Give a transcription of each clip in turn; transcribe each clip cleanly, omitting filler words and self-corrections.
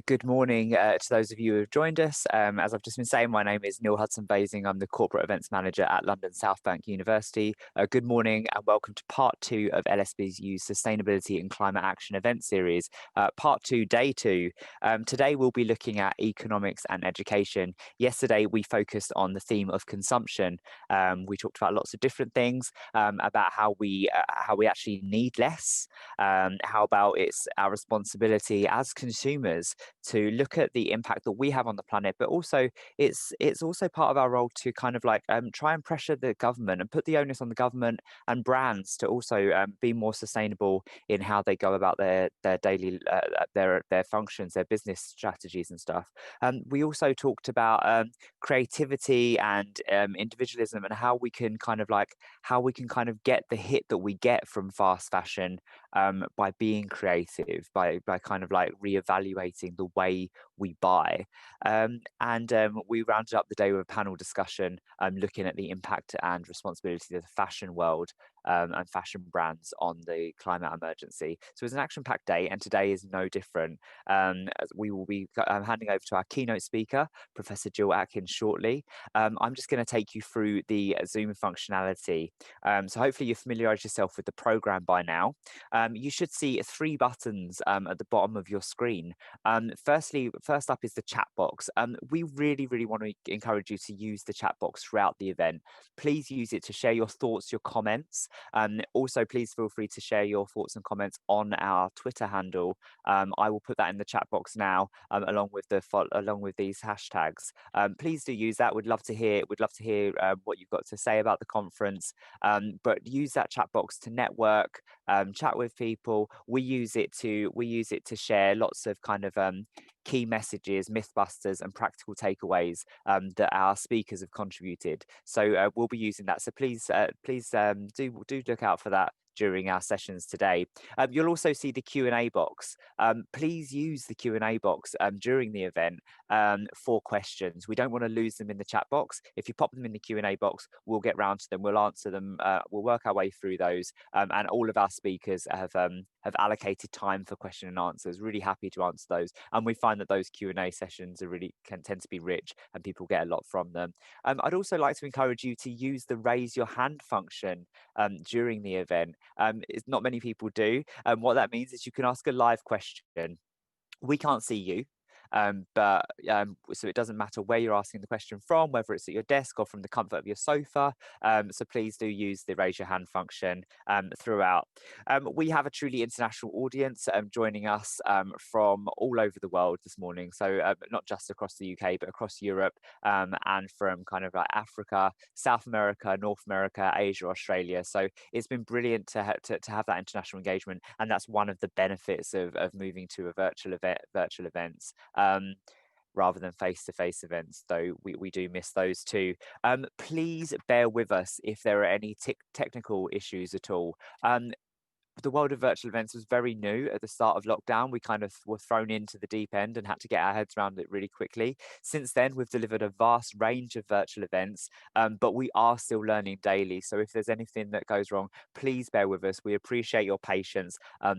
Good morning to those of you who have joined us. As I've just been saying, my name is Neil Hudson-Basing. I'm the Corporate Events Manager at London South Bank University. Good morning and welcome to part 2 of LSBU's Sustainability and Climate Action event series, part 2, day 2. Today we'll be looking at economics and education. Yesterday we focused on the theme of consumption. We talked about lots of different things, about how we actually need less, how about it's our responsibility as consumers to look at the impact that we have on the planet, but also it's also part of our role to kind of like try and pressure the government and put the onus on the government and brands to also be more sustainable in how they go about their daily their functions, their business strategies and stuff. We also talked about creativity and individualism and how we can kind of get the hit that we get from fast fashion by being creative, by kind of like reevaluating the way we buy. We rounded up the day with a panel discussion looking at the impact and responsibility of the fashion world and fashion brands on the climate emergency. So it's an action-packed day, and today is no different. As we will be handing over to our keynote speaker, Professor Jill Atkins, shortly. I'm just going to take you through the Zoom functionality. So hopefully you've familiarized yourself with the program by now. You should see 3 buttons at the bottom of your screen. First up is the chat box. We really want to encourage you to use the chat box throughout the event. Please use it to share your thoughts, your comments. Also, please feel free to share your thoughts and comments on our Twitter handle. I will put that in the chat box now, along with these hashtags. Please do use that. We'd love to hear what you've got to say about the conference. But use that chat box to network, chat with people. We use it to share lots of kind of key messages, mythbusters, and practical takeaways that our speakers have contributed. So we'll be using that. So please do look out for that during our sessions today. You'll also see the Q&A box. Please use the Q&A box during the event for questions. We don't want to lose them in the chat box. If you pop them in the Q&A box, we'll get round to them, we'll answer them, we'll work our way through those, and all of our speakers have allocated time for question and answers. Really happy to answer those, and we find that those Q&A sessions can tend to be rich and people get a lot from them. I'd also like to encourage you to use the raise your hand function during the event. It's not many people do. What that means is you can ask a live question. We can't see you, so it doesn't matter where you're asking the question from, whether it's at your desk or from the comfort of your sofa. So please do use the raise your hand function throughout. We have a truly international audience joining us from all over the world this morning. So not just across the UK, but across Europe, and from kind of like Africa, South America, North America, Asia, Australia. So it's been brilliant to have that international engagement, and that's one of the benefits of moving to a virtual events. Rather than face-to-face events, though we do miss those too. Please bear with us if there are any technical issues at all. The world of virtual events was very new at the start of lockdown. We kind of were thrown into the deep end and had to get our heads around it really quickly. Since then, we've delivered a vast range of virtual events, but we are still learning daily. So if there's anything that goes wrong, please bear with us. We appreciate your patience,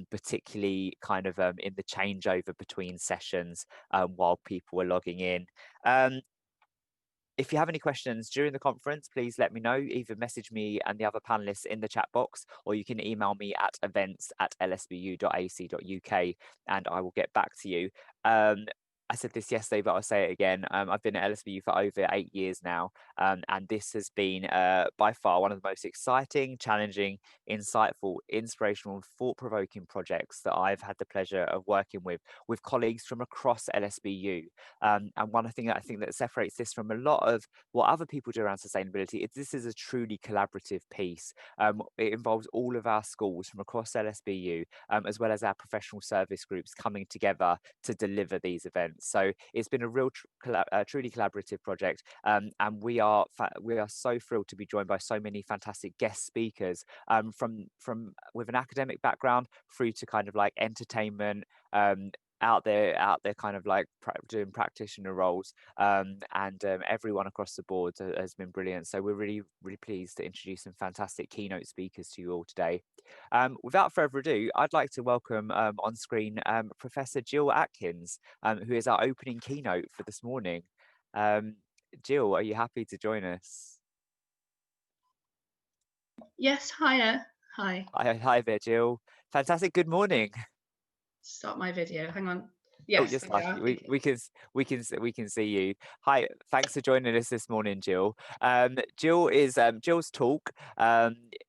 particularly kind of in the changeover between sessions while people were logging in. If you have any questions during the conference, please let me know. Either message me and the other panelists in the chat box, or you can email me at events@lsbu.ac.uk and I will get back to you. I said this yesterday, but I'll say it again. I've been at LSBU for over 8 years now, and this has been by far one of the most exciting, challenging, insightful, inspirational, and thought-provoking projects that I've had the pleasure of working with colleagues from across LSBU. And one thing that I think that separates this from a lot of what other people do around sustainability is this is a truly collaborative piece. It involves all of our schools from across LSBU, as well as our professional service groups coming together to deliver these events. So it's been a real truly collaborative project, and we are so thrilled to be joined by so many fantastic guest speakers from with an academic background through to kind of like entertainment, out there kind of like doing practitioner roles, and everyone across the board has been brilliant. So we're really pleased to introduce some fantastic keynote speakers to you all today. Without further ado, I'd like to welcome on screen Professor Jill Atkins, who is our opening keynote for this morning. Jill, are you happy to join us? Yes, hiya. Hi. Hi there, Jill. Fantastic. Good morning. Start my video. Hang on. Oh, Yes, yes, there we are. Okay. we can see you. Hi, thanks for joining us this morning, Jill. Jill's talk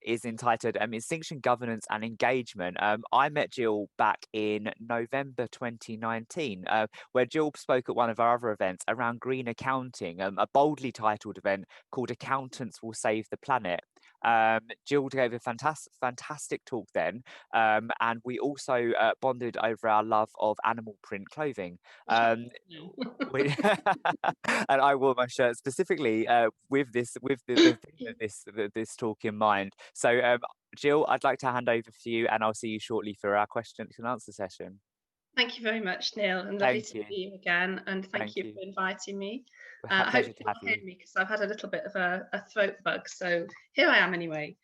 is entitled "Extinction Governance and Engagement." I met Jill back in November 2019, where Jill spoke at one of our other events around green accounting, a boldly titled event called "Accountants Will Save the Planet." Jill gave a fantastic talk then, and we also bonded over our love of animal print clothing. And I wore my shirt specifically with the theme of this talk in mind. So, Jill, I'd like to hand over to you, and I'll see you shortly for our question and answer session. Thank you very much, Neil, and lovely to meet you again. And thank you for inviting me. I hope you can hear me because I've had a little bit of a throat bug. So here I am anyway.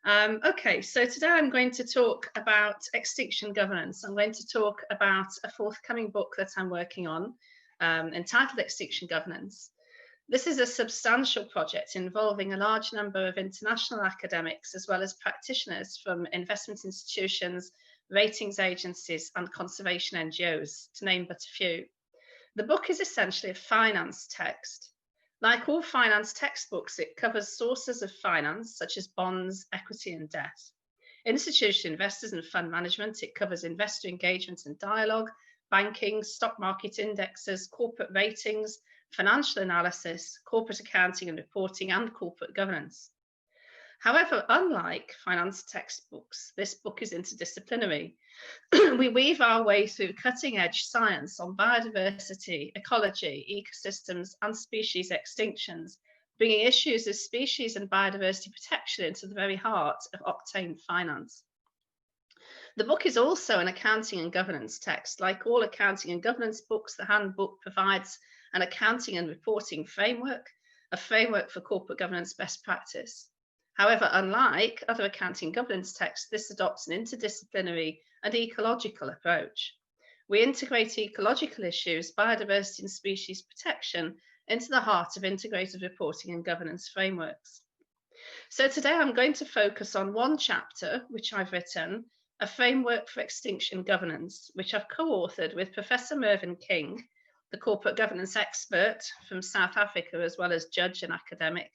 Okay, so today I'm going to talk about extinction governance. I'm going to talk about a forthcoming book that I'm working on entitled Extinction Governance. This is a substantial project involving a large number of international academics as well as practitioners from investment institutions, ratings agencies and conservation NGOs, to name but a few. The book is essentially a finance text. Like all finance textbooks, it covers sources of finance such as bonds, equity and debt. Institutional investors and fund management, it covers investor engagement and dialogue, banking, stock market indexes, corporate ratings, financial analysis, corporate accounting and reporting, and corporate governance. However, unlike finance textbooks, this book is interdisciplinary. We weave our way through cutting-edge science on biodiversity, ecology, ecosystems, and species extinctions, bringing issues of species and biodiversity protection into the very heart of octane finance. The book is also an accounting and governance text. Like all accounting and governance books, the handbook provides an accounting and reporting framework, a framework for corporate governance best practice. However, unlike other accounting governance texts, this adopts an interdisciplinary and ecological approach. We integrate ecological issues, biodiversity and species protection into the heart of integrated reporting and governance frameworks. So today I'm going to focus on one chapter, which I've written, a framework for extinction governance, which I've co-authored with Professor Mervyn King, the corporate governance expert from South Africa, as well as judge and academic,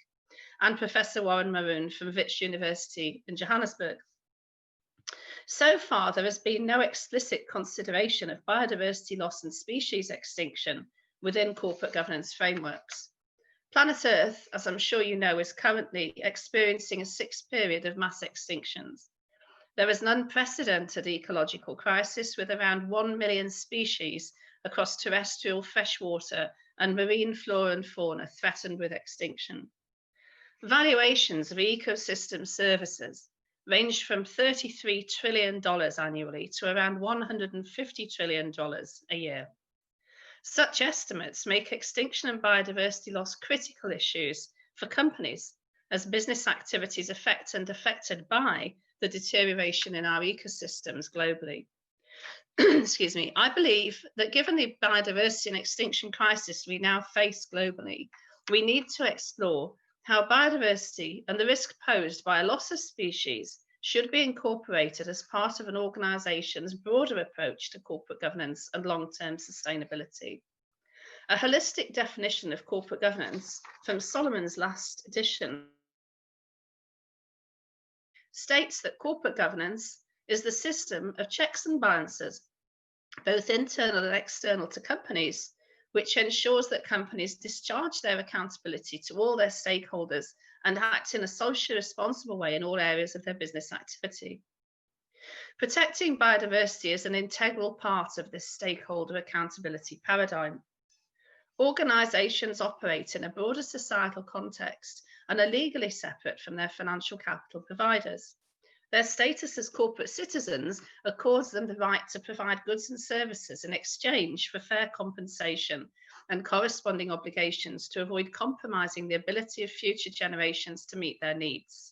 and Professor Warren Maroon from Wits University in Johannesburg. So far, there has been no explicit consideration of biodiversity loss and species extinction within corporate governance frameworks. Planet Earth, as I'm sure you know, is currently experiencing a sixth period of mass extinctions. There is an unprecedented ecological crisis with around 1 million species across terrestrial, freshwater, and marine flora and fauna threatened with extinction. Valuations of ecosystem services range from $33 trillion annually to around $150 trillion a year. Such estimates make extinction and biodiversity loss critical issues for companies as business activities affect and affected by the deterioration in our ecosystems globally. Excuse me. I believe that given the biodiversity and extinction crisis we now face globally, we need to explore how biodiversity and the risk posed by a loss of species should be incorporated as part of an organization's broader approach to corporate governance and long-term sustainability. A holistic definition of corporate governance from Solomon's last edition states that corporate governance is the system of checks and balances, both internal and external to companies, which ensures that companies discharge their accountability to all their stakeholders and act in a socially responsible way in all areas of their business activity. Protecting biodiversity is an integral part of this stakeholder accountability paradigm. Organizations operate in a broader societal context and are legally separate from their financial capital providers. Their status as corporate citizens accords them the right to provide goods and services in exchange for fair compensation and corresponding obligations to avoid compromising the ability of future generations to meet their needs.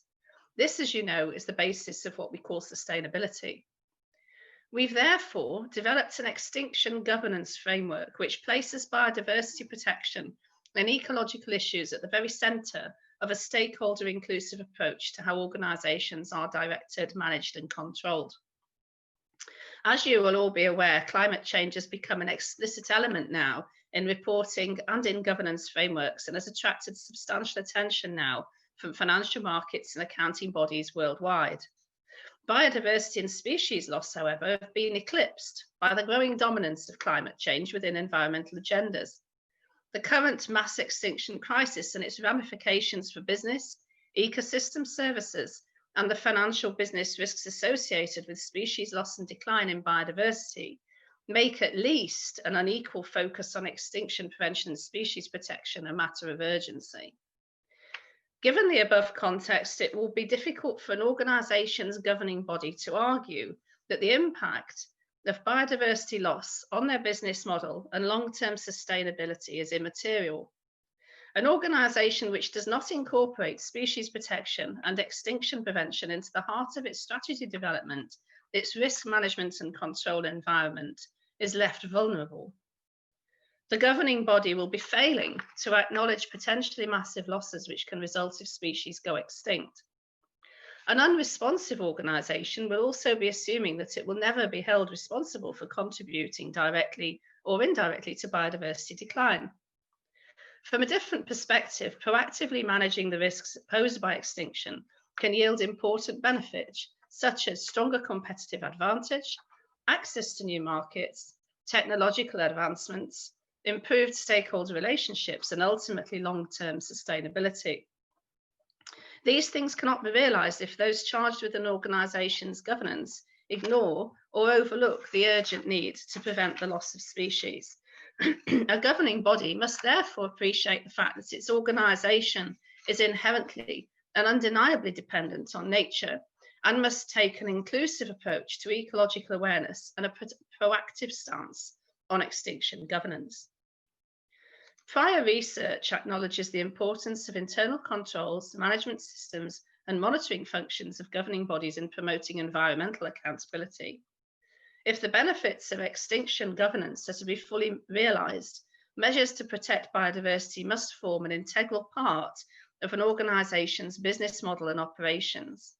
This, as you know, is the basis of what we call sustainability. We've therefore developed an extinction governance framework which places biodiversity protection and ecological issues at the very centre of a stakeholder inclusive approach to how organisations are directed, managed and controlled. As you will all be aware, climate change has become an explicit element now in reporting and in governance frameworks and has attracted substantial attention now from financial markets and accounting bodies worldwide. Biodiversity and species loss, however, have been eclipsed by the growing dominance of climate change within environmental agendas. The current mass extinction crisis and its ramifications for business, ecosystem services, and the financial business risks associated with species loss and decline in biodiversity make at least an unequal focus on extinction prevention and species protection a matter of urgency. Given the above context, it will be difficult for an organisation's governing body to argue that the impact of biodiversity loss on their business model and long-term sustainability is immaterial. An organisation which does not incorporate species protection and extinction prevention into the heart of its strategy development, its risk management and control environment, is left vulnerable. The governing body will be failing to acknowledge potentially massive losses which can result if species go extinct. An unresponsive organisation will also be assuming that it will never be held responsible for contributing directly or indirectly to biodiversity decline. From a different perspective, proactively managing the risks posed by extinction can yield important benefits, such as stronger competitive advantage, access to new markets, technological advancements, improved stakeholder relationships, and ultimately long-term sustainability. These things cannot be realised if those charged with an organisation's governance ignore or overlook the urgent need to prevent the loss of species. A governing body must therefore appreciate the fact that its organisation is inherently and undeniably dependent on nature and must take an inclusive approach to ecological awareness and a proactive stance on extinction governance. Prior research acknowledges the importance of internal controls, management systems, and monitoring functions of governing bodies in promoting environmental accountability. If the benefits of extinction governance are to be fully realised, measures to protect biodiversity must form an integral part of an organisation's business model and operations.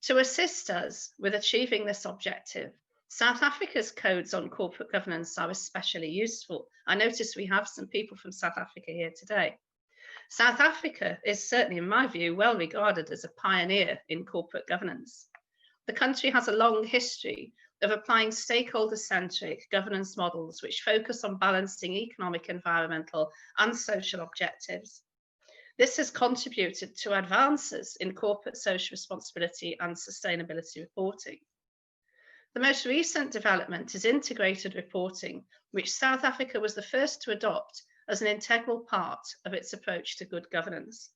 To assist us with achieving this objective, South Africa's codes on corporate governance are especially useful. I notice we have some people from South Africa here today. South Africa is certainly, in my view, well regarded as a pioneer in corporate governance. The country has a long history of applying stakeholder-centric governance models which focus on balancing economic, environmental, and social objectives. This has contributed to advances in corporate social responsibility and sustainability reporting. The most recent development is integrated reporting, which South Africa was the first to adopt as an integral part of its approach to good governance.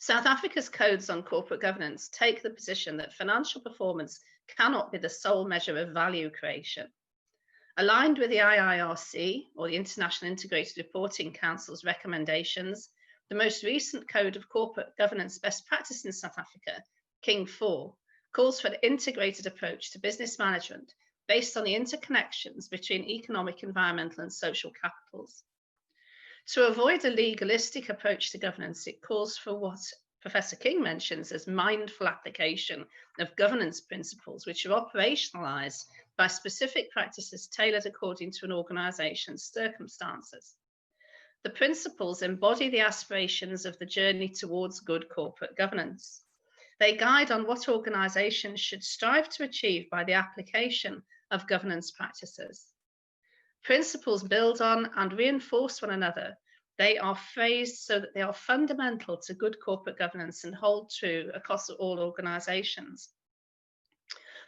South Africa's codes on corporate governance take the position that financial performance cannot be the sole measure of value creation. Aligned with the IIRC, or the International Integrated Reporting Council's recommendations, the most recent Code of Corporate Governance Best Practice in South Africa, King 4, calls for an integrated approach to business management based on the interconnections between economic, environmental, and social capitals. To avoid a legalistic approach to governance, it calls for what Professor King mentions as mindful application of governance principles, which are operationalized by specific practices tailored according to an organization's circumstances. The principles embody the aspirations of the journey towards good corporate governance. They guide on what organizations should strive to achieve by the application of governance practices. Principles build on and reinforce one another. They are phrased so that they are fundamental to good corporate governance and hold true across all organizations.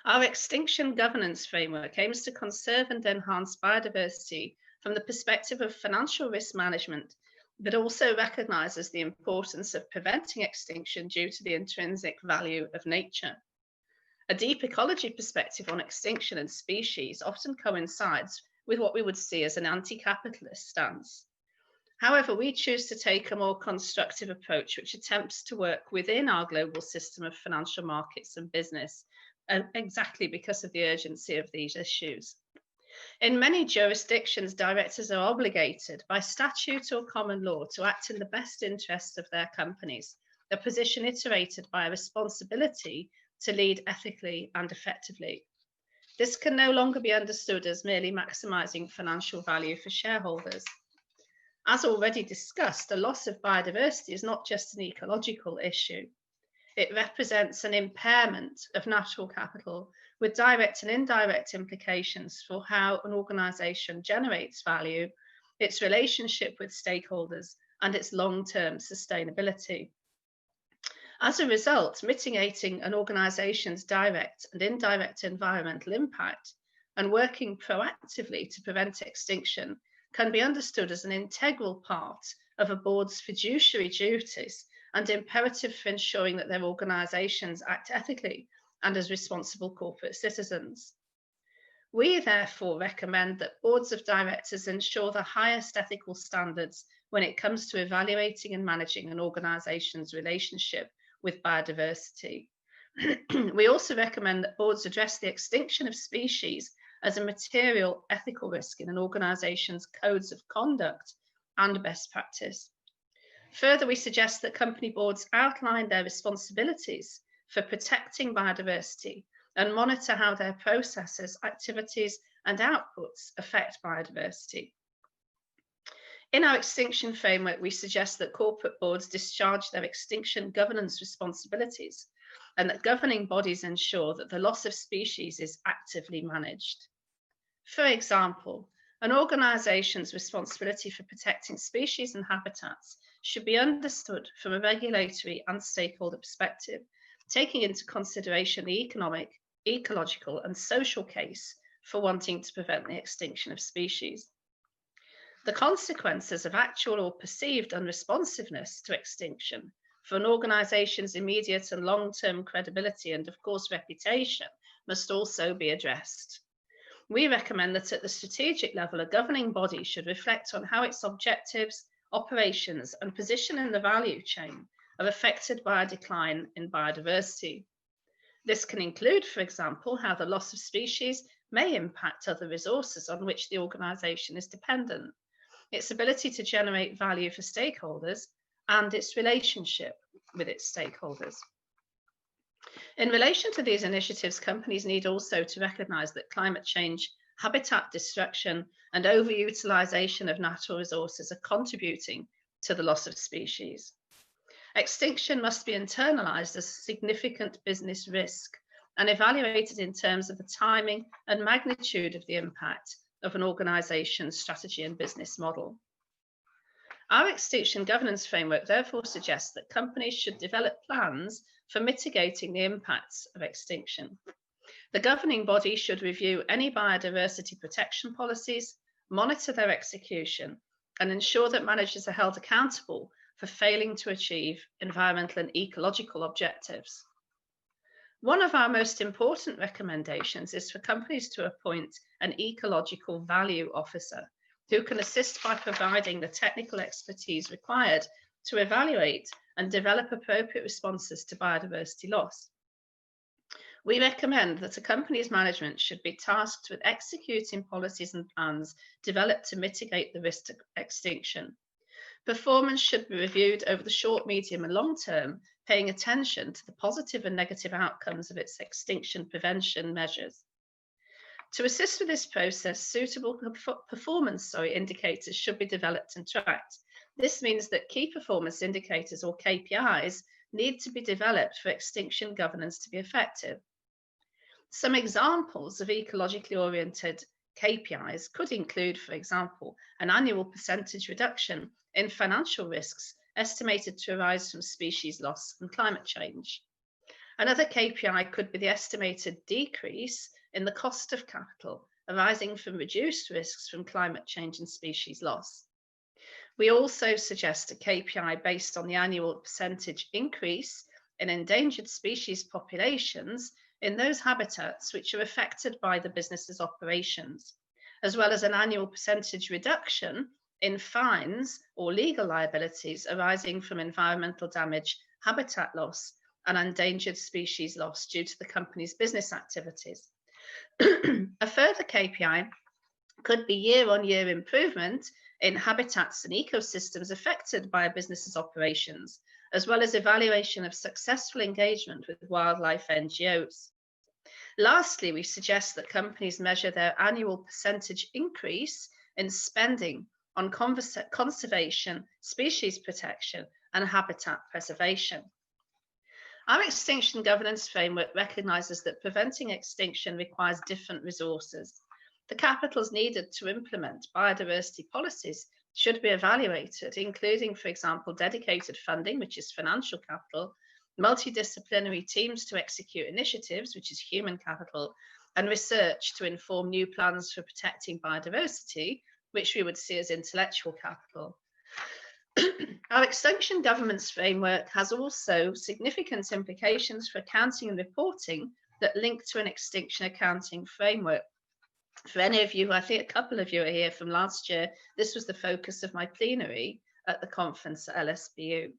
Our extinction governance framework aims to conserve and enhance biodiversity from the perspective of financial risk management but also recognises the importance of preventing extinction due to the intrinsic value of nature. A deep ecology perspective on extinction and species often coincides with what we would see as an anti-capitalist stance. However, we choose to take a more constructive approach, which attempts to work within our global system of financial markets and business, exactly because of the urgency of these issues. In many jurisdictions, directors are obligated by statute or common law to act in the best interests of their companies, a position iterated by a responsibility to lead ethically and effectively. This can no longer be understood as merely maximising financial value for shareholders. As already discussed, the loss of biodiversity is not just an ecological issue. It represents an impairment of natural capital with direct and indirect implications for how an organisation generates value, its relationship with stakeholders, and its long-term sustainability. As a result, mitigating an organisation's direct and indirect environmental impact and working proactively to prevent extinction can be understood as an integral part of a board's fiduciary duties and imperative for ensuring that their organisations act ethically and as responsible corporate citizens. We therefore recommend that boards of directors ensure the highest ethical standards when it comes to evaluating and managing an organisation's relationship with biodiversity. We also recommend that boards address the extinction of species as a material ethical risk in an organisation's codes of conduct and best practice. Further, we suggest that company boards outline their responsibilities for protecting biodiversity and monitor how their processes, activities, and outputs affect biodiversity. In our extinction framework, we suggest that corporate boards discharge their extinction governance responsibilities and that governing bodies ensure that the loss of species is actively managed. For example, an organisation's responsibility for protecting species and habitats should be understood from a regulatory and stakeholder perspective, taking into consideration the economic, ecological, and social case for wanting to prevent the extinction of species. The consequences of actual or perceived unresponsiveness to extinction for an organisation's immediate and long-term credibility and, of course, reputation must also be addressed. We recommend that at the strategic level, a governing body should reflect on how its objectives, operations, and position in the value chain are affected by a decline in biodiversity. This can include, for example, how the loss of species may impact other resources on which the organisation is dependent, its ability to generate value for stakeholders, and its relationship with its stakeholders. In relation to these initiatives, companies need also to recognise that climate change, habitat destruction, and overutilisation of natural resources are contributing to the loss of species. Extinction must be internalised as a significant business risk and evaluated in terms of the timing and magnitude of the impact of an organisation's strategy and business model. Our extinction governance framework therefore suggests that companies should develop plans for mitigating the impacts of extinction. The governing body should review any biodiversity protection policies, monitor their execution, and ensure that managers are held accountable for failing to achieve environmental and ecological objectives. One of our most important recommendations is for companies to appoint an ecological value officer who can assist by providing the technical expertise required to evaluate and develop appropriate responses to biodiversity loss. We recommend that a company's management should be tasked with executing policies and plans developed to mitigate the risk of extinction. Performance should be reviewed over the short, medium, and long term, paying attention to the positive and negative outcomes of its extinction prevention measures. To assist with this process, suitable performance indicators should be developed and tracked. This means that key performance indicators, or KPIs, need to be developed for extinction governance to be effective. Some examples of ecologically oriented KPIs could include, for example, an annual percentage reduction in financial risks estimated to arise from species loss and climate change. Another KPI could be the estimated decrease in the cost of capital arising from reduced risks from climate change and species loss. We also suggest a KPI based on the annual percentage increase in endangered species populations in those habitats which are affected by the business's operations, as well as an annual percentage reduction in fines or legal liabilities arising from environmental damage, habitat loss, and endangered species loss due to the company's business activities. A further KPI could be year-on-year improvement in habitats and ecosystems affected by a business's operations, as well as evaluation of successful engagement with wildlife NGOs. Lastly, we suggest that companies measure their annual percentage increase in spending on conservation, species protection, and habitat preservation. Our extinction governance framework recognises that preventing extinction requires different resources. The capitals needed to implement biodiversity policies should be evaluated, including, for example, dedicated funding, which is financial capital, multidisciplinary teams to execute initiatives, which is human capital, and research to inform new plans for protecting biodiversity, which we would see as intellectual capital. Our extinction governance framework has also significant implications for accounting and reporting that link to an extinction accounting framework. For any of you, I think a couple of you are here from last year, this was the focus of my plenary at the conference at LSBU.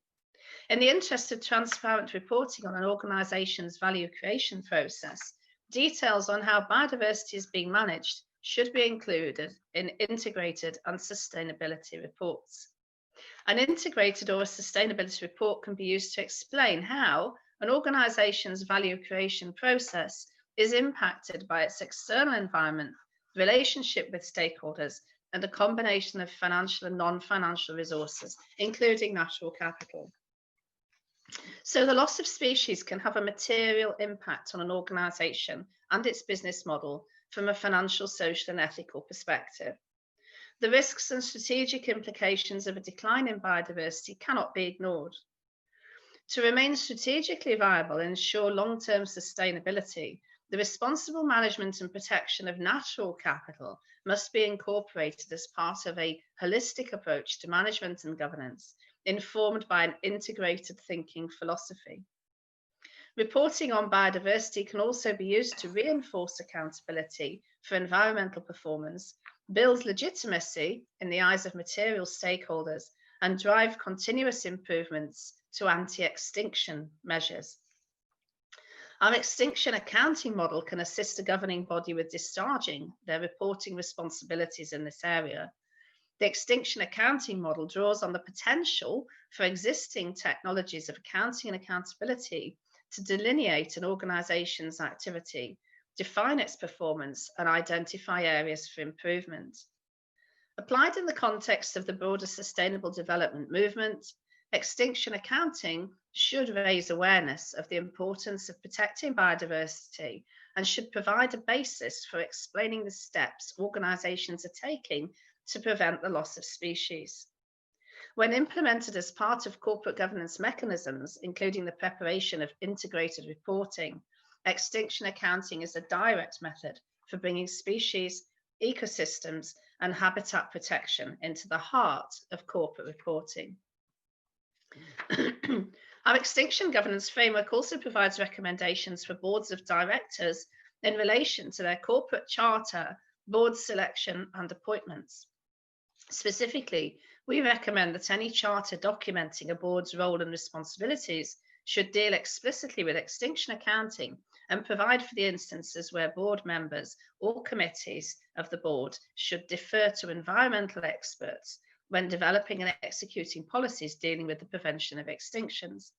In the interest of transparent reporting on an organisation's value creation process, details on how biodiversity is being managed should be included in integrated and sustainability reports. An integrated or a sustainability report can be used to explain how an organisation's value creation process is impacted by its external environment, relationship with stakeholders, and a combination of financial and non-financial resources, including natural capital. So the loss of species can have a material impact on an organisation and its business model from a financial, social, and ethical perspective. The risks and strategic implications of a decline in biodiversity cannot be ignored. To remain strategically viable and ensure long-term sustainability, the responsible management and protection of natural capital must be incorporated as part of a holistic approach to management and governance, informed by an integrated thinking philosophy. Reporting on biodiversity can also be used to reinforce accountability for environmental performance, build legitimacy in the eyes of material stakeholders, and drive continuous improvements to anti-extinction measures. Our extinction accounting model can assist a governing body with discharging their reporting responsibilities in this area. The extinction accounting model draws on the potential for existing technologies of accounting and accountability to delineate an organisation's activity, define its performance, and identify areas for improvement. Applied in the context of the broader sustainable development movement, extinction accounting should raise awareness of the importance of protecting biodiversity and should provide a basis for explaining the steps organisations are taking to prevent the loss of species. When implemented as part of corporate governance mechanisms, including the preparation of integrated reporting, extinction accounting is a direct method for bringing species, ecosystems, and habitat protection into the heart of corporate reporting. Our extinction governance framework also provides recommendations for boards of directors in relation to their corporate charter, board selection, and appointments. Specifically, we recommend that any charter documenting a board's role and responsibilities should deal explicitly with extinction accounting and provide for the instances where board members or committees of the board should defer to environmental experts when developing and executing policies dealing with the prevention of extinctions.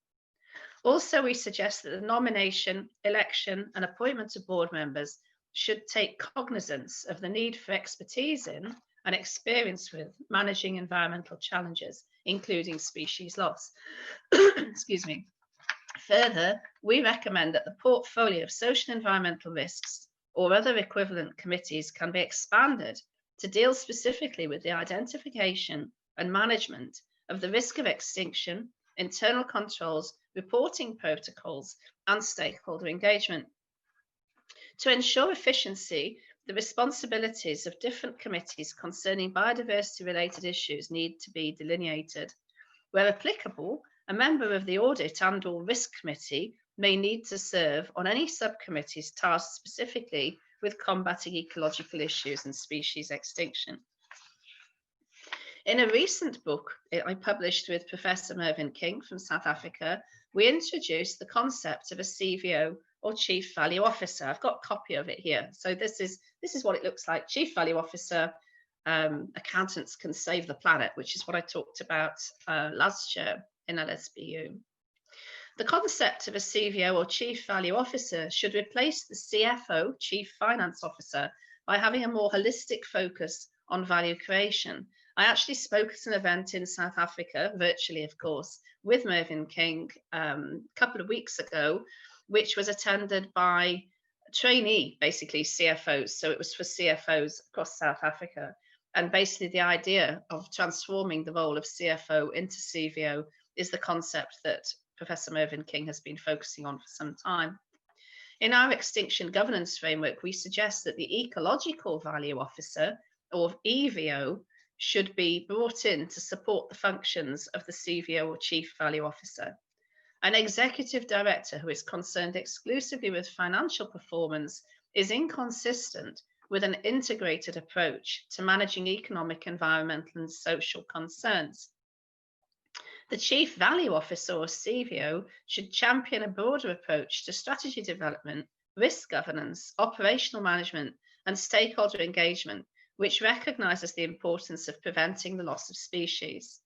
Also, we suggest that the nomination, election, and appointment of board members should take cognizance of the need for expertise in and experience with managing environmental challenges, including species loss. Excuse me. Further, we recommend that the portfolio of social and environmental risks or other equivalent committees can be expanded to deal specifically with the identification and management of the risk of extinction, internal controls, reporting protocols, and stakeholder engagement. To ensure efficiency, the responsibilities of different committees concerning biodiversity-related issues need to be delineated. Where applicable, a member of the Audit and/or Risk Committee may need to serve on any subcommittees tasked specifically with combating ecological issues and species extinction. In a recent book I published with Professor Mervyn King from South Africa, we introduced the concept of a CVO, or Chief Value Officer. I've got a copy of it here. So this is what it looks like. Chief Value Officer, accountants can save the planet, which is what I talked about last year in LSBU. The concept of a CVO, or Chief Value Officer, should replace the CFO, Chief Finance Officer, by having a more holistic focus on value creation. I actually spoke at an event in South Africa, virtually of course, with Mervyn King a couple of weeks ago, which was attended by trainee, basically CFOs. So it was for CFOs across South Africa. And basically the idea of transforming the role of CFO into CVO is the concept that Professor Mervyn King has been focusing on for some time. In our Extinction Governance Framework, we suggest that the Ecological Value Officer, or EVO, should be brought in to support the functions of the CVO, or Chief Value Officer. An executive director who is concerned exclusively with financial performance is inconsistent with an integrated approach to managing economic, environmental, and social concerns. The Chief Value Officer, or CVO, should champion a broader approach to strategy development, risk governance, operational management, and stakeholder engagement, which recognises the importance of preventing the loss of species.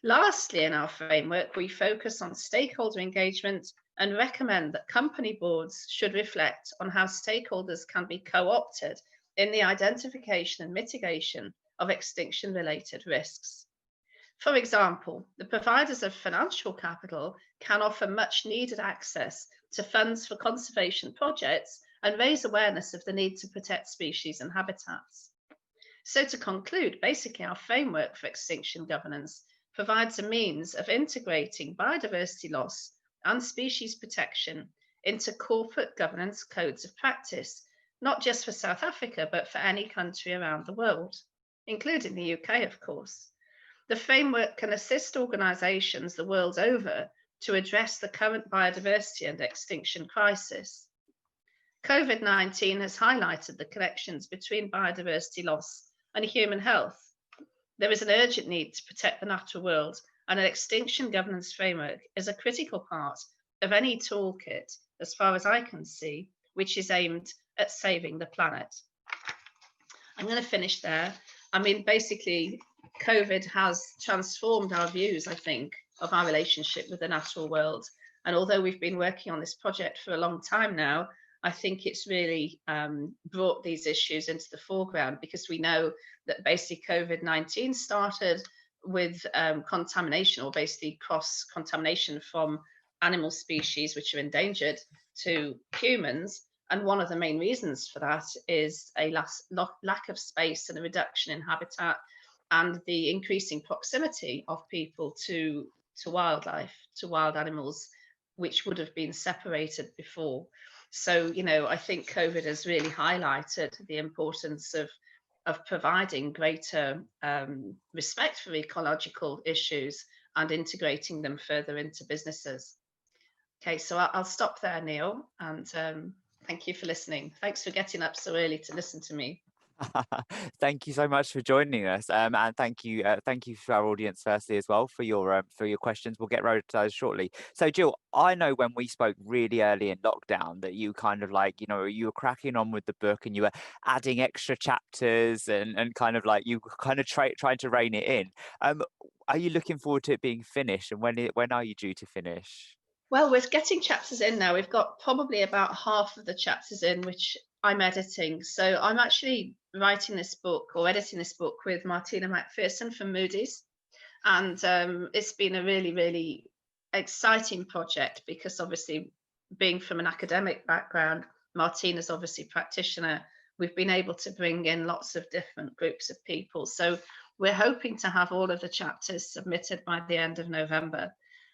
Lastly, in our framework, we focus on stakeholder engagement and recommend that company boards should reflect on how stakeholders can be co-opted in the identification and mitigation of extinction-related risks. For example, the providers of financial capital can offer much needed access to funds for conservation projects and raise awareness of the need to protect species and habitats. So to conclude, basically our framework for extinction governance provides a means of integrating biodiversity loss and species protection into corporate governance codes of practice, not just for South Africa, but for any country around the world, including the UK, of course. The framework can assist organisations the world over to address the current biodiversity and extinction crisis. COVID-19 has highlighted the connections between biodiversity loss and human health. There is an urgent need to protect the natural world, and an extinction governance framework is a critical part of any toolkit, as far as I can see, which is aimed at saving the planet. I'm going to finish there. I mean, basically, COVID has transformed our views, I think, of our relationship with the natural world. And although we've been working on this project for a long time now, I think it's really brought these issues into the foreground, because we know that basically COVID-19 started with contamination, or basically cross-contamination from animal species which are endangered to humans. And one of the main reasons for that is a lack of space and a reduction in habitat, and the increasing proximity of people to wildlife, to wild animals, which would have been separated before. So, you know, I think COVID has really highlighted the importance of providing greater respect for ecological issues and integrating them further into businesses. Okay, so I'll stop there, Neil, and thank you for listening. Thanks for getting up so early to listen to me. Thank you so much for joining us, and thank you to our audience firstly as well for your questions. We'll get round to those shortly. So Jill, I know when we spoke really early in lockdown that you kind of like, you know, you were cracking on with the book and you were adding extra chapters and kind of like you kind of trying to rein it in. Are you looking forward to it being finished, and when are you due to finish? Well, we're getting chapters in now. We've got probably about half of the chapters in, which I'm editing. So I'm actually writing this book, or editing this book, with Martina McPherson from Moody's. And it's been a really, really exciting project, because obviously being from an academic background, Martina's obviously a practitioner. We've been able to bring in lots of different groups of people. So we're hoping to have all of the chapters submitted by the end of November.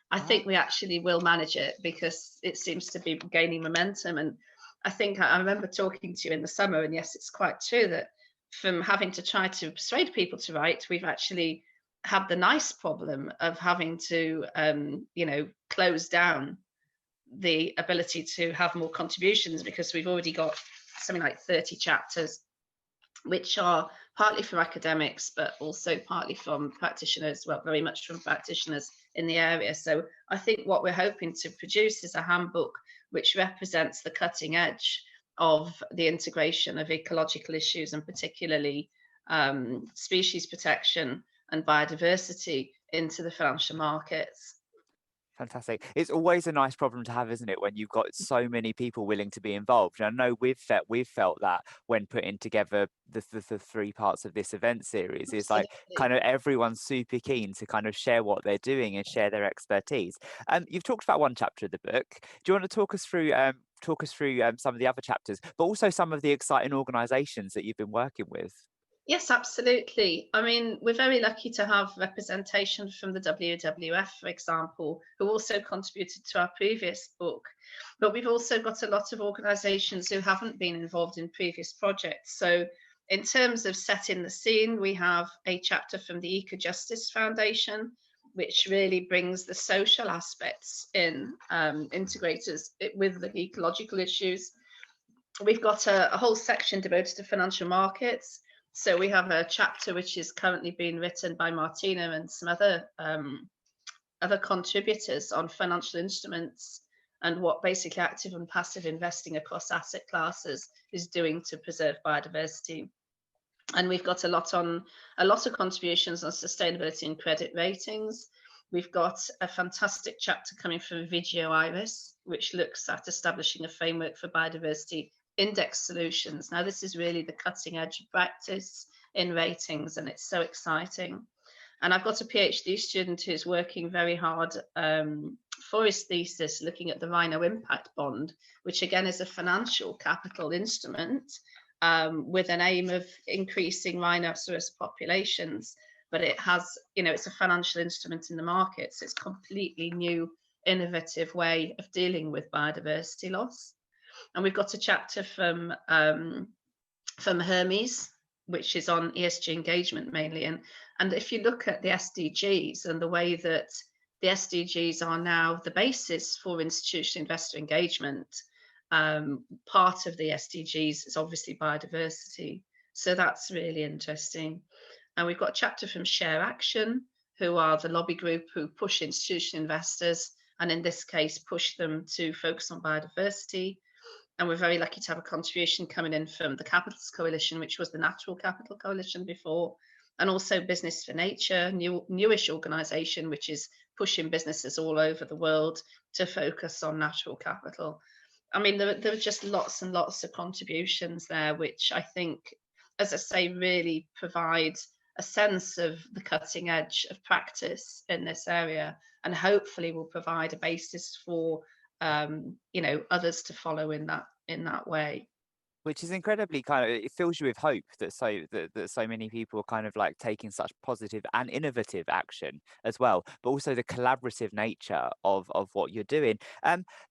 I think we actually will manage it, because it seems to be gaining momentum, and I think I remember talking to you in the summer, and yes, it's quite true that from having to try to persuade people to write, we've actually had the nice problem of having to, close down the ability to have more contributions, because we've already got something like 30 chapters, which are partly from academics, but also partly from practitioners, well, very much from practitioners in the area. So I think what we're hoping to produce is a handbook which represents the cutting edge of the integration of ecological issues, and particularly species protection and biodiversity into the financial markets. Fantastic. It's always a nice problem to have, isn't it, when you've got so many people willing to be involved. And I know we've felt that when putting together the three parts of this event series. It's like kind of everyone's super keen to kind of share what they're doing and share their expertise. You've talked about one chapter of the book. Do you want to talk us through some of the other chapters, but also some of the exciting organisations that you've been working with? Yes, absolutely. I mean, we're very lucky to have representation from the WWF, for example, who also contributed to our previous book. But we've also got a lot of organisations who haven't been involved in previous projects. So in terms of setting the scene, we have a chapter from the Eco Justice Foundation, which really brings the social aspects in, integrators with the ecological issues. We've got a whole section devoted to financial markets. So we have a chapter which is currently being written by Martina and some other contributors on financial instruments and what basically active and passive investing across asset classes is doing to preserve biodiversity. And we've got a lot of contributions on sustainability and credit ratings. We've got a fantastic chapter coming from Vigio Iris, which looks at establishing a framework for biodiversity index solutions. Now, this is really the cutting edge of practice in ratings, and it's so exciting. And I've got a PhD student who's working very hard for his thesis, looking at the rhino impact bond, which again is a financial capital instrument with an aim of increasing rhinoceros populations. But it has, it's a financial instrument in the market, so it's a completely new, innovative way of dealing with biodiversity loss. And we've got a chapter from Hermes, which is on ESG engagement mainly. And if you look at the SDGs and the way that the SDGs are now the basis for institutional investor engagement, part of the SDGs is obviously biodiversity. So that's really interesting. And we've got a chapter from Share Action, who are the lobby group who push institutional investors, and in this case, push them to focus on biodiversity. And we're very lucky to have a contribution coming in from the Capitals Coalition, which was the Natural Capital Coalition before, and also Business for Nature, newish organisation, which is pushing businesses all over the world to focus on natural capital. I mean, there are just lots and lots of contributions there, which I think, as I say, really provide a sense of the cutting edge of practice in this area, and hopefully will provide a basis for others to follow in that way. Which is incredibly it fills you with hope that so many people are kind of like taking such positive and innovative action as well, but also the collaborative nature of what you're doing.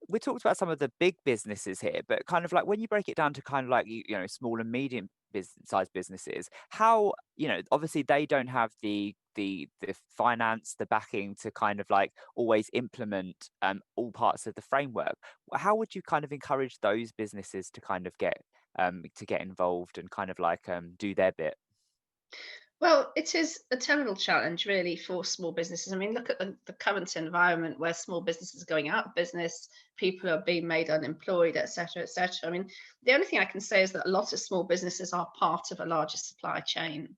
We talked about some of the big businesses here, but kind of like when you break it down to kind of like small and medium sized businesses, how obviously they don't have the finance, the backing to kind of like always implement all parts of the framework. How would you kind of encourage those businesses to kind of get involved and kind of like do their bit? Well, it is a terrible challenge, really, for small businesses. I mean, look at the current environment where small businesses are going out of business, people are being made unemployed, etc., etc. I mean, the only thing I can say is that a lot of small businesses are part of a larger supply chain.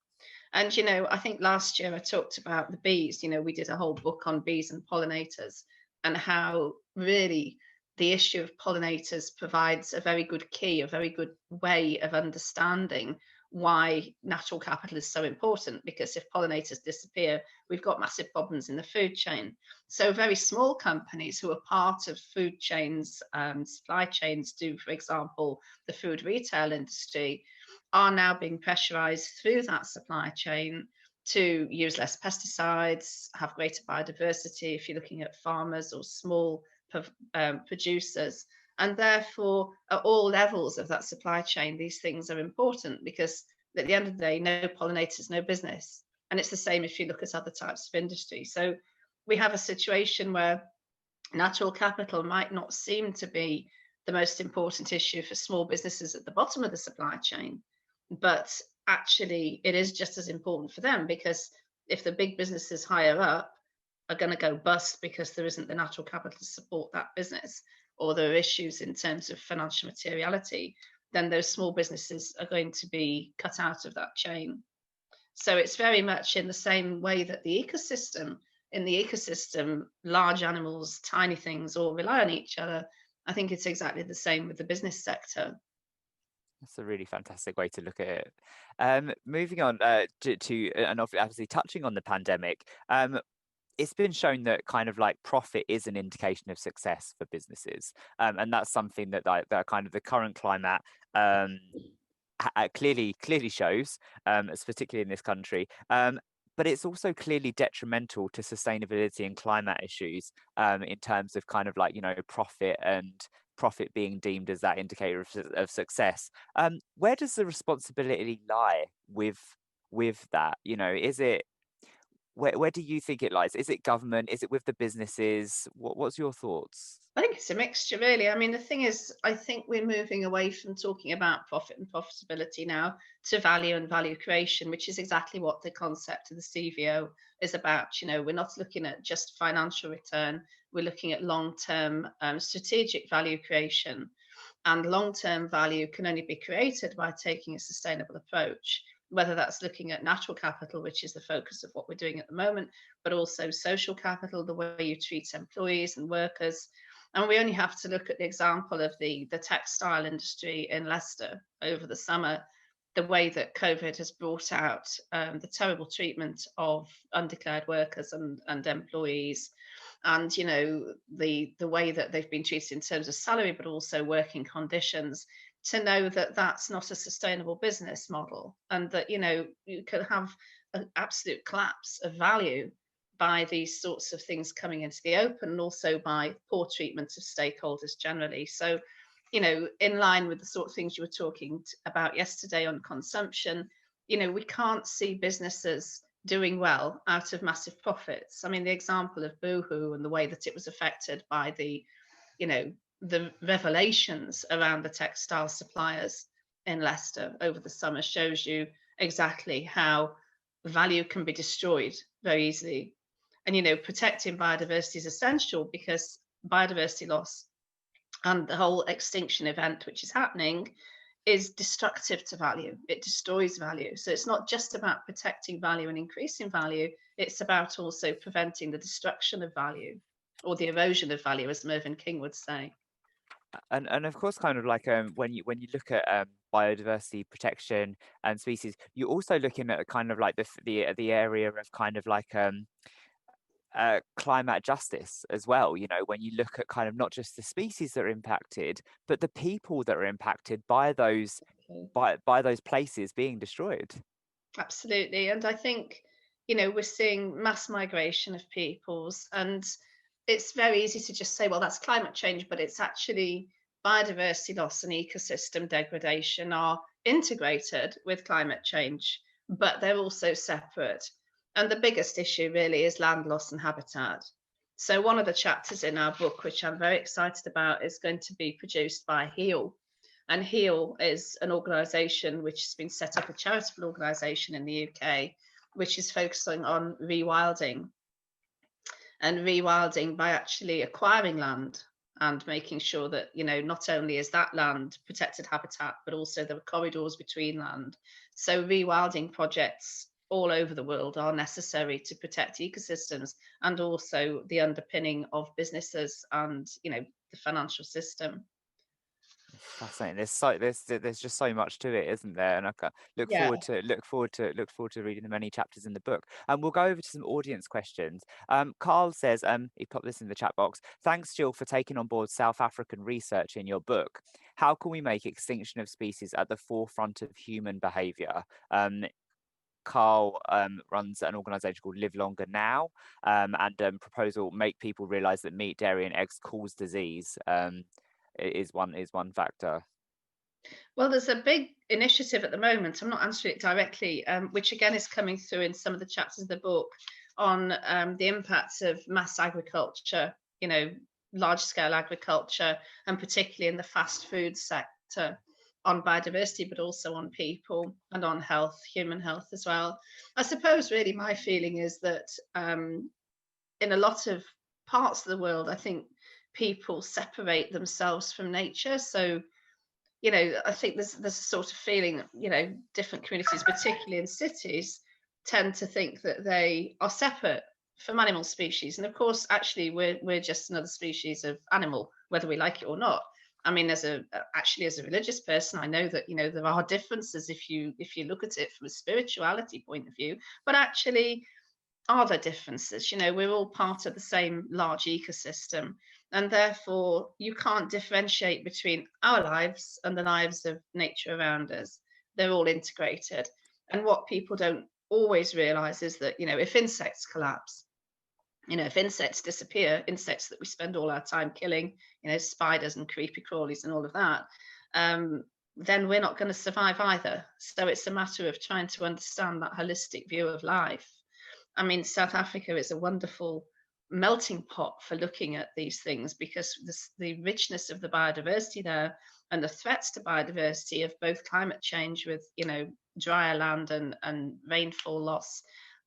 And, I think last year I talked about the bees. We did a whole book on bees and pollinators, and how really the issue of pollinators provides a very good key, a very good way of understanding why natural capital is so important, because if pollinators disappear, we've got massive problems in the food chain. So very small companies who are part of food chains, supply chains, for example, the food retail industry, are now being pressurized through that supply chain to use less pesticides, have greater biodiversity if you're looking at farmers or small producers, And therefore, at all levels of that supply chain, these things are important, because at the end of the day, no pollinators, no business. And it's the same if you look at other types of industry. So we have a situation where natural capital might not seem to be the most important issue for small businesses at the bottom of the supply chain, but actually it is just as important for them, because if the big businesses higher up are going to go bust because there isn't the natural capital to support that business, or there are issues in terms of financial materiality, then those small businesses are going to be cut out of that chain. So it's very much in the same way that in the ecosystem, large animals, tiny things all rely on each other. I think it's exactly the same with the business sector. That's a really fantastic way to look at it. Moving on to and obviously touching on the pandemic, it's been shown that kind of like profit is an indication of success for businesses, and that's something that that kind of the current climate clearly shows, particularly in this country. But it's also clearly detrimental to sustainability and climate issues, in terms of kind of like, you know, profit being deemed as that indicator of success. Where does the responsibility lie with that? You know, is it where do you think it lies? Is it government? Is it with the businesses? What's your thoughts? I think it's a mixture, really. I mean, the thing is, I think we're moving away from talking about profit and profitability now to value and value creation, which is exactly what the concept of the CVO is about. You know, we're not looking at just financial return, we're looking at long-term strategic value creation. And long-term value can only be created by taking a sustainable approach, whether that's looking at natural capital, which is the focus of what we're doing at the moment, but also social capital, the way you treat employees and workers. And we only have to look at the example of the textile industry in Leicester over the summer, the way that COVID has brought out the terrible treatment of undeclared workers and employees, and you know the way that they've been treated in terms of salary, but also working conditions. To know that that's not a sustainable business model, and that you know you could have an absolute collapse of value by these sorts of things coming into the open, and also by poor treatment of stakeholders generally. So, you know, in line with the sort of things you were talking about yesterday on consumption, you know, we can't see businesses doing well out of massive profits. I mean, the example of Boohoo and the way that it was affected by the, you know, the revelations around the textile suppliers in Leicester over the summer shows you exactly how value can be destroyed very easily. And you know, protecting biodiversity is essential, because biodiversity loss and the whole extinction event which is happening is destructive to value. It destroys value. So it's not just about protecting value and increasing value, it's about also preventing the destruction of value, or the erosion of value, as Mervyn King would say. And of course, kind of like when you look at biodiversity protection and species, you're also looking at kind of like the area of kind of like climate justice as well. You know, when you look at kind of not just the species that are impacted, but the people that are impacted by those by those places being destroyed. Absolutely. And I think, you know, we're seeing mass migration of peoples, and it's very easy to just say, well, that's climate change, but it's actually biodiversity loss and ecosystem degradation are integrated with climate change, but they're also separate. And the biggest issue really is land loss and habitat. So one of the chapters in our book, which I'm very excited about, is going to be produced by HEAL. And HEAL is an organisation which has been set up, a charitable organisation in the UK, which is focusing on rewilding, and rewilding by actually acquiring land and making sure that, you know, not only is that land protected habitat, but also there are corridors between land. So rewilding projects all over the world are necessary to protect ecosystems, and also the underpinning of businesses and, you know, the financial system. It's fascinating. There's just so much to it, isn't there? And I Yeah. look forward to reading the many chapters in the book. And we'll go over to some audience questions. Carl says, he popped this in the chat box. Thanks, Jill, for taking on board South African research in your book. How can we make extinction of species at the forefront of human behaviour? Carl runs an organisation called Live Longer Now, and proposal make people realise that meat, dairy, and eggs cause disease. is one factor. Well, there's a big initiative at the moment. I'm not answering it directly, which again is coming through in some of the chapters of the book on the impacts of mass agriculture, large scale agriculture, and particularly in the fast food sector, on biodiversity, but also on people and on health, human health as well. I suppose really my feeling is that in a lot of parts of the world, I think people separate themselves from nature. So I think there's a sort of feeling, different communities, particularly in cities, tend to think that they are separate from animal species. And of course, actually, we're just another species of animal, whether we like it or not. I mean, as a religious person, I know that there are differences if you look at it from a spirituality point of view, but actually, are there differences? We're all part of the same large ecosystem, and therefore you can't differentiate between our lives and the lives of nature around us. They're all integrated. And what people don't always realize is that, if insects collapse, if insects disappear, insects that we spend all our time killing, spiders and creepy crawlies and all of that, then we're not going to survive either. So it's a matter of trying to understand that holistic view of life. I mean, South Africa is a wonderful melting pot for looking at these things, because the richness of the biodiversity there and the threats to biodiversity of both climate change with, drier land and rainfall loss,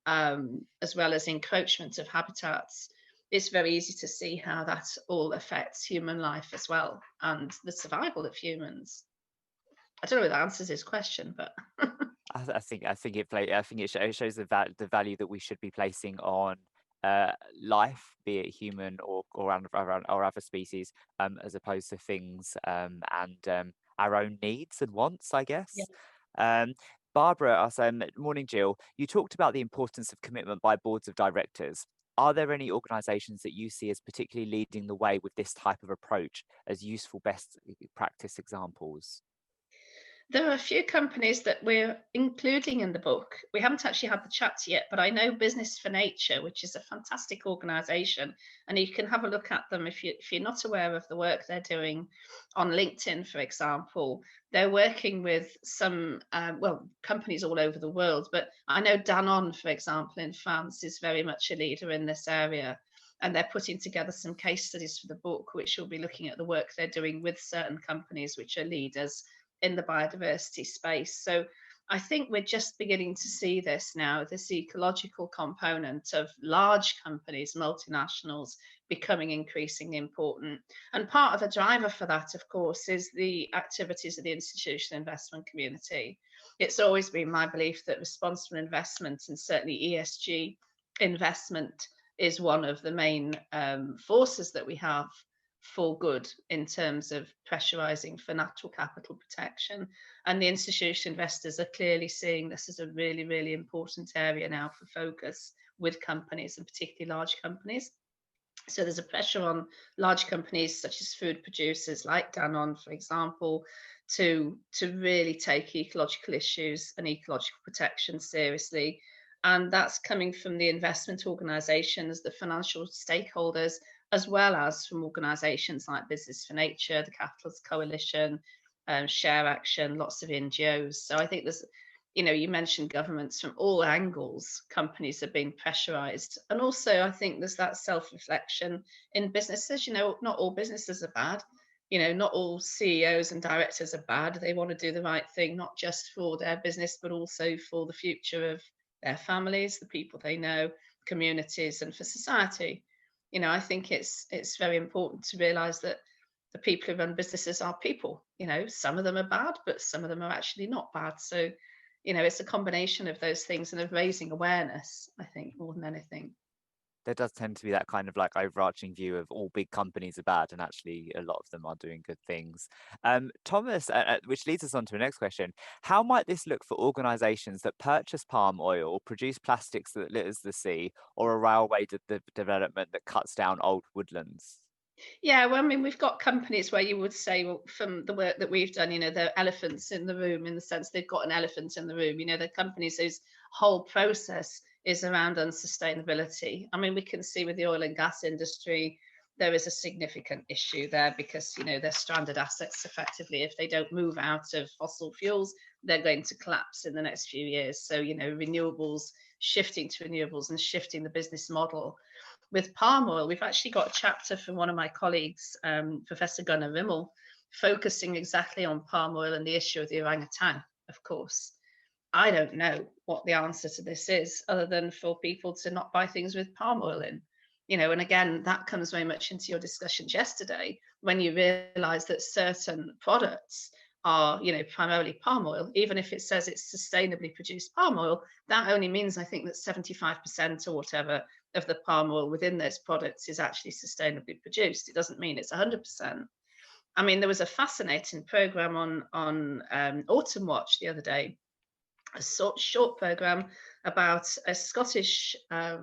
as well as encroachment of habitats, it's very easy to see how that all affects human life as well, and the survival of humans. I don't know if that answers his question, but I think it shows the value that we should be placing on life, be it human or other species, as opposed to things and our own needs and wants, I guess. Yeah. Barbara asks, morning, Jill. You talked about the importance of commitment by boards of directors. Are there any organisations that you see as particularly leading the way with this type of approach as useful best practice examples? There are a few companies that we're including in the book. We haven't actually had the chat yet, but I know Business for Nature, which is a fantastic organisation, and you can have a look at them if you're not aware of the work they're doing on LinkedIn, for example. They're working with some, companies all over the world, but I know Danone, for example, in France is very much a leader in this area. And they're putting together some case studies for the book, which will be looking at the work they're doing with certain companies which are leaders in the biodiversity space. So I think we're just beginning to see this now, this ecological component of large companies, multinationals, becoming increasingly important. And part of the driver for that, of course, is the activities of the institutional investment community. It's always been my belief that responsible investment, and certainly ESG investment, is one of the main forces that we have for good in terms of pressurizing for natural capital protection. And the institutional investors are clearly seeing this as a really, really important area now for focus with companies, and particularly large companies. So there's a pressure on large companies such as food producers like Danone, for example, to really take ecological issues and ecological protection seriously. And that's coming from the investment organizations, the financial stakeholders, as well as from organisations like Business for Nature, the Capitalist Coalition, Share Action, lots of NGOs. So I think there's, you mentioned governments from all angles, companies are being pressurised. And also I think there's that self-reflection in businesses. Not all businesses are bad. Not all CEOs and directors are bad. They want to do the right thing, not just for their business, but also for the future of their families, the people they know, communities, and for society. I think it's very important to realise that the people who run businesses are people. Some of them are bad, but some of them are actually not bad. So, it's a combination of those things and of raising awareness, I think, more than anything. There does tend to be that kind of like overarching view of all big companies are bad, and actually a lot of them are doing good things. Thomas, which leads us on to the next question. How might this look for organisations that purchase palm oil, produce plastics that litters the sea, or a railway development that cuts down old woodlands? Yeah, well, I mean, we've got companies where you would say, well, from the work that we've done, they're elephants in the room, in the sense they've got an elephant in the room. They're companies whose whole process is around unsustainability. I mean, we can see with the oil and gas industry, there is a significant issue there, because, you know, they're stranded assets effectively. If they don't move out of fossil fuels, they're going to collapse in the next few years. So, you know, shifting to renewables and shifting the business model. With palm oil, we've actually got a chapter from one of my colleagues, Professor Gunnar Rimmel, focusing exactly on palm oil and the issue of the orangutan, of course. I don't know what the answer to this is, other than for people to not buy things with palm oil in. You know, and again, that comes very much into your discussions yesterday, when you realize that certain products are, you know, primarily palm oil. Even if it says it's sustainably produced palm oil, that only means, I think, that 75% or whatever of the palm oil within those products is actually sustainably produced. It doesn't mean it's 100%. I mean, there was a fascinating program on Autumn Watch the other day, a short program about a Scottish, a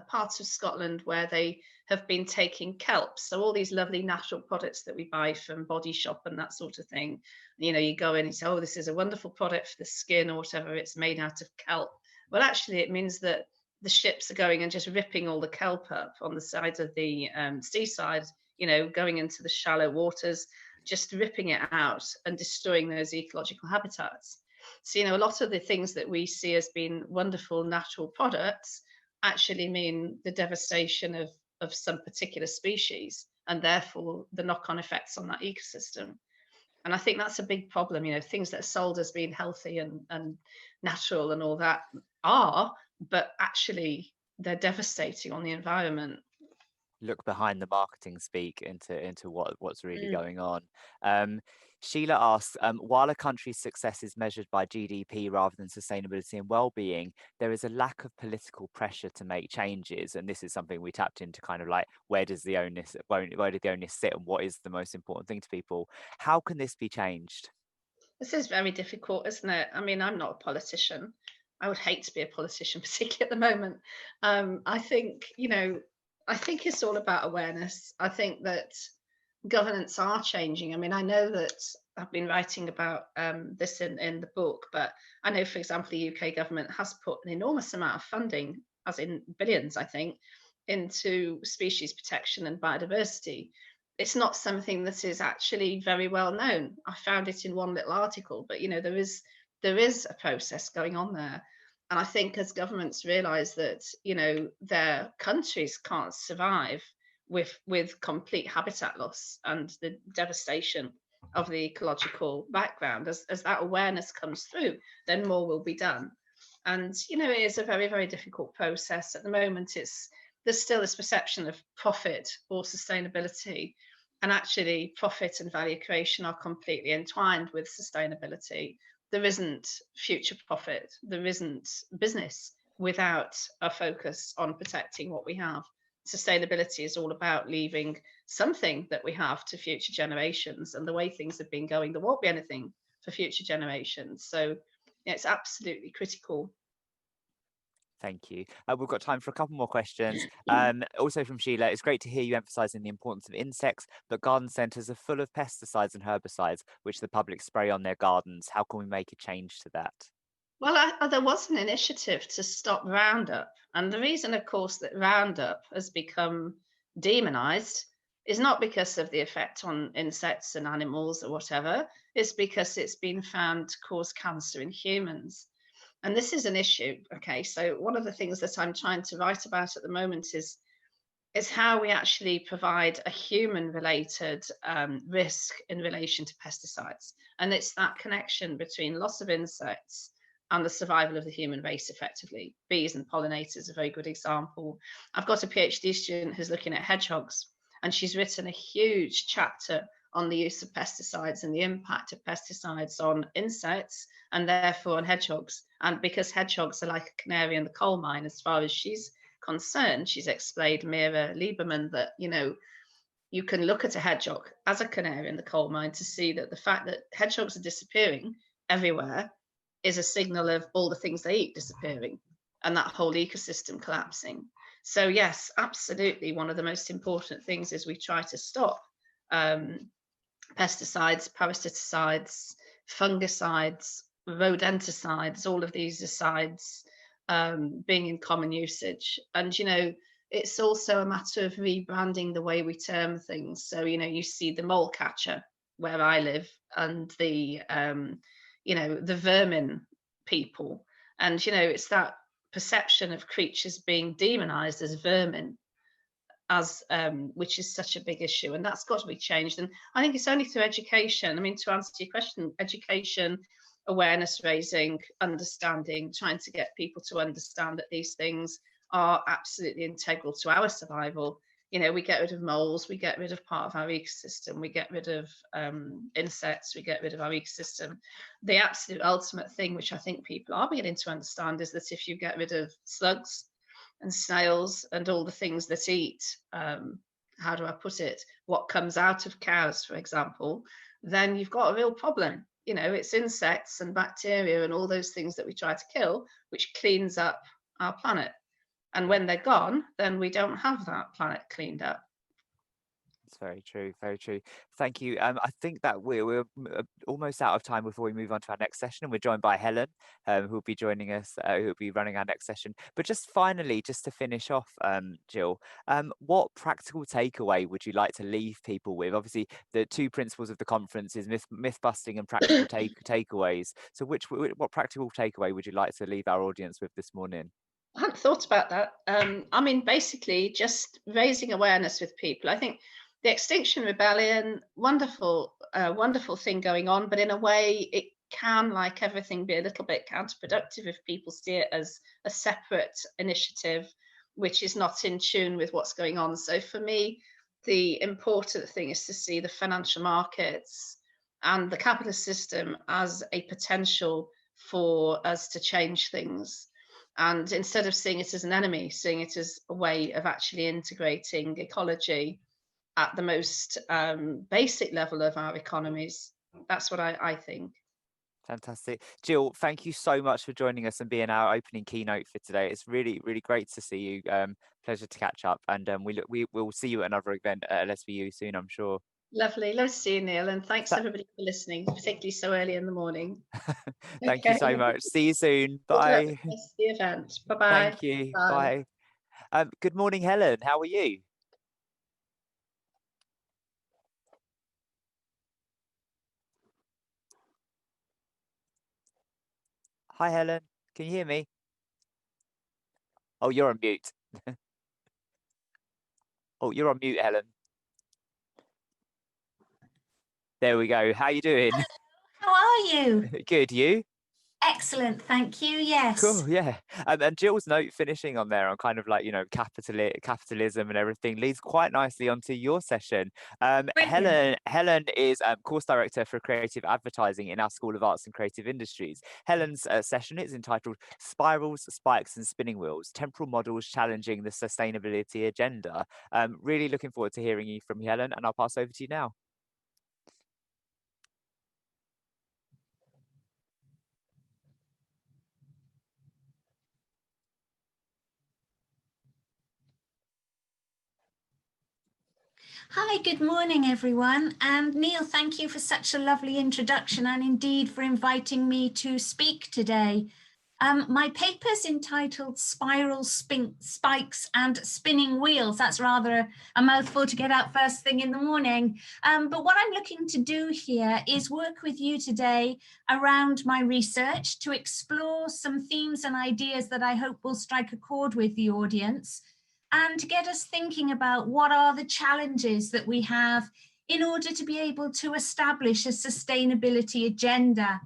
part of Scotland where they have been taking kelp. So all these lovely natural products that we buy from Body Shop and that sort of thing. You know, you go in and say, oh, this is a wonderful product for the skin or whatever, it's made out of kelp. Well, actually, it means that the ships are going and just ripping all the kelp up on the sides of the seaside, you know, going into the shallow waters, just ripping it out and destroying those ecological habitats. So, you know, a lot of the things that we see as being wonderful natural products actually mean the devastation of some particular species, and therefore the knock-on effects on that ecosystem. And I think that's a big problem. You know, things that are sold as being healthy and natural and all that are, but actually they're devastating on the environment. Look behind the marketing speak into what's really going on. Sheila asks, while a country's success is measured by GDP rather than sustainability and well-being, there is a lack of political pressure to make changes. And this is something we tapped into, kind of like, where did the onus sit and what is the most important thing to people? How can this be changed? This is very difficult, isn't it? I mean, I'm not a politician. I would hate to be a politician, particularly at the moment. I think, you know, I think it's all about awareness. I think that governance are changing. I mean, I know that I've been writing about this in the book, but I know, for example, the UK government has put an enormous amount of funding, as in billions, I think, into species protection and biodiversity. It's not something that is actually very well known. I found it in one little article, but, you know, there is a process going on there. And I think as governments realize that, you know, their countries can't survive with complete habitat loss and the devastation of the ecological background, as that awareness comes through, then more will be done. And, you know, it is a very, very difficult process. At the moment, there's still this perception of profit or sustainability. And actually, profit and value creation are completely entwined with sustainability. There isn't future profit, there isn't business without a focus on protecting what we have. Sustainability is all about leaving something that we have to future generations, and the way things have been going, there won't be anything for future generations. So yeah, it's absolutely critical. Thank you. We've got time for a couple more questions. Also from Sheila, it's great to hear you emphasising the importance of insects, but garden centres are full of pesticides and herbicides, which the public spray on their gardens. How can we make a change to that? Well, there was an initiative to stop Roundup. And the reason, of course, that Roundup has become demonized is not because of the effect on insects and animals or whatever. It's because it's been found to cause cancer in humans. And this is an issue. Okay, so one of the things that I'm trying to write about at the moment is how we actually provide a human-related risk in relation to pesticides. And it's that connection between loss of insects and the survival of the human race, effectively. Bees and pollinators are a very good example. I've got a PhD student who's looking at hedgehogs, and she's written a huge chapter on the use of pesticides and the impact of pesticides on insects and therefore on hedgehogs. And because hedgehogs are like a canary in the coal mine, as far as she's concerned, she's explained, Mira Lieberman, that, you know, you can look at a hedgehog as a canary in the coal mine to see that the fact that hedgehogs are disappearing everywhere is a signal of all the things they eat disappearing and that whole ecosystem collapsing. So yes, absolutely, one of the most important things is we try to stop pesticides, parasiticides, fungicides, rodenticides, all of these asides being in common usage. And, you know, it's also a matter of rebranding the way we term things. So, you know, you see the mole catcher where I live, and the, you know, the vermin people. And, you know, it's that perception of creatures being demonized as vermin, as which is such a big issue, and that's got to be changed. And I think it's only through education. I mean, to answer your question, education, awareness raising, understanding, trying to get people to understand that these things are absolutely integral to our survival. You know, we get rid of moles, we get rid of part of our ecosystem, we get rid of insects, we get rid of our ecosystem. The absolute ultimate thing, which I think people are beginning to understand, is that if you get rid of slugs and snails and all the things that eat, how do I put it, what comes out of cows, for example, then you've got a real problem. You know, it's insects and bacteria and all those things that we try to kill, which cleans up our planet. And when they're gone, then we don't have that planet cleaned up. It's very true, very true. Thank you. I think that we're almost out of time before we move on to our next session, and we're joined by Helen, who will be joining us, who will be running our next session. But just finally, just to finish off, Jill, what practical takeaway would you like to leave people with? Obviously, the two principles of the conference is myth busting and practical takeaways. So, what practical takeaway would you like to leave our audience with this morning? I hadn't thought about that. I mean, basically, just raising awareness with people. I think the Extinction Rebellion, wonderful, wonderful thing going on, but in a way, it can, like everything, be a little bit counterproductive if people see it as a separate initiative, which is not in tune with what's going on. So for me, the important thing is to see the financial markets and the capitalist system as a potential for us to change things. And instead of seeing it as an enemy, seeing it as a way of actually integrating ecology at the most basic level of our economies. That's what I think. Fantastic. Jill, thank you so much for joining us and being our opening keynote for today. It's really, really great to see you. Pleasure to catch up. And we will see you at another event at LSBU soon, I'm sure. Lovely. Love to see you, Neil. And thanks everybody for listening, particularly so early in the morning. Thank you so much. See you soon. Bye. Good luck with the event. Bye-bye. Thank you. Bye. Good morning, Helen. How are you? Hi, Helen. Can you hear me? Oh, you're on mute. Oh, you're on mute, Helen. There we go. How are you doing? How are you? Good, you? Excellent, thank you. Yes. Cool, yeah. And Jill's note finishing on there on kind of like, you know, capitalism and everything leads quite nicely onto your session. Helen is course director for creative advertising in our School of Arts and Creative Industries. Helen's session is entitled Spirals, Spikes and Spinning Wheels, Temporal Models Challenging the Sustainability Agenda. Really looking forward to hearing you from you, Helen, and I'll pass over to you now. Hi, good morning, everyone. And Neil, thank you for such a lovely introduction and indeed for inviting me to speak today. My paper's entitled Spirals, Spikes and Spinning Wheels. That's rather a mouthful to get out first thing in the morning. But what I'm looking to do here is work with you today around my research to explore some themes and ideas that I hope will strike a chord with the audience, and to get us thinking about what are the challenges that we have in order to be able to establish a sustainability agenda.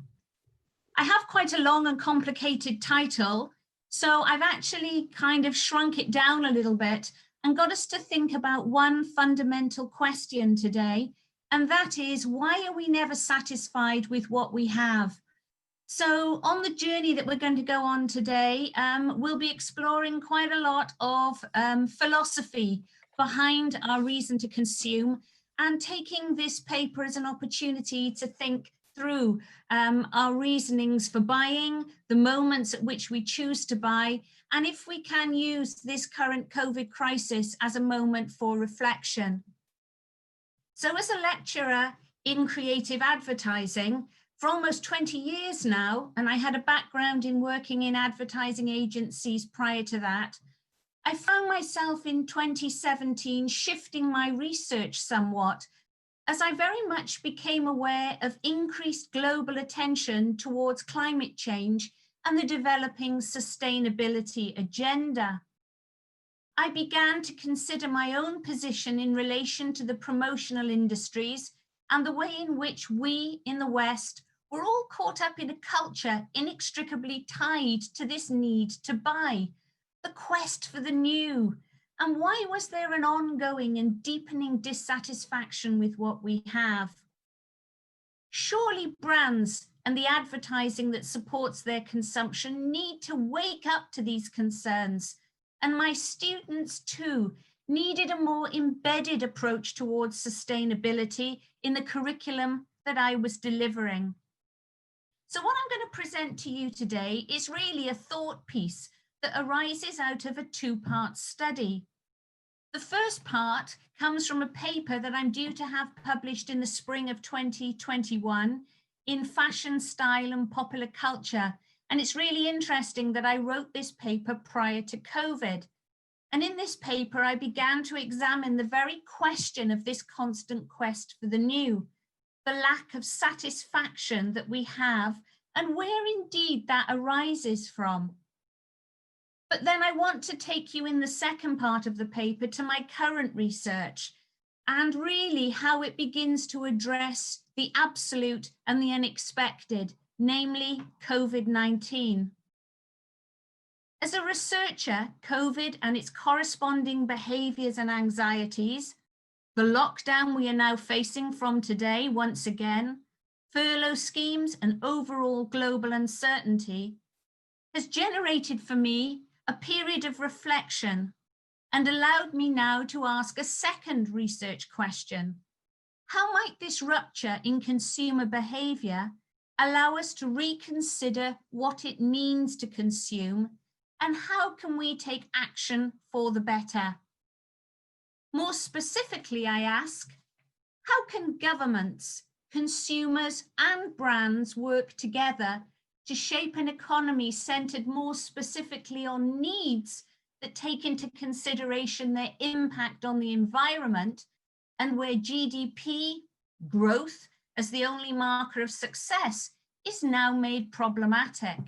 I have quite a long and complicated title, so I've actually kind of shrunk it down a little bit and got us to think about one fundamental question today, and that is, why are we never satisfied with what we have? So on the journey that we're going to go on today, we'll be exploring quite a lot of philosophy behind our reason to consume, and taking this paper as an opportunity to think through our reasonings for buying, the moments at which we choose to buy, and if we can use this current COVID crisis as a moment for reflection. So as a lecturer in creative advertising, for almost 20 years now, and I had a background in working in advertising agencies prior to that, I found myself in 2017 shifting my research somewhat, as I very much became aware of increased global attention towards climate change and the developing sustainability agenda. I began to consider my own position in relation to the promotional industries and the way in which we in the West were all caught up in a culture inextricably tied to this need to buy, the quest for the new. And why was there an ongoing and deepening dissatisfaction with what we have? Surely brands and the advertising that supports their consumption need to wake up to these concerns. And my students too needed a more embedded approach towards sustainability in the curriculum that I was delivering. So what I'm going to present to you today is really a thought piece that arises out of a two-part study. The first part comes from a paper that I'm due to have published in the spring of 2021 in Fashion, Style and Popular Culture. And it's really interesting that I wrote this paper prior to COVID. And in this paper, I began to examine the very question of this constant quest for the new, the lack of satisfaction that we have, and where indeed that arises from. But then I want to take you in the second part of the paper to my current research and really how it begins to address the absolute and the unexpected, namely COVID-19. As a researcher, COVID and its corresponding behaviours and anxieties, the lockdown we are now facing from today once again, furlough schemes and overall global uncertainty, has generated for me a period of reflection and allowed me now to ask a second research question. How might this rupture in consumer behaviour allow us to reconsider what it means to consume, and how can we take action for the better? More specifically, I ask, how can governments, consumers and brands work together to shape an economy centred more specifically on needs that take into consideration their impact on the environment, and where GDP growth as the only marker of success is now made problematic?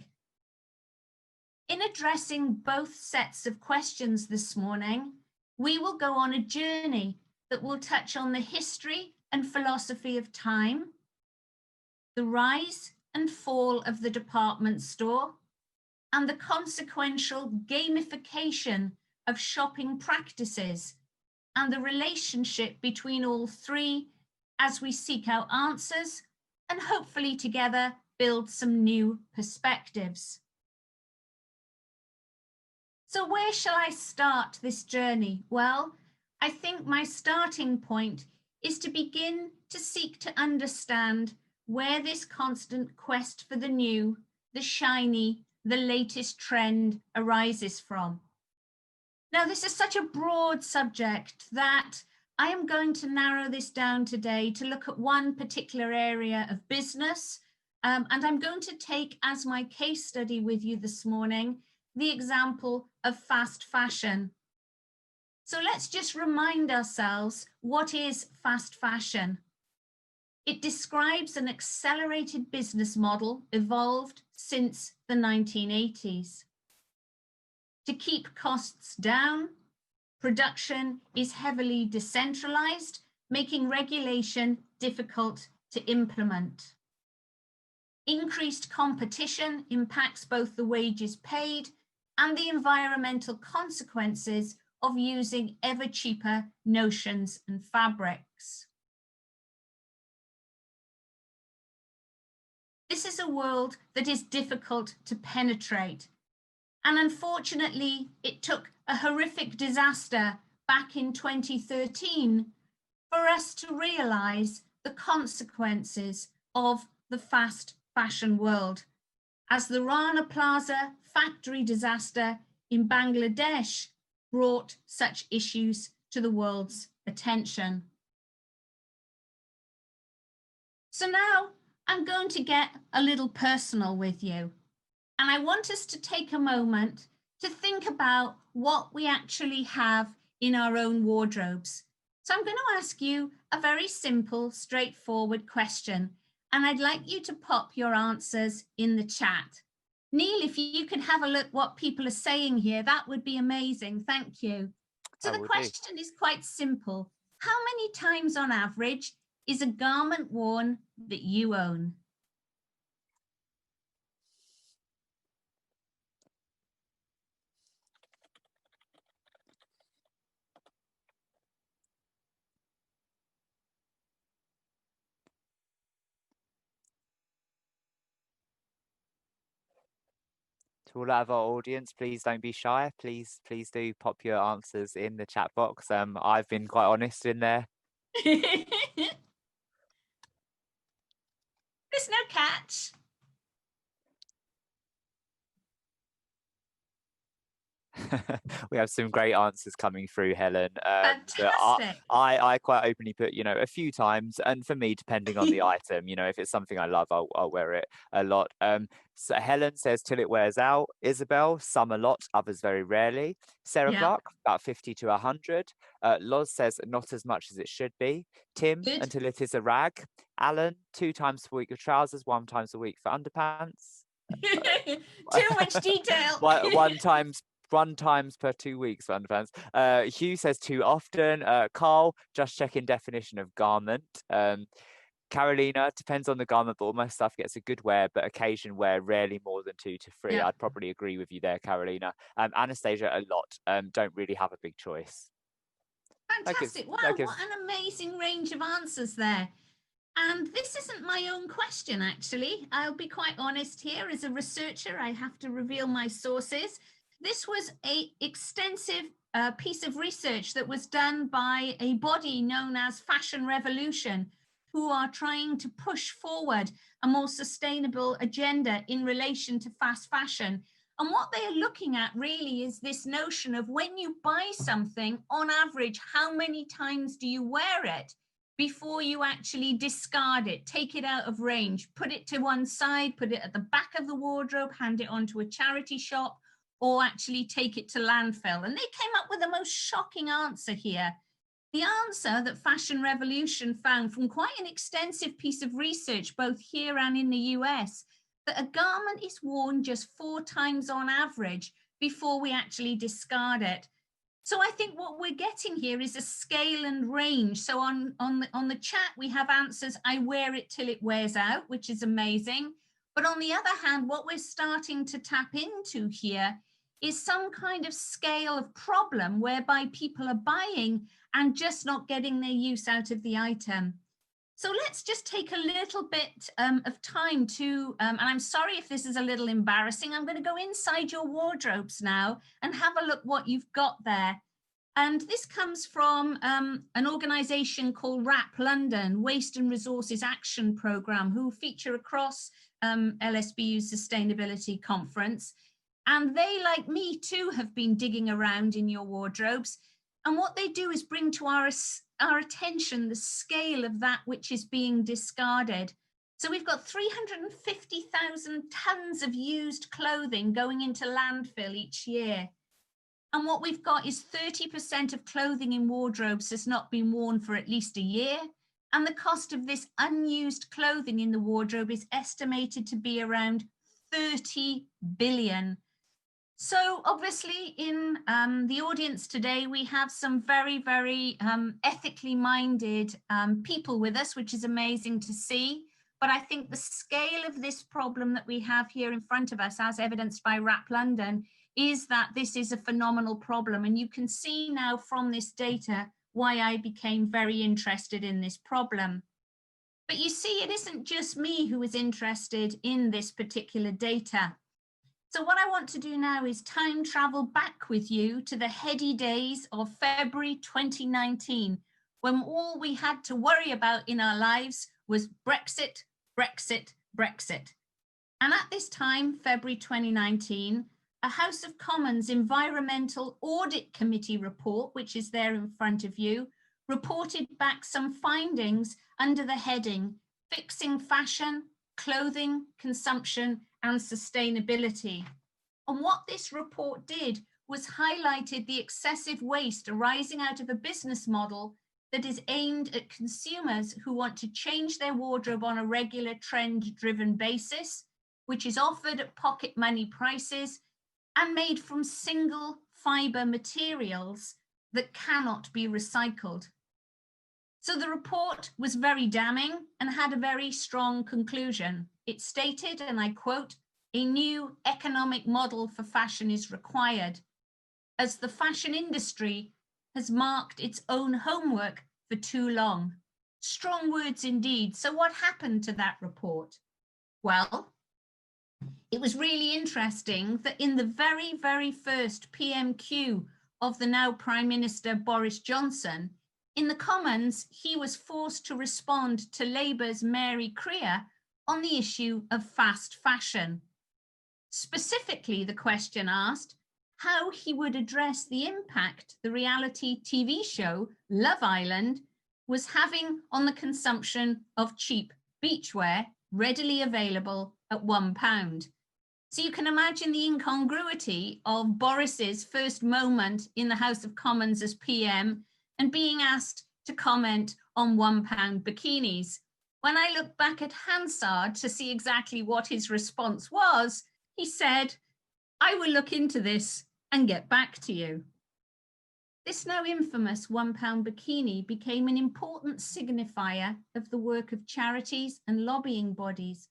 In addressing both sets of questions this morning, we will go on a journey that will touch on the history and philosophy of time, the rise and fall of the department store, and the consequential gamification of shopping practices, and the relationship between all three as we seek out answers and hopefully together build some new perspectives. So where shall I start this journey? Well, I think my starting point is to begin to seek to understand where this constant quest for the new, the shiny, the latest trend arises from. Now, this is such a broad subject that I am going to narrow this down today to look at one particular area of business. And I'm going to take as my case study with you this morning the example of fast fashion. So let's just remind ourselves, what is fast fashion? It describes an accelerated business model evolved since the 1980s. To keep costs down, production is heavily decentralized, making regulation difficult to implement. Increased competition impacts both the wages paid and the environmental consequences of using ever cheaper notions and fabrics. This is a world that is difficult to penetrate. And unfortunately, it took a horrific disaster back in 2013 for us to realize the consequences of the fast fashion world, as the Rana Plaza factory disaster in Bangladesh brought such issues to the world's attention. So now I'm going to get a little personal with you, and I want us to take a moment to think about what we actually have in our own wardrobes. So I'm going to ask you a very simple, straightforward question, and I'd like you to pop your answers in the chat. Neil, if you could have a look what people are saying here, that would be amazing. Thank you. So the question is quite simple. How many times on average is a garment worn that you own? To all of our audience, please don't be shy. Please do pop your answers in the chat box. I've been quite honest in there. There's no catch. We have some great answers coming through, Helen. Fantastic. I quite openly put, a few times, and for me, depending on the item, if it's something I love, I'll wear it a lot. So Helen says till it wears out. Isabel, some a lot, others very rarely. Sarah Clark, about 50 to 100. Loz says not as much as it should be. Tim, until it is a rag. Alan, 2 times per week of trousers, 1 time a week for underpants. Too much detail. One times per 2 weeks for underpants. Hugh says too often. Carl, just checking definition of garment. Carolina, depends on the garment, but all my stuff gets a good wear, but occasion wear, rarely more than 2 to 3. I'd probably agree with you there, Carolina. Anastasia, a lot. Don't really have a big choice. Fantastic. Wow, what an amazing range of answers there. And this isn't my own question, actually. I'll be quite honest here. As a researcher, I have to reveal my sources. This was an extensive piece of research that was done by a body known as Fashion Revolution, who are trying to push forward a more sustainable agenda in relation to fast fashion. And what they are looking at really is this notion of when you buy something, on average, how many times do you wear it before you actually discard it, take it out of range, put it to one side, put it at the back of the wardrobe, hand it on to a charity shop, or actually take it to landfill. And they came up with the most shocking answer here. The answer that Fashion Revolution found from quite an extensive piece of research, both here and in the US, that a garment is worn just 4 times on average before we actually discard it. So I think what we're getting here is a scale and range. So on the chat, we have answers, I wear it till it wears out, which is amazing. But on the other hand, what we're starting to tap into here is some kind of scale of problem whereby people are buying and just not getting their use out of the item. So let's just take a little bit of time to, and I'm sorry if this is a little embarrassing, I'm going to go inside your wardrobes now and have a look what you've got there. And this comes from an organisation called WRAP London, Waste and Resources Action Programme, who feature across LSBU's Sustainability Conference. And they, like me too, have been digging around in your wardrobes. And what they do is bring to our attention the scale of that which is being discarded. So we've got 350,000 tonnes of used clothing going into landfill each year. And what we've got is 30% of clothing in wardrobes has not been worn for at least a year. And the cost of this unused clothing in the wardrobe is estimated to be around 30 billion. So obviously in the audience today, we have some very, very ethically minded people with us, which is amazing to see. But I think the scale of this problem that we have here in front of us, as evidenced by WRAP London, is that this is a phenomenal problem. And you can see now from this data why I became very interested in this problem. But you see, it isn't just me who is interested in this particular data. So what I want to do now is time travel back with you to the heady days of February 2019, when all we had to worry about in our lives was Brexit, Brexit, Brexit. And at this time, February 2019, a House of Commons Environmental Audit Committee report, which is there in front of you, reported back some findings under the heading, Fixing Fashion, Clothing, Consumption and Sustainability. And what this report did was highlighted the excessive waste arising out of a business model that is aimed at consumers who want to change their wardrobe on a regular trend-driven basis, which is offered at pocket money prices and made from single fiber materials that cannot be recycled. So the report was very damning and had a very strong conclusion. It stated, and I quote, "A new economic model for fashion is required, as the fashion industry has marked its own homework for too long." Strong words indeed. So what happened to that report? Well, it was really interesting that in the very, very first PMQ of the now Prime Minister Boris Johnson, in the Commons, he was forced to respond to Labour's Mary Creer on the issue of fast fashion. Specifically, the question asked how he would address the impact the reality TV show Love Island was having on the consumption of cheap beachwear readily available at £1. So you can imagine the incongruity of Boris's first moment in the House of Commons as PM and being asked to comment on £1 bikinis. When I look back at Hansard to see exactly what his response was, he said, "I will look into this and get back to you." This now infamous £1 bikini became an important signifier of the work of charities and lobbying bodies,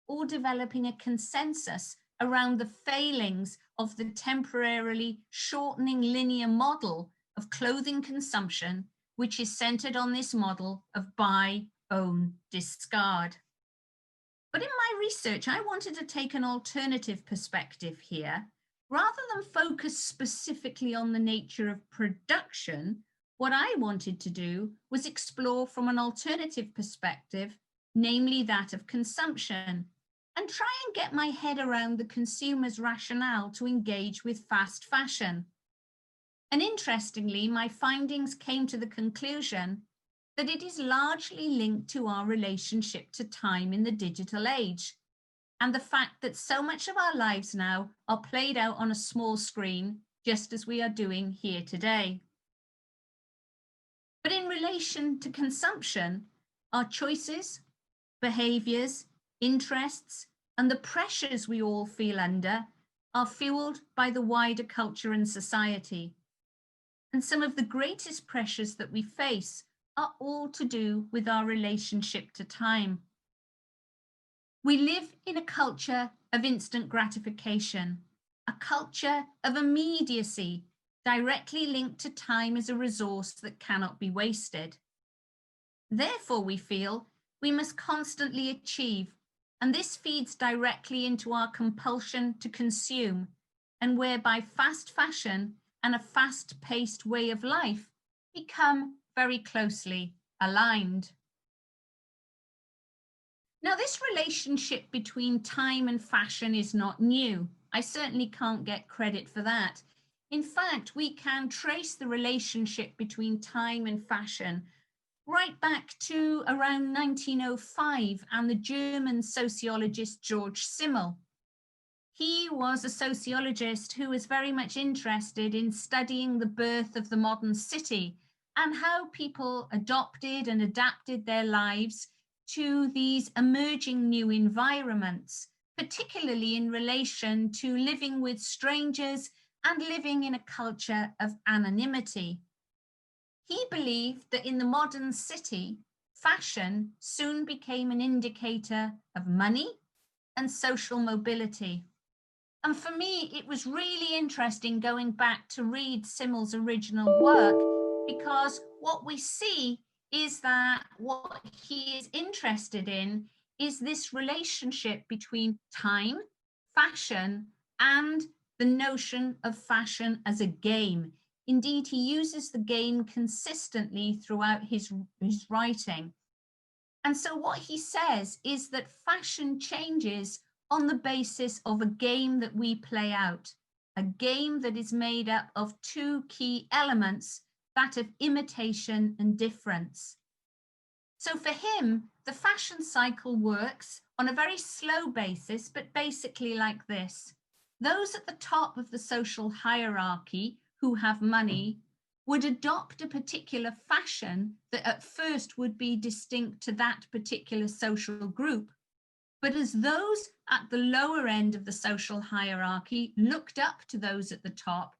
all developing a consensus around the failings of the temporarily shortening linear model of clothing consumption, which is centered on this model of buy, own, discard. But in my research, I wanted to take an alternative perspective here. Rather than focus specifically on the nature of production, what I wanted to do was explore from an alternative perspective, namely that of consumption, and try and get my head around the consumer's rationale to engage with fast fashion. And interestingly, my findings came to the conclusion that it is largely linked to our relationship to time in the digital age, and the fact that so much of our lives now are played out on a small screen, just as we are doing here today. But in relation to consumption, our choices, behaviours, interests, and the pressures we all feel under are fueled by the wider culture and society. And some of the greatest pressures that we face are all to do with our relationship to time. We live in a culture of instant gratification, a culture of immediacy, directly linked to time as a resource that cannot be wasted. Therefore, we feel we must constantly achieve, and this feeds directly into our compulsion to consume, and whereby fast fashion and a fast-paced way of life become very closely aligned. Now, this relationship between time and fashion is not new. I certainly can't get credit for that. In fact, we can trace the relationship between time and fashion right back to around 1905 and the German sociologist George Simmel. He was a sociologist who was very much interested in studying the birth of the modern city and how people adopted and adapted their lives to these emerging new environments, particularly in relation to living with strangers and living in a culture of anonymity. He believed that in the modern city, fashion soon became an indicator of money and social mobility. And for me, it was really interesting going back to read Simmel's original work, because what we see is that what he is interested in is this relationship between time, fashion, and the notion of fashion as a game. Indeed, he uses the game consistently throughout his writing. And so what he says is that fashion changes on the basis of a game that we play out, a game that is made up of two key elements, that of imitation and difference. So for him, the fashion cycle works on a very slow basis, but basically like this. those at the top of the social hierarchy who have money would adopt a particular fashion that at first would be distinct to that particular social group. But as those at the lower end of the social hierarchy looked up to those at the top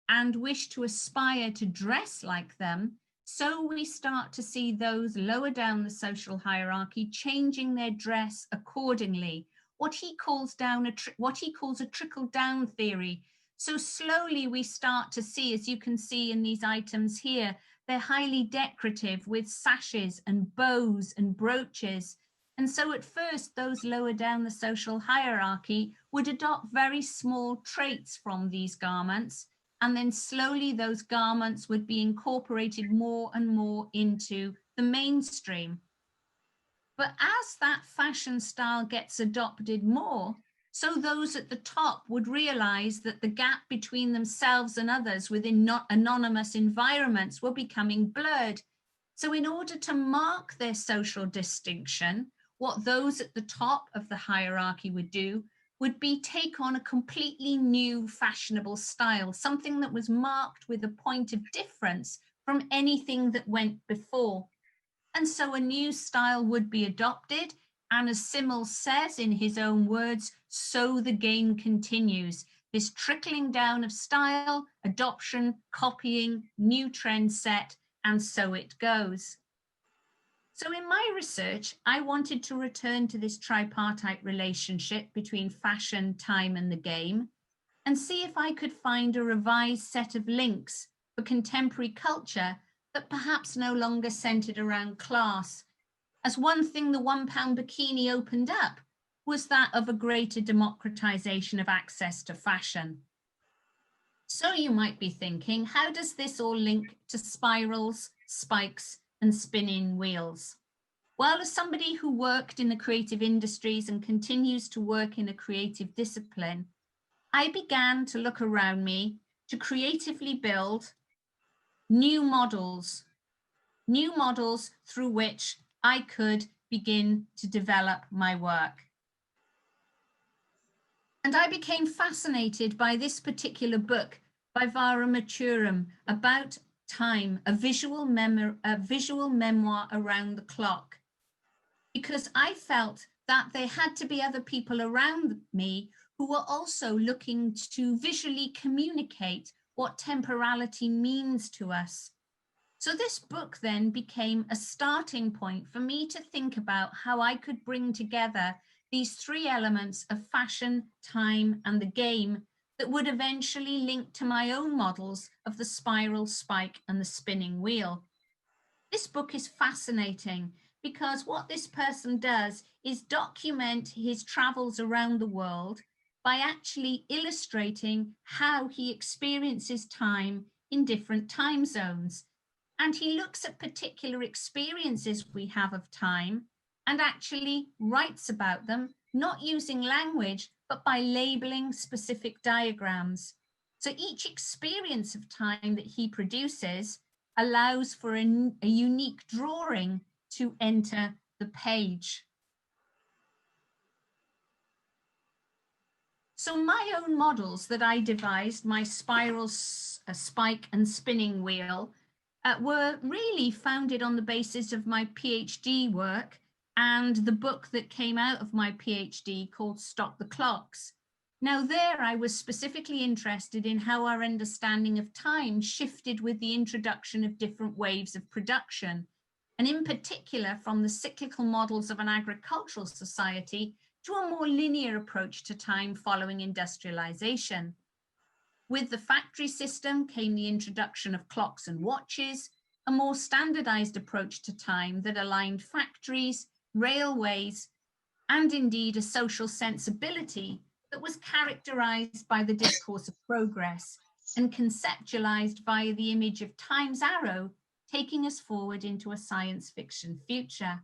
and wished to aspire to dress like them, so we start to see those lower down the social hierarchy changing their dress accordingly. What he calls a trickle-down theory. So slowly we start to see, as you can see in these items here, they're highly decorative with sashes and bows and brooches. And so at first, those lower down the social hierarchy would adopt very small traits from these garments. And then slowly those garments would be incorporated more and more into the mainstream. But as that fashion style gets adopted more, so those at the top would realize that the gap between themselves and others within not anonymous environments were becoming blurred. So in order to mark their social distinction, what those at the top of the hierarchy would do would be take on a completely new fashionable style, something that was marked with a point of difference from anything that went before. And so a new style would be adopted. And as Simmel says in his own words, so the game continues. This trickling down of style, adoption, copying, new trend set, and so it goes. So in my research, I wanted to return to this tripartite relationship between fashion, time, and the game, and see if I could find a revised set of links for contemporary culture that perhaps no longer centered around class. As one thing the £1 bikini opened up was that of a greater democratization of access to fashion. So you might be thinking, how does this all link to spirals, spikes, and spinning wheels? Well, as somebody who worked in the creative industries and continues to work in a creative discipline, I began to look around me to creatively build new models through which I could begin to develop my work. And I became fascinated by this particular book by Vara Maturam about time, a visual memoir around the clock, because I felt that there had to be other people around me who were also looking to visually communicate what temporality means to us. So this book then became a starting point for me to think about how I could bring together these three elements of fashion, time, and the game that would eventually link to my own models of the spiral, spike, and the spinning wheel. This book is fascinating because what this person does is document his travels around the world by actually illustrating how he experiences time in different time zones. And he looks at particular experiences we have of time and actually writes about them, not using language, but by labeling specific diagrams. So each experience of time that he produces allows for a unique drawing to enter the page. So my own models that I devised, my spiral, spike, and spinning wheel, were really founded on the basis of my PhD work and the book that came out of my PhD called Stop the Clocks. Now there I was specifically interested in how our understanding of time shifted with the introduction of different waves of production, and in particular from the cyclical models of an agricultural society to a more linear approach to time following industrialization. With the factory system came the introduction of clocks and watches, a more standardized approach to time that aligned factories, railways, and indeed a social sensibility that was characterized by the discourse of progress and conceptualized via the image of time's arrow, taking us forward into a science fiction future.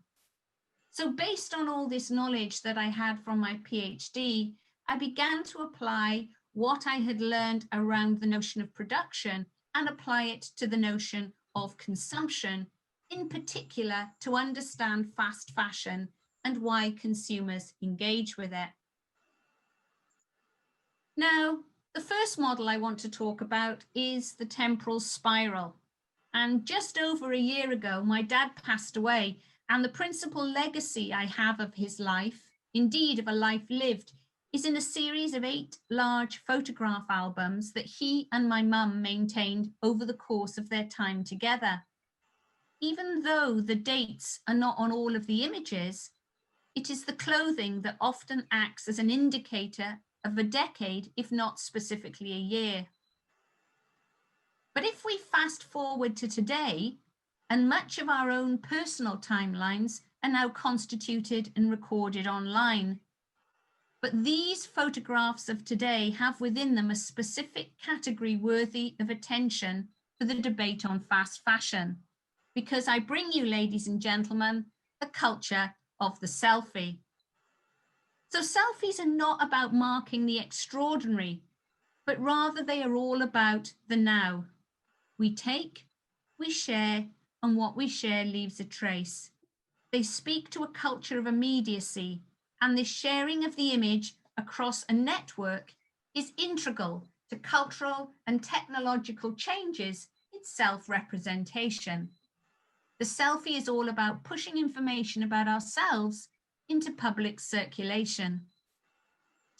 So based on all this knowledge that I had from my PhD, I began to apply what I had learned around the notion of production and apply it to the notion of consumption, in particular to understand fast fashion and why consumers engage with it. Now, the first model I want to talk about is the temporal spiral. And just over a year ago, my dad passed away, and the principal legacy I have of his life, indeed of a life lived, is in a series of 8 large photograph albums that he and my mum maintained over the course of their time together. Even though the dates are not on all of the images, it is the clothing that often acts as an indicator of a decade, if not specifically a year. But if we fast forward to today, and much of our own personal timelines are now constituted and recorded online, but these photographs of today have within them a specific category worthy of attention for the debate on fast fashion, because I bring you, ladies and gentlemen, the culture of the selfie. So selfies are not about marking the extraordinary, but rather they are all about the now. We take, we share, and what we share leaves a trace. They speak to a culture of immediacy, and this sharing of the image across a network is integral to cultural and technological changes in self-representation. The selfie is all about pushing information about ourselves into public circulation.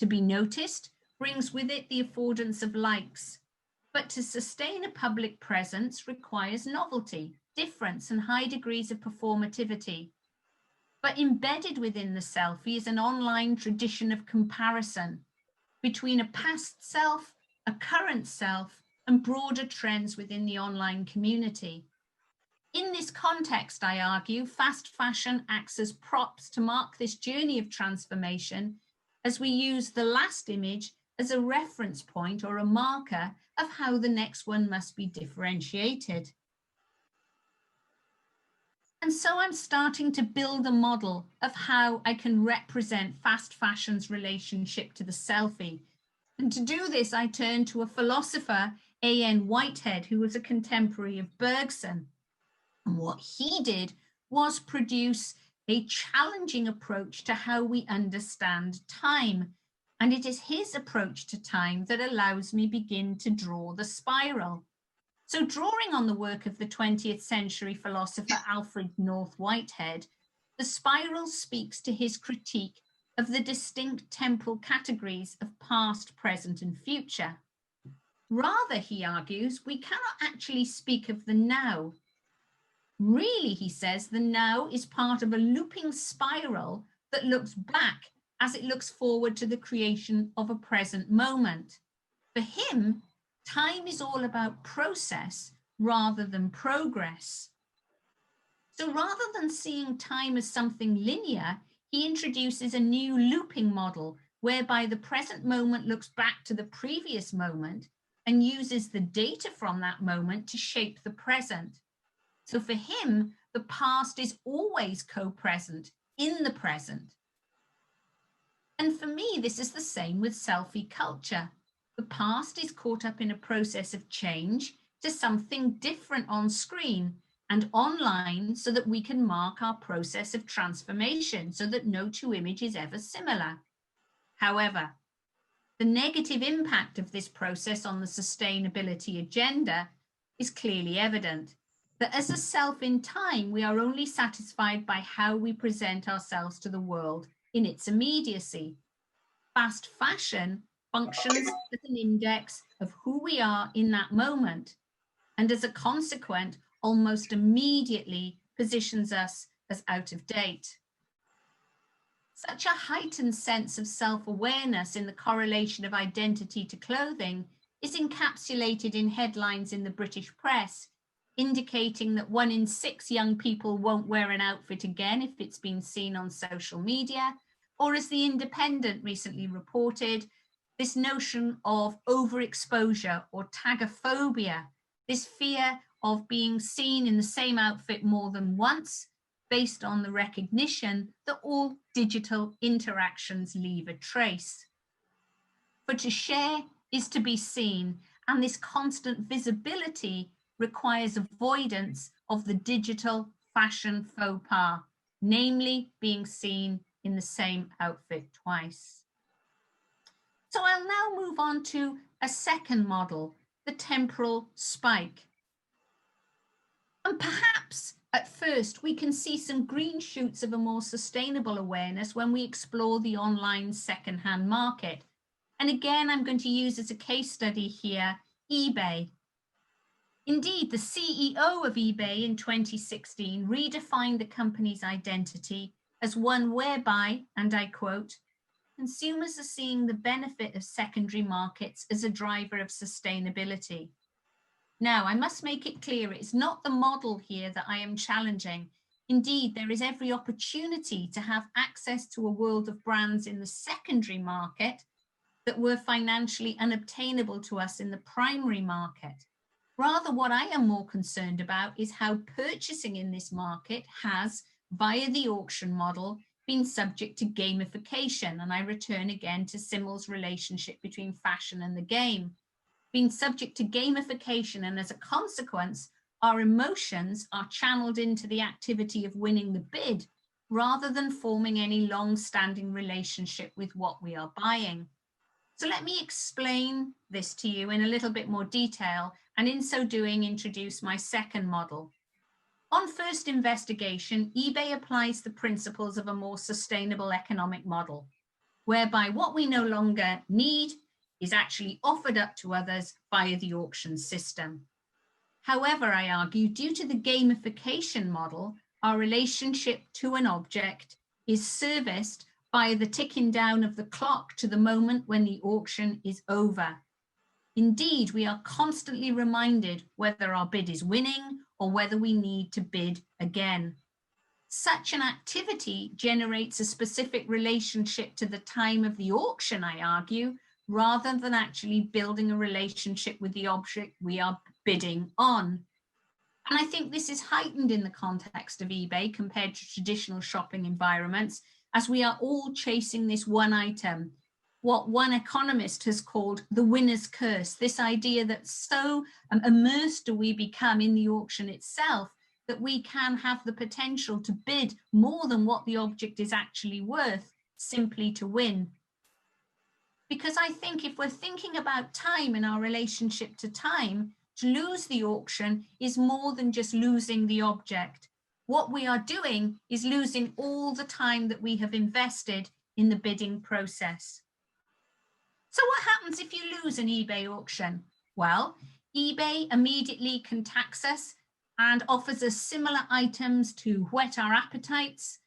To be noticed brings with it the affordance of likes, but to sustain a public presence requires novelty, difference, and high degrees of performativity. But embedded within the selfie is an online tradition of comparison between a past self, a current self, and broader trends within the online community. In this context, I argue, fast fashion acts as props to mark this journey of transformation, as we use the last image as a reference point or a marker of how the next one must be differentiated. And so I'm starting to build a model of how I can represent fast fashion's relationship to the selfie. And to do this, I turned to a philosopher, A.N. Whitehead, who was a contemporary of Bergson. And what he did was produce a challenging approach to how we understand time. And it is his approach to time that allows me begin to draw the spiral. So drawing on the work of the 20th century philosopher Alfred North Whitehead, the spiral speaks to his critique of the distinct temporal categories of past, present, and future. Rather, he argues, we cannot actually speak of the now. Really, he says, the now is part of a looping spiral that looks back as it looks forward to the creation of a present moment. For him, time is all about process rather than progress. So rather than seeing time as something linear, he introduces a new looping model whereby the present moment looks back to the previous moment and uses the data from that moment to shape the present. So for him, the past is always co-present in the present. And for me, this is the same with selfie culture. The past is caught up in a process of change to something different on screen and online so that we can mark our process of transformation so that no two images ever similar. However, the negative impact of this process on the sustainability agenda is clearly evident. That as a self in time, we are only satisfied by how we present ourselves to the world in its immediacy. Fast fashion functions as an index of who we are in that moment, and as a consequence, almost immediately positions us as out of date. Such a heightened sense of self-awareness in the correlation of identity to clothing is encapsulated in headlines in the British press, indicating that 1 in 6 young people won't wear an outfit again if it's been seen on social media, or as the Independent recently reported, this notion of overexposure or tagophobia, this fear of being seen in the same outfit more than once, based on the recognition that all digital interactions leave a trace. For to share is to be seen, and this constant visibility requires avoidance of the digital fashion faux pas, namely being seen in the same outfit twice. So I'll now move on to a second model, the temporal spike. And perhaps at first we can see some green shoots of a more sustainable awareness when we explore the online second-hand market. And again, I'm going to use as a case study here, eBay. Indeed, the CEO of eBay in 2016 redefined the company's identity as one whereby, and I quote, consumers are seeing the benefit of secondary markets as a driver of sustainability. Now, I must make it clear, it's not the model here that I am challenging. Indeed, there is every opportunity to have access to a world of brands in the secondary market that were financially unobtainable to us in the primary market. Rather, what I am more concerned about is how purchasing in this market has, via the auction model, been subject to gamification. And I return again to Simmel's relationship between fashion and the game. Being subject to gamification, and as a consequence, our emotions are channeled into the activity of winning the bid, rather than forming any long-standing relationship with what we are buying. So let me explain this to you in a little bit more detail, and in so doing, introduce my second model. On first investigation, eBay applies the principles of a more sustainable economic model, whereby what we no longer need is actually offered up to others via the auction system. However, I argue, due to the gamification model, our relationship to an object is serviced by the ticking down of the clock to the moment when the auction is over. Indeed, we are constantly reminded whether our bid is winning or whether we need to bid again. Such an activity generates a specific relationship to the time of the auction, I argue, rather than actually building a relationship with the object we are bidding on. And I think this is heightened in the context of eBay compared to traditional shopping environments, as we are all chasing this one item, what one economist has called the winner's curse, this idea that so immersed do we become in the auction itself that we can have the potential to bid more than what the object is actually worth simply to win. Because I think if we're thinking about time and our relationship to time, to lose the auction is more than just losing the object. What we are doing is losing all the time that we have invested in the bidding process. So what happens if you lose an eBay auction? Well, eBay immediately can tax us and offers us similar items to whet our appetites,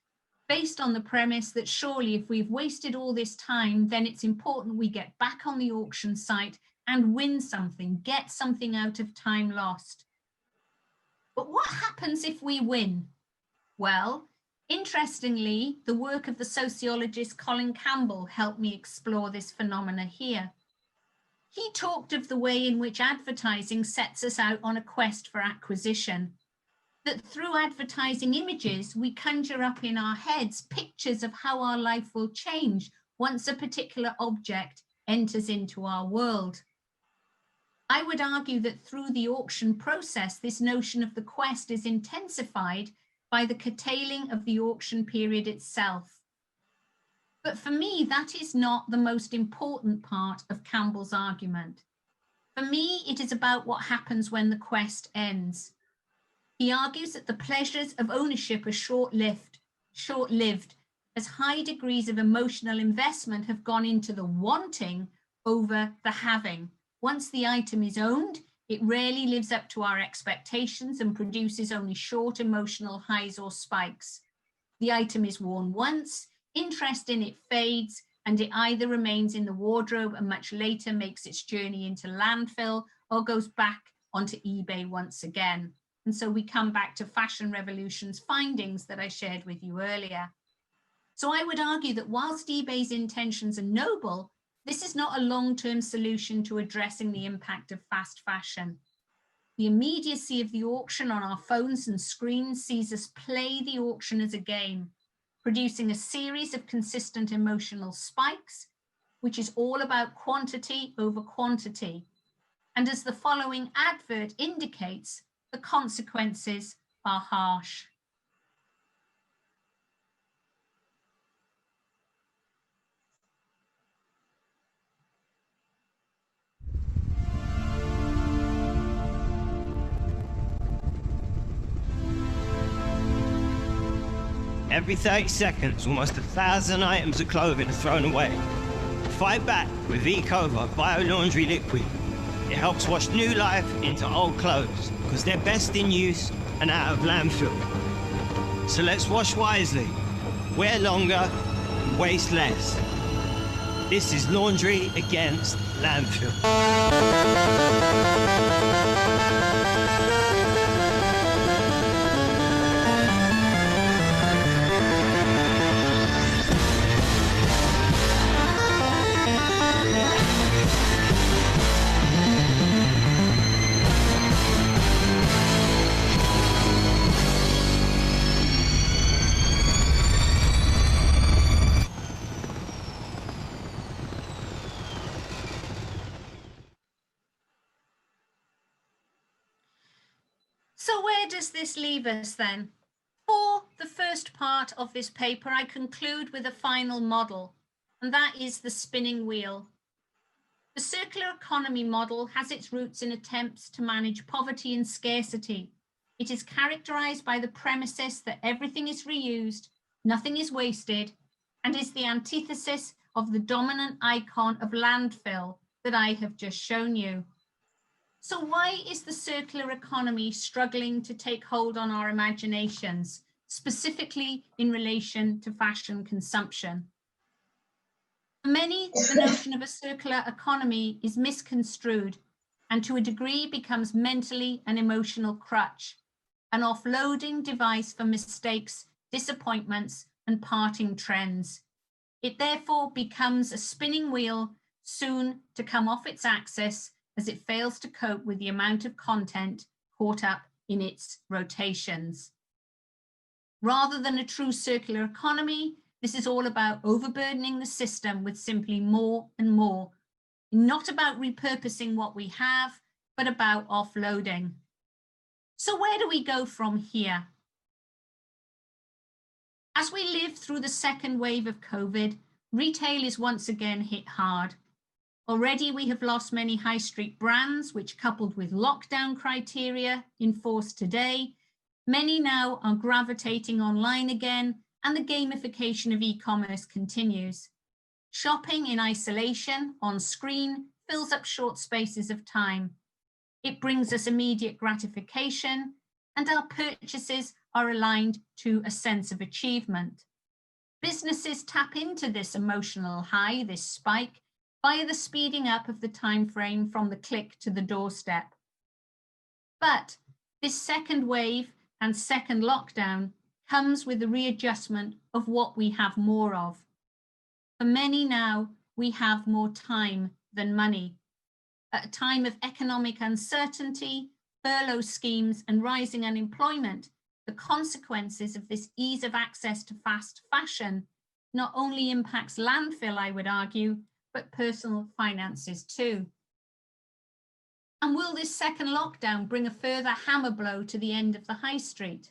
based on the premise that surely if we've wasted all this time, then it's important we get back on the auction site and win something, get something out of time lost. But what happens if we win? Well, interestingly, the work of the sociologist Colin Campbell helped me explore this phenomena here. He talked of the way in which advertising sets us out on a quest for acquisition, that through advertising images, we conjure up in our heads pictures of how our life will change once a particular object enters into our world. I would argue that through the auction process, this notion of the quest is intensified by the curtailing of the auction period itself. But for me, that is not the most important part of Campbell's argument. For me, it is about what happens when the quest ends. He argues that the pleasures of ownership are short-lived, as high degrees of emotional investment have gone into the wanting over the having. Once the item is owned, it rarely lives up to our expectations and produces only short emotional highs or spikes. The item is worn once, interest in it fades, and it either remains in the wardrobe and much later makes its journey into landfill or goes back onto eBay once again. And so we come back to Fashion Revolution's findings that I shared with you earlier. So I would argue that whilst eBay's intentions are noble, this is not a long-term solution to addressing the impact of fast fashion. The immediacy of the auction on our phones and screens sees us play the auction as a game, producing a series of consistent emotional spikes, which is all about quantity over quantity. And as the following advert indicates, the consequences are harsh. Every 30 seconds, almost 1,000 items of clothing are thrown away. Fight back with Ecova Bio Laundry Liquid. It helps wash new life into old clothes because they're best in use and out of landfill. So let's wash wisely, wear longer, and waste less. This is Laundry Against Landfill. So where does this leave us then? For the first part of this paper, I conclude with a final model, and that is the spinning wheel. The circular economy model has its roots in attempts to manage poverty and scarcity. It is characterized by the premises that everything is reused, nothing is wasted, and is the antithesis of the dominant icon of landfill that I have just shown you. So why is the circular economy struggling to take hold on our imaginations, specifically in relation to fashion consumption? For many, the notion of a circular economy is misconstrued and to a degree becomes mentally an emotional crutch, an offloading device for mistakes, disappointments, and parting trends. It therefore becomes a spinning wheel soon to come off its axis as it fails to cope with the amount of content caught up in its rotations. Rather than a true circular economy, this is all about overburdening the system with simply more and more, not about repurposing what we have, but about offloading. So where do we go from here? As we live through the second wave of COVID, retail is once again hit hard. Already we have lost many high street brands, which coupled with lockdown criteria enforced today, many now are gravitating online again, and the gamification of e-commerce continues. Shopping in isolation on screen fills up short spaces of time. It brings us immediate gratification, and our purchases are aligned to a sense of achievement. Businesses tap into this emotional high, this spike, via the speeding up of the time frame from the click to the doorstep. But this second wave and second lockdown comes with a readjustment of what we have more of. For many now, we have more time than money. At a time of economic uncertainty, furlough schemes, and rising unemployment, the consequences of this ease of access to fast fashion not only impacts landfill, I would argue, but personal finances too. And will this second lockdown bring a further hammer blow to the end of the high street?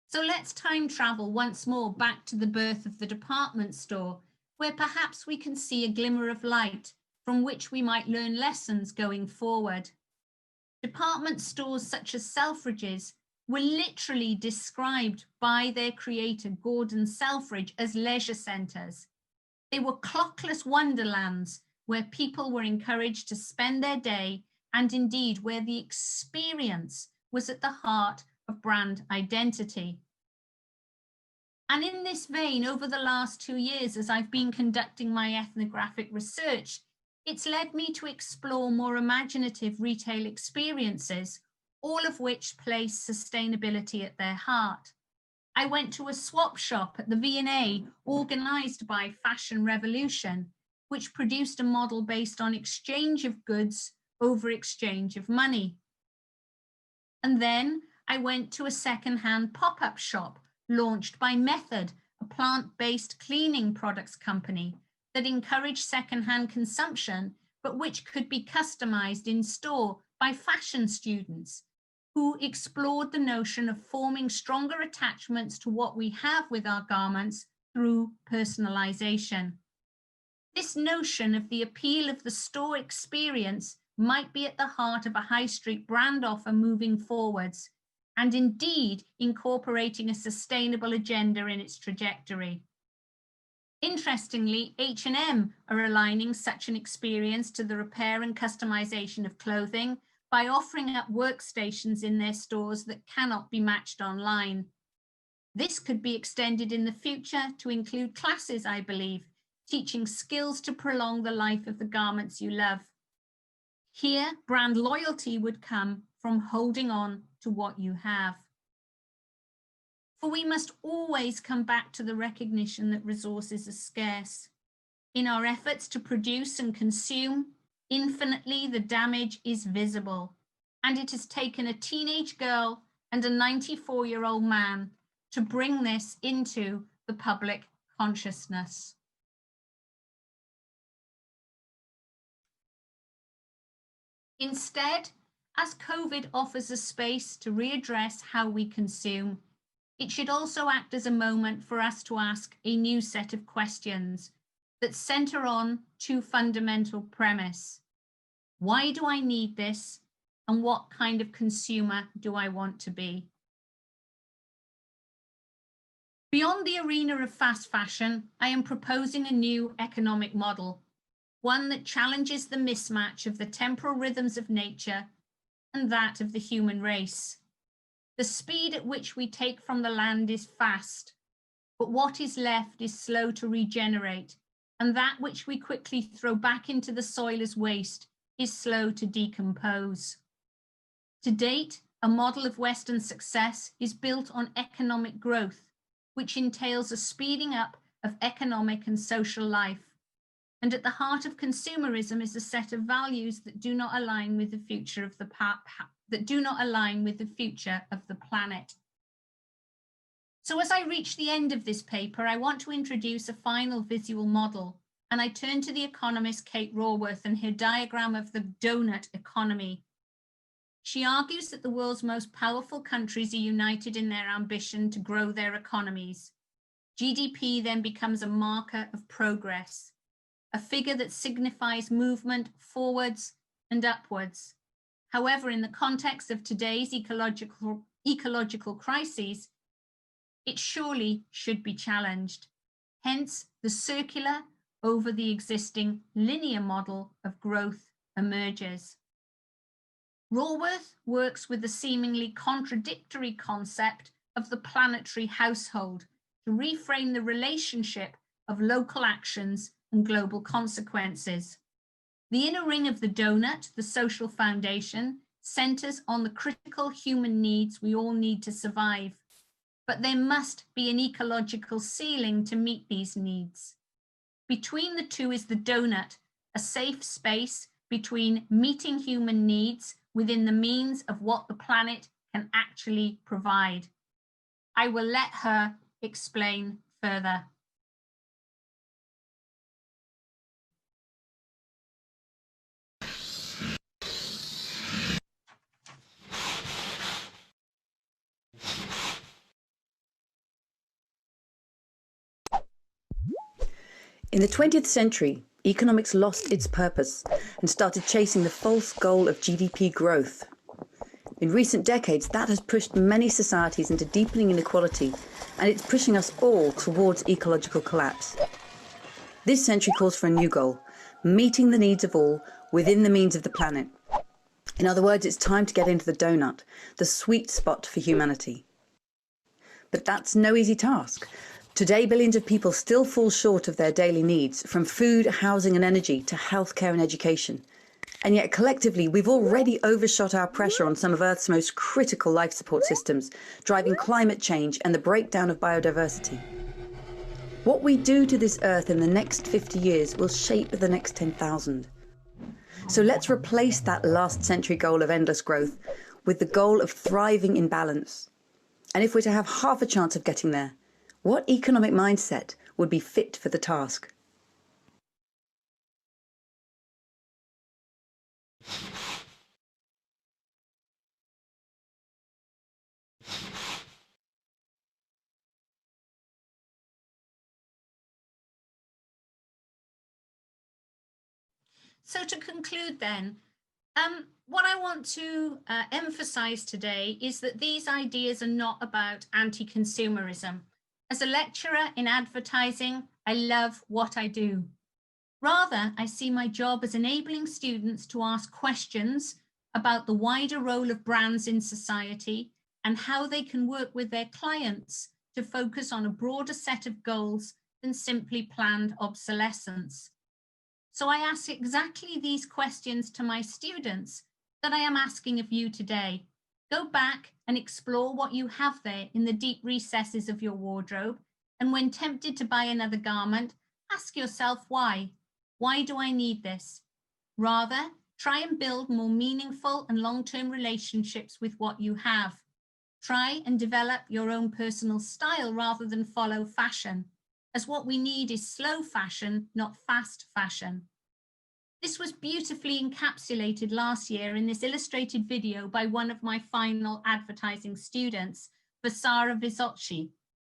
So let's time travel once more back to the birth of the department store, where perhaps we can see a glimmer of light from which we might learn lessons going forward. Department stores such as Selfridges were literally described by their creator, Gordon Selfridge, as leisure centres. They were clockless wonderlands where people were encouraged to spend their day, and indeed where the experience was at the heart of brand identity. And in this vein, over the last 2 years, as I've been conducting my ethnographic research, it's led me to explore more imaginative retail experiences, all of which place sustainability at their heart. I went to a swap shop at the V&A organised by Fashion Revolution, which produced a model based on exchange of goods over exchange of money. And then I went to a second-hand pop-up shop launched by Method, a plant-based cleaning products company that encouraged second-hand consumption, but which could be customised in store by fashion students who explored the notion of forming stronger attachments to what we have with our garments through personalisation. This notion of the appeal of the store experience might be at the heart of a high street brand offer moving forwards, and indeed incorporating a sustainable agenda in its trajectory. Interestingly, H&M are aligning such an experience to the repair and customization of clothing by offering up workstations in their stores that cannot be matched online. This could be extended in the future to include classes, I believe, teaching skills to prolong the life of the garments you love. Here, brand loyalty would come from holding on to what you have. For we must always come back to the recognition that resources are scarce. In our efforts to produce and consume, infinitely the damage is visible, and it has taken a teenage girl and a 94-year-old man to bring this into the public consciousness. Instead, as COVID offers a space to readdress how we consume, it should also act as a moment for us to ask a new set of questions that center on two fundamental premises. Why do I need this? And what kind of consumer do I want to be? Beyond the arena of fast fashion, I am proposing a new economic model, one that challenges the mismatch of the temporal rhythms of nature and that of the human race. The speed at which we take from the land is fast, but what is left is slow to regenerate, and that which we quickly throw back into the soil as waste is slow to decompose. To date, a model of Western success is built on economic growth, which entails a speeding up of economic and social life. And at the heart of consumerism is a set of values that do not align with the future of the planet. So as I reach the end of this paper, I want to introduce a final visual model, and I turn to the economist Kate Raworth and her diagram of the donut economy. She argues that the world's most powerful countries are united in their ambition to grow their economies. GDP then becomes a marker of progress, a figure that signifies movement forwards and upwards. However, in the context of today's ecological crises, it surely should be challenged. Hence, the circular over the existing linear model of growth emerges. Raworth works with the seemingly contradictory concept of the planetary household to reframe the relationship of local actions and global consequences. The inner ring of the donut, the social foundation, centers on the critical human needs we all need to survive. But there must be an ecological ceiling to meet these needs. Between the two is the donut, a safe space between meeting human needs within the means of what the planet can actually provide. I will let her explain further. In the 20th century, economics lost its purpose and started chasing the false goal of GDP growth. In recent decades, that has pushed many societies into deepening inequality, and it's pushing us all towards ecological collapse. This century calls for a new goal, meeting the needs of all within the means of the planet. In other words, it's time to get into the donut, the sweet spot for humanity. But that's no easy task. Today, billions of people still fall short of their daily needs, from food, housing and energy to healthcare and education. And yet collectively, we've already overshot our pressure on some of Earth's most critical life support systems, driving climate change and the breakdown of biodiversity. What we do to this Earth in the next 50 years will shape the next 10,000. So let's replace that last century goal of endless growth with the goal of thriving in balance. And if we're to have half a chance of getting there, what economic mindset would be fit for the task? So to conclude then, What I want to emphasize today is that these ideas are not about anti-consumerism. As a lecturer in advertising, I love what I do. Rather, I see my job as enabling students to ask questions about the wider role of brands in society and how they can work with their clients to focus on a broader set of goals than simply planned obsolescence. So I ask exactly these questions to my students that I am asking of you today. Go back and explore what you have there in the deep recesses of your wardrobe. And when tempted to buy another garment, ask yourself why. Why do I need this? Rather, try and build more meaningful and long-term relationships with what you have. Try and develop your own personal style rather than follow fashion, as what we need is slow fashion, not fast fashion. This was beautifully encapsulated last year in this illustrated video by one of my final advertising students, Vasara Visocci,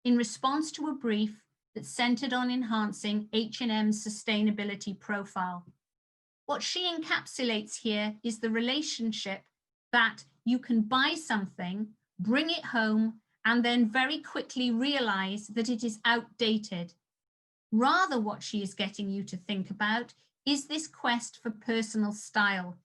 in response to a brief that centered on enhancing H&M's sustainability profile. What she encapsulates here is the relationship that you can buy something, bring it home, and then very quickly realize that it is outdated. Rather, what she is getting you to think about is this quest for personal style.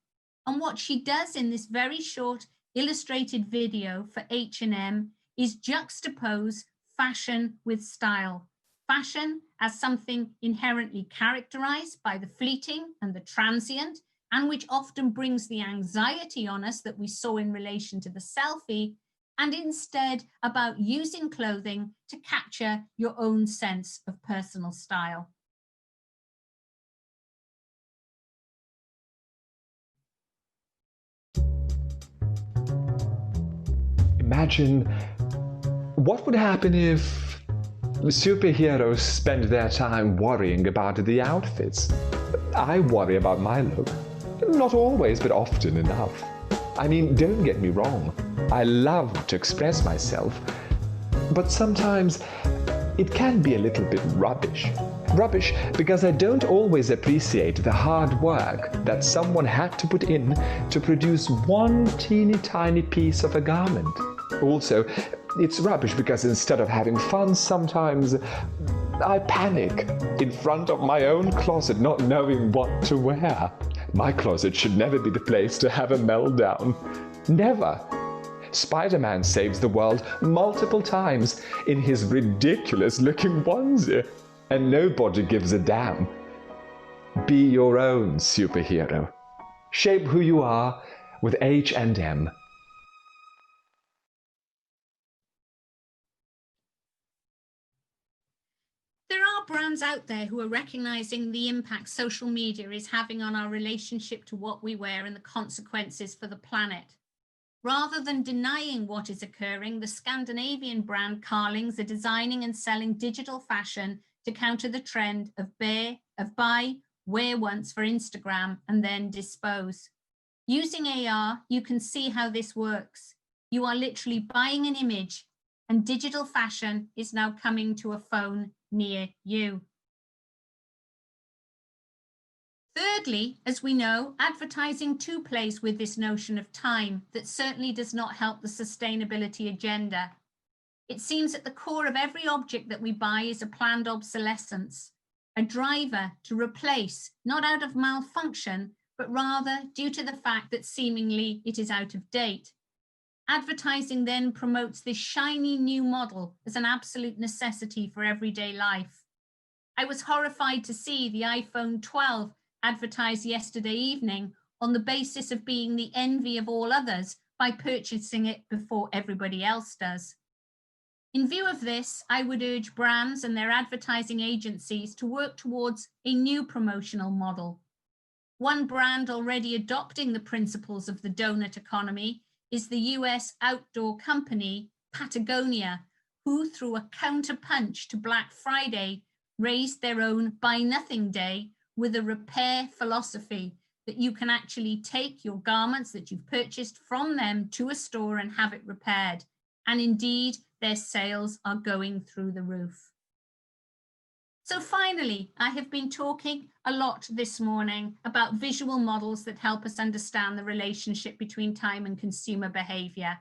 And what she does in this very short illustrated video for H&M is juxtapose fashion with style. Fashion as something inherently characterized by the fleeting and the transient, and which often brings the anxiety on us that we saw in relation to the selfie, and instead about using clothing to capture your own sense of personal style. Imagine what would happen if superheroes spend their time worrying about the outfits. I worry about my look. Not always, but often enough. I mean, don't get me wrong. I love to express myself, but sometimes it can be a little bit rubbish. Rubbish because I don't always appreciate the hard work that someone had to put in to produce one teeny tiny piece of a garment. Also, it's rubbish because instead of having fun, sometimes I panic in front of my own closet, not knowing what to wear. My closet should never be the place to have a meltdown. Never. Spider-Man saves the world multiple times in his ridiculous-looking onesie, and nobody gives a damn. Be your own superhero. Shape who you are with H&M. There are brands out there who are recognizing the impact social media is having on our relationship to what we wear and the consequences for the planet. Rather than denying what is occurring, the Scandinavian brand Carlings are designing and selling digital fashion to counter the trend of buy, wear once for Instagram and then dispose. Using AR, you can see how this works. You are literally buying an image, and digital fashion is now coming to a phone near you. Thirdly, as we know, advertising too plays with this notion of time that certainly does not help the sustainability agenda. It seems at the core of every object that we buy is a planned obsolescence, a driver to replace, not out of malfunction, but rather due to the fact that seemingly it is out of date. Advertising then promotes this shiny new model as an absolute necessity for everyday life. I was horrified to see the iPhone 12 advertised yesterday evening on the basis of being the envy of all others by purchasing it before everybody else does. In view of this, I would urge brands and their advertising agencies to work towards a new promotional model. One brand already adopting the principles of the donut economy is the US outdoor company Patagonia, who through a counterpunch to Black Friday raised their own Buy Nothing Day with a repair philosophy that you can actually take your garments that you've purchased from them to a store and have it repaired. And indeed, their sales are going through the roof. So finally, I have been talking a lot this morning about visual models that help us understand the relationship between time and consumer behavior,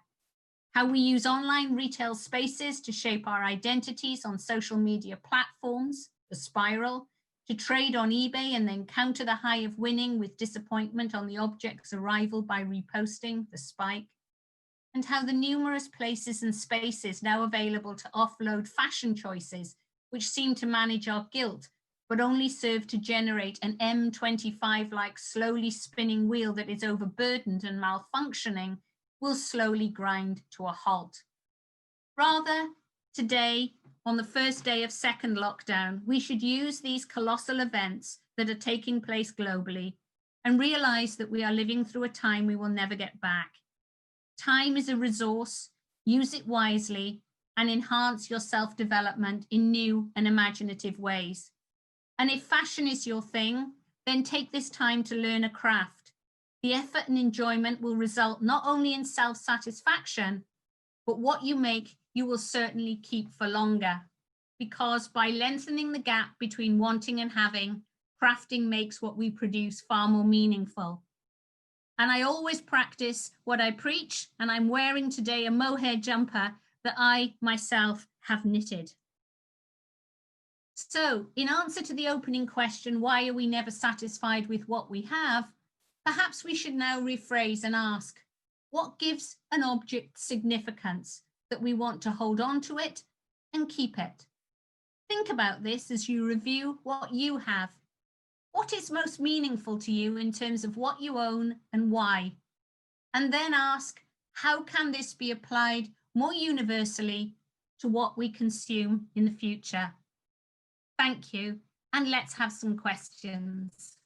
how we use online retail spaces to shape our identities on social media platforms, the spiral, to trade on eBay and then counter the high of winning with disappointment on the object's arrival by reposting, the spike, and how the numerous places and spaces now available to offload fashion choices which seem to manage our guilt, but only serve to generate an M25-like slowly spinning wheel that is overburdened and malfunctioning, will slowly grind to a halt. Rather, today, on the first day of second lockdown, we should use these colossal events that are taking place globally and realize that we are living through a time we will never get back. Time is a resource, use it wisely, and enhance your self-development in new and imaginative ways. And if fashion is your thing, then take this time to learn a craft. The effort and enjoyment will result not only in self-satisfaction, but what you make, you will certainly keep for longer. Because by lengthening the gap between wanting and having, crafting makes what we produce far more meaningful. And I always practice what I preach, and I'm wearing today a mohair jumper that I myself have knitted. So in answer to the opening question, why are we never satisfied with what we have? Perhaps we should now rephrase and ask, what gives an object significance that we want to hold on to it and keep it? Think about this as you review what you have. What is most meaningful to you in terms of what you own and why? And then ask, how can this be applied more universally to what we consume in the future? Thank you, and let's have some questions.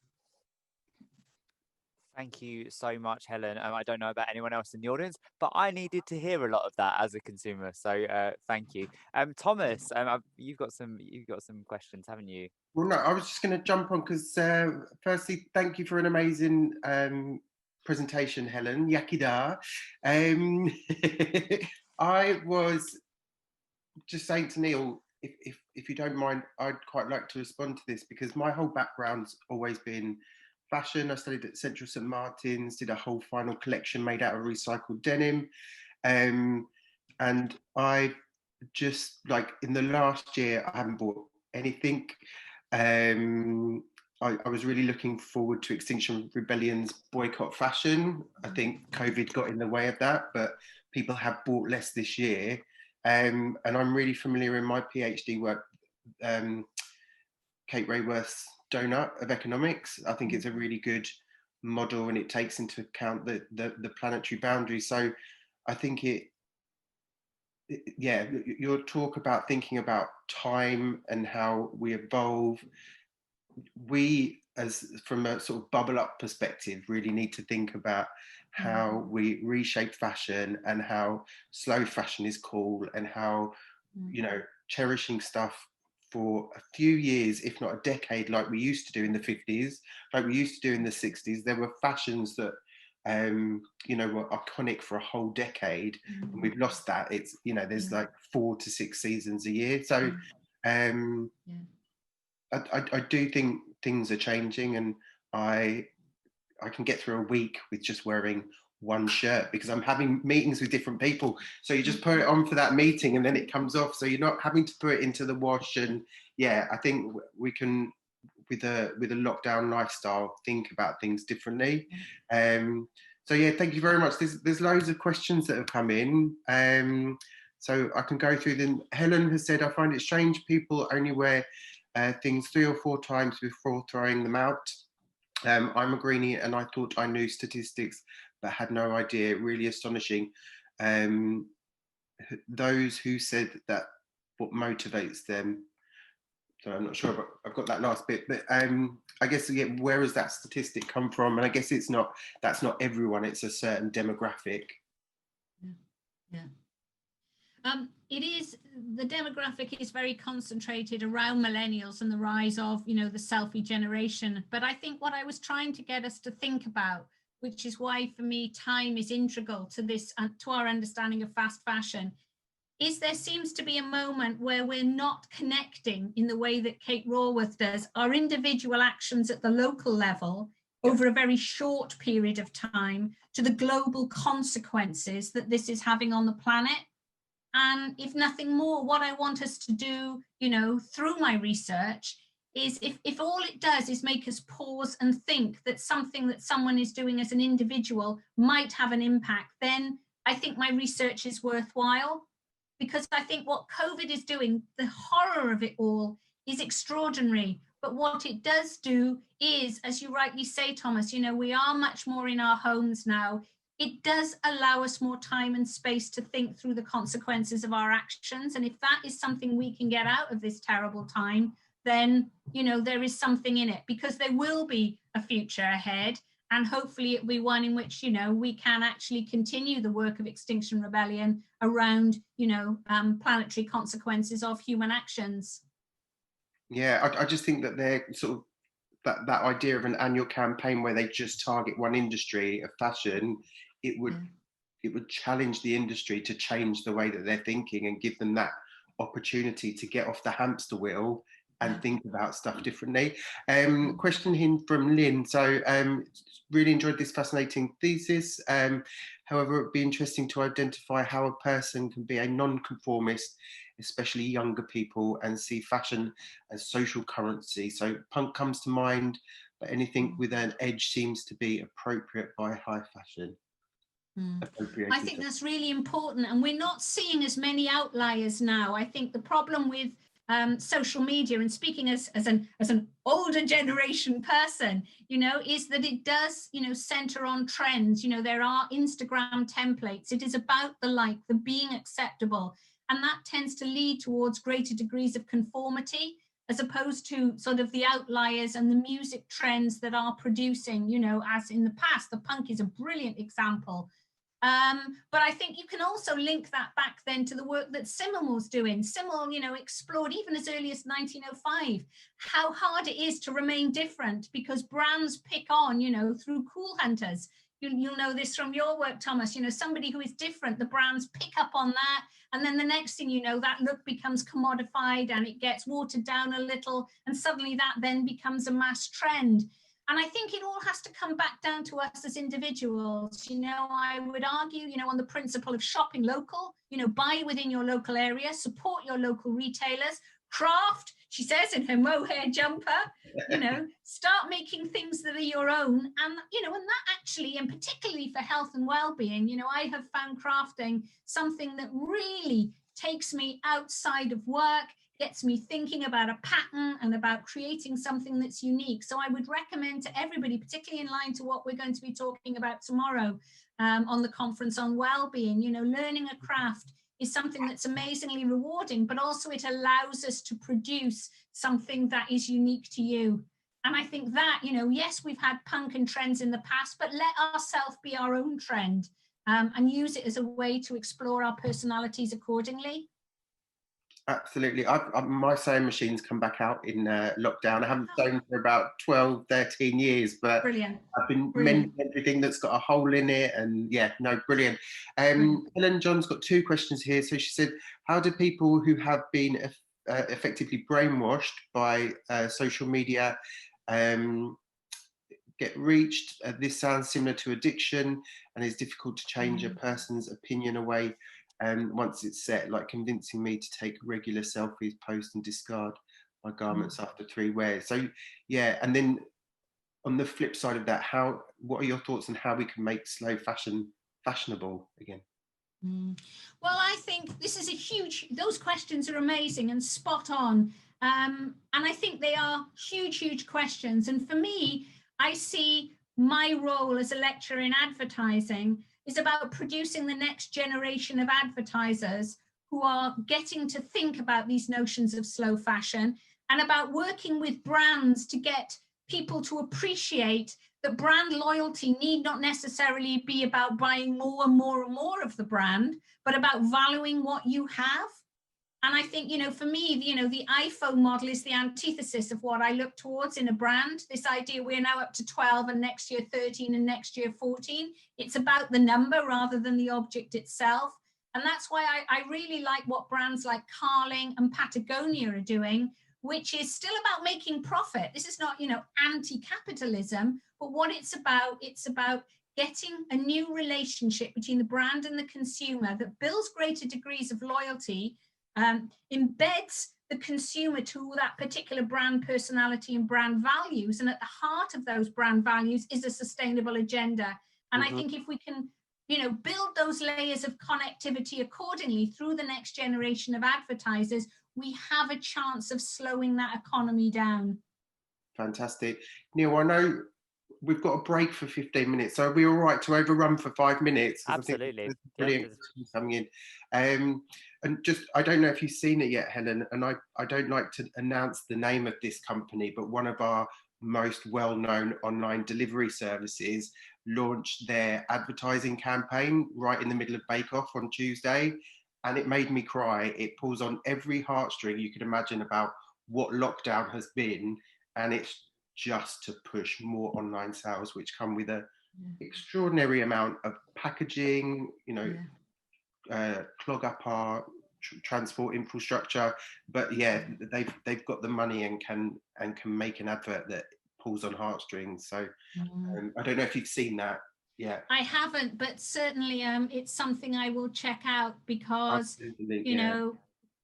Thank you so much, Helen. I don't know about anyone else in the audience, but I needed to hear a lot of that as a consumer. So thank you. Thomas, you've got some questions, haven't you? Well, no, I was just going to jump on because firstly, thank you for an amazing presentation, Helen. Yakida. I was just saying to Neil, if you don't mind, I'd quite like to respond to this because my whole background's always been fashion. I studied at Central St Martin's, did a whole final collection made out of recycled denim. And I just, like, in the last year, I haven't bought anything. I was really looking forward to Extinction Rebellion's boycott fashion. I think COVID got in the way of that, but people have bought less this year. And I'm really familiar in my PhD work, Kate Rayworth's donut of economics. I think it's a really good model and it takes into account the planetary boundaries. So I think your talk about thinking about time and how we evolve, we, as from a sort of bubble up perspective, really need to think about how we reshape fashion and how slow fashion is cool and how, you know, cherishing stuff for a few years, if not a decade, like we used to do in the 50s, like we used to do in the 60s. There were fashions that, you know, were iconic for a whole decade, and we've lost that. It's, you know, there's like 4 to 6 seasons a year. So I do think things are changing, and I can get through a week with just wearing one shirt because I'm having meetings with different people. So you just put it on for that meeting and then it comes off. So you're not having to put it into the wash. And yeah, I think we can, with a lockdown lifestyle, think about things differently. So yeah, thank you very much. There's loads of questions that have come in. So I can go through them. Helen has said, I find it strange people only wear things 3 or 4 times before throwing them out. I'm a greenie and I thought I knew statistics but had no idea. Really astonishing. Those who said that what motivates them. So I'm not sure if I've got that last bit, but I guess, yeah, where does that statistic come from? And I guess that's not everyone, it's a certain demographic. It is, the demographic is very concentrated around millennials and the rise of, you know, the selfie generation. But I think what I was trying to get us to think about, which is why for me time is integral to this, to our understanding of fast fashion, is there seems to be a moment where we're not connecting in the way that Kate Raworth does our individual actions at the local level over a very short period of time to the global consequences that this is having on the planet. And if nothing more, what I want us to do, you know, through my research is if all it does is make us pause and think that something that someone is doing as an individual might have an impact, then I think my research is worthwhile. Because I think what COVID is doing, the horror of it all is extraordinary. But what it does do is, as you rightly say, Thomas, you know, we are much more in our homes now. It does allow us more time and space to think through the consequences of our actions. And if that is something we can get out of this terrible time, then, you know, there is something in it, because there will be a future ahead. And hopefully it'll be one in which, you know, we can actually continue the work of Extinction Rebellion around, you know, planetary consequences of human actions. Yeah, I just think that they're sort of that idea of an annual campaign where they just target one industry of fashion, it would challenge the industry to change the way that they're thinking and give them that opportunity to get off the hamster wheel and think about stuff differently. Question here from Lynn. So really enjoyed this fascinating thesis. However, it would be interesting to identify how a person can be a non-conformist, especially younger people, and see fashion as social currency. So punk comes to mind, but anything with an edge seems to be appropriate by high fashion. I think that's really important, and we're not seeing as many outliers now. I think the problem with social media, and speaking as an older generation person, you know, is that it does, you know, center on trends. You know, there are Instagram templates. It is about the being acceptable, and that tends to lead towards greater degrees of conformity, as opposed to sort of the outliers and the music trends that are producing, you know, as in the past. The punk is a brilliant example. But I think you can also link that back then to the work that Simmel was doing. Simmel, you know, explored even as early as 1905 how hard it is to remain different, because brands pick on, you know, through cool hunters. You'll know this from your work, Thomas. You know, somebody who is different, the brands pick up on that, and then the next thing you know, that look becomes commodified and it gets watered down a little, and suddenly that then becomes a mass trend. And I think it all has to come back down to us as individuals. You know, I would argue, you know, on the principle of shopping local, you know, buy within your local area, support your local retailers, craft, she says in her mohair jumper, you know, start making things that are your own. And, you know, and that actually, and particularly for health and well-being, you know, I have found crafting something that really takes me outside of work, gets me thinking about a pattern and about creating something that's unique. So I would recommend to everybody, particularly in line to what we're going to be talking about tomorrow on the conference on well-being, you know, learning a craft is something that's amazingly rewarding, but also it allows us to produce something that is unique to you. And I think that, you know, yes, we've had punk and trends in the past, but let ourselves be our own trend and use it as a way to explore our personalities accordingly. Absolutely. My sewing machine's come back out in lockdown. I haven't sewn for about 12, 13 years, but brilliant. I've been mending everything that's got a hole in it. And yeah, no, brilliant. Helen John's got two questions here. So she said, how do people who have been effectively brainwashed by social media get reached? This sounds similar to addiction and is difficult to change a person's opinion away once it's set, like convincing me to take regular selfies, post and discard my garments after 3 wears. So yeah, and then on the flip side of that, what are your thoughts on how we can make slow fashion fashionable again? Well, I think this is those questions are amazing and spot on. And I think they are huge questions. And for me, I see my role as a lecturer in advertising is about producing the next generation of advertisers who are getting to think about these notions of slow fashion, and about working with brands to get people to appreciate that brand loyalty need not necessarily be about buying more and more and more of the brand, but about valuing what you have. And I think, you know, for me, you know, the iPhone model is the antithesis of what I look towards in a brand. This idea we're now up to 12 and next year 13 and next year 14. It's about the number rather than the object itself. And that's why I really like what brands like Carling and Patagonia are doing, which is still about making profit. This is not, anti-capitalism, but what it's about getting a new relationship between the brand and the consumer that builds greater degrees of loyalty, embeds the consumer to that particular brand personality and brand values. And at the heart of those brand values is a sustainable agenda. And I think if we can, build those layers of connectivity accordingly through the next generation of advertisers, we have a chance of slowing that economy down. Fantastic. Neil, I know we've got a break for 15 minutes, so are we all right to overrun for 5 minutes? Absolutely. I think brilliant coming in. And just, I don't know if you've seen it yet, Helen, and I don't like to announce the name of this company, but one of our most well-known online delivery services launched their advertising campaign right in the middle of Bake Off on Tuesday, and it made me cry. It pulls on every heartstring you could imagine about what lockdown has been, and it's just to push more online sales, which come with an extraordinary amount of packaging, clog up our transport infrastructure. But they've got the money and can make an advert that pulls on heartstrings. So I don't know if you've seen that. Yeah, I haven't, but certainly it's something I will check out, because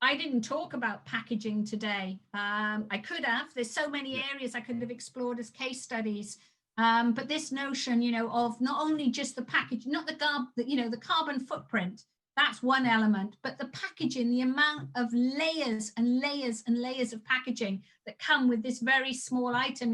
I didn't talk about packaging today. I could have. There's so many areas I could have explored as case studies. But this notion, of not only just the package, not the carbon footprint, that's one element, but the packaging, the amount of layers and layers and layers of packaging that come with this very small item,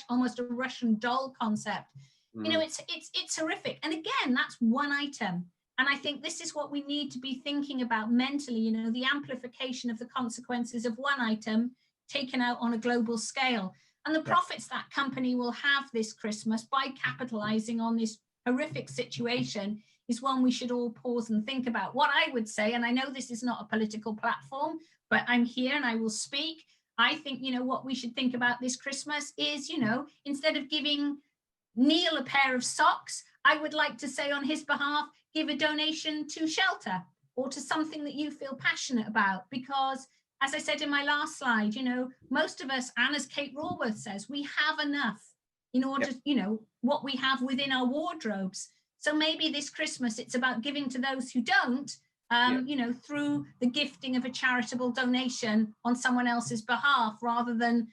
almost a Russian doll concept. It's horrific. And again, that's one item. And I think this is what we need to be thinking about mentally, the amplification of the consequences of one item taken out on a global scale. And the profits that company will have this Christmas by capitalizing on this horrific situation is one we should all pause and think about. What I would say, and I know this is not a political platform, but I'm here and I will speak. I think, what we should think about this Christmas is, instead of giving Neil a pair of socks, I would like to say on his behalf, give a donation to shelter or to something that you feel passionate about. Because as I said in my last slide, most of us, and as Kate Rawworth says, we have enough in order, what we have within our wardrobes. So maybe this Christmas, it's about giving to those who don't, through the gifting of a charitable donation on someone else's behalf, rather than,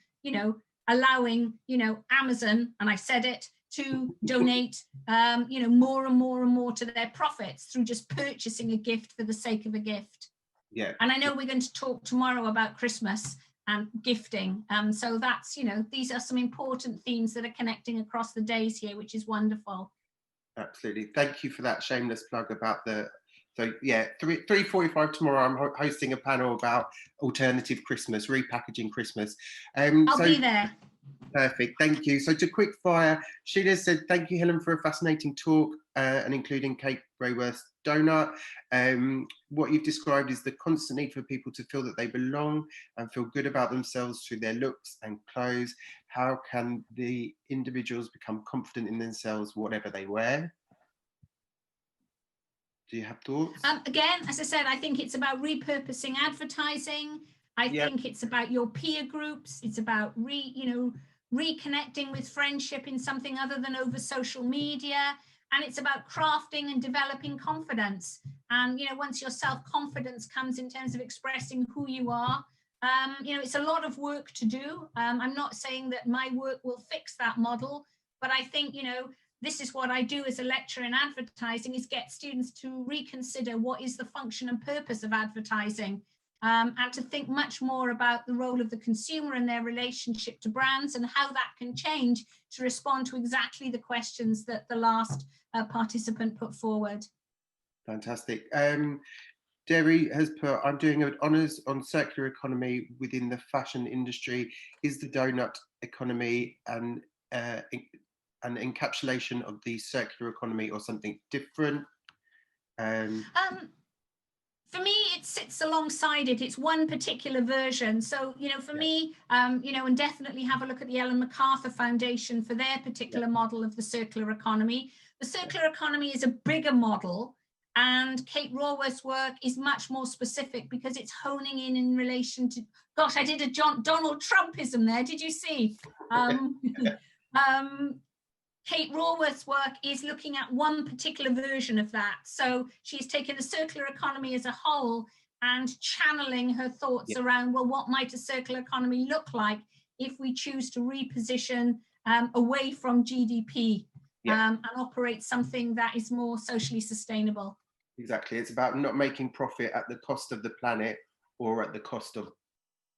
allowing, Amazon, and I said it, to donate, more and more and more to their profits through just purchasing a gift for the sake of a gift. Yeah. And I know we're going to talk tomorrow about Christmas and gifting. So that's, these are some important themes that are connecting across the days here, which is wonderful. Absolutely. Thank you for that shameless plug about so 3:45 tomorrow, I'm hosting a panel about alternative Christmas, repackaging Christmas. I'll be there. Perfect, thank you. So to quick fire, Sheila said, thank you, Helen, for a fascinating talk, and including Kate Rawworth's donut. What you've described is the constant need for people to feel that they belong and feel good about themselves through their looks and clothes. How can the individuals become confident in themselves, whatever they wear? Do you have thoughts? Again, as I said, I think it's about repurposing advertising. I think it's about your peer groups. It's about reconnecting with friendship in something other than over social media. And it's about crafting and developing confidence. And, once your self-confidence comes in terms of expressing who you are, it's a lot of work to do. I'm not saying that my work will fix that model, but I think, this is what I do as a lecturer in advertising, is get students to reconsider what is the function and purpose of advertising, and to think much more about the role of the consumer and their relationship to brands and how that can change to respond to exactly the questions that the last participant put forward. Fantastic. Derry has put, I'm doing an honours on circular economy within the fashion industry. Is the donut economy an encapsulation of the circular economy or something different? For me, it sits alongside it. It's one particular version. So, for me, and definitely have a look at the Ellen MacArthur Foundation for their particular model of the circular economy. The circular economy is a bigger model, And Kate Raworth's work is much more specific because it's honing in relation to, gosh, I did a Donald Trumpism there, did you see? Kate Raworth's work is looking at one particular version of that. So she's taken the circular economy as a whole and channeling her thoughts around, well, what might a circular economy look like if we choose to reposition away from GDP and operate something that is more socially sustainable. Exactly. It's about not making profit at the cost of the planet or at the cost of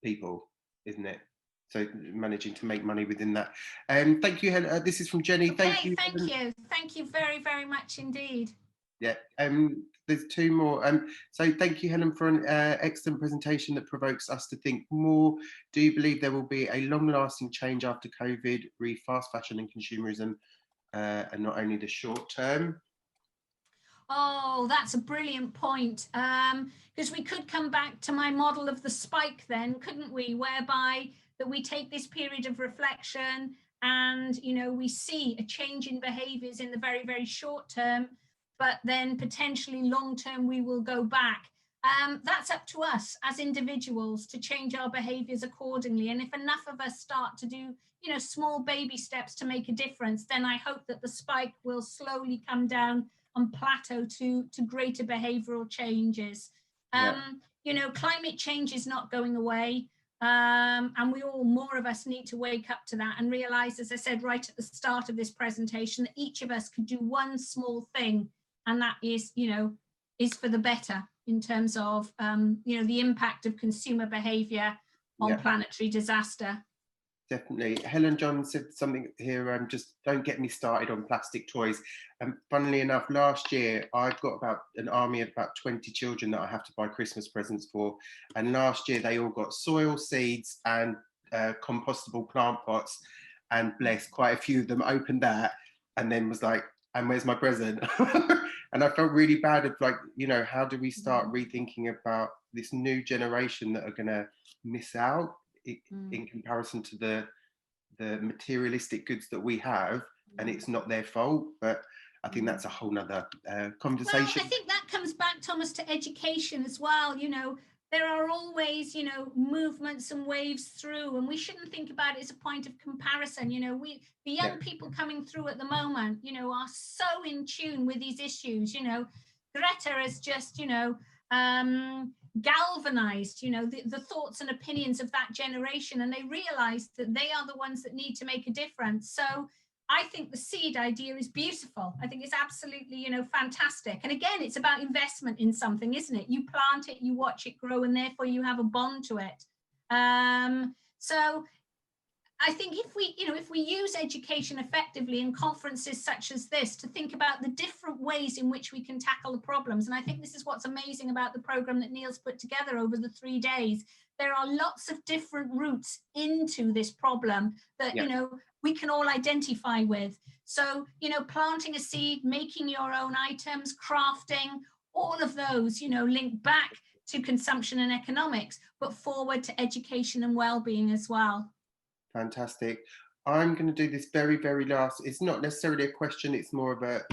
people, isn't it? So managing to make money within that. Thank you, Helen. This is from Jenny. Okay, thank you. Thank you very, very much indeed. Yeah, there's two more. So thank you, Helen, for an excellent presentation that provokes us to think more. Do you believe there will be a long-lasting change after COVID, re fast fashion and consumerism, and not only the short term? Oh, that's a brilliant point. Because we could come back to my model of the spike then, couldn't we? Whereby that we take this period of reflection and, you know, we see a change in behaviors in the very, very short term, but then potentially long term, we will go back. That's up to us as individuals to change our behaviors accordingly. And if enough of us start to do, you know, small baby steps to make a difference, then I hope that the spike will slowly come down and plateau to greater behavioral changes. You know, climate change is not going away. And more of us need to wake up to that and realize, as I said right at the start of this presentation, that each of us could do one small thing, and that is, you know, is for the better in terms of, you know, the impact of consumer behavior on planetary disaster. Definitely. Helen John said something here, just don't get me started on plastic toys. Funnily enough, last year, I've got about an army of about 20 children that I have to buy Christmas presents for. And last year, they all got soil, seeds and compostable plant pots. And bless, quite a few of them opened that and then was like, and where's my present? And I felt really bad of like, you know, how do we start rethinking about this new generation that are going to miss out in comparison to the materialistic goods that we have, and it's not their fault, but I think that's a whole nother conversation. Well, I think that comes back, Thomas, to education as well. You know, there are always, you know, movements and waves through, and we shouldn't think about it as a point of comparison. You know, the young people coming through at the moment, you know, are so in tune with these issues. You know, Greta has just, you know, galvanized, you know, the thoughts and opinions of that generation, and they realized that they are the ones that need to make a difference. So I think the seed idea is beautiful. I think it's absolutely, you know, fantastic. And again, it's about investment in something, isn't it? You plant it, you watch it grow, and therefore you have a bond to it. So I think if we use education effectively in conferences such as this to think about the different ways in which we can tackle the problems, and I think this is what's amazing about the program that Neil's put together over the 3 days, there are lots of different routes into this problem that, you know, we can all identify with. So, you know, planting a seed, making your own items, crafting, all of those, you know, link back to consumption and economics, but forward to education and well-being as well. Fantastic. I'm going to do this very, very last. It's not necessarily a question. It's more of a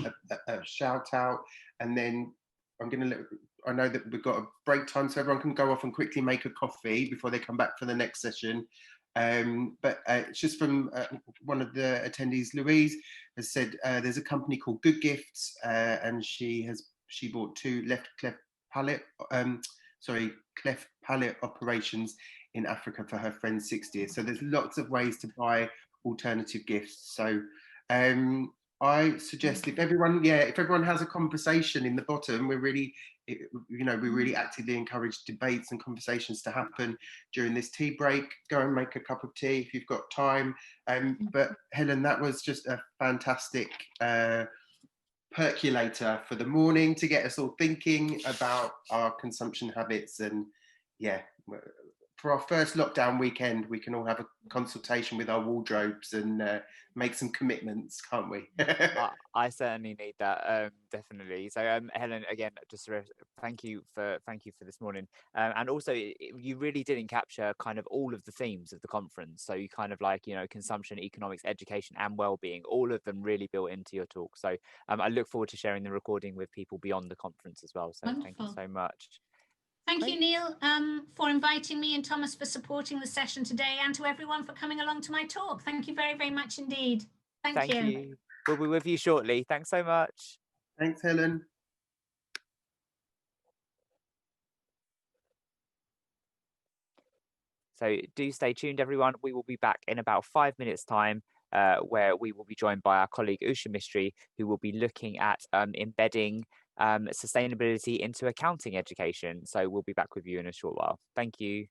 shout out. And then I'm going to I know that we've got a break time, so everyone can go off and quickly make a coffee before they come back for the next session. But it's just from one of the attendees, Louise, has said there's a company called Good Gifts, and she bought 2 cleft palate operations in Africa for her friend's 60th. So there's lots of ways to buy alternative gifts. So I suggest if everyone has a conversation in the bottom, we really actively encourage debates and conversations to happen during this tea break. Go and make a cup of tea if you've got time. But Helen, that was just a fantastic percolator for the morning to get us all thinking about our consumption habits. And yeah, for our first lockdown weekend, we can all have a consultation with our wardrobes and make some commitments, can't we? I certainly need that, definitely. So, Helen, again, just thank you for this morning, and also you really did capture kind of all of the themes of the conference. So you kind of like, you know, consumption, economics, education, and well-being, all of them really built into your talk. So I look forward to sharing the recording with people beyond the conference as well. So Wonderful. Thank you so much. Thank you, Neil, for inviting me, and Thomas for supporting the session today, and to everyone for coming along to my talk. Thank you very, very much indeed. Thank you. We'll be with you shortly. Thanks so much. Thanks, Helen. So do stay tuned, everyone. We will be back in about 5 minutes' time, where we will be joined by our colleague Usha Mistry, who will be looking at embedding sustainability into accounting education. So we'll be back with you in a short while. Thank you.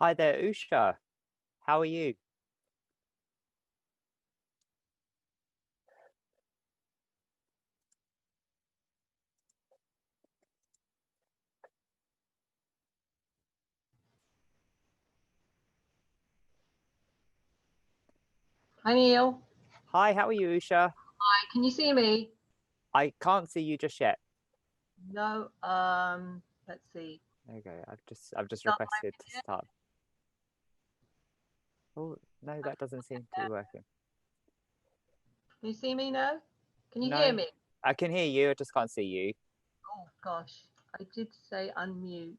Hi there, Usha. How are you? Hi, Neil. Hi, how are you, Usha? Hi, can you see me? I can't see you just yet. No, let's see. Okay, I've just requested to start. Oh, no, that doesn't seem to be working. Can you see me now? Can you No, hear me? I can hear you, I just can't see you. Oh gosh, I did say unmute.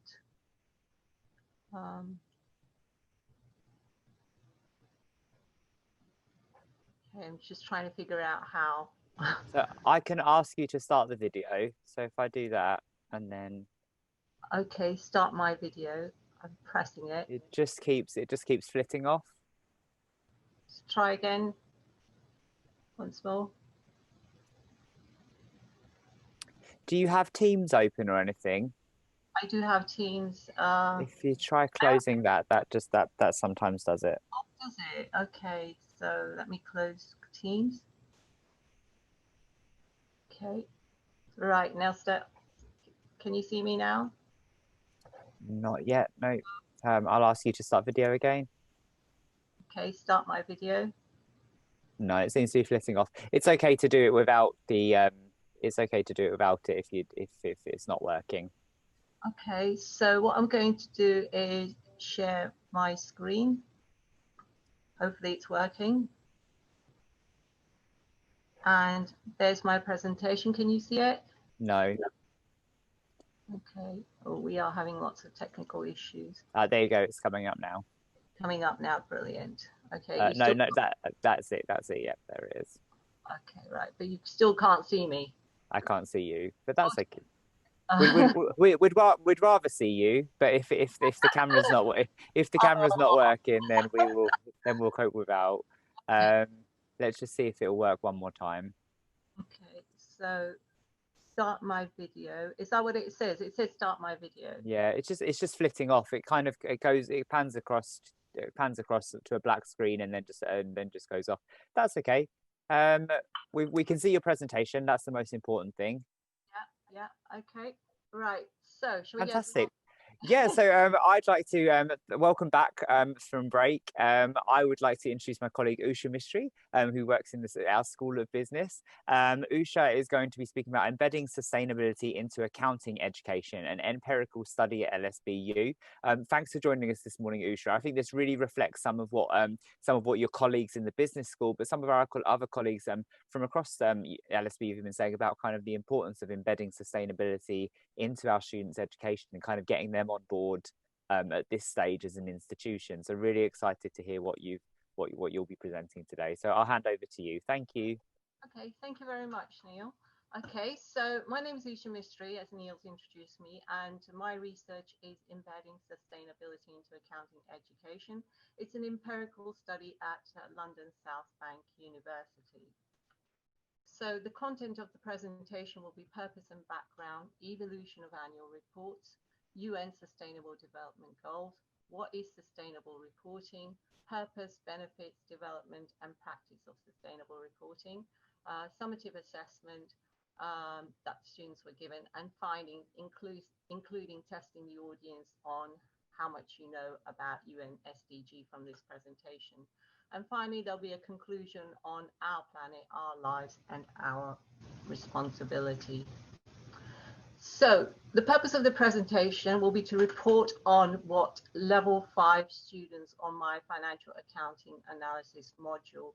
Okay, I'm just trying to figure out how. So I can ask you to start the video. So if I do that and then Okay, start my video. I'm pressing it. it just keeps flitting off. Let's try again. Once more. Do you have Teams open or anything? I do have Teams. If you try closing that sometimes does it. Oh, does it? Okay, so let me close Teams. Okay, right now, can you see me now? Not yet, no. I'll ask you to start video again. Okay, start my video. No, it seems to be flitting off. It's okay to do it without the it's okay to do it without it if it's not working. Okay, so what I'm going to do is share my screen. Hopefully it's working. And there's my presentation. Can you see it? No. Okay. Oh, we are having lots of technical issues. There you go. It's coming up now. Coming up now. Brilliant. Okay. No, that's it. That's it. Yep, there it is. Okay, right. But you still can't see me. I can't see you, but that's okay. We'd rather see you, but if the camera's not working, then we'll cope without. Let's just see if it'll work one more time. Okay, so start my video. Is that what it says? It says start my video. Yeah, it's just flitting off. It pans across to a black screen and then just goes off. That's okay. We can see your presentation. That's the most important thing. Yeah. Okay. Right. So shall we Fantastic. Yeah, so I'd like to welcome back from break. I would like to introduce my colleague Usha Mistry, who works in our School of Business. Usha is going to be speaking about embedding sustainability into accounting education, an empirical study at LSBU. Thanks for joining us this morning, Usha. I think this really reflects some of what your colleagues in the business school, but some of our other colleagues from across LSBU have been saying about kind of the importance of embedding sustainability into our students' education and kind of getting them on board at this stage as an institution. So really excited to hear what you'll be presenting today. So I'll hand over to you. Thank you. Okay, thank you very much, Neil. Okay, so my name is Usha Mistry, as Neil's introduced me, and my research is embedding sustainability into accounting education. It's an empirical study at London South Bank University. So the content of the presentation will be purpose and background, evolution of annual reports, UN Sustainable Development Goals, what is sustainable reporting, purpose, benefits, development and practice of sustainable reporting, summative assessment that students were given, and findings including testing the audience on how much you know about UN SDG from this presentation. And finally, there'll be a conclusion on our planet, our lives, and our responsibility. So the purpose of the presentation will be to report on what level 5 students on my financial accounting analysis module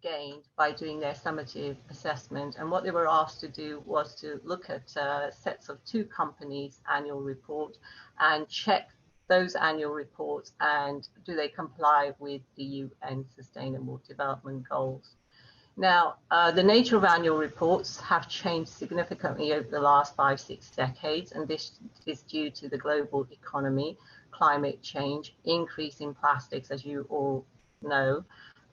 gained by doing their summative assessment. And what they were asked to do was to look at sets of 2 companies' annual report and check those annual reports and do they comply with the UN Sustainable Development Goals. Now, the nature of annual reports have changed significantly over the last 5-6 decades, and this is due to the global economy, climate change, increase in plastics, as you all know,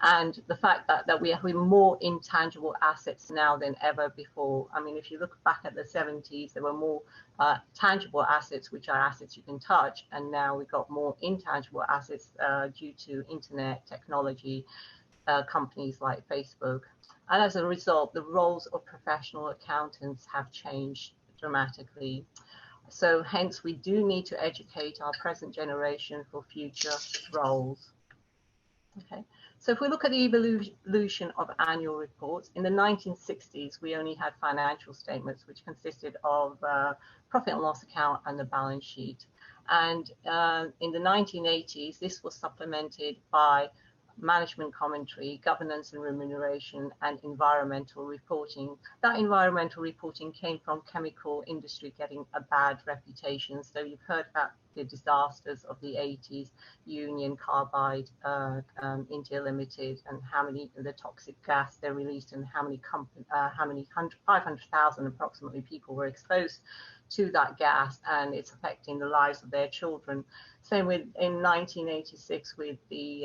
and the fact that we have more intangible assets now than ever before. I mean, if you look back at the 70s, there were more tangible assets, which are assets you can touch, and now we've got more intangible assets due to internet technology, companies like Facebook. And as a result, the roles of professional accountants have changed dramatically. So hence, we do need to educate our present generation for future roles. Okay, so if we look at the evolution of annual reports, in the 1960s, we only had financial statements, which consisted of profit and loss account and the balance sheet. And in the 1980s, this was supplemented by management commentary, governance and remuneration, and environmental reporting. That environmental reporting came from chemical industry getting a bad reputation. So you've heard about the disasters of the 80s, Union Carbide, India Limited, and how many the toxic gas they released, and how many 500,000 approximately people were exposed to that gas, and it's affecting the lives of their children. Same with in 1986 with the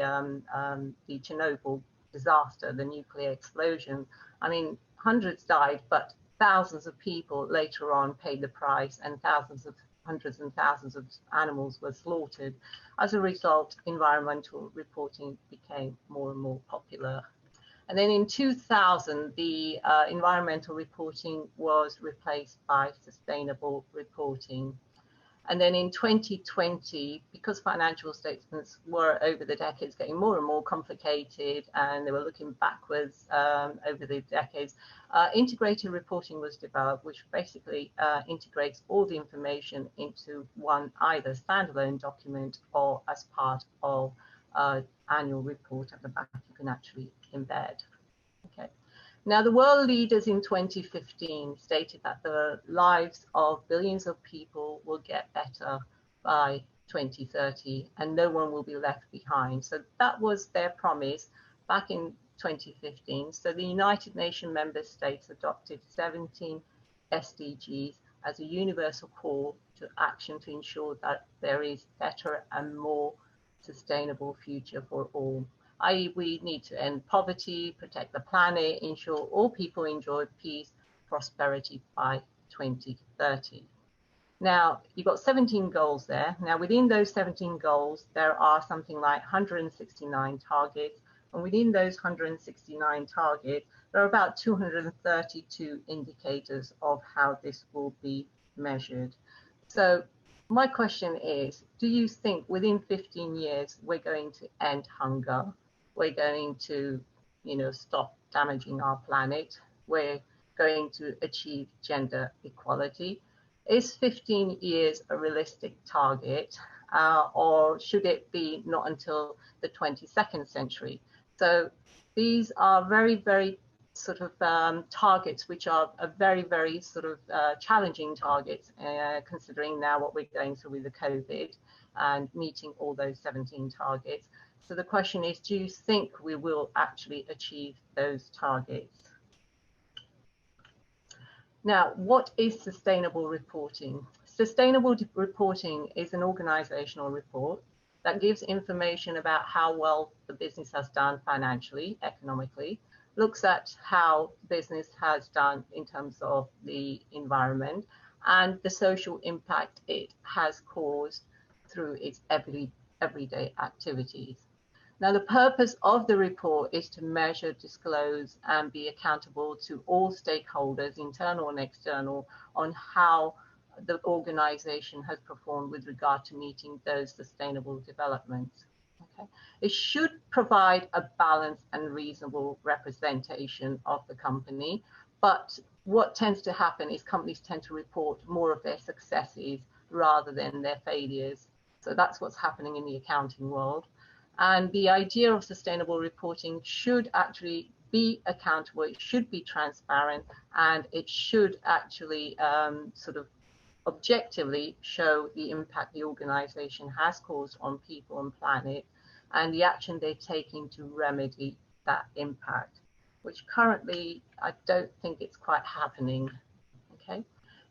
Chernobyl disaster, the nuclear explosion. I mean, hundreds died, but thousands of people later on paid the price, and hundreds and thousands of animals were slaughtered. As a result, environmental reporting became more and more popular. And then in 2000, the environmental reporting was replaced by sustainable reporting. And then in 2020, because financial statements were over the decades getting more and more complicated, and they were looking backwards over the decades, integrated reporting was developed, which basically integrates all the information into one either standalone document or as part of annual report at the back you can actually embed. Okay. Now, the world leaders in 2015 stated that the lives of billions of people will get better by 2030 and no one will be left behind. So that was their promise back in 2015. So the United Nations member states adopted 17 SDGs as a universal call to action to ensure that there is better and more sustainable future for all. I.e., we need to end poverty, protect the planet, ensure all people enjoy peace, prosperity by 2030. Now, you've got 17 goals there. Now, within those 17 goals, there are something like 169 targets. And within those 169 targets, there are about 232 indicators of how this will be measured. So my question is, do you think within 15 years, we're going to end hunger? We're going to, stop damaging our planet. We're going to achieve gender equality. Is 15 years a realistic target, or should it be not until the 22nd century? So these are very, very sort of targets, which are a very, very sort of challenging targets, considering now what we're going through with the COVID and meeting all those 17 targets. So the question is, do you think we will actually achieve those targets? Now, what is sustainable reporting? Sustainable reporting is an organizational report that gives information about how well the business has done financially, economically, looks at how business has done in terms of the environment and the social impact it has caused through its everyday activities. Now, the purpose of the report is to measure, disclose, and be accountable to all stakeholders, internal and external, on how the organization has performed with regard to meeting those sustainable developments. Okay. It should provide a balanced and reasonable representation of the company, but what tends to happen is companies tend to report more of their successes rather than their failures. So that's what's happening in the accounting world. And the idea of sustainable reporting should actually be accountable, it should be transparent, and it should actually sort of objectively show the impact the organization has caused on people and planet and the action they're taking to remedy that impact, which currently I don't think it's quite happening. Okay,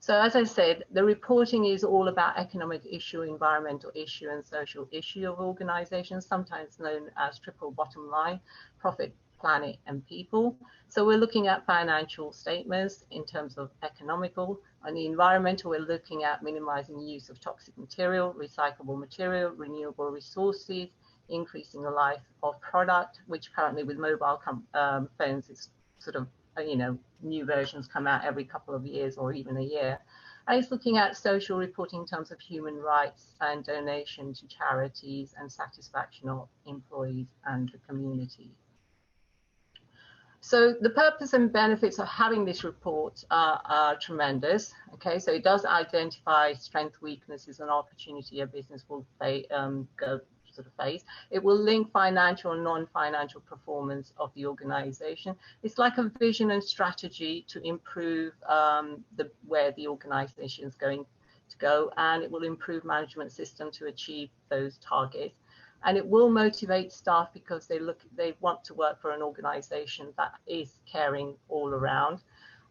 So as I said, the reporting is all about economic issue, environmental issue, and social issue of organizations, sometimes known as triple bottom line, profit, planet, and people. So we're looking at financial statements in terms of economical. On the environmental, we're looking at minimizing use of toxic material, recyclable material, renewable resources, increasing the life of product, which currently with mobile phones is sort of, new versions come out every couple of years or even a year. And it's looking at social reporting in terms of human rights and donation to charities and satisfaction of employees and the community. So the purpose and benefits of having this report are tremendous. Okay, so it does identify strengths, weaknesses, and opportunity a business will face. It will link financial and non-financial performance of the organization. It's like a vision and strategy to improve where the organization is going to go, and it will improve management system to achieve those targets. And it will motivate staff because they want to work for an organization that is caring all around.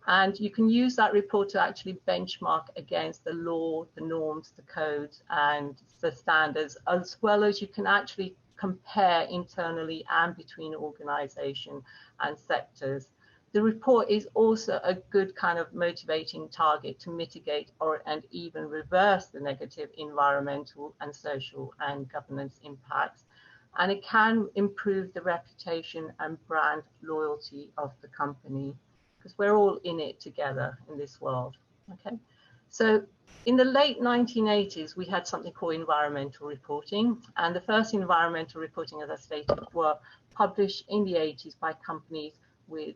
And you can use that report to actually benchmark against the law, the norms, the codes, and the standards, as well as you can actually compare internally and between organization and sectors. The report is also a good kind of motivating target to mitigate and even reverse the negative environmental and social and governance impacts. And it can improve the reputation and brand loyalty of the company, because we're all in it together in this world. Okay, so in the late 1980s, we had something called environmental reporting. And the first environmental reporting, as I stated, were published in the 80s by companies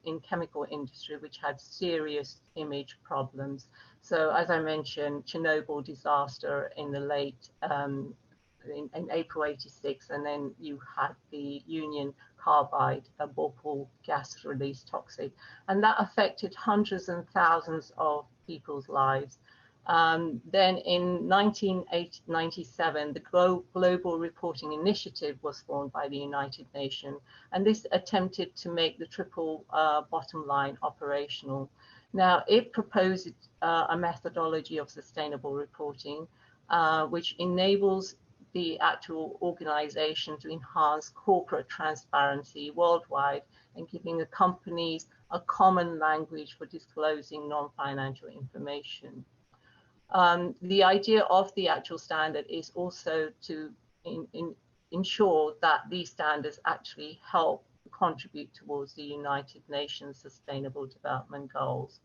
in chemical industry, which had serious image problems. So as I mentioned, Chernobyl disaster in the late, in April 86, and then you had the Union Carbide, a ball gas release toxic, and that affected hundreds and thousands of people's lives. Then in 1997, the Global Reporting Initiative was formed by the United Nations, and this attempted to make the triple bottom line operational. Now, it proposed a methodology of sustainable reporting, which enables the actual organization to enhance corporate transparency worldwide and giving the companies a common language for disclosing non-financial information. The idea of the actual standard is also to ensure that these standards actually help contribute towards the United Nations Sustainable Development Goals.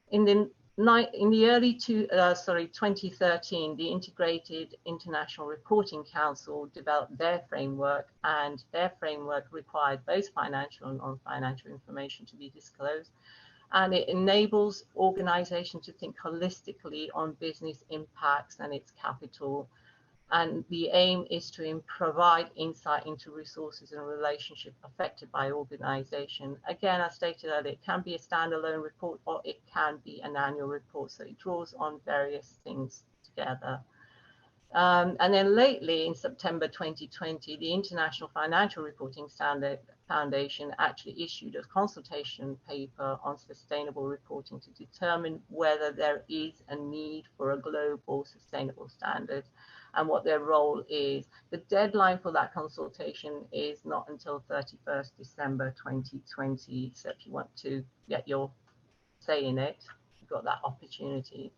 In the early 2013, the Integrated International Reporting Council developed their framework, and their framework required both financial and non-financial information to be disclosed. And it enables organizations to think holistically on business impacts and its capital. And the aim is to provide insight into resources and relationships affected by organization. Again, as stated earlier, it can be a standalone report or it can be an annual report. So it draws on various things together. And then lately, in September 2020, the International Financial Reporting Standard Foundation actually issued a consultation paper on sustainable reporting to determine whether there is a need for a global sustainable standard and what their role is. The deadline for that consultation is not until 31st December 2020. So if you want to get your say in it, you've got that opportunity.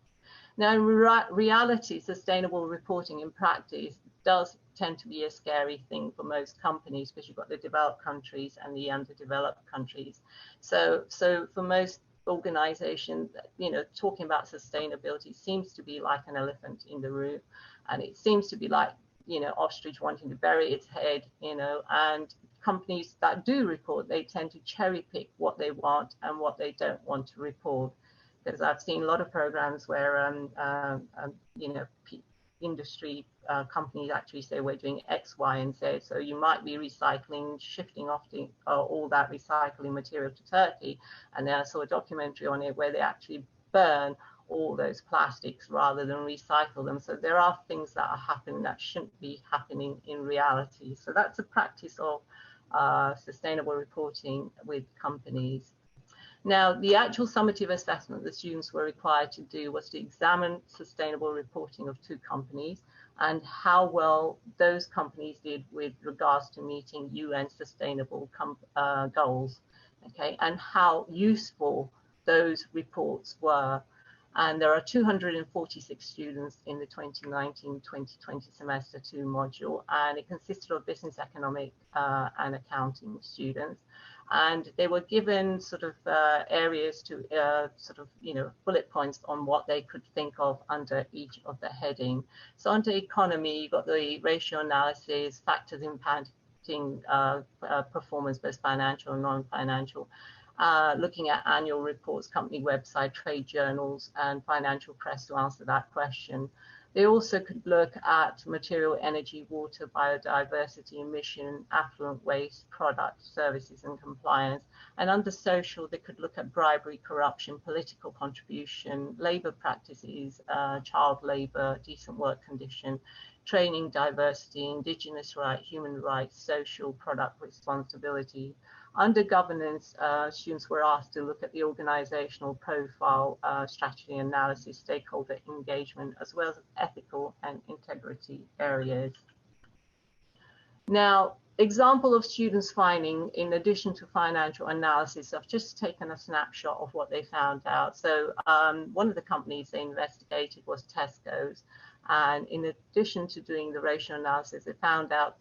Now, in reality, sustainable reporting in practice does tend to be a scary thing for most companies, because you've got the developed countries and the underdeveloped countries. So for most organizations, talking about sustainability seems to be like an elephant in the room, and it seems to be like, ostrich wanting to bury its head, and companies that do report, they tend to cherry pick what they want and what they don't want to report. Because I've seen a lot of programs where, industry companies actually say we're doing X, Y, and Z. So you might be recycling, shifting off all that recycling material to Turkey. And then I saw a documentary on it where they actually burn all those plastics rather than recycle them. So there are things that are happening that shouldn't be happening in reality. So that's a practice of sustainable reporting with companies. Now, the actual summative assessment the students were required to do was to examine sustainable reporting of 2 companies and how well those companies did with regards to meeting UN sustainable goals, okay, and how useful those reports were. And there are 246 students in the 2019-2020 semester 2 module, and it consisted of business, economic and accounting students. And they were given sort of areas to bullet points on what they could think of under each of the heading. So under economy, you've got the ratio analysis, factors impacting performance, both financial and non-financial, looking at annual reports, company website, trade journals, and financial press to answer that question. They also could look at material, energy, water, biodiversity, emission, affluent waste, products, services, and compliance. And under social, they could look at bribery, corruption, political contribution, labour practices, child labour, decent work condition, training, diversity, indigenous rights, human rights, social, product responsibility. Under governance, students were asked to look at the organizational profile, strategy analysis, stakeholder engagement, as well as ethical and integrity areas. Now, example of students finding, in addition to financial analysis, I've just taken a snapshot of what they found out. So one of the companies they investigated was Tesco's. And in addition to doing the ratio analysis, they found out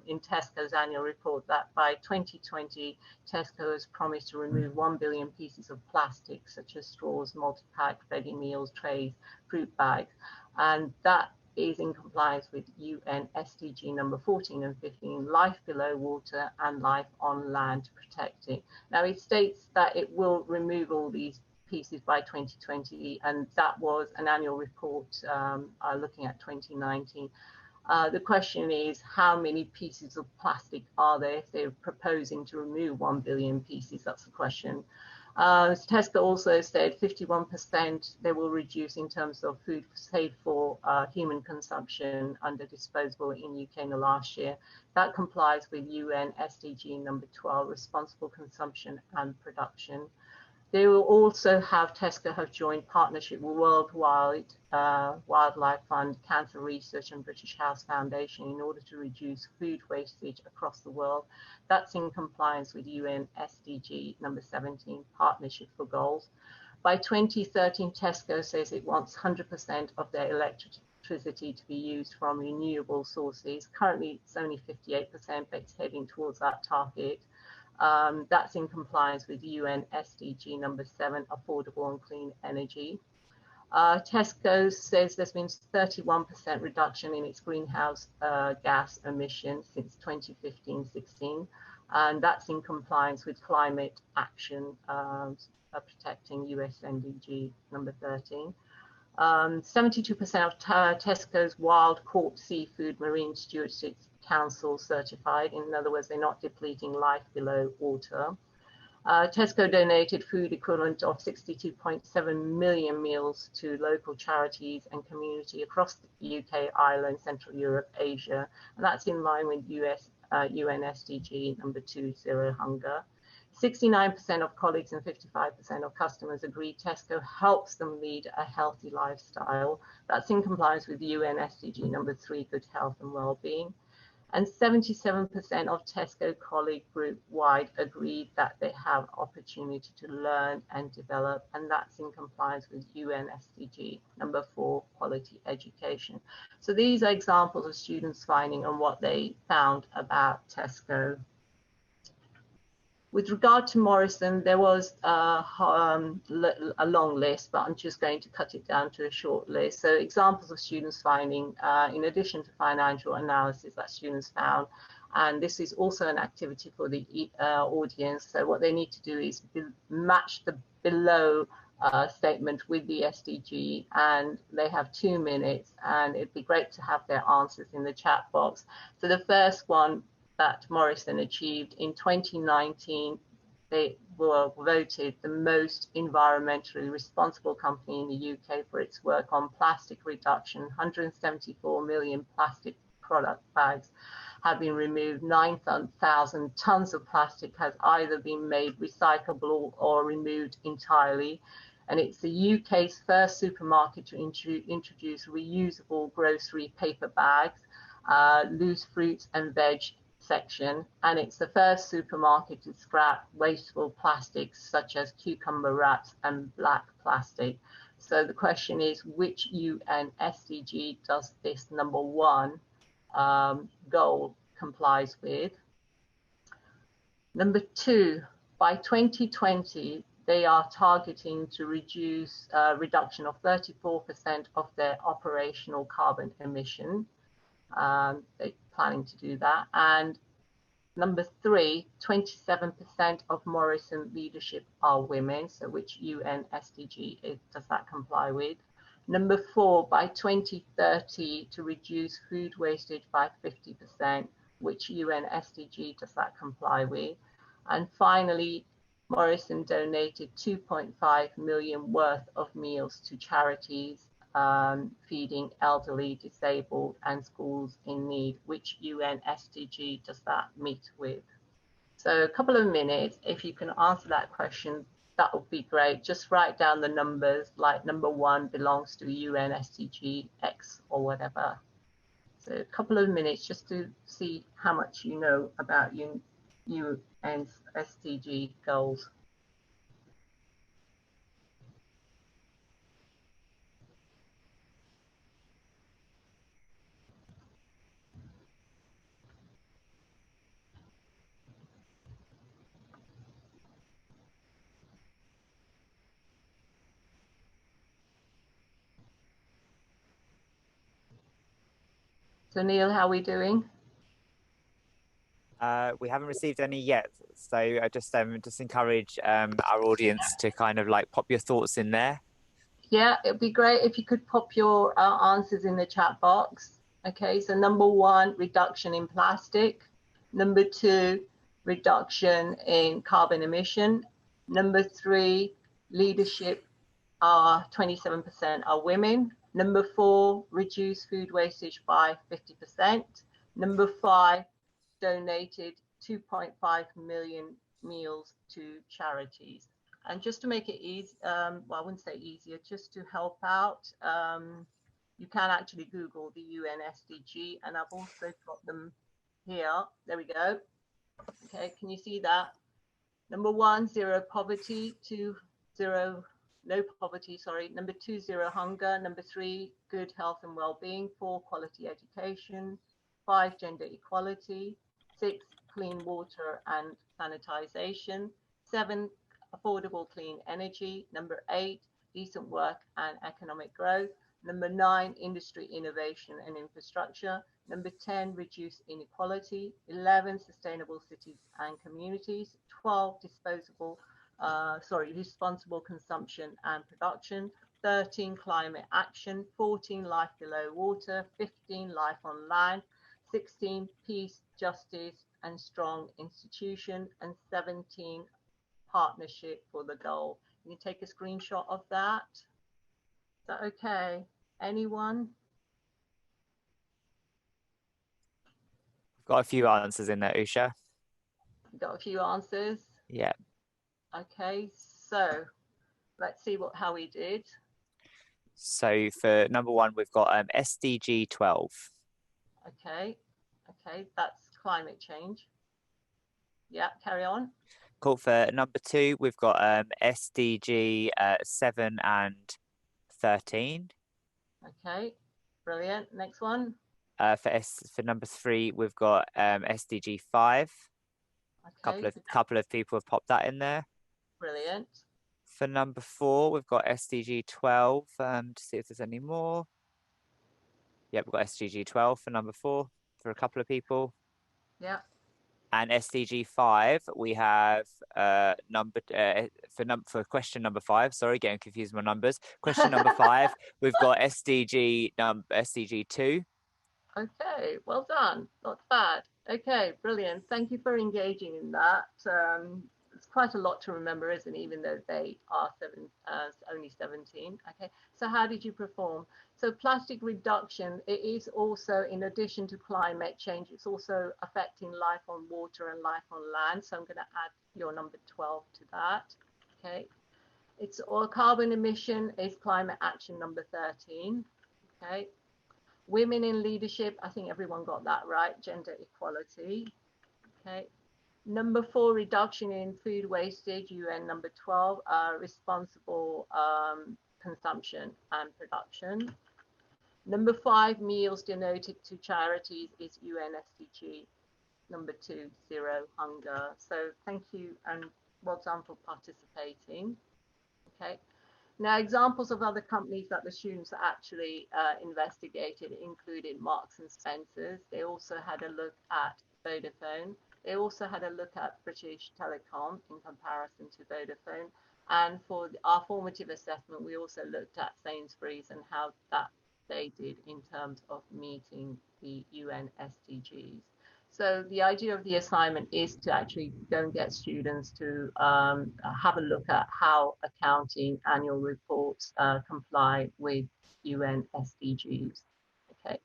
in Tesco's annual report that by 2020, Tesco has promised to remove 1 billion pieces of plastic, such as straws, multi-pack, ready meals, trays, fruit bags. And that is in compliance with UN SDG number 14 and 15, life below water and life on land to protect it. Now, it states that it will remove all these pieces by 2020, and that was an annual report looking at 2019. The question is, how many pieces of plastic are there if they're proposing to remove 1 billion pieces? That's the question. Tesco also said 51% they will reduce in terms of food saved for human consumption under disposable in UK in the last year. That complies with UN SDG number 12, responsible consumption and production. They will also have Tesco have joined partnership with Worldwide Wildlife Fund, Cancer Research and British House Foundation in order to reduce food wastage across the world. That's in compliance with UN SDG number 17, Partnership for Goals. By 2013, Tesco says it wants 100% of their electricity to be used from renewable sources. Currently, it's only 58%, but it's heading towards that target. That's in compliance with UN SDG number 7, affordable and clean energy. Tesco says there's been 31% reduction in its greenhouse gas emissions since 2015-16, and that's in compliance with climate action protecting US SDG number 13. 72% of Tesco's wild caught seafood marine stewardship council certified. In other words, they're not depleting life below water. Tesco donated food equivalent of 62.7 million meals to local charities and community across the UK, Ireland, Central Europe, Asia, and that's in line with UN SDG number 2, Zero Hunger. 69% of colleagues and 55% of customers agree Tesco helps them lead a healthy lifestyle. That's in compliance with UN SDG number 3, Good Health and Wellbeing. And 77% of Tesco colleague group wide agreed that they have opportunity to learn and develop, and that's in compliance with UN SDG number 4, quality education. So these are examples of students finding on what they found about Tesco. With regard to Morrison, there was a long list, but I'm just going to cut it down to a short list. So examples of students finding, in addition to financial analysis that students found, and this is also an activity for the audience. So what they need to do is match the below statement with the SDG, and they have 2 minutes, and it'd be great to have their answers in the chat box. So the first one that Morrison achieved in 2019, they were voted the most environmentally responsible company in the UK for its work on plastic reduction, 174 million plastic product bags, have been removed. 9,000 tons of plastic has either been made recyclable or removed entirely. And it's the UK's first supermarket to introduce reusable grocery paper bags, loose fruits and veg section, and it's the first supermarket to scrap wasteful plastics such as cucumber wraps and black plastic. So the question is, which UN SDG does this #1 goal complies with? #2, by 2020, they are targeting to reduce reduction of 34% of their operational carbon emission. They're planning to do that. And #3, 27% of Morrison leadership are women. So which UN SDG does that comply with? #4, by 2030 to reduce food wastage by 50%. Which UN SDG does that comply with? And finally, Morrison donated 2.5 million worth of meals to charities feeding elderly, disabled and schools in need. Which UN SDG does that meet with? So a couple of minutes, if you can answer that question, that would be great. Just write down the numbers, like #1 belongs to UN SDG X or whatever. So a couple of minutes just to see how much you know about UN's SDG goals. So Neil, how are we doing? We haven't received any yet, so I just encourage our audience to kind of like pop your thoughts in there. Yeah, it'd be great if you could pop your answers in the chat box. Okay, so #1, reduction in plastic. #2, reduction in carbon emission. #3, leadership 27% are women. #4, reduce food wastage by 50%. #5, donated 2.5 million meals to charities. And just to make it easy, well, I wouldn't say easier, just to help out, you can actually Google the UN SDG, and I've also got them here. There we go. Okay, can you see that? #1, zero poverty. 2, no poverty, sorry. #2, zero hunger. #3, good health and well-being. 4, quality education. 5, gender equality. 6, clean water and sanitization. 7, affordable clean energy. #8, decent work and economic growth. #9, industry innovation and infrastructure. #10, reduce inequality. 11, sustainable cities and communities. 12, responsible consumption and production. 13, climate action. 14, life below water. 15, life on land. 16, peace, justice and strong institution. And 17, partnership for the goal. Can you take a screenshot of that? Is that okay? Anyone? Got a few answers in there, Usha. Got a few answers? Yeah. Okay, so let's see how we did. So for #1, we've got SDG 12. Okay, that's climate change. Yeah, carry on. Cool. For #2, we've got SDG 7 and 13. Okay, brilliant. Next one. For #3, we've got SDG 5. Okay, couple of people have popped that in there. Brilliant. For #4, we've got SDG 12. To see if there's any more. Yep, we've got SDG 12 for #4 for a couple of people. Yeah. And SDG 5, we have for question #5. Sorry, getting confused with my numbers. Question #5, we've got SDG 2. Okay, well done. Not bad. Okay, brilliant. Thank you for engaging in that. It's quite a lot to remember, isn't it? Even though they are only 17. Okay, so how did you perform? So plastic reduction, it is also, in addition to climate change, it's also affecting life on water and life on land. So I'm going to add your number 12 to that. Okay, it's all carbon emission is climate action number 13. Okay, women in leadership, I think everyone got that right, gender equality. Okay, number 4, reduction in food wastage, UN number 12, responsible consumption and production. Number 5, meals donated to charities is UN SDG number 2, 0 hunger. So thank you and well done for participating. Okay. Now, examples of other companies that the students actually investigated included Marks and Spencer's. They also had a look at Vodafone. They also had a look at British Telecom in comparison to Vodafone. And for our formative assessment, we also looked at Sainsbury's and how that they did in terms of meeting the UN SDGs. So the idea of the assignment is to actually go and get students to have a look at how accounting annual reports comply with UN SDGs. Okay.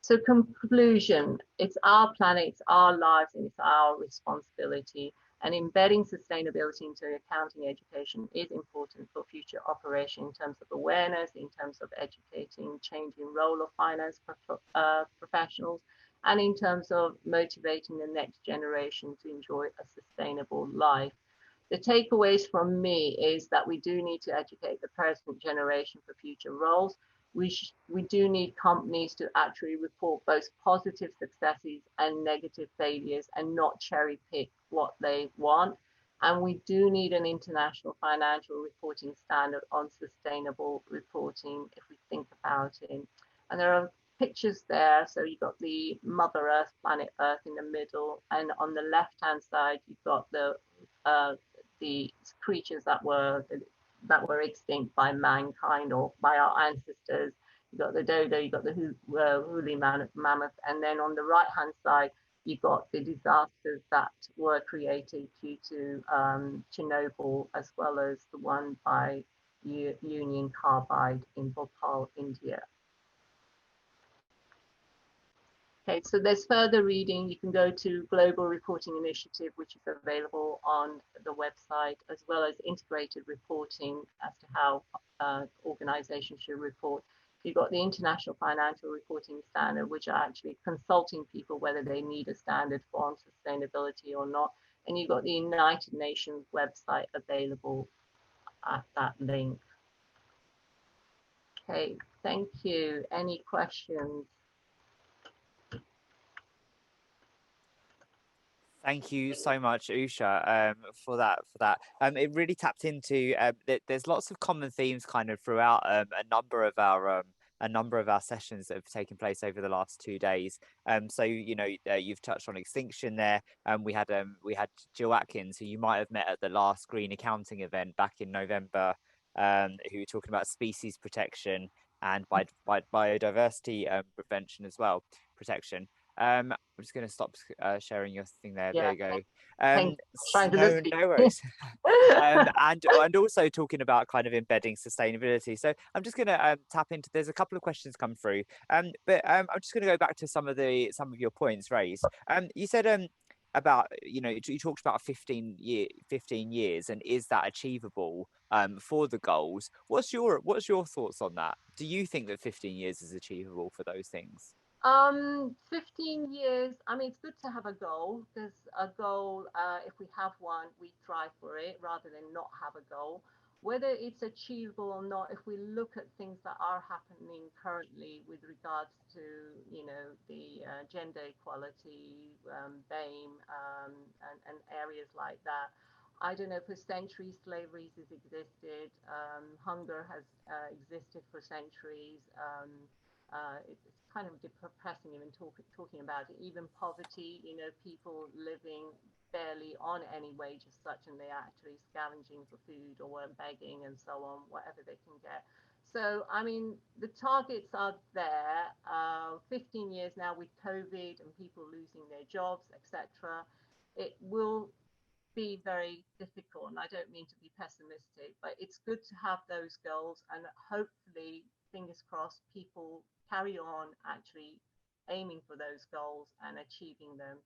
So conclusion, it's our planet, it's our lives, and it's our responsibility. And embedding sustainability into accounting education is important for future operation in terms of awareness, in terms of educating, changing role of finance professionals, and in terms of motivating the next generation to enjoy a sustainable life. The takeaways from me is that we do need to educate the present generation for future roles. We do need companies to actually report both positive successes and negative failures and not cherry pick what they want. And we do need an international financial reporting standard on sustainable reporting if we think about it. And there are pictures there. So you've got the Mother Earth, planet Earth in the middle, and on the left-hand side you've got the creatures that were extinct by mankind or by our ancestors. You've got the dodo, you've got the woolly mammoth, and then on the right-hand side you've got the disasters that were created due to Chernobyl, as well as the one by Union Carbide in Bhopal, India. Okay, so there's further reading. You can go to Global Reporting Initiative, which is available on the website, as well as integrated reporting as to how organizations should report. You've got the International Financial Reporting Standard, which are actually consulting people whether they need a standard for sustainability or not. And you've got the United Nations website available at that link. Okay, thank you. Any questions? Thank you so much, Usha, for that. It really tapped into. There's lots of common themes kind of throughout a number of our sessions that have taken place over the last 2 days. So you've touched on extinction there. We had Jill Atkins, who you might have met at the last Green Accounting event back in November, who were talking about species protection and biodiversity prevention as well, protection. I'm just going to stop sharing your thing there. Yeah. There you go. No worries. And also talking about kind of embedding sustainability. So I'm just going to tap into. There's a couple of questions come through, but I'm just going to go back to some of your points raised. You said about you talked about 15 years, and is that achievable for the goals? What's your thoughts on that? Do you think that 15 years is achievable for those things? 15 years, I mean, it's good to have a goal, because a goal, if we have one, we strive for it rather than not have a goal. Whether it's achievable or not, if we look at things that are happening currently with regards to, the gender equality, BAME, and areas like that, I don't know, for centuries, slavery has existed, hunger has existed for centuries. It's kind of depressing even talking about it. Even poverty, people living barely on any wage as such, and they're actually scavenging for food or begging and so on, whatever they can get. So, I mean, the targets are there. 15 years now with COVID and people losing their jobs, etc. It will be very difficult, and I don't mean to be pessimistic, but it's good to have those goals, and hopefully, fingers crossed, people carry on actually aiming for those goals and achieving them.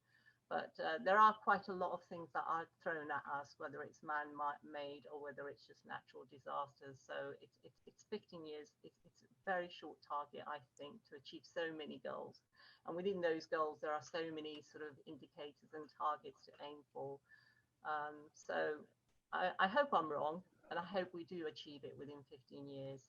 But there are quite a lot of things that are thrown at us, whether it's man-made or whether it's just natural disasters. So it's 15 years. It's a very short target, I think, to achieve so many goals. And within those goals, there are so many sort of indicators and targets to aim for. So I hope I'm wrong, and I hope we do achieve it within 15 years.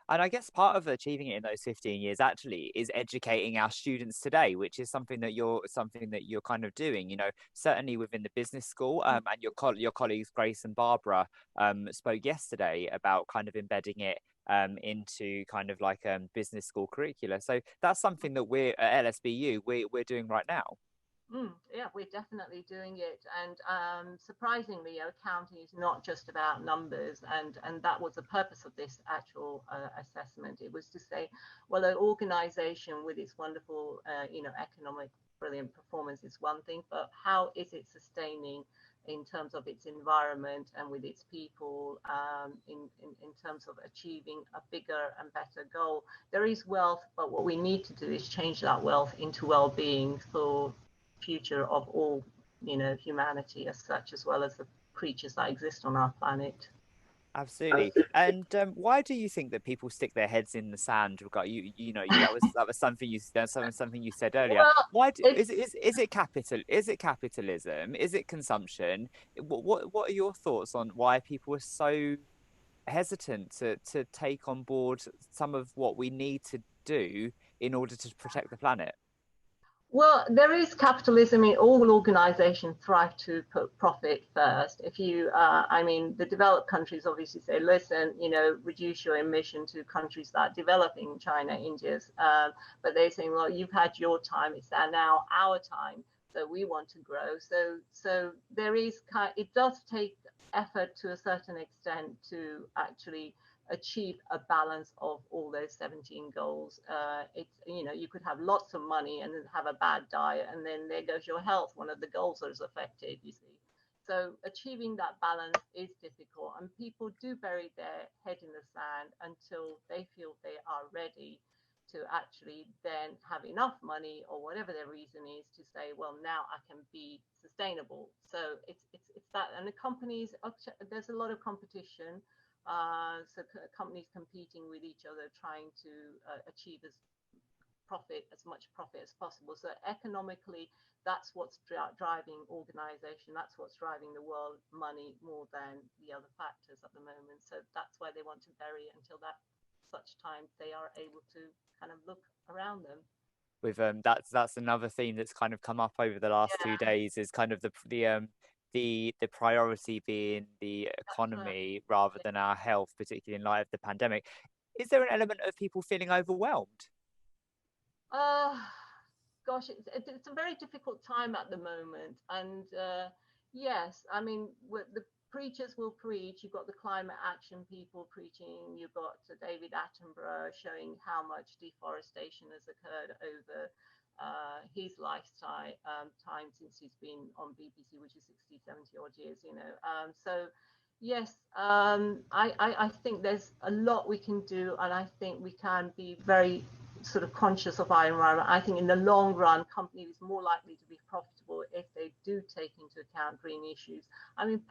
And I guess part of achieving it in those 15 years actually is educating our students today, which is something that you're kind of doing, you know, certainly within the business school. And your colleagues Grace and Barbara spoke yesterday about kind of embedding it into kind of like business school curricula. So that's something that we're at LSBU we're doing right now. Yeah, we're definitely doing it, and surprisingly, accounting is not just about numbers, and that was the purpose of this actual assessment. It was to say, well, an organization with its wonderful, economic brilliant performance is one thing, but how is it sustaining in terms of its environment and with its people, in terms of achieving a bigger and better goal? There is wealth, but what we need to do is change that wealth into well-being for future of all, humanity as such, as well as the creatures that exist on our planet. Absolutely. And why do you think that people stick their heads in the sand? That was something you said earlier. Well, why is it capitalism? Is it consumption? What are your thoughts on why people are so hesitant to take on board some of what we need to do in order to protect the planet? Well, there is capitalism in all organizations thrive to put profit first. If you, the developed countries obviously say, listen, reduce your emission to countries that are developing, China, India, but they're saying, well, you've had your time, it's now our time, so we want to grow. So there is, it does take effort to a certain extent to actually achieve a balance of all those 17 goals. You could have lots of money and then have a bad diet, and then there goes your health. One of the goals is affected, you see. So achieving that balance is difficult, and people do bury their head in the sand until they feel they are ready to actually then have enough money, or whatever their reason is, to say, well, now I can be sustainable. So it's that, and the companies, there's a lot of competition. So companies competing with each other, trying to achieve as much profit as possible. So economically, that's what's driving organization. That's what's driving the world money more than the other factors at the moment. So that's why they want to bury it until that such time they are able to kind of look around them. With that's another theme that's kind of come up over the last 2 days, is kind of the priority being the economy rather than our health, particularly in light of the pandemic. Is there an element of people feeling overwhelmed? Gosh, it's a very difficult time at the moment, and yes, the preachers will preach. You've got the climate action people preaching. You've got David Attenborough showing how much deforestation has occurred over his lifetime time since he's been on BBC, which is 60-70 odd years, so yes, I think there's a lot we can do, and I think we can be very sort of conscious of our environment. I think in the long run, companies are more likely to be profitable if they do take into account green issues.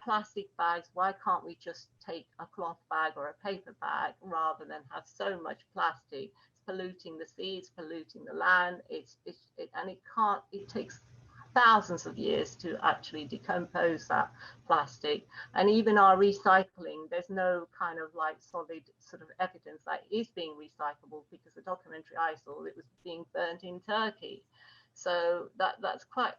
Plastic bags, why can't we just take a cloth bag or a paper bag rather than have so much plastic? Polluting the sea, it's polluting the land, it takes thousands of years to actually decompose that plastic. And even our recycling, there's no kind of like solid sort of evidence that it is being recyclable, because the documentary I saw, it was being burnt in Turkey. So that's quite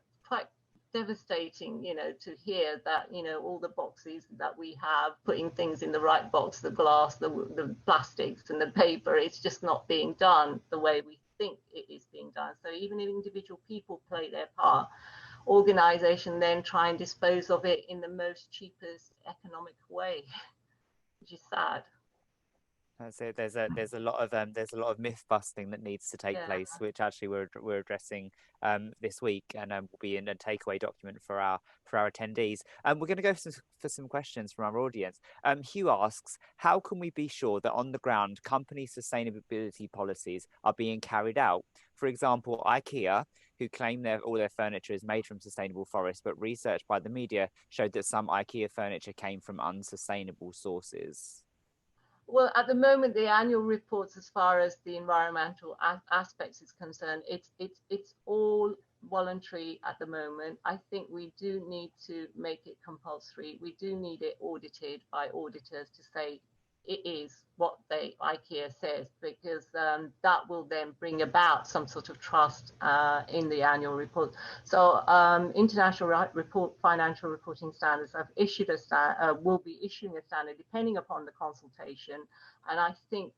devastating, to hear that, all the boxes that we have, putting things in the right box, the glass, the plastics and the paper, it's just not being done the way we think it is being done. So even if individual people play their part, organization then try and dispose of it in the most cheapest economic way, which is sad. So there's a lot of myth busting that needs to take place, which actually we're addressing this week, and will be in a takeaway document for our attendees. We're going to go for some questions from our audience. Hugh asks, how can we be sure that on the ground company sustainability policies are being carried out? For example, IKEA, who claim all their furniture is made from sustainable forests, but research by the media showed that some IKEA furniture came from unsustainable sources. Well, at the moment, the annual reports, as far as the environmental aspects is concerned, it's all voluntary at the moment. I think we do need to make it compulsory. We do need it audited by auditors to say it is what IKEA says, because that will then bring about some sort of trust in the annual report. So international financial reporting standards have issued will be issuing a standard depending upon the consultation. And I think,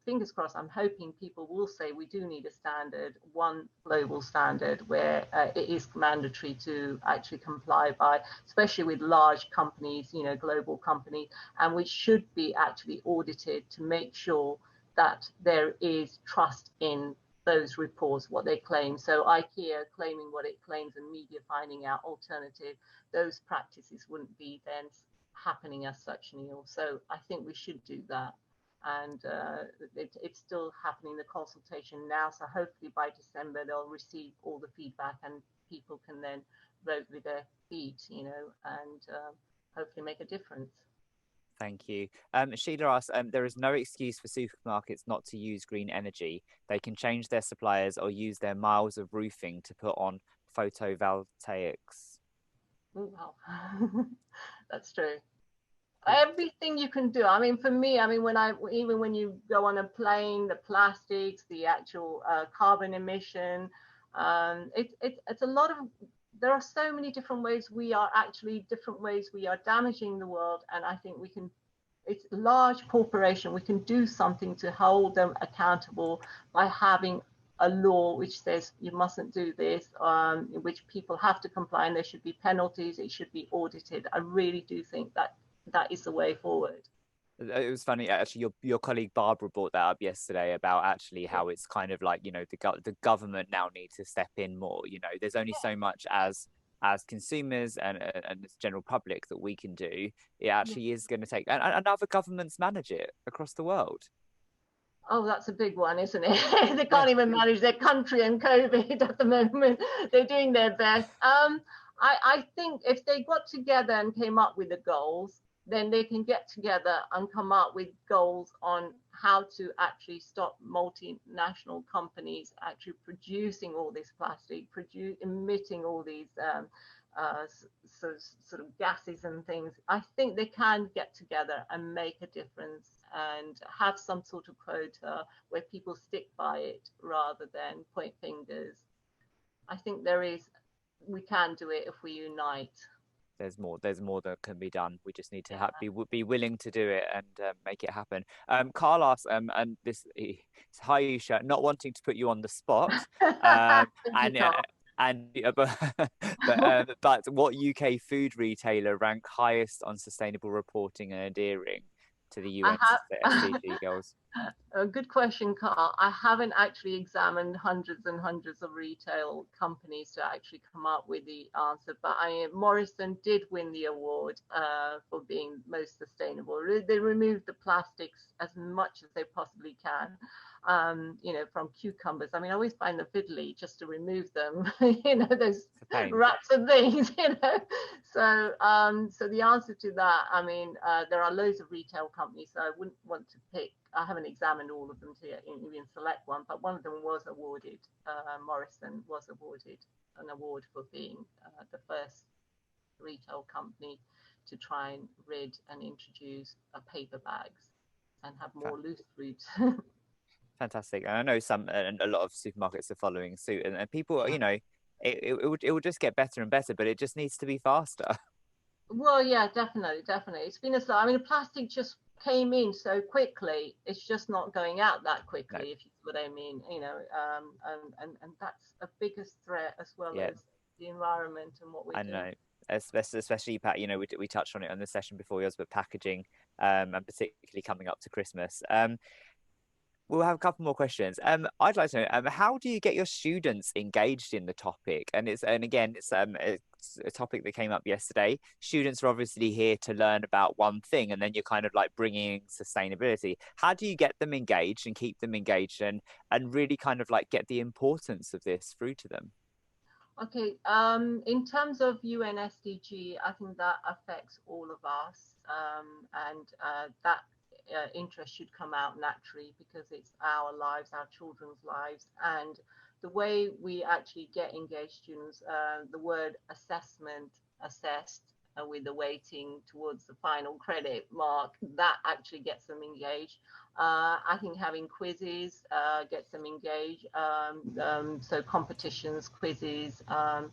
fingers crossed, I'm hoping people will say we do need a standard, one global standard where it is mandatory to actually comply by, especially with large companies, global companies, and which should be actually audited to make sure that there is trust in those reports, what they claim. So IKEA claiming what it claims and media finding out alternative, those practices wouldn't be then happening as such, Neil. So I think we should do that. And it's still happening, the consultation now. So hopefully by December, they'll receive all the feedback and people can then vote with their feet, and hopefully make a difference. Thank you. Sheila asks, there is no excuse for supermarkets not to use green energy. They can change their suppliers or use their miles of roofing to put on photovoltaics. Oh, wow. That's true. Everything you can do. I mean, for me, even when you go on a plane, the plastics, the actual carbon emission, it's a lot of. There are so many different ways we are damaging the world, and I think we can. It's a large corporation. We can do something to hold them accountable by having a law which says you mustn't do this, in which people have to comply, and there should be penalties. It should be audited. I really do think that is the way forward. It was funny, actually, your colleague Barbara brought that up yesterday about actually how it's kind of like, the government now needs to step in more. There's only so much as consumers and the general public that we can do. It actually is going to take, and other governments manage it across the world. Oh, that's a big one, isn't it? They can't even manage their country and COVID at the moment. They're doing their best. I think if they got together and came up with the goals, then they can get together and come up with goals on how to actually stop multinational companies actually producing all this plastic, emitting all these sort of gases and things. I think they can get together and make a difference and have some sort of quota where people stick by it rather than point fingers. I think we can do it if we unite. There's more that can be done. We just need to be willing to do it and make it happen. Carl asks, and this is hi Usha, not wanting to put you on the spot, but what UK food retailer rank highest on sustainable reporting and adhering to the UN SDG goals? A good question, Carl. I haven't actually examined hundreds and hundreds of retail companies to actually come up with the answer, but Morrison did win the award for being most sustainable. They removed the plastics as much as they possibly can, from cucumbers. I always find them fiddly just to remove them, those wraps and things, So the answer to that, there are loads of retail companies, so I wouldn't want to pick. I haven't examined all of them to even select one, but one of them was awarded. Morrison was awarded an award for being the first retail company to try and rid and introduce paper bags and have more loose fruit. Fantastic. And I know a lot of supermarkets are following suit, and people, it will just get better and better, but it just needs to be faster. Well, yeah, definitely. It's been plastic just came in so quickly. It's just not going out that quickly, if you see what I mean. And that's a biggest threat as well as the environment and what we do. I know. especially Pat, you know, we touched on it on the session before yours, but packaging, and particularly coming up to Christmas. We'll have a couple more questions. I'd like to know, how do you get your students engaged in the topic? And again, it's a topic that came up yesterday. Students are obviously here to learn about one thing, and then you're kind of like bringing sustainability. How do you get them engaged and keep them engaged and really kind of like get the importance of this through to them? Okay, in terms of UN SDG, I think that affects all of us, and that interest should come out naturally because it's our lives, our children's lives, and the way we actually get engaged students, the word assessment, assessed, with the weighting towards the final credit mark, that actually gets them engaged. I think having quizzes gets them engaged. So competitions, quizzes, and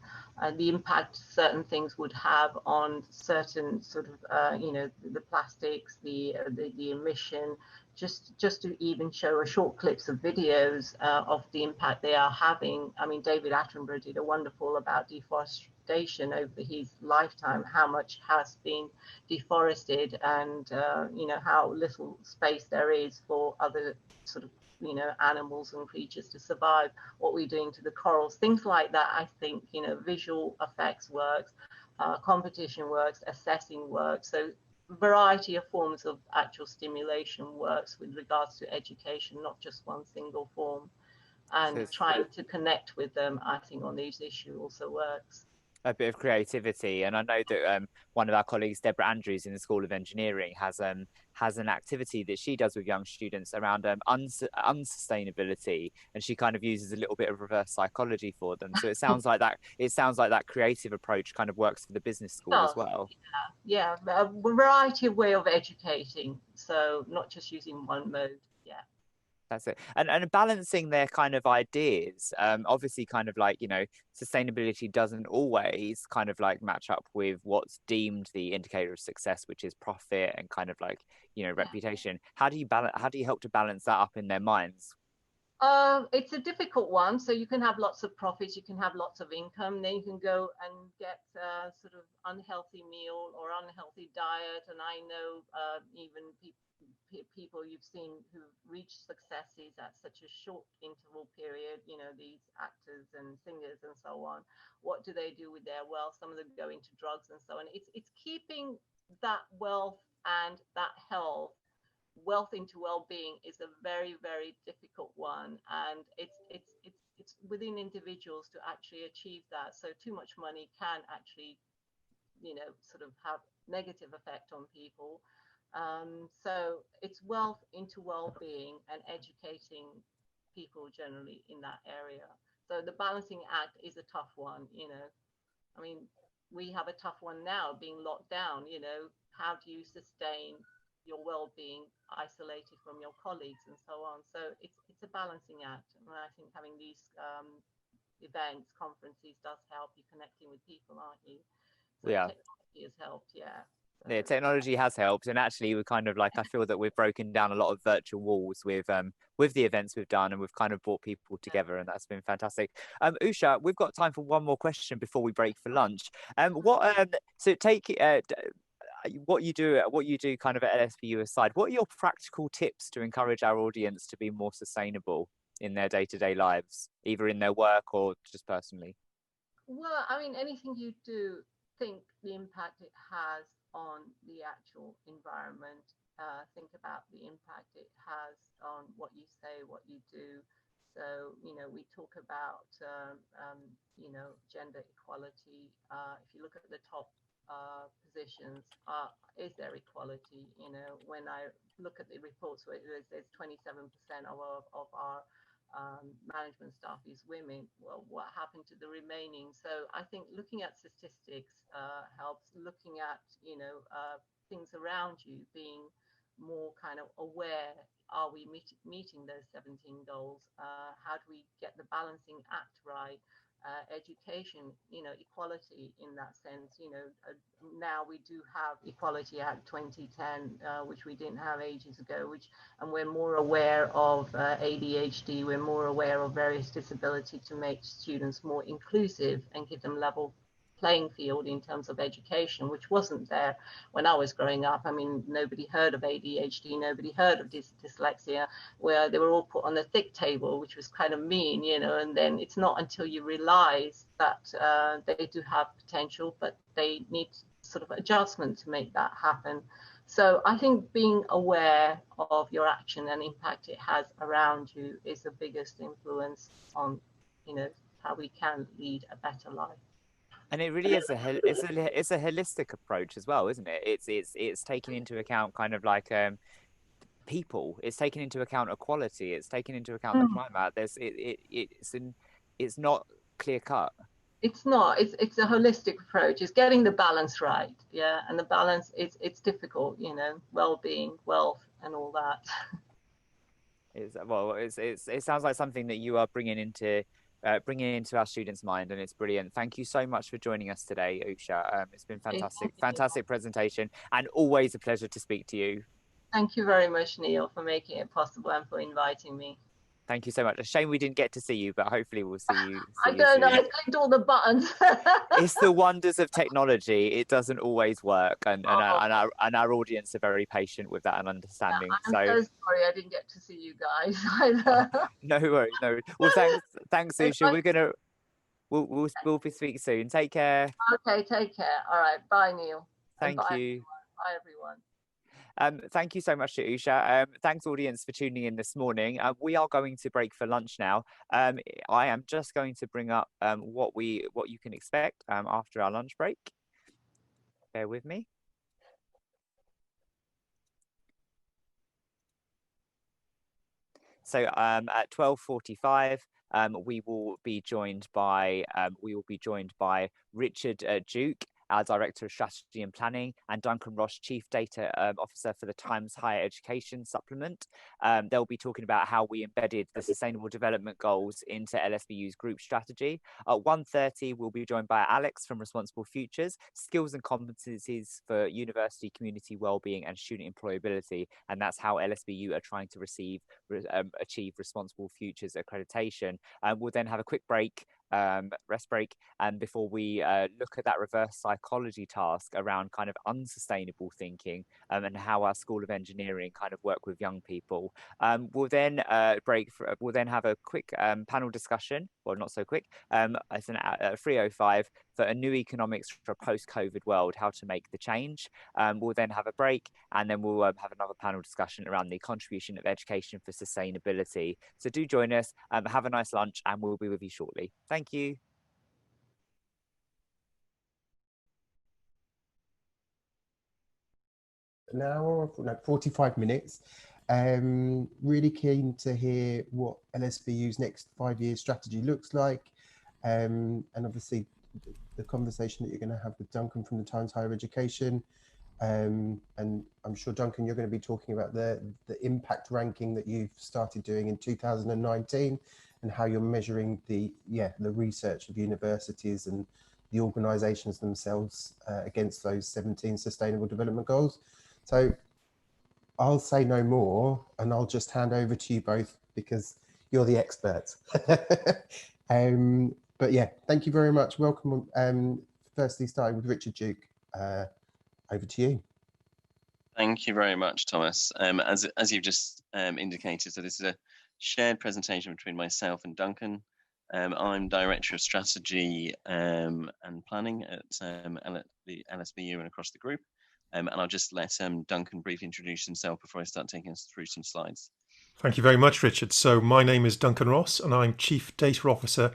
the impact certain things would have on certain sort of, you know, the plastics, the emission, just to even show a short clips of videos of the impact they are having. I mean, David Attenborough did a wonderful about deforestation over his lifetime, how much has been deforested, and you know, how little space there is for other sort of, you know, animals and creatures to survive, what we're doing to the corals, things like that. I think, you know, visual effects works, competition works, assessing works. So variety of forms of actual stimulation works with regards to education, not just one single form. And trying to connect with them, I think, on these issues also works. A bit of creativity, and I know that one of our colleagues, Deborah Andrews, in the School of Engineering, has an activity that she does with young students around unsustainability, and she kind of uses a little bit of reverse psychology for them. So it sounds like that creative approach kind of works for the business school as well. Yeah, a variety of way of educating, so not just using one mode. Yeah. That's it. And balancing their kind of ideas, obviously kind of like, you know, sustainability doesn't always kind of like match up with what's deemed the indicator of success, which is profit and kind of like, you know, reputation. How do you help to balance that up in their minds? It's a difficult one. So you can have lots of profits, you can have lots of income, then you can go and get sort of unhealthy meal or unhealthy diet. And I know even people you've seen who reach successes at such a short interval period, you know, these actors and singers and so on. What do they do with their wealth? Some of them go into drugs and so on. It's keeping that wealth and that health. Wealth into well-being is a very, very difficult one, and it's within individuals to actually achieve that. So too much money can actually, you know, sort of have negative effect on people. So it's wealth into well-being and educating people generally in that area. So the balancing act is a tough one, you know. I mean, we have a tough one now being locked down, you know. How do you sustain your well-being isolated from your colleagues and so on? So it's a balancing act. And I think having these events, conferences does help you connecting with people, aren't you? So yeah. Technology has helped, yeah. Yeah, technology has helped, and actually we're kind of like, I feel that we've broken down a lot of virtual walls with the events we've done, and we've kind of brought people together, and that's been fantastic. Usha, we've got time for one more question before we break for lunch. What you do kind of at LSBU aside, what are your practical tips to encourage our audience to be more sustainable in their day-to-day lives, either in their work or just personally? Well, I mean, anything you do, think the impact it has on the actual environment. Think about the impact it has on what you say, what you do. So, you know, we talk about, you know, gender equality. If you look at the top positions, is there equality? You know, when I look at the reports where there's 27% of our management staff is women, well, what happened to the remaining? So I think looking at statistics helps. Looking at, you know, things around you, being more kind of aware. Are we meeting those 17 goals? How do we get the balancing act right? Education, you know, equality in that sense. You know, now we do have Equality Act 2010, which we didn't have ages ago, and we're more aware of ADHD, we're more aware of various disability to make students more inclusive and give them level playing field in terms of education, which wasn't there when I was growing up. I mean, nobody heard of ADHD, nobody heard of dyslexia, where they were all put on the thick table, which was kind of mean, you know. And then it's not until you realize that they do have potential, but they need sort of adjustment to make that happen. So I think being aware of your action and impact it has around you is the biggest influence on, you know, how we can lead a better life. And it really is it's a holistic approach as well, isn't it? It's taking into account kind of like people. It's taking into account equality. It's taking into account the climate. It's not clear cut. It's not. It's a holistic approach. It's getting the balance right. Yeah, and the balance it's difficult. You know, well-being, wealth, and all that. It sounds like something that you are bringing into our students' mind, and it's brilliant. Thank you so much for joining us today, Usha. It's been fantastic presentation, and always a pleasure to speak to you. Thank you very much, Neil, for making it possible and for inviting me. Thank you so much. A shame we didn't get to see you, but hopefully we'll see you. I don't know. I clicked all the buttons. It's the wonders of technology. It doesn't always work, and our audience are very patient with that and understanding. I'm so sorry I didn't get to see you guys either. No worries, no worries. Well, thanks, Usha. We'll speak soon. Take care. Okay, take care. All right, bye, Neil. Thank you. Everyone. Bye, everyone. Thank you so much to Usha. Thanks, audience, for tuning in this morning. We are going to break for lunch now. I am just going to bring up what you can expect after our lunch break. Bear with me. So at 12:45, we will be joined by Richard Duke, our Director of Strategy and Planning, and Duncan Ross, Chief Data Officer for the Times Higher Education Supplement. They'll be talking about how we embedded the Sustainable Development Goals into LSBU's group strategy. At 1:30, we'll be joined by Alex from Responsible Futures, Skills and Competencies for University, Community Wellbeing and Student Employability. And that's how LSBU are trying to achieve Responsible Futures accreditation. We'll then have a quick break, rest break, and before we look at that reverse psychology task around kind of unsustainable thinking and how our School of Engineering kind of work with young people. We'll then we'll then have a quick panel discussion, well, not so quick, it's 3:05 for a new economics for a post-COVID world, how to make the change. We'll then have a break, and then we'll have another panel discussion around the contribution of education for sustainability. So do join us, have a nice lunch, and we'll be with you shortly. Thank you. An hour, no, 45 minutes. Really keen to hear what LSBU's next 5-year strategy looks like. And obviously the conversation that you're going to have with Duncan from the Times Higher Education. And I'm sure, Duncan, you're going to be talking about the impact ranking that you've started doing in 2019 and how you're measuring the research of universities and the organisations themselves against those 17 Sustainable Development Goals. So I'll say no more and I'll just hand over to you both because you're the experts. But yeah, thank you very much. Welcome. Firstly, starting with Richard Duke. Over to you. Thank you very much, Thomas. As you've just indicated, so this is a shared presentation between myself and Duncan. I'm Director of Strategy and Planning at the LSBU and across the group. And I'll just let Duncan briefly introduce himself before I start taking us through some slides. Thank you very much, Richard. So my name is Duncan Ross and I'm Chief Data Officer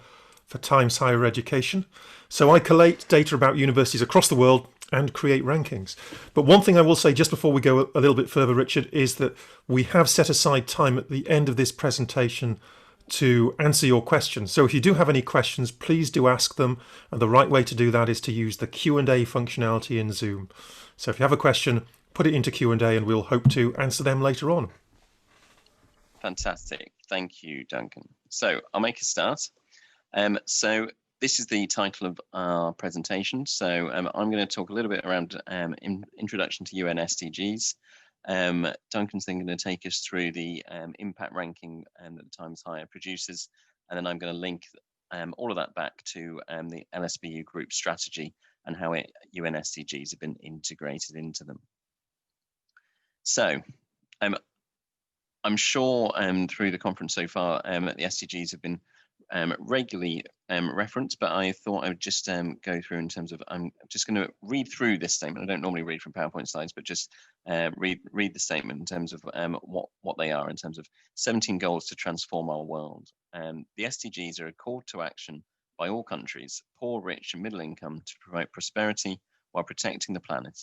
for Times Higher Education. So I collate data about universities across the world and create rankings. But one thing I will say just before we go a little bit further, Richard, is that we have set aside time at the end of this presentation to answer your questions. So if you do have any questions, please do ask them. And the right way to do that is to use the Q&A functionality in Zoom. So if you have a question, put it into Q&A and we'll hope to answer them later on. Fantastic. Thank you, Duncan. So I'll make a start. So this is the title of our presentation. So I'm going to talk a little bit around introduction to UN SDGs. Duncan's then going to take us through the impact ranking that the Times Higher produces, and then I'm going to link all of that back to the LSBU group strategy and how UN SDGs have been integrated into them. So I'm sure through the conference so far the SDGs have been regularly referenced, but I thought I would just go through in terms of, I'm just going to read through this statement. I don't normally read from PowerPoint slides, but just read the statement in terms of what they are, in terms of 17 goals to transform our world. The SDGs are a call to action by all countries, poor, rich and middle income, to promote prosperity while protecting the planet.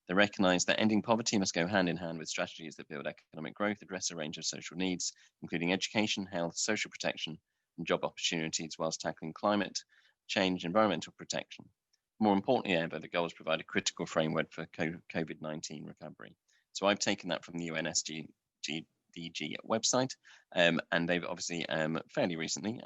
They recognise that ending poverty must go hand in hand with strategies that build economic growth, address a range of social needs, including education, health, social protection, and job opportunities, whilst tackling climate change, environmental protection. More importantly ever, the goals provide a critical framework for COVID-19 recovery. So I've taken that from the UN SDG website, and they've obviously fairly recently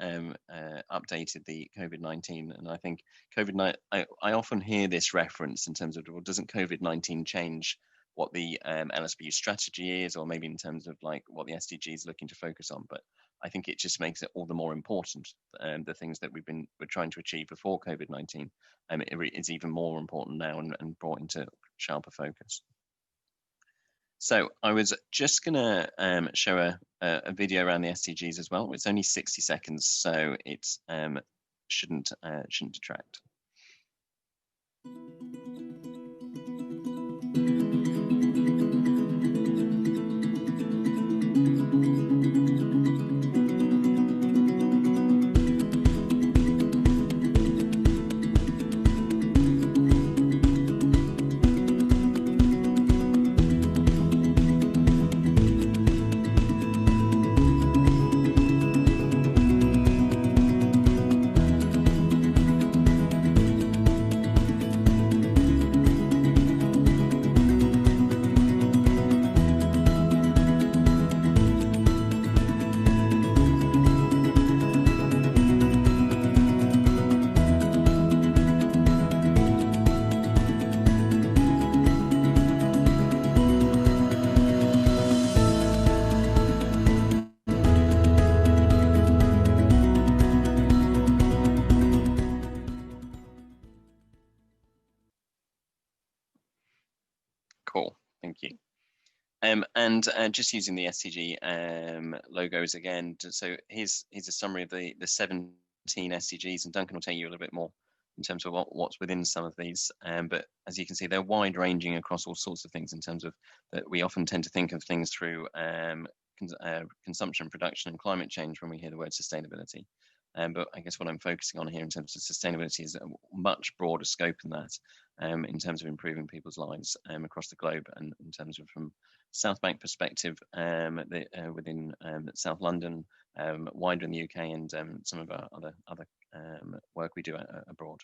updated the COVID-19. And I think COVID-19, I often hear this reference in terms of, well, doesn't COVID-19 change what the LSBU strategy is, or maybe in terms of like what the SDG is looking to focus on? But I think it just makes it all the more important. The things that we're trying to achieve before COVID-19 is even more important now and brought into sharper focus. So I was just going to show a video around the SDGs as well. It's only 60 seconds, so it shouldn't detract. Cool, thank you. And just using the SDG logos again, so here's a summary of the 17 SDGs, and Duncan will tell you a little bit more in terms of what's within some of these. But as you can see, they're wide ranging across all sorts of things, in terms of that we often tend to think of things through consumption, production and climate change when we hear the word sustainability. But I guess what I'm focusing on here in terms of sustainability is a much broader scope than that, in terms of improving people's lives across the globe, and in terms of from South Bank perspective, within South London, wider in the UK, and some of our other work we do abroad.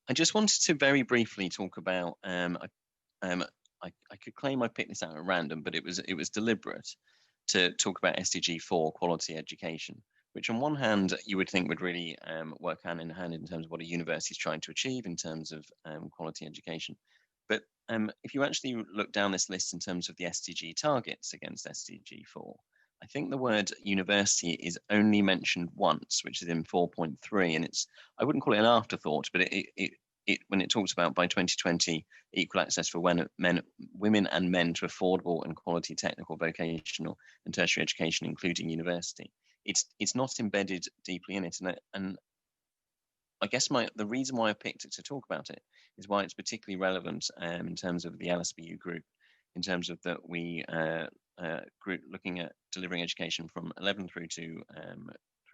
I just wanted to very briefly talk about, I could claim I picked this out at random, but it was deliberate to talk about SDG 4, quality education, which on one hand you would think would really work hand in hand in terms of what a university is trying to achieve in terms of quality education. But if you actually look down this list in terms of the SDG targets against SDG 4, I think the word university is only mentioned once, which is in 4.3, and I wouldn't call it an afterthought, but when it talks about by 2020 equal access for women and men to affordable and quality technical, vocational and tertiary education, including university, it's not embedded deeply in it. And I guess the reason why I picked it to talk about it is why it's particularly relevant in terms of the LSBU group, in terms of that we group looking at delivering education from 11 through to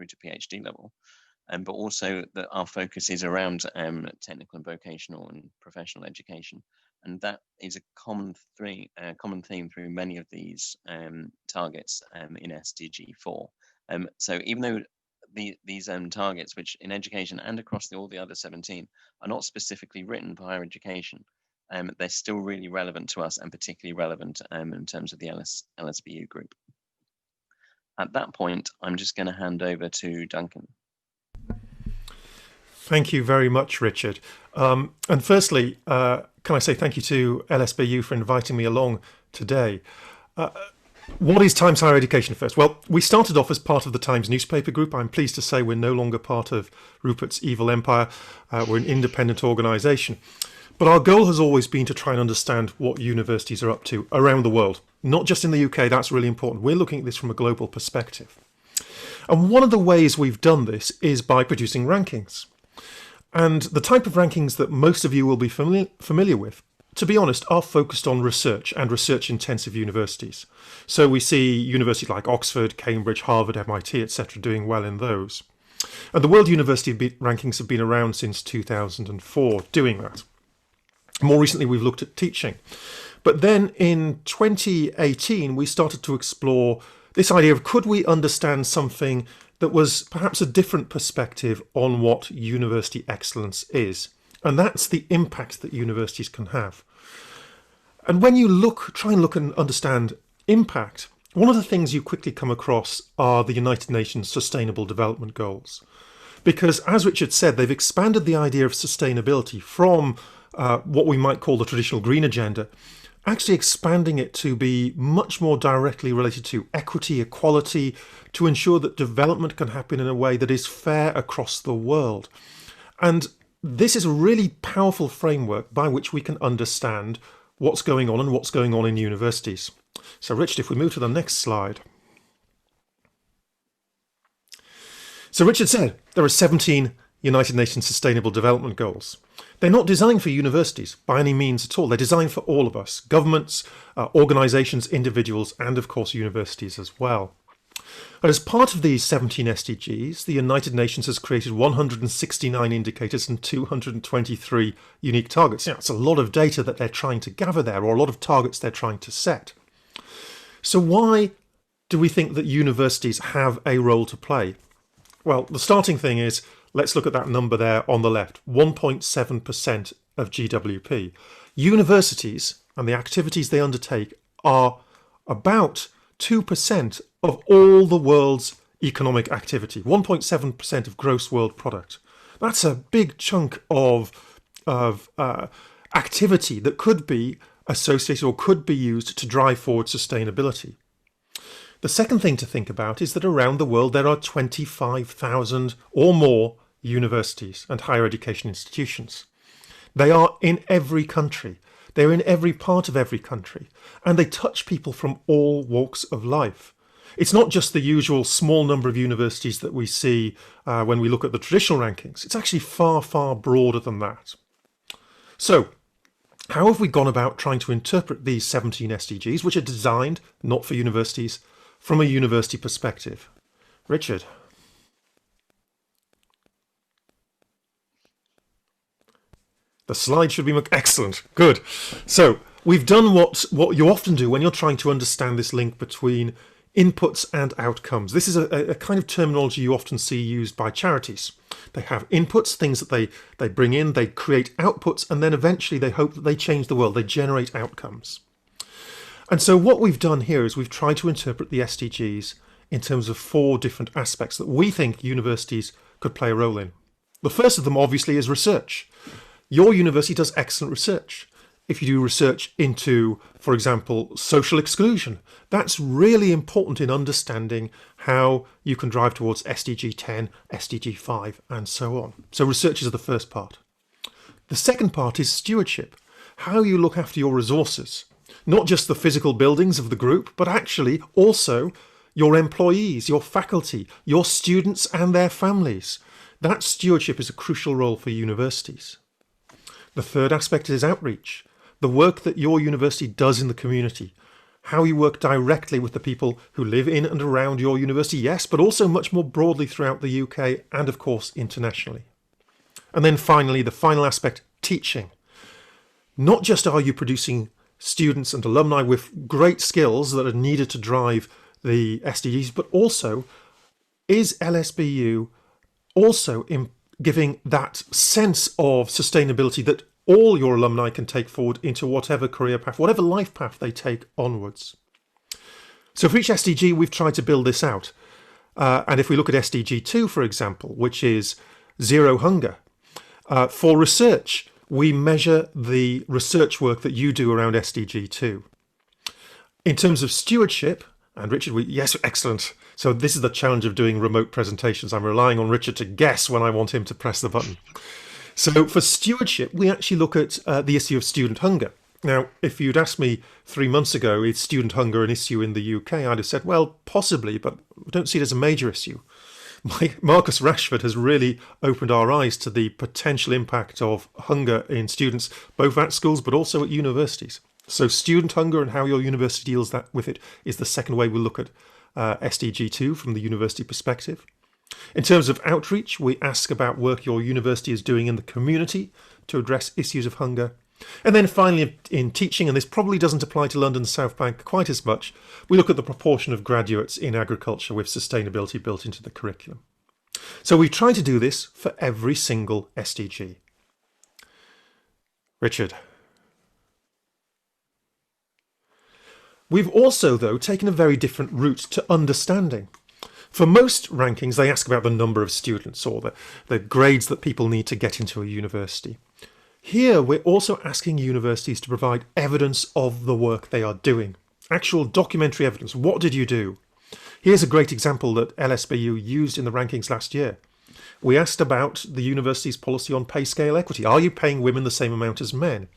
PhD level. But also that our focus is around technical and vocational and professional education, and that is a common theme through many of these targets in SDG 4. So even though these targets, which in education and across all the other 17 are not specifically written for higher education, they're still really relevant to us, and particularly relevant in terms of the LSBU group. At that point, I'm just going to hand over to Duncan. Thank you very much, Richard. And firstly, can I say thank you to LSBU for inviting me along today. What is Times Higher Education first? Well, we started off as part of the Times newspaper group. I'm pleased to say we're no longer part of Rupert's evil empire. We're an independent organisation. But our goal has always been to try and understand what universities are up to around the world. Not just in the UK, that's really important. We're looking at this from a global perspective. And one of the ways we've done this is by producing rankings. And the type of rankings that most of you will be familiar with, to be honest, are focused on research and research-intensive universities. So we see universities like Oxford, Cambridge, Harvard, MIT, etc. doing well in those. And the World University Rankings have been around since 2004 doing that. More recently, we've looked at teaching. But then in 2018, we started to explore this idea of could we understand something that was perhaps a different perspective on what university excellence is. And that's the impact that universities can have. And when you try and look and understand impact, one of the things you quickly come across are the United Nations Sustainable Development Goals. Because as Richard said, they've expanded the idea of sustainability from what we might call the traditional green agenda, actually expanding it to be much more directly related to equity, equality, to ensure that development can happen in a way that is fair across the world. And this is a really powerful framework by which we can understand what's going on and what's going on in universities. So Richard, if we move to the next slide. So Richard said there are 17 United Nations Sustainable Development Goals. They're not designed for universities by any means at all. They're designed for all of us, governments, organisations, individuals, and of course universities as well. And as part of these 17 SDGs, the United Nations has created 169 indicators and 223 unique targets. It's a lot of data that they're trying to gather there, or a lot of targets they're trying to set. So why do we think that universities have a role to play? Well, the starting thing is, let's look at that number there on the left, 1.7% of GWP. Universities and the activities they undertake are about 2% of all the world's economic activity, 1.7% of gross world product. That's a big chunk of activity that could be associated or could be used to drive forward sustainability. The second thing to think about is that around the world there are 25,000 or more universities and higher education institutions. They are in every country. They're in every part of every country, and they touch people from all walks of life. It's not just the usual small number of universities that we see when we look at the traditional rankings. It's actually far, far broader than that. So, how have we gone about trying to interpret these 17 SDGs, which are designed not for universities, from a university perspective? Richard. The slide should be excellent. Good. So we've done what you often do when you're trying to understand this link between inputs and outcomes. This is a kind of terminology you often see used by charities. They have inputs, things that they bring in, they create outputs, and then eventually they hope that they change the world, they generate outcomes. And so what we've done here is we've tried to interpret the SDGs in terms of 4 different aspects that we think universities could play a role in. The first of them obviously is research. Your university does excellent research. If you do research into, for example, social exclusion, that's really important in understanding how you can drive towards SDG 10, SDG 5, and so on. So research is the first part. The second part is stewardship, how you look after your resources, not just the physical buildings of the group, but actually also your employees, your faculty, your students and their families. That stewardship is a crucial role for universities. The third aspect is outreach, the work that your university does in the community, how you work directly with the people who live in and around your university, yes, but also much more broadly throughout the UK and, of course, internationally. And then finally, the final aspect, teaching. Not just are you producing students and alumni with great skills that are needed to drive the SDGs, but also is LSBU also giving that sense of sustainability that all your alumni can take forward into whatever career path, whatever life path they take onwards. So for each SDG, we've tried to build this out. And if we look at SDG 2, for example, which is zero hunger, for research, we measure the research work that you do around SDG 2. In terms of stewardship, And Richard, yes, excellent. So this is the challenge of doing remote presentations. I'm relying on Richard to guess when I want him to press the button. So for stewardship, we actually look at the issue of student hunger. Now, if you'd asked me 3 months ago, is student hunger an issue in the UK? I'd have said, well, possibly, but I don't see it as a major issue. Marcus Rashford has really opened our eyes to the potential impact of hunger in students, both at schools but also at universities. So student hunger and how your university deals with it is the second way we look at SDG 2 from the university perspective. In terms of outreach, we ask about work your university is doing in the community to address issues of hunger. And then finally, in teaching, and this probably doesn't apply to London South Bank quite as much, we look at the proportion of graduates in agriculture with sustainability built into the curriculum. So we try to do this for every single SDG. Richard. We've also, though, taken a very different route to understanding. For most rankings, they ask about the number of students or the grades that people need to get into a university. Here, we're also asking universities to provide evidence of the work they are doing. Actual documentary evidence. What did you do? Here's a great example that LSBU used in the rankings last year. We asked about the university's policy on pay scale equity. Are you paying women the same amount as men?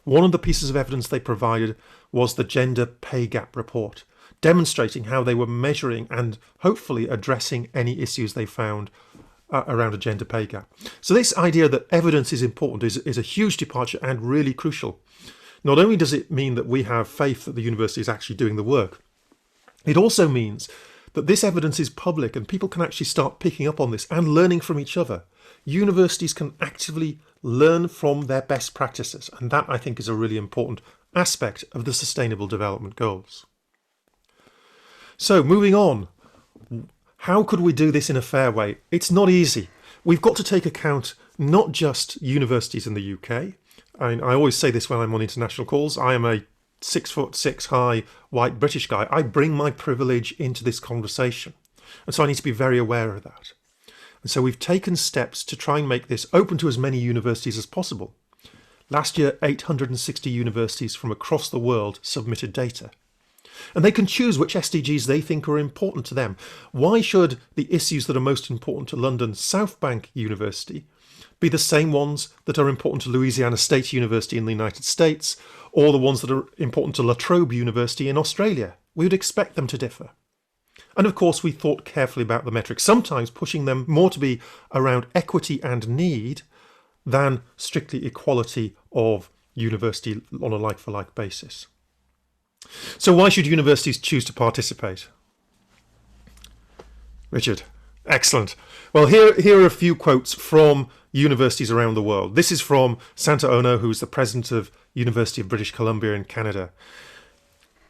One of the pieces of evidence they provided was the gender pay gap report, demonstrating how they were measuring and hopefully addressing any issues they found around a gender pay gap. So this idea that evidence is important is a huge departure and really crucial. Not only does it mean that we have faith that the university is actually doing the work, it also means that this evidence is public and people can actually start picking up on this and learning from each other. Universities can actively learn from their best practices, and that, I think, is a really important aspect of the Sustainable Development Goals. So moving on, how could we do this in a fair way? It's not easy. We've got to take account not just universities in the UK. I always say this when I'm on international calls. I am a 6'6" high white British guy. I bring my privilege into this conversation. And so I need to be very aware of that. And so we've taken steps to try and make this open to as many universities as possible. Last year, 860 universities from across the world submitted data. And they can choose which SDGs they think are important to them. Why should the issues that are most important to London South Bank University be the same ones that are important to Louisiana State University in the United States, or the ones that are important to La Trobe University in Australia? We would expect them to differ. And of course, we thought carefully about the metrics, sometimes pushing them more to be around equity and need than strictly equality of university on a like-for-like basis. So why should universities choose to participate? Richard, excellent. Well, here are a few quotes from universities around the world. This is from Santa Ono, who's the president of University of British Columbia in Canada.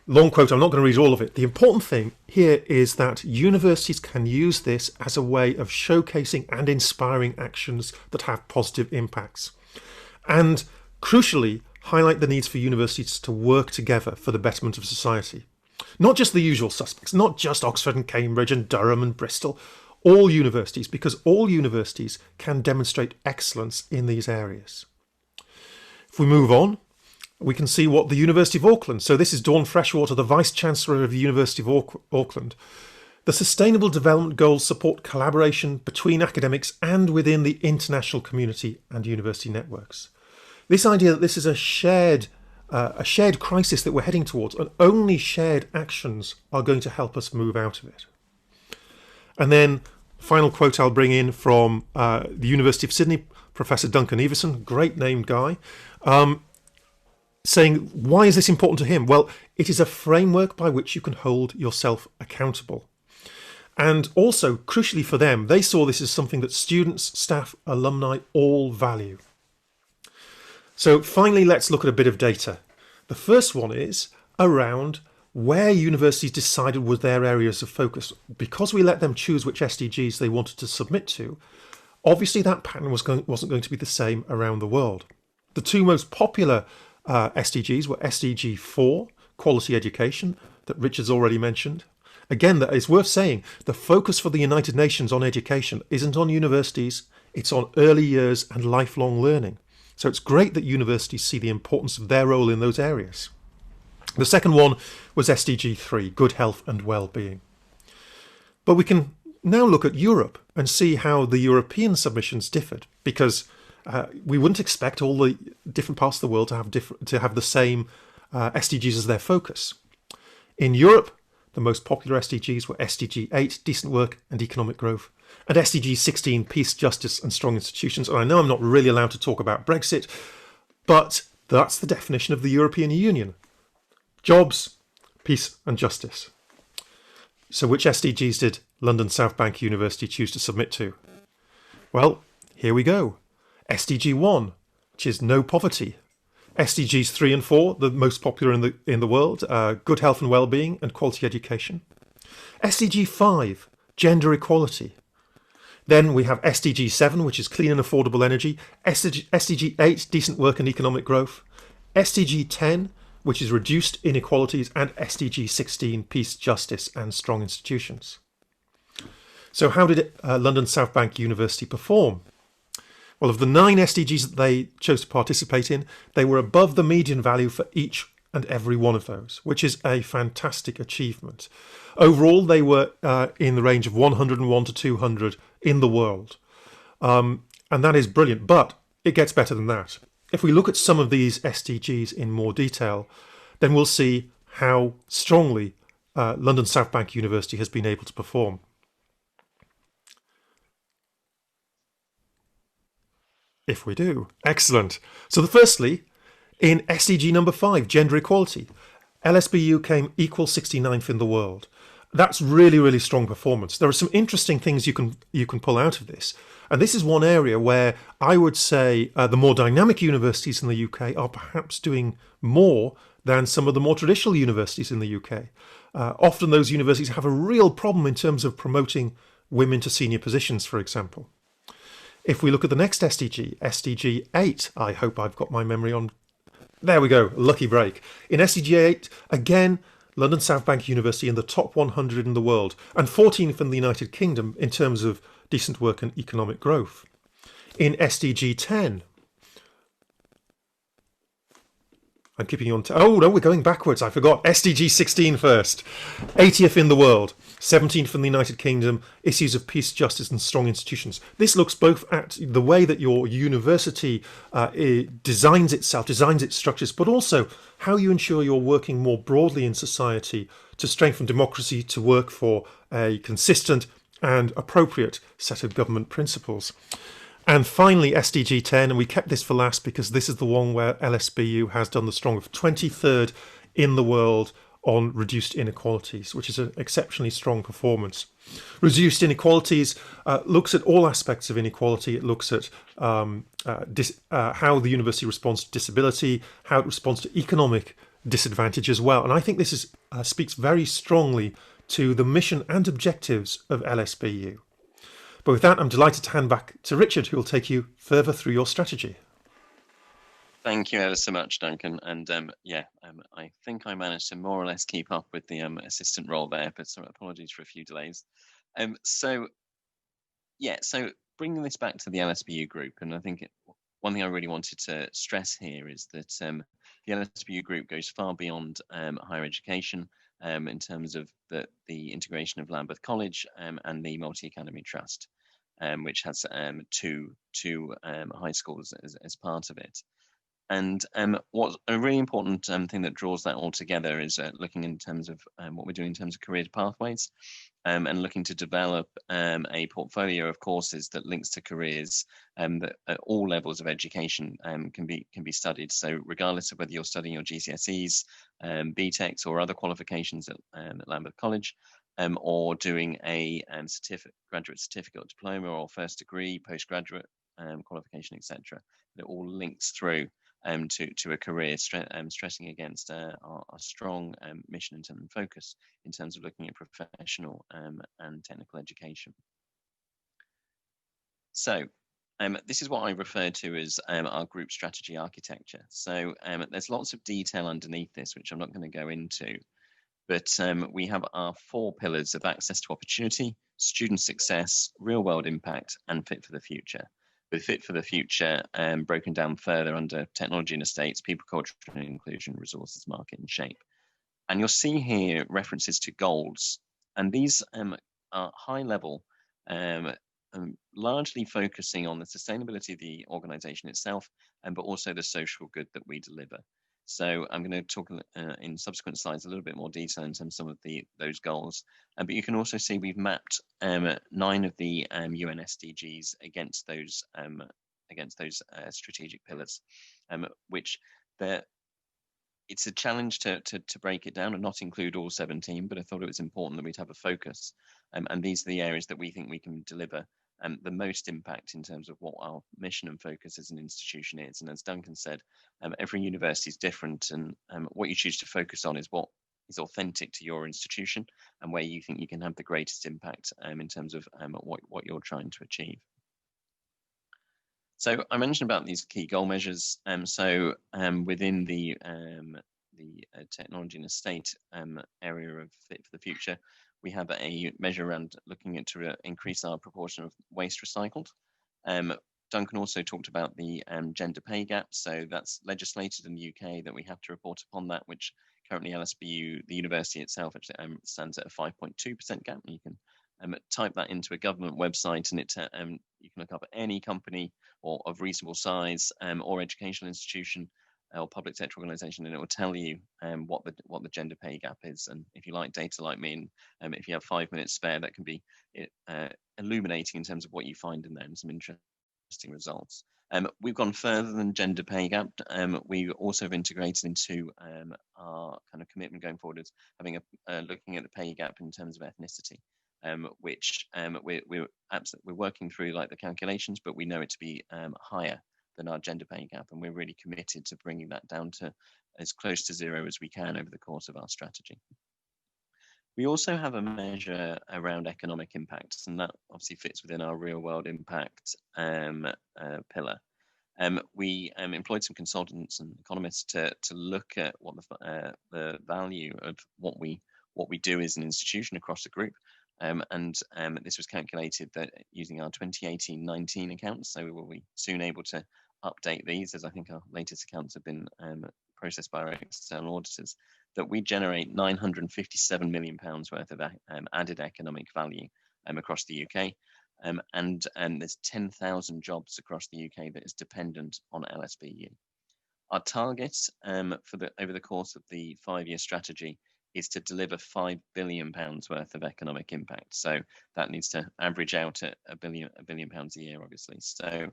Long quote, I'm not going to read all of it. The important thing here is that universities can use this as a way of showcasing and inspiring actions that have positive impacts. And crucially, highlight the needs for universities to work together for the betterment of society. Not just the usual suspects, not just Oxford and Cambridge and Durham and Bristol, all universities, because all universities can demonstrate excellence in these areas. If we move on, we can see what the University of Auckland, so this is Dawn Freshwater, the Vice-Chancellor of the University of Auckland. The Sustainable Development Goals support collaboration between academics and within the international community and university networks. This idea that this is a shared crisis that we're heading towards, and only shared actions are going to help us move out of it. And then, final quote I'll bring in from the University of Sydney, Professor Duncan Everson, great named guy, saying, why is this important to him? Well, it is a framework by which you can hold yourself accountable. And also, crucially for them, they saw this as something that students, staff, alumni all value. So finally, let's look at a bit of data. The first one is around where universities decided were their areas of focus. Because we let them choose which SDGs they wanted to submit to, obviously that pattern wasn't going to be the same around the world. The two most popular SDGs were SDG 4, quality education, that Richard's already mentioned. Again, that is worth saying, the focus for the United Nations on education isn't on universities, it's on early years and lifelong learning. So it's great that universities see the importance of their role in those areas. The second one was SDG 3, good health and well-being. But we can now look at Europe and see how the European submissions differed, because we wouldn't expect all the different parts of the world to have the same SDGs as their focus. In Europe, the most popular SDGs were SDG 8, decent work and economic growth, and SDG 16, peace, justice and strong institutions. And I know I'm not really allowed to talk about Brexit, but that's the definition of the European Union. Jobs, peace and justice. So which SDGs did London South Bank University choose to submit to? Well, here we go. SDG 1, which is no poverty. SDGs 3 and 4, the most popular in the world, good health and well-being and quality education. SDG 5, gender equality. Then we have SDG 7, which is clean and affordable energy. SDG 8, decent work and economic growth. SDG 10, which is reduced inequalities, and SDG 16, peace, justice and strong institutions. So how did London South Bank University perform? Well, of the 9 SDGs that they chose to participate in, they were above the median value for each and every one of those, which is a fantastic achievement. Overall, they were in the range of 101 to 200 in the world. And that is brilliant, but it gets better than that. If we look at some of these SDGs in more detail, then we'll see how strongly London South Bank University has been able to perform. If we do. Excellent. So firstly, in SDG number 5, gender equality, LSBU came equal 69th in the world. That's really, really strong performance. There are some interesting things you can pull out of this. And this is one area where I would say the more dynamic universities in the UK are perhaps doing more than some of the more traditional universities in the UK. Often those universities have a real problem in terms of promoting women to senior positions, for example. If we look at the next SDG, SDG 8, I hope I've got my memory on. There we go, lucky break. In SDG 8, again, London South Bank University in the top 100 in the world, and 14th in the United Kingdom in terms of decent work and economic growth. In SDG 10, I'm keeping you on. Oh no, we're going backwards. I forgot. SDG 16 first. 80th in the world, 17th in the United Kingdom. Issues of peace, justice, and strong institutions. This looks both at the way that your university designs its structures, but also how you ensure you're working more broadly in society to strengthen democracy, to work for a consistent and appropriate set of government principles. And finally, SDG 10, and we kept this for last because this is the one where LSBU has done the strongest, 23rd in the world on reduced inequalities, which is an exceptionally strong performance. Reduced inequalities looks at all aspects of inequality. It looks at how the university responds to disability, how it responds to economic disadvantage as well. And I think this speaks very strongly to the mission and objectives of LSBU. But with that, I'm delighted to hand back to Richard, who will take you further through your strategy. Thank you ever so much, Duncan. And I think I managed to more or less keep up with the assistant role there, but so apologies for a few delays. So bringing this back to the LSBU group, and I think one thing I really wanted to stress here is that the LSBU group goes far beyond higher education in terms of the integration of Lambeth College and the Multi-Academy Trust, which has two high schools as part of it. And what's a really important thing that draws that all together is looking in terms of what we're doing in terms of career pathways and looking to develop a portfolio of courses that links to careers that at all levels of education can be studied. So regardless of whether you're studying your GCSEs, BTECs or other qualifications at Lambeth College, or doing a graduate certificate, diploma or first degree, postgraduate qualification, etc. It all links through to a career, stressing against our strong mission and focus in terms of looking at professional and technical education. So this is what I refer to as our group strategy architecture. So there's lots of detail underneath this, which I'm not going to go into, but we have our 4 pillars of access to opportunity, student success, real world impact, and fit for the future. With fit for the future broken down further under technology and estates, people, culture and inclusion, resources, market and shape. And you'll see here references to goals, and these are high level, largely focusing on the sustainability of the organization itself, but also the social good that we deliver. So I'm going to talk in subsequent slides a little bit more detail in terms of some of those goals. But you can also see we've mapped 9 of the UN SDGs against those strategic pillars, which it's a challenge to break it down and not include all 17, but I thought it was important that we'd have a focus. And these are the areas that we think we can deliver the most impact in terms of what our mission and focus as an institution is. And as Duncan said, every university is different, and what you choose to focus on is what is authentic to your institution and where you think you can have the greatest impact in terms of what you're trying to achieve. So I mentioned about these key goal measures. Within the technology and estate area of Fit for the Future, we have a measure around looking at to increase our proportion of waste recycled. Duncan also talked about the gender pay gap. So that's legislated in the UK that we have to report upon that, which currently LSBU, the university itself, actually stands at a 5.2% gap. And you can type that into a government website, and you can look up any company or of reasonable size or educational institution or public sector organization, and it will tell you what the gender pay gap is. And if you like data like me, and if you have 5 minutes spare, that can be illuminating in terms of what you find in there and some interesting results. We've gone further than gender pay gap. We also have integrated into our kind of commitment going forward as having looking at the pay gap in terms of ethnicity. Which we're working through like the calculations, but we know it to be higher than our gender pay gap, and we're really committed to bringing that down to as close to zero as we can over the course of our strategy. We also have a measure around economic impacts, and that obviously fits within our real world impact pillar. We employed some consultants and economists to look at what the value of what we do as an institution across the group. This was calculated that using our 2018-19 accounts, so we will be soon able to update these, as I think our latest accounts have been processed by our external auditors, that we generate £957 million worth of added economic value across the UK, and there's 10,000 jobs across the UK that is dependent on LSBU. Our target over the course of the 5-year strategy is to deliver £5 billion worth of economic impact. So that needs to average out at £1 billion a year, obviously. So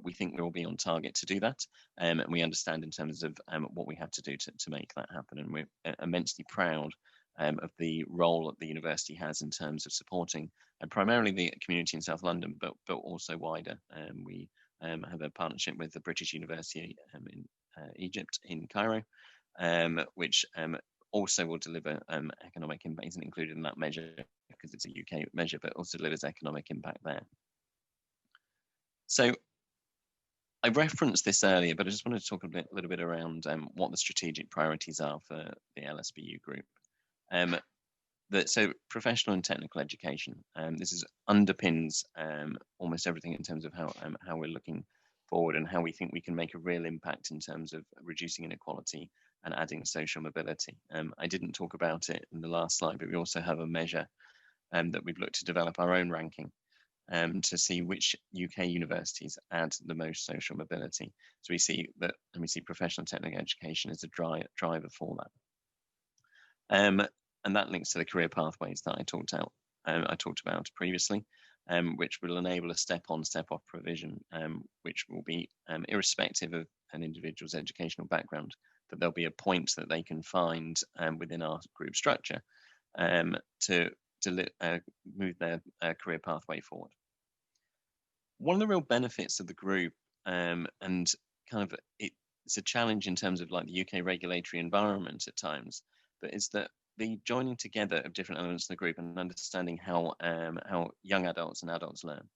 we think we'll be on target to do that. And we understand in terms of what we have to do to make that happen. And we're immensely proud of the role that the university has in terms of supporting primarily the community in South London, but also wider. We have a partnership with the British University in Egypt, in Cairo, which also will deliver economic impact. Isn't included in that measure because it's a UK measure, but also delivers economic impact there. So I referenced this earlier, but I just wanted to talk a little bit around what the strategic priorities are for the LSBU group. So professional and technical education. This underpins almost everything in terms of how we're looking forward and how we think we can make a real impact in terms of reducing inequality and adding social mobility. I didn't talk about it in the last slide, but we also have a measure that we've looked to develop our own ranking to see which UK universities add the most social mobility. So we see that, and we see professional technical education as a driver for that. And that links to the career pathways that I talked about previously, which will enable a step-on, step-off provision, which will be irrespective of an individual's educational background, that there'll be a point that they can find within our group structure to move their career pathway forward. One of the real benefits of the group, and kind of it's a challenge in terms of like the UK regulatory environment at times, but is that the joining together of different elements of the group and understanding how young adults and adults learn.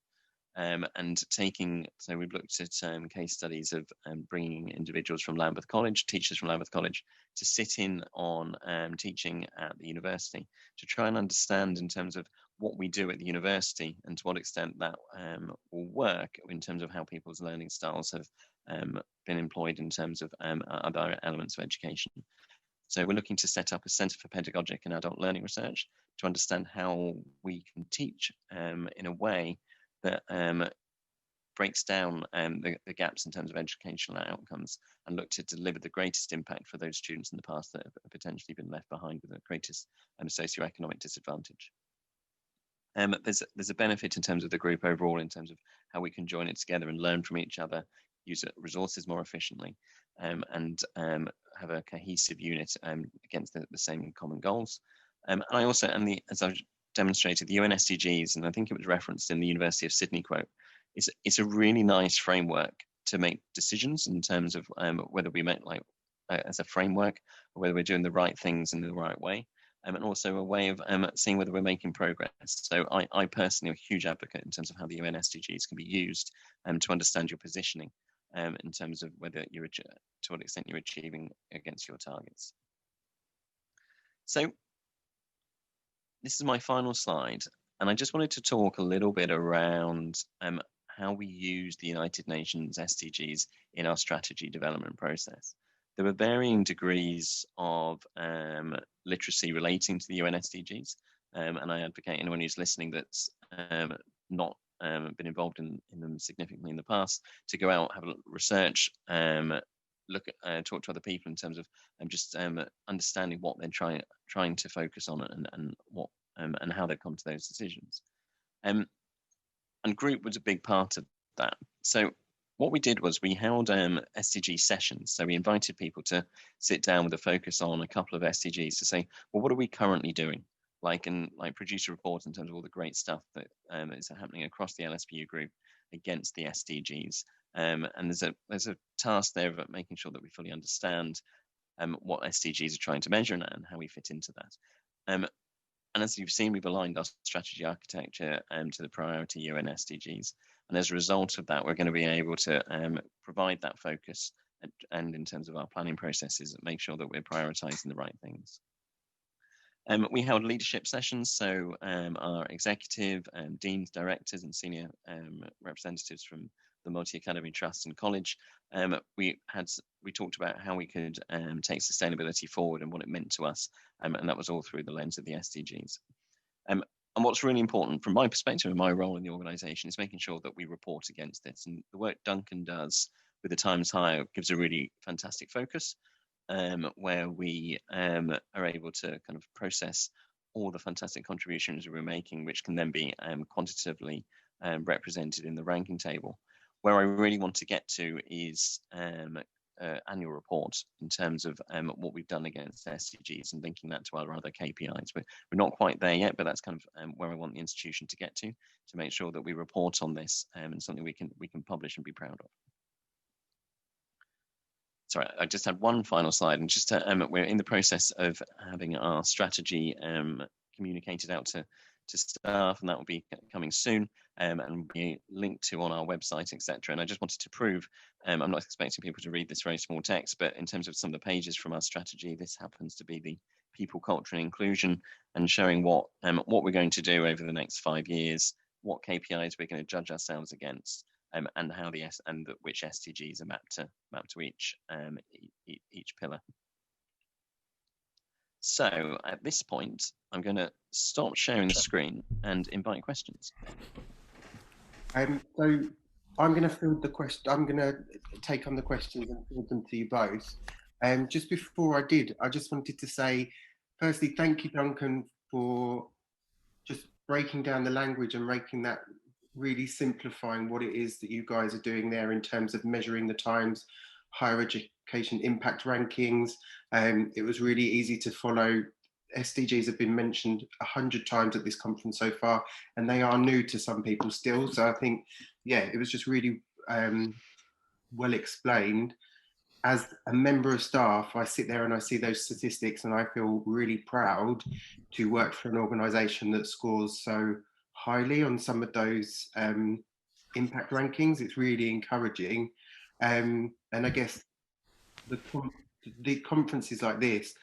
So we've looked at case studies of bringing individuals from Lambeth College, teachers from Lambeth College, to sit in on teaching at the university, to try and understand in terms of what we do at the university and to what extent that will work in terms of how people's learning styles have been employed in terms of other elements of education. So we're looking to set up a Centre for Pedagogic and Adult Learning Research to understand how we can teach in a way that breaks down the gaps in terms of educational outcomes and look to deliver the greatest impact for those students in the past that have potentially been left behind with the greatest socioeconomic disadvantage. There's a benefit in terms of the group overall, in terms of how we can join it together and learn from each other, use resources more efficiently, and have a cohesive unit against the same common goals. And I also, as I've demonstrated, the UN SDGs, and I think it was referenced in the University of Sydney quote, it's a really nice framework to make decisions in terms of whether we make as a framework, or whether we're doing the right things in the right way. And also a way of seeing whether we're making progress. So I personally am a huge advocate in terms of how the UN SDGs can be used to understand your positioning in terms of whether you're, to what extent you're achieving against your targets. So this is my final slide, and I just wanted to talk a little bit around how we use the United Nations SDGs in our strategy development process. There are varying degrees of literacy relating to the UN SDGs, and I advocate anyone who's listening that's not been involved in them significantly in the past to go out, have a research, look at, talk to other people in terms of just understanding what they're trying to focus on and what and how they've come to those decisions. And group was a big part of that. So what we did was we held SDG sessions. So we invited people to sit down with a focus on a couple of SDGs to say, well, what are we currently doing? And produce a report in terms of all the great stuff that is happening across the LSBU group against the SDGs. And there's a task there of making sure that we fully understand what SDGs are trying to measure and how we fit into that. And as you've seen, we've aligned our strategy architecture to the priority UN SDGs. And as a result of that, we're going to be able to provide that focus and in terms of our planning processes, make sure that we're prioritizing the right things. We held leadership sessions, so our executive, deans, directors, and senior representatives from the Multi-Academy Trust and College, we talked about how we could take sustainability forward and what it meant to us, and that was all through the lens of the SDGs. And what's really important from my perspective and my role in the organisation is making sure that we report against this. And the work Duncan does with the Times Higher gives a really fantastic focus, where we are able to kind of process all the fantastic contributions we're making, which can then be quantitatively represented in the ranking table. Where I really want to get to is annual report in terms of what we've done against SDGs and linking that to our other KPIs. We're not quite there yet, but that's kind of where I want the institution to get to make sure that we report on this and something we can publish and be proud of. Sorry, I just had one final slide, and just we're in the process of having our strategy communicated out to staff, and that will be coming soon and be linked to on our website, etc. And I just wanted to prove, I'm not expecting people to read this very small text, but in terms of some of the pages from our strategy, this happens to be the people, culture and inclusion, and showing what we're going to do over the next 5 years, what KPIs we're going to judge ourselves against, and how which SDGs are mapped to each pillar. So at this point, I'm going to stop sharing the screen and invite questions. So I'm going to field the question. I'm going to take on the questions and field them to you both. Just before I did, I just wanted to say, firstly, thank you, Duncan, for just breaking down the language and making that really simplifying what it is that you guys are doing there in terms of measuring the Times Higher Education Impact Rankings. It was really easy to follow. SDGs have been mentioned 100 times at this conference so far, and they are new to some people still. So I think, yeah, it was just really well explained. As a member of staff, I sit there and I see those statistics and I feel really proud to work for an organisation that scores so highly on some of those impact rankings. It's really encouraging. And I guess the conferences like this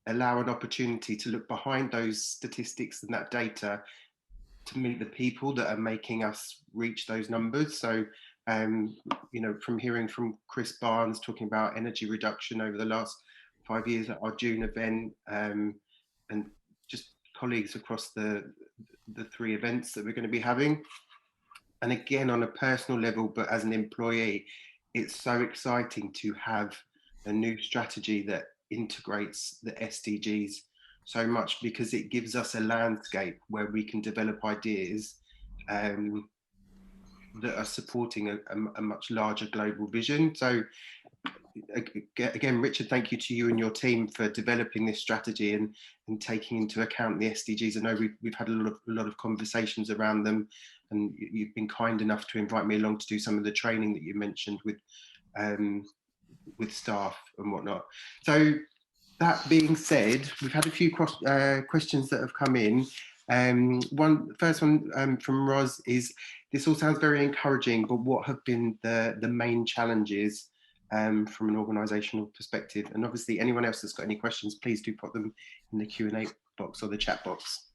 allow an opportunity to look behind those statistics and that data to meet the people that are making us reach those numbers. So, you know, from hearing from Chris Barnes talking about energy reduction over the last 5 years at our June event, and just colleagues across the 3 events that we're going to be having. And again, on a personal level, but as an employee, it's so exciting to have a new strategy that integrates the SDGs so much, because it gives us a landscape where we can develop ideas that are supporting a much larger global vision. So again, Richard, thank you to you and your team for developing this strategy and taking into account the SDGs. I know we've had a lot of conversations around them, and you've been kind enough to invite me along to do some of the training that you mentioned with staff and whatnot. So that being said, we've had a few questions that have come in. First one from Roz is, this all sounds very encouraging, but what have been the main challenges from an organisational perspective? And obviously anyone else that's got any questions, please do put them in the Q&A box or the chat box.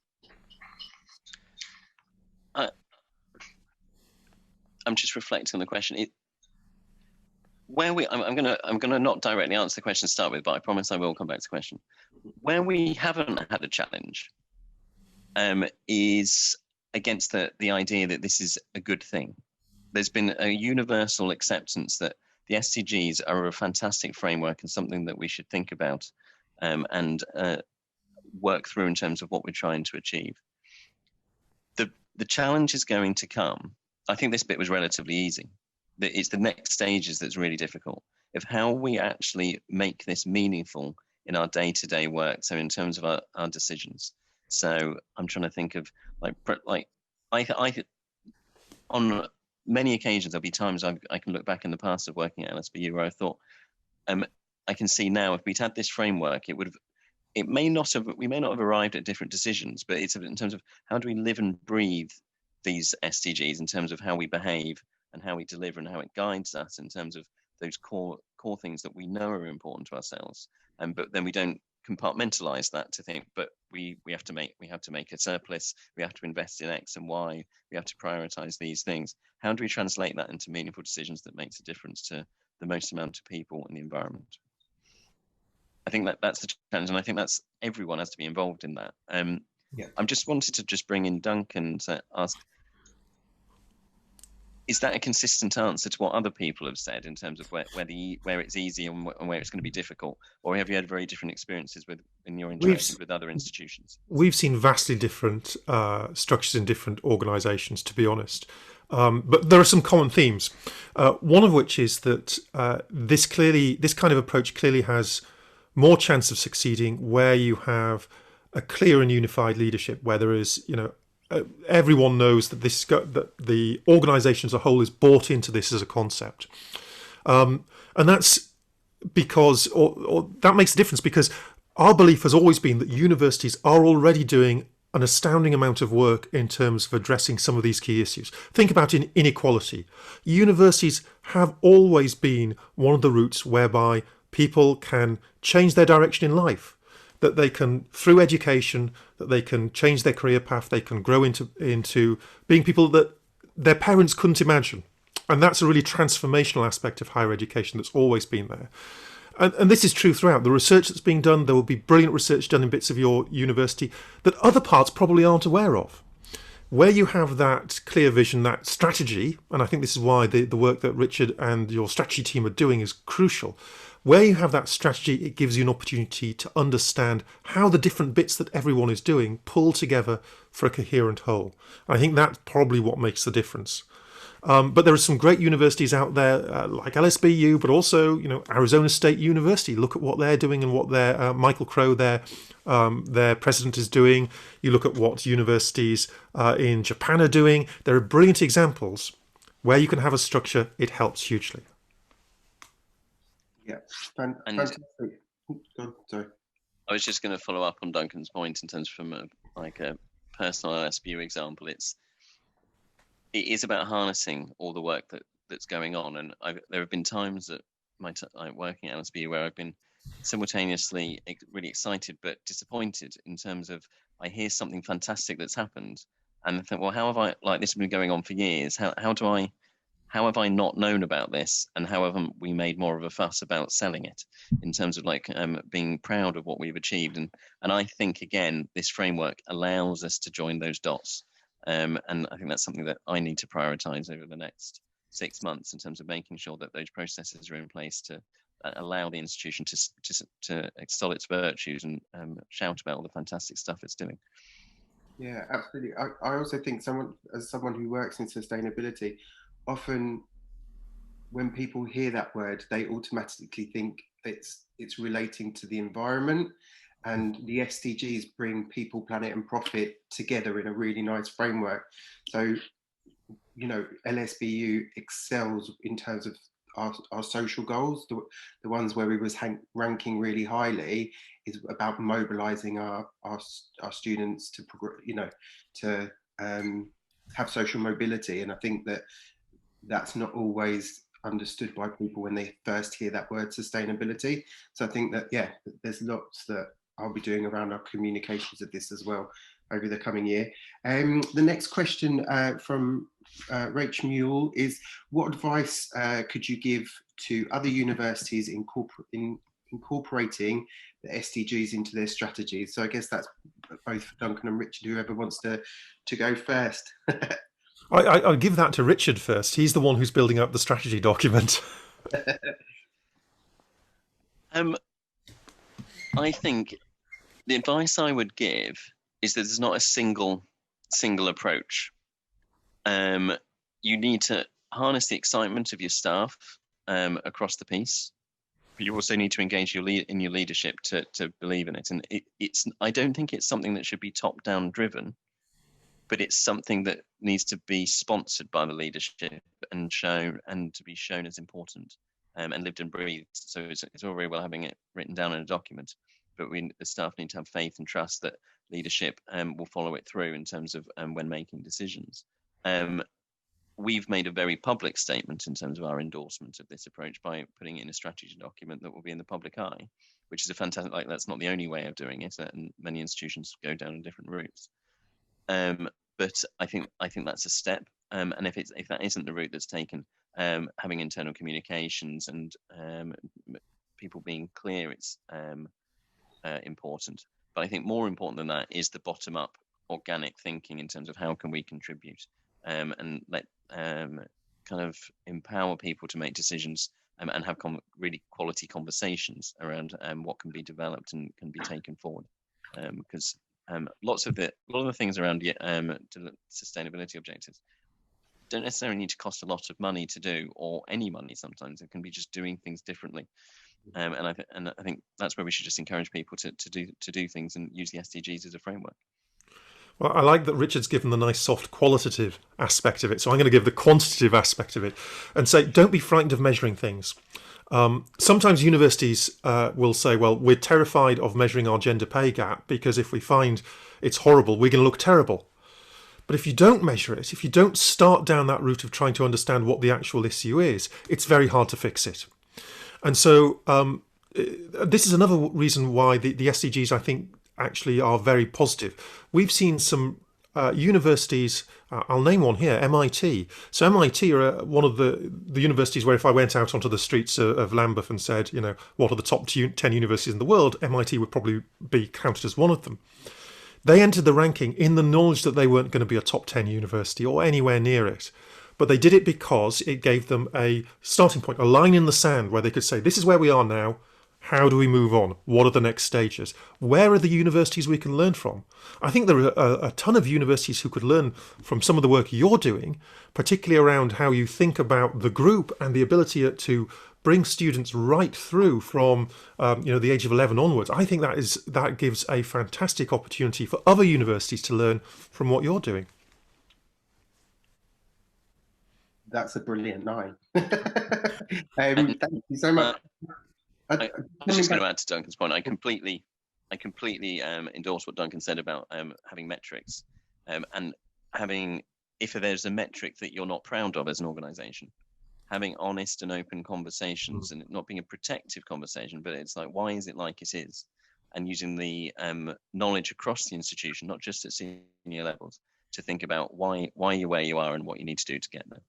I'm just reflecting on the question. I'm gonna not directly answer the question to start with, but I promise I will come back to the question. Where we haven't had a challenge is against the idea that this is a good thing. There's been a universal acceptance that the SDGs are a fantastic framework and something that we should think about and work through in terms of what we're trying to achieve. The challenge is going to come. I think this bit was relatively easy. It's the next stages that's really difficult, of how we actually make this meaningful in our day-to-day work. So in terms of our decisions. So I'm trying to think of I on many occasions, there'll be times I can look back in the past of working at LSBU where I thought, I can see now if we'd had this framework, we may not have arrived at different decisions, but it's in terms of how do we live and breathe these SDGs in terms of how we behave and how we deliver and how it guides us in terms of those core things that we know are important to ourselves. But then we don't compartmentalize that to think, but we have to make a surplus, we have to invest in X and Y, we have to prioritize these things. How do we translate that into meaningful decisions that makes a difference to the most amount of people in the environment? I think that's the challenge, and I think that's everyone has to be involved in that. I just wanted to just bring in Duncan to ask, is that a consistent answer to what other people have said in terms of where it's easy and where it's going to be difficult, or have you had very different experiences in your interactions with other institutions? We've seen vastly different structures in different organisations, to be honest, but there are some common themes. One of which is that this kind of approach clearly has more chance of succeeding where you have a clear and unified leadership, where there is, everyone knows that that the organisation as a whole is bought into this as a concept, and that's because, or that makes a difference, because our belief has always been that universities are already doing an astounding amount of work in terms of addressing some of these key issues. Think about inequality. Universities have always been one of the routes whereby people can change their direction in life, that they can, through education, that they can change their career path, they can grow into being people that their parents couldn't imagine. And that's a really transformational aspect of higher education that's always been there. And this is true throughout. The research that's being done, there will be brilliant research done in bits of your university that other parts probably aren't aware of. Where you have that clear vision, that strategy, and I think this is why the work that Richard and your strategy team are doing is crucial. Where you have that strategy, it gives you an opportunity to understand how the different bits that everyone is doing pull together for a coherent whole. I think that's probably what makes the difference. But there are some great universities out there like LSBU, but also Arizona State University. Look at what they're doing and what their Michael Crow, their president, is doing. You look at what universities in Japan are doing. There are brilliant examples where you can have a structure. It helps hugely. Yeah, fantastic. Sorry. I was just going to follow up on Duncan's point in terms from a personal LSBU example. It is about harnessing all the work that's going on, and there have been times that working at LSBU where I've been simultaneously really excited but disappointed in terms of I hear something fantastic that's happened, and I think, well, how have this has been going on for years? How do I how have I not known about this, and how haven't we made more of a fuss about selling it, in terms of like being proud of what we've achieved? And I think, again, this framework allows us to join those dots, and I think that's something that I need to prioritize over the next 6 months, in terms of making sure that those processes are in place to allow the institution to extol its virtues and shout about all the fantastic stuff it's doing. Yeah, absolutely. I also think as someone who works in sustainability, often when people hear that word, they automatically think it's relating to the environment, and the SDGs bring people, planet and profit together in a really nice framework. So, you know, LSBU excels in terms of our social goals. The ones where we was ranking really highly is about mobilizing our students to, you know, to have social mobility. And I think that's not always understood by people when they first hear that word sustainability. So I think that, yeah, there's lots that I'll be doing around our communications of this as well over the coming year. The next question from Rach Mule is, what advice could you give to other universities in incorporating the SDGs into their strategies? So I guess that's both for Duncan and Richard, whoever wants to go first. I'll give that to Richard first. He's the one who's building up the strategy document. I think the advice I would give is that there's not a single approach. You need to harness the excitement of your staff across the piece, but you also need to engage in your leadership to believe in it. And I don't think it's something that should be top-down driven, but it's something that needs to be sponsored by the leadership and to be shown as important and lived and breathed. So it's all very well having it written down in a document, but the staff need to have faith and trust that leadership will follow it through in terms of when making decisions. We've made a very public statement in terms of our endorsement of this approach by putting it in a strategy document that will be in the public eye, which is a fantastic, like, that's not the only way of doing it, and many institutions go down different routes. But I think that's a step. And if that isn't the route that's taken, having internal communications and people being clear, it's important. But I think more important than that is the bottom-up organic thinking in terms of how can we contribute, and let kind of empower people to make decisions and have really quality conversations around what can be developed and can be taken forward. Because a lot of the things around sustainability objectives don't necessarily need to cost a lot of money to do, or any money. Sometimes it can be just doing things differently. And I think that's where we should just encourage people to do things and use the SDGs as a framework. Well, I like that Richard's given the nice soft qualitative aspect of it, so I'm going to give the quantitative aspect of it and say, don't be frightened of measuring things. Sometimes universities will say, well, we're terrified of measuring our gender pay gap because if we find it's horrible, we're going to look terrible. But if you don't measure it, if you don't start down that route of trying to understand what the actual issue is, it's very hard to fix it. And so this is another reason why the SDGs, I think, actually are very positive. We've seen some universities, I'll name one here, MIT. So MIT are one of the universities where if I went out onto the streets of Lambeth and said, you know, what are the top 10 universities in the world, MIT would probably be counted as one of them. They entered the ranking in the knowledge that they weren't going to be a top 10 university or anywhere near it. But they did it because it gave them a starting point, a line in the sand where they could say, this is where we are now. How do we move on? What are the next stages? Where are the universities we can learn from? I think there are a ton of universities who could learn from some of the work you're doing, particularly around how you think about the group and the ability to bring students right through from the age of 11 onwards. I think that gives a fantastic opportunity for other universities to learn from what you're doing. That's a brilliant line. Thank you so much. I was just going to add to Duncan's point. I completely endorse what Duncan said about having metrics, and having, if there's a metric that you're not proud of as an organisation, having honest and open conversations, and it not being a protective conversation, but it's like, why is it like it is, and using the knowledge across the institution, not just at senior levels, to think about why you're where you are and what you need to do to get there.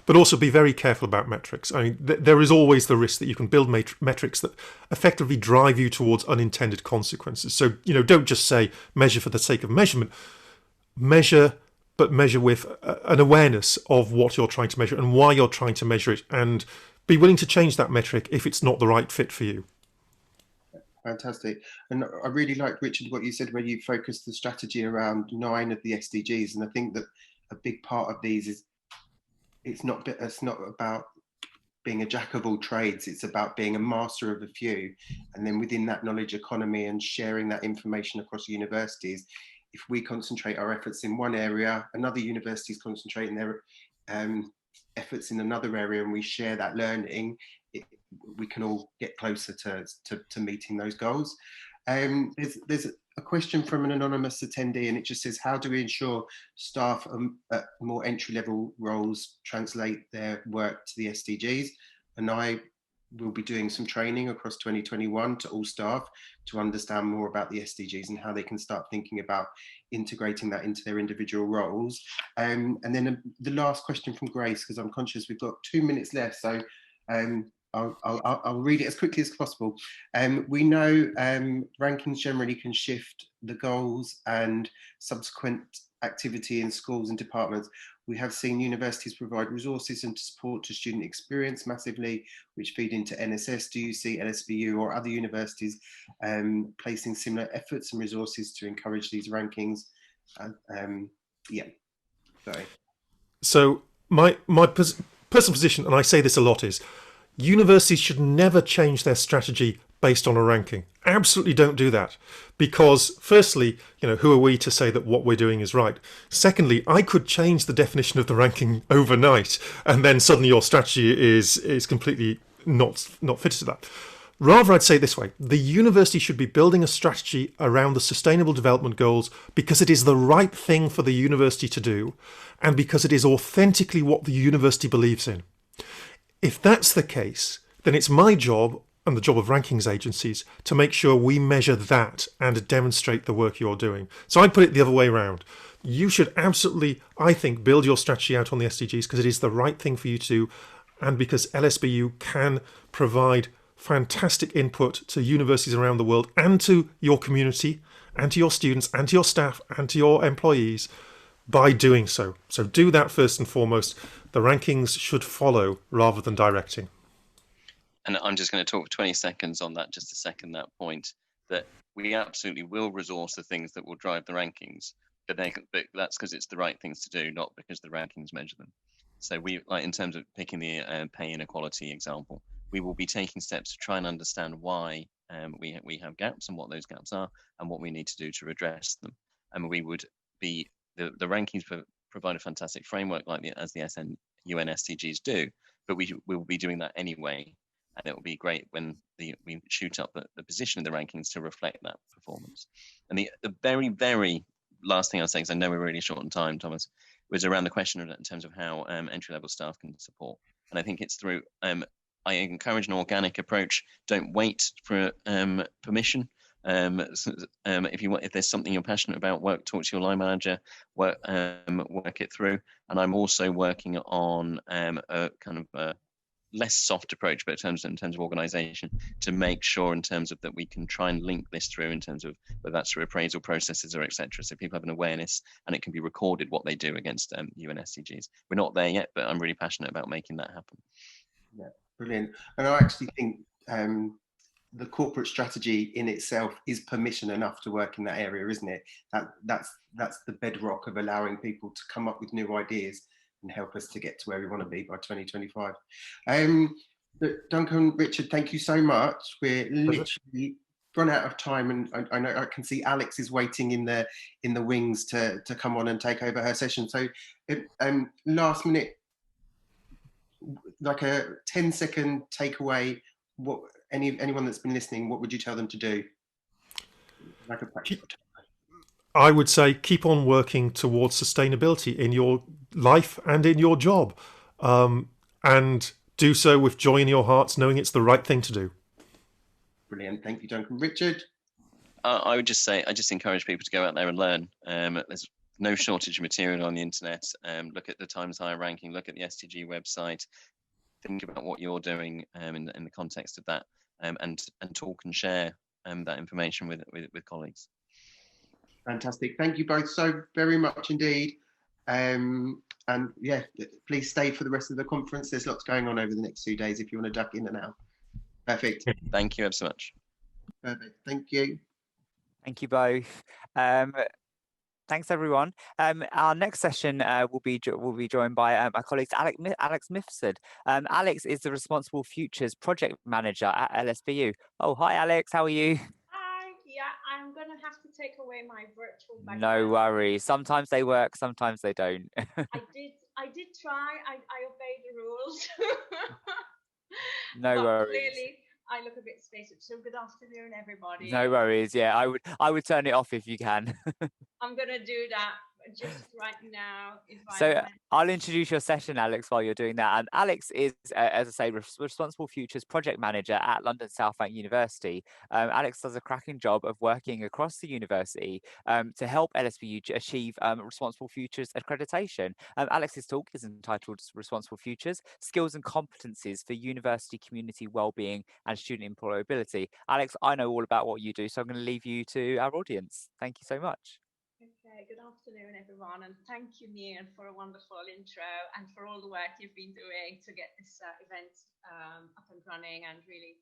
But also be very careful about metrics. I mean, there is always the risk that you can build metrics that effectively drive you towards unintended consequences. So, don't just say measure for the sake of measurement. Measure, but measure with an awareness of what you're trying to measure and why you're trying to measure it, and be willing to change that metric if it's not the right fit for you. Fantastic. And I really liked, Richard, what you said where you focused the strategy around 9 of the SDGs. And I think that a big part of these is it's not about being a jack of all trades. It's about being a master of a few. And then within that knowledge economy and sharing that information across universities, if we concentrate our efforts in one area, another university is concentrating their efforts in another area, and we share that learning, we can all get closer to meeting those goals. There's a question from an anonymous attendee, and it just says, how do we ensure staff at more entry-level roles translate their work to the SDGs? And I will be doing some training across 2021 to all staff to understand more about the SDGs and how they can start thinking about integrating that into their individual roles. And then the last question from Grace, because I'm conscious we've got 2 minutes left, so I'll read it as quickly as possible. We know rankings generally can shift the goals and subsequent activity in schools and departments. We have seen universities provide resources and support to student experience massively, which feed into NSS. Do you see LSBU or other universities placing similar efforts and resources to encourage these rankings? Yeah, sorry. So my personal position, and I say this a lot, is universities should never change their strategy based on a ranking. Absolutely don't do that. Because firstly, who are we to say that what we're doing is right? Secondly, I could change the definition of the ranking overnight, and then suddenly your strategy is completely not fitted to that. Rather, I'd say it this way: the university should be building a strategy around the Sustainable Development Goals because it is the right thing for the university to do, and because it is authentically what the university believes in. If that's the case, then it's my job and the job of rankings agencies to make sure we measure that and demonstrate the work you're doing. So I'd put it the other way around. You should absolutely, I think, build your strategy out on the SDGs because it is the right thing for you to do, and because LSBU can provide fantastic input to universities around the world and to your community and to your students and to your staff and to your employees by doing so. So do that first and foremost. The rankings should follow rather than directing. And I'm just going to talk for 20 seconds on that, just to second that point, that we absolutely will resource the things that will drive the rankings, but that's because it's the right things to do, not because the rankings measure them. So we, like in terms of picking the pay inequality example, we will be taking steps to try and understand why we have gaps and what those gaps are and what we need to do to redress them. And we would be, the rankings provide a fantastic framework as the UN SDGs do, but we will be doing that anyway. And it will be great when we shoot up the position in the rankings to reflect that performance. And the very, very last thing I'll say, because I know we're really short on time, Thomas, was around the question in terms of how entry-level staff can support. And I think it's through, I encourage an organic approach. Don't wait for permission. If there's something you're passionate about, talk to your line manager, work it through. And I'm also working on a kind of a less soft approach, but in terms of organization, to make sure in terms of that we can try and link this through in terms of whether that's through appraisal processes or etc. So people have an awareness and it can be recorded what they do against UN SDGs. We're not there yet, but I'm really passionate about making that happen. Yeah, brilliant. And I actually think the corporate strategy in itself is permission enough to work in that area, isn't it? That's the bedrock of allowing people to come up with new ideas and help us to get to where we want to be by 2025. Duncan, Richard, thank you so much. We're literally run out of time, and I know I can see Alex is waiting in the wings to come on and take over her session. So last minute, like a 10-second takeaway, what anyone that's been listening, what would you tell them to do? Like a practical I would say keep on working towards sustainability in your life and in your job, and do so with joy in your hearts, knowing it's the right thing to do. Brilliant. Thank you, Duncan. Richard? I would just say, I just encourage people to go out there and learn. There's no shortage of material on the internet. Look at the Times Higher ranking, look at the STG website, think about what you're doing in the context of that, and talk and share that information with colleagues. Fantastic. Thank you both so very much indeed. And yeah, please stay for the rest of the conference. There's lots going on over the next 2 days if you want to duck in and out. Perfect. Thank you ever so much. Perfect. Thank you. Thank you both. Thanks everyone. Our next session will be joined by my colleague Alex Misfud. Alex is the Responsible Futures Project Manager at LSBU. Oh, hi Alex, how are you? Hi, yeah, I'm gonna have to take away my virtual background. No worries. Sometimes they work, sometimes they don't. I did try. I obeyed the rules. No but worries. Clearly, I look a bit spacey. So good afternoon, everybody. No worries. Yeah, I would turn it off if you can. I'm gonna do that just right now. So I'll introduce your session, Alex, while you're doing that. And Alex is, as I say, Responsible Futures Project Manager at London South Bank University. Alex does a cracking job of working across the university to help LSBU achieve Responsible Futures accreditation. Alex's talk is entitled Responsible Futures, Skills and Competencies for University Community Wellbeing and Student Employability. Alex, I know all about what you do, so I'm going to leave you to our audience. Thank you so much. Okay, good afternoon, everyone, and thank you, Neil, for a wonderful intro and for all the work you've been doing to get this event up and running and really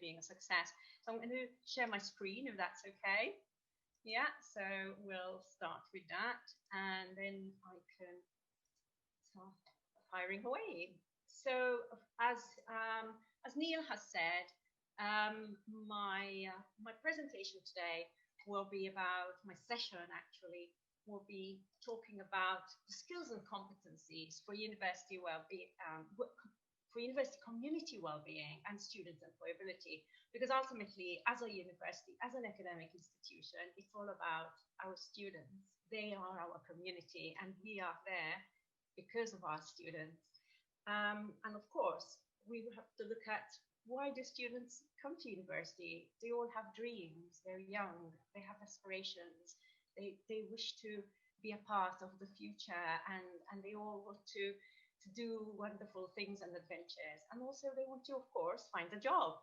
being a success. So I'm going to share my screen, if that's okay. Yeah, so we'll start with that, and then I can start firing away. So as Neil has said, my presentation today will be about, my session actually will be talking about the skills and competencies for university well-being, for university community well-being and student employability, because ultimately as a university, as an academic institution, it's all about our students. They are our community and we are there because of our students. And of course, we have to look at, why do students come to university? They all have dreams, they're young, they have aspirations, they wish to be a part of the future, and they all want to do wonderful things and adventures. And also they want to, of course, find a job.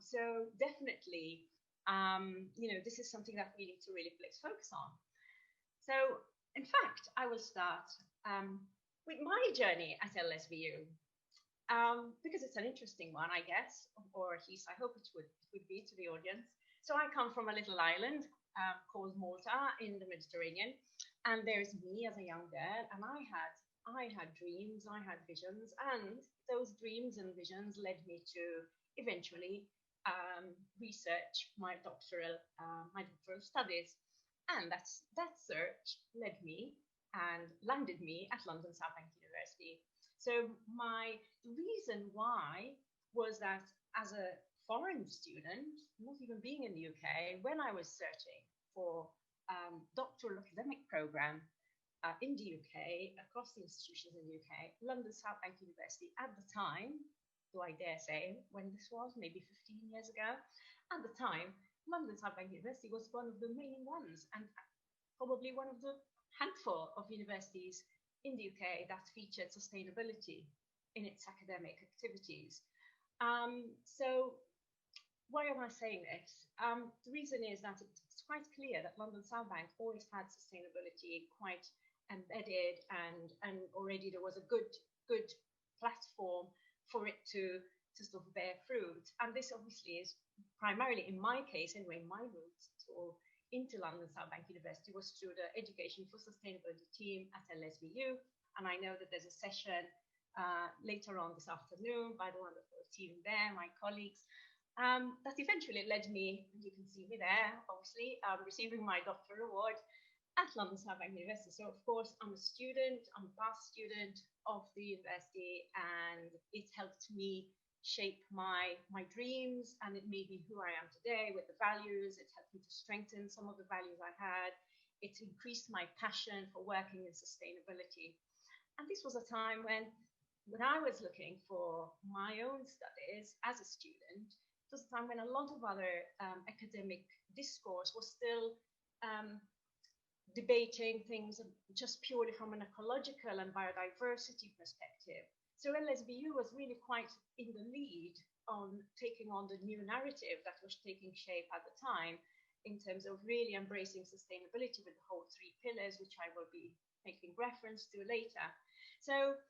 So definitely, this is something that we need to really place focus on. So in fact, I will start with my journey at LSBU. Because it's an interesting one, I guess, or at least I hope it would be to the audience. So I come from a little island called Malta in the Mediterranean, and there's me as a young girl, and I had dreams, I had visions, and those dreams and visions led me to eventually research my doctoral studies, and that search led me and landed me at London South Bank University. So the reason why was that as a foreign student, not even being in the UK, when I was searching for doctoral academic program in the UK, across the institutions in the UK, London South Bank University at the time, do I dare say when this was, maybe 15 years ago, at the time, London South Bank University was one of the main ones and probably one of the handful of universities in the UK that featured sustainability in its academic activities. So why am I saying this? The reason is that it's quite clear that London South Bank always had sustainability quite embedded, and already there was a good platform for it to sort of bear fruit. And this obviously is primarily, in my case anyway, my route into London South Bank University was through the Education for Sustainability team at LSBU, and I know that there's a session later on this afternoon by the wonderful team there, my colleagues, that eventually led me, you can see me there, obviously, receiving my doctoral award at London South Bank University. So of course, I'm a student, I'm a past student of the university, and it helped me shape my dreams, and it made me who I am today with the values. It helped me to strengthen some of the values I had. It increased my passion for working in sustainability. And this was a time when I was looking for my own studies as a student. It was a time when a lot of other academic discourse was still debating things just purely from an ecological and biodiversity perspective. So LSBU was really quite in the lead on taking on the new narrative that was taking shape at the time in terms of really embracing sustainability with the whole 3 pillars, which I will be making reference to later. So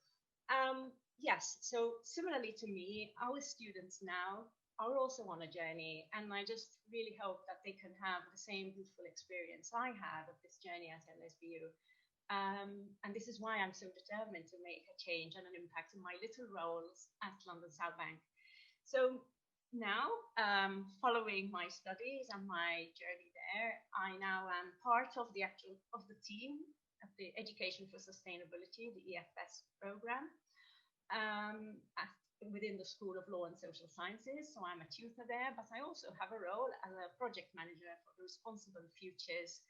yes, so similarly to me, our students now are also on a journey, and I just really hope that they can have the same beautiful experience I had of this journey at LSBU. And this is why I'm so determined to make a change and an impact in my little roles at London South Bank. So now, following my studies and my journey there, I now am part of the team of the Education for Sustainability, the EFS program, within the School of Law and Social Sciences. So I'm a tutor there, but I also have a role as a project manager for the Responsible Futures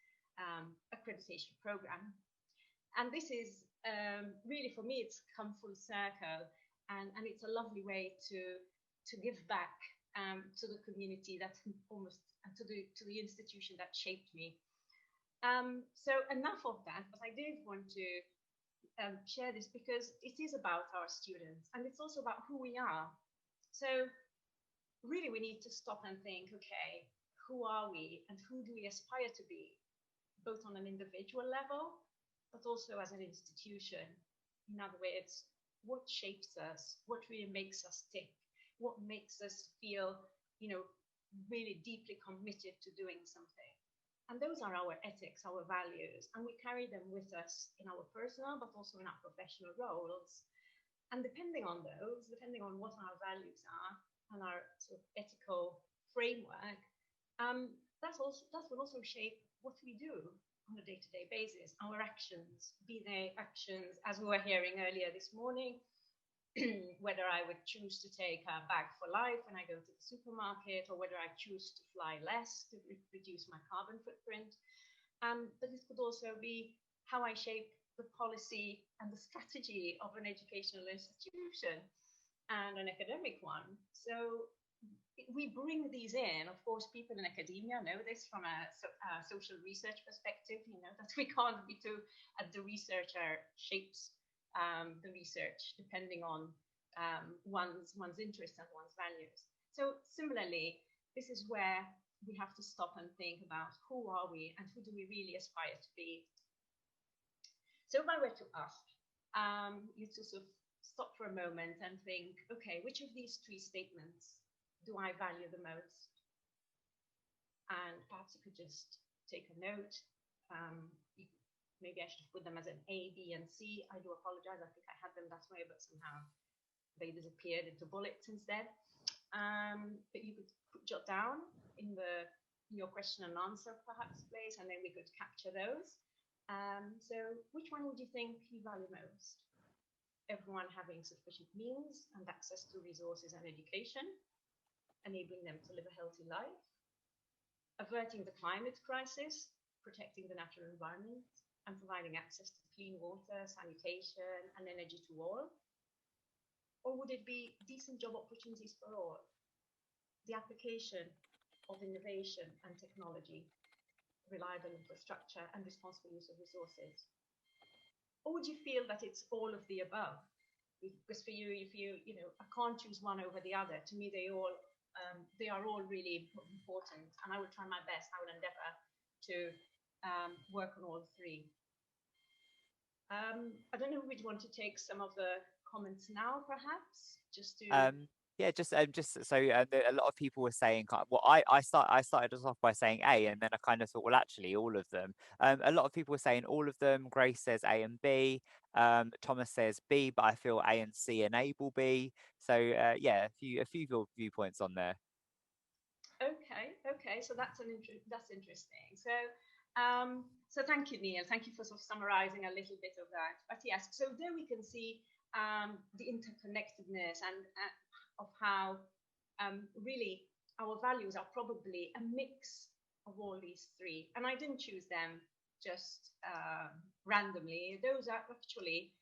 accreditation program. And this is really, for me, it's come full circle, and it's a lovely way to give back to the community that almost, to the institution that shaped me. So enough of that, but I did want to share this because it is about our students, and it's also about who we are. So really we need to stop and think, okay, who are we and who do we aspire to be, both on an individual level, but also as an institution. In other words, what shapes us, what really makes us tick, what makes us feel, really deeply committed to doing something. And those are our ethics, our values, and we carry them with us in our personal, but also in our professional roles. And depending on those, depending on what our values are and our sort of ethical framework, that will also shape what we do on a day-to-day basis, our actions, be they actions, as we were hearing earlier this morning, whether I would choose to take a bag for life when I go to the supermarket, or whether I choose to fly less to reduce my carbon footprint. But this could also be how I shape the policy and the strategy of an educational institution and an academic one. So we bring these in. Of course, people in academia know this from a social research perspective, that we can't be too, the researcher shapes the research depending on one's interests and one's values. So similarly, this is where we have to stop and think about who are we and who do we really aspire to be. So if I were to ask you to sort of stop for a moment and think, okay, which of these 3 statements do I value the most? And perhaps you could just take a note. Maybe I should put them as an A, B, and C. I do apologize. I think I had them that way, but somehow they disappeared into bullets instead. But you could jot down in your question and answer perhaps place, and then we could capture those. So which one would you think you value most? Everyone having sufficient means and access to resources and education, enabling them to live a healthy life, averting the climate crisis, protecting the natural environment, and providing access to clean water, sanitation, and energy to all? Or would it be decent job opportunities for all, the application of innovation and technology, reliable infrastructure, and responsible use of resources? Or would you feel that it's all of the above? Because for you, if I can't choose one over the other. To me, they are all really important, and I will try my best. I will endeavour to work on all 3. I don't know if we'd want to take some of the comments now, perhaps, just to. Yeah, just so a lot of people were saying, well, I started us off by saying A, and then I kind of thought, well, actually, all of them. A lot of people were saying all of them. Grace says A and B. Thomas says B, but I feel A and C enable B. So yeah, a few viewpoints on there. Okay. So that's interesting. So thank you, Neil. Thank you for sort of summarising a little bit of that. But yes, so there we can see the interconnectedness and of how really our values are probably a mix of all these 3. And I didn't choose them just randomly. Those are actually,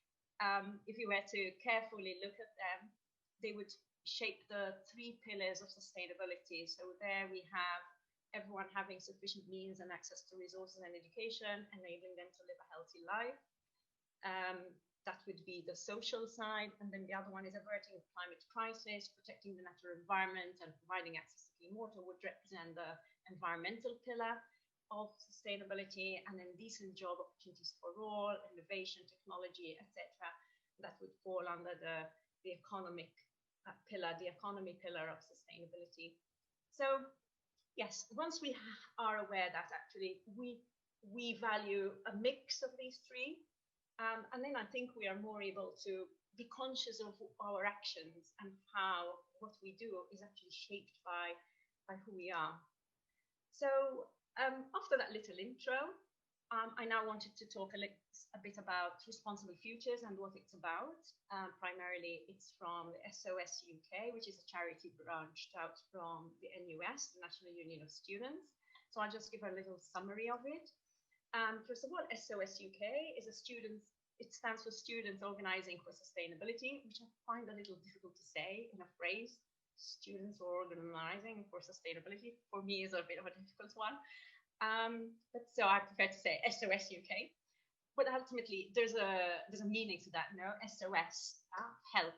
if you were to carefully look at them, they would shape the 3 pillars of sustainability. So there we have everyone having sufficient means and access to resources and education, enabling them to live a healthy life. That would be the social side. And then the other one is averting the climate crisis, protecting the natural environment, and providing access to clean water would represent the environmental pillar of sustainability. And then decent job opportunities for all, innovation, technology, etc. That would fall under the economic pillar, the economy pillar of sustainability. So yes, once we are aware that actually we value a mix of these three, and then I think we are more able to be conscious of our actions and how what we do is actually shaped by who we are. So after that little intro, I now wanted to talk a bit about Responsible Futures and what it's about. Primarily, it's from the SOS UK, which is a charity branched out from the NUS, the National Union of Students. So I'll just give a little summary of it. First of all, SOS UK is it stands for Students Organising for Sustainability, which I find a little difficult to say in a phrase. Students organising for sustainability, for me, is a bit of a difficult one. But so I prefer to say SOS UK. But ultimately, there's a meaning to that, no? SOS, help,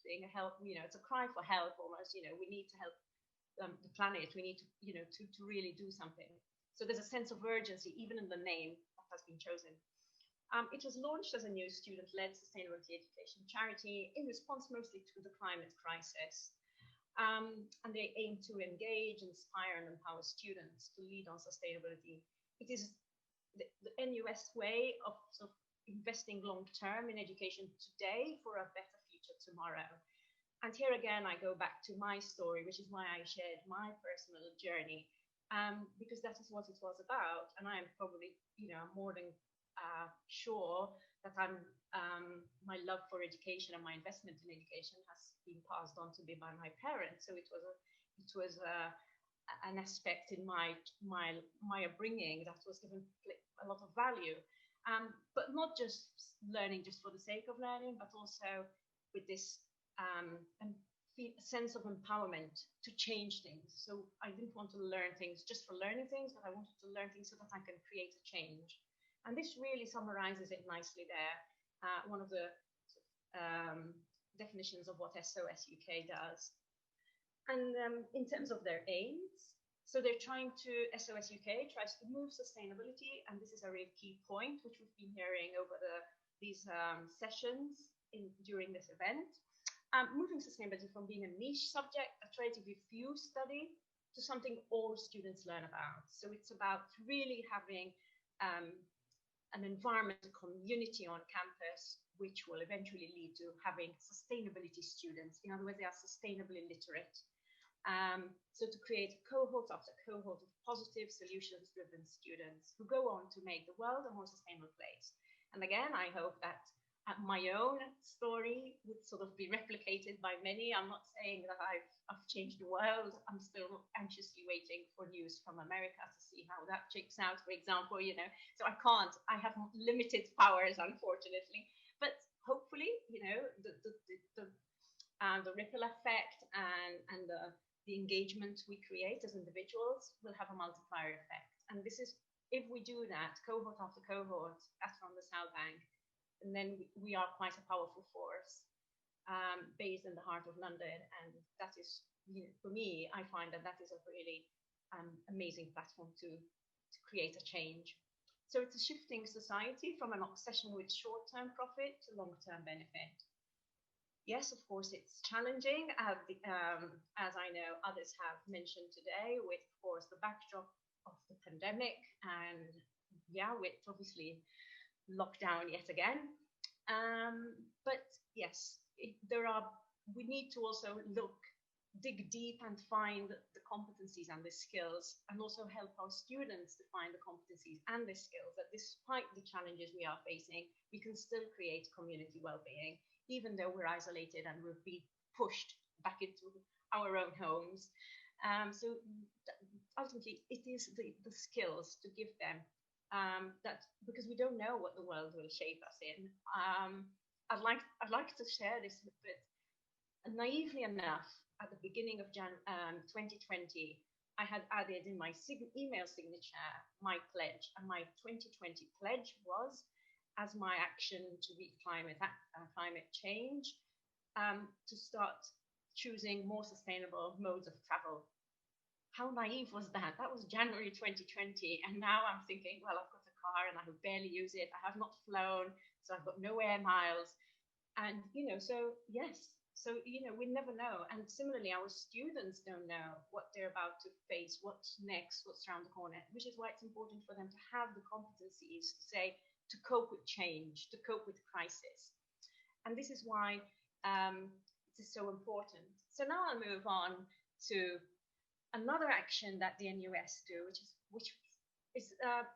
being a help, it's a cry for help almost, we need to help the planet, we need to, to really do something. So there's a sense of urgency, even in the name that has been chosen. It was launched as a new student-led sustainability education charity in response mostly to the climate crisis. And they aim to engage, inspire, and empower students to lead on sustainability. It is the NUS way of sort of investing long-term in education today for a better future tomorrow. And here again, I go back to my story, which is why I shared my personal journey. Because that is what it was about, and I am probably, more than sure that my love for education and my investment in education has been passed on to me by my parents. So it was an aspect in my upbringing that was given a lot of value, but not just learning just for the sake of learning, but also with this sense of empowerment to change things. So I didn't want to learn things just for learning things, but I wanted to learn things so that I can create a change. And this really summarizes it nicely there. One of the definitions of what SOS UK does. And in terms of their aims, so they're SOS UK tries to move sustainability, and this is a really key point, which we've been hearing over these sessions during this event. Moving sustainability from being a niche subject, a relatively few study, to something all students learn about. So it's about really having an environment, a community on campus, which will eventually lead to having sustainability students. In other words, they are sustainably literate. So to create cohort after cohort of positive, solutions-driven students who go on to make the world a more sustainable place. And again, I hope that my own story would sort of be replicated by many. I'm not saying that I've changed the world. I'm still anxiously waiting for news from America to see how that checks out, for example, So I have limited powers, unfortunately. But hopefully, the ripple effect and the engagement we create as individuals will have a multiplier effect. And this is, if we do that, cohort after cohort, as from the South Bank, and then we are quite a powerful force based in the heart of London. And that is, for me, I find that is a really amazing platform to create a change. So it's a shifting society from an obsession with short-term profit to long-term benefit. Yes, of course, it's challenging, as I know others have mentioned today, with, of course, the backdrop of the pandemic and, with obviously lockdown yet again. But yes, we need to also dig deep and find the competencies and the skills, and also help our students to find the competencies and the skills that despite the challenges we are facing, we can still create community well-being, even though we're isolated and we're being pushed back into our own homes. So ultimately, it is the skills to give them because we don't know what the world will shape us in. I'd like to share this bit. Naively enough, at the beginning of 2020, I had added in my email signature my pledge, and my 2020 pledge was, as my action to beat climate change, to start choosing more sustainable modes of travel. How naive was that? That was January 2020, and now I'm thinking, well, I've got a car and I barely use it. I have not flown, so I've got no air miles, and so yes. So, we never know. And similarly, our students don't know what they're about to face, what's next, what's around the corner, which is why it's important for them to have the competencies to say, to cope with change, to cope with crisis. And this is why it is so important. So now I'll move on to another action that the NUS do, which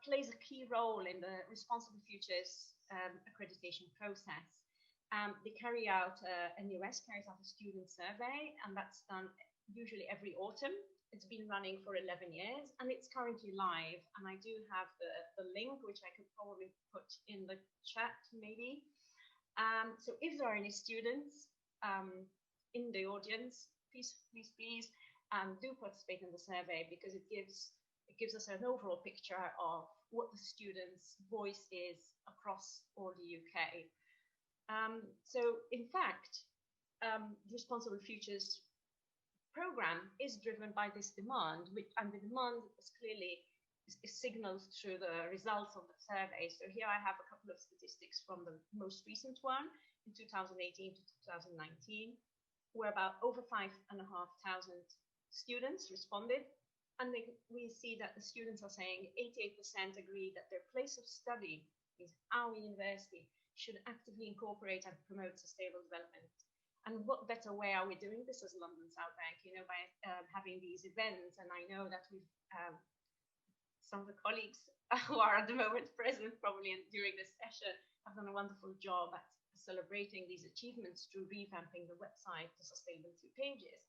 plays a key role in the Responsible Futures accreditation process. They carry out, NUS carries out a student survey, and that's done usually every autumn. It's been running for 11 years, and it's currently live. And I do have the link, which I could probably put in the chat, maybe. So if there are any students in the audience, please do participate in the survey, because it gives us an overall picture of what the students' voice is across all the UK. So in fact, the Responsible Futures program is driven by this demand, and the demand is clearly signaled through the results of the survey. So here I have a couple of statistics from the most recent one in 2018 to 2019, where about over 5,500 students responded. And we see that the students are saying 88% agree that their place of study is our university should actively incorporate and promote sustainable development. And what better way are we doing this as London South Bank, by having these events? And I know that we've some of the colleagues who are at the moment present probably during this session have done a wonderful job at celebrating these achievements through revamping the website, the sustainability pages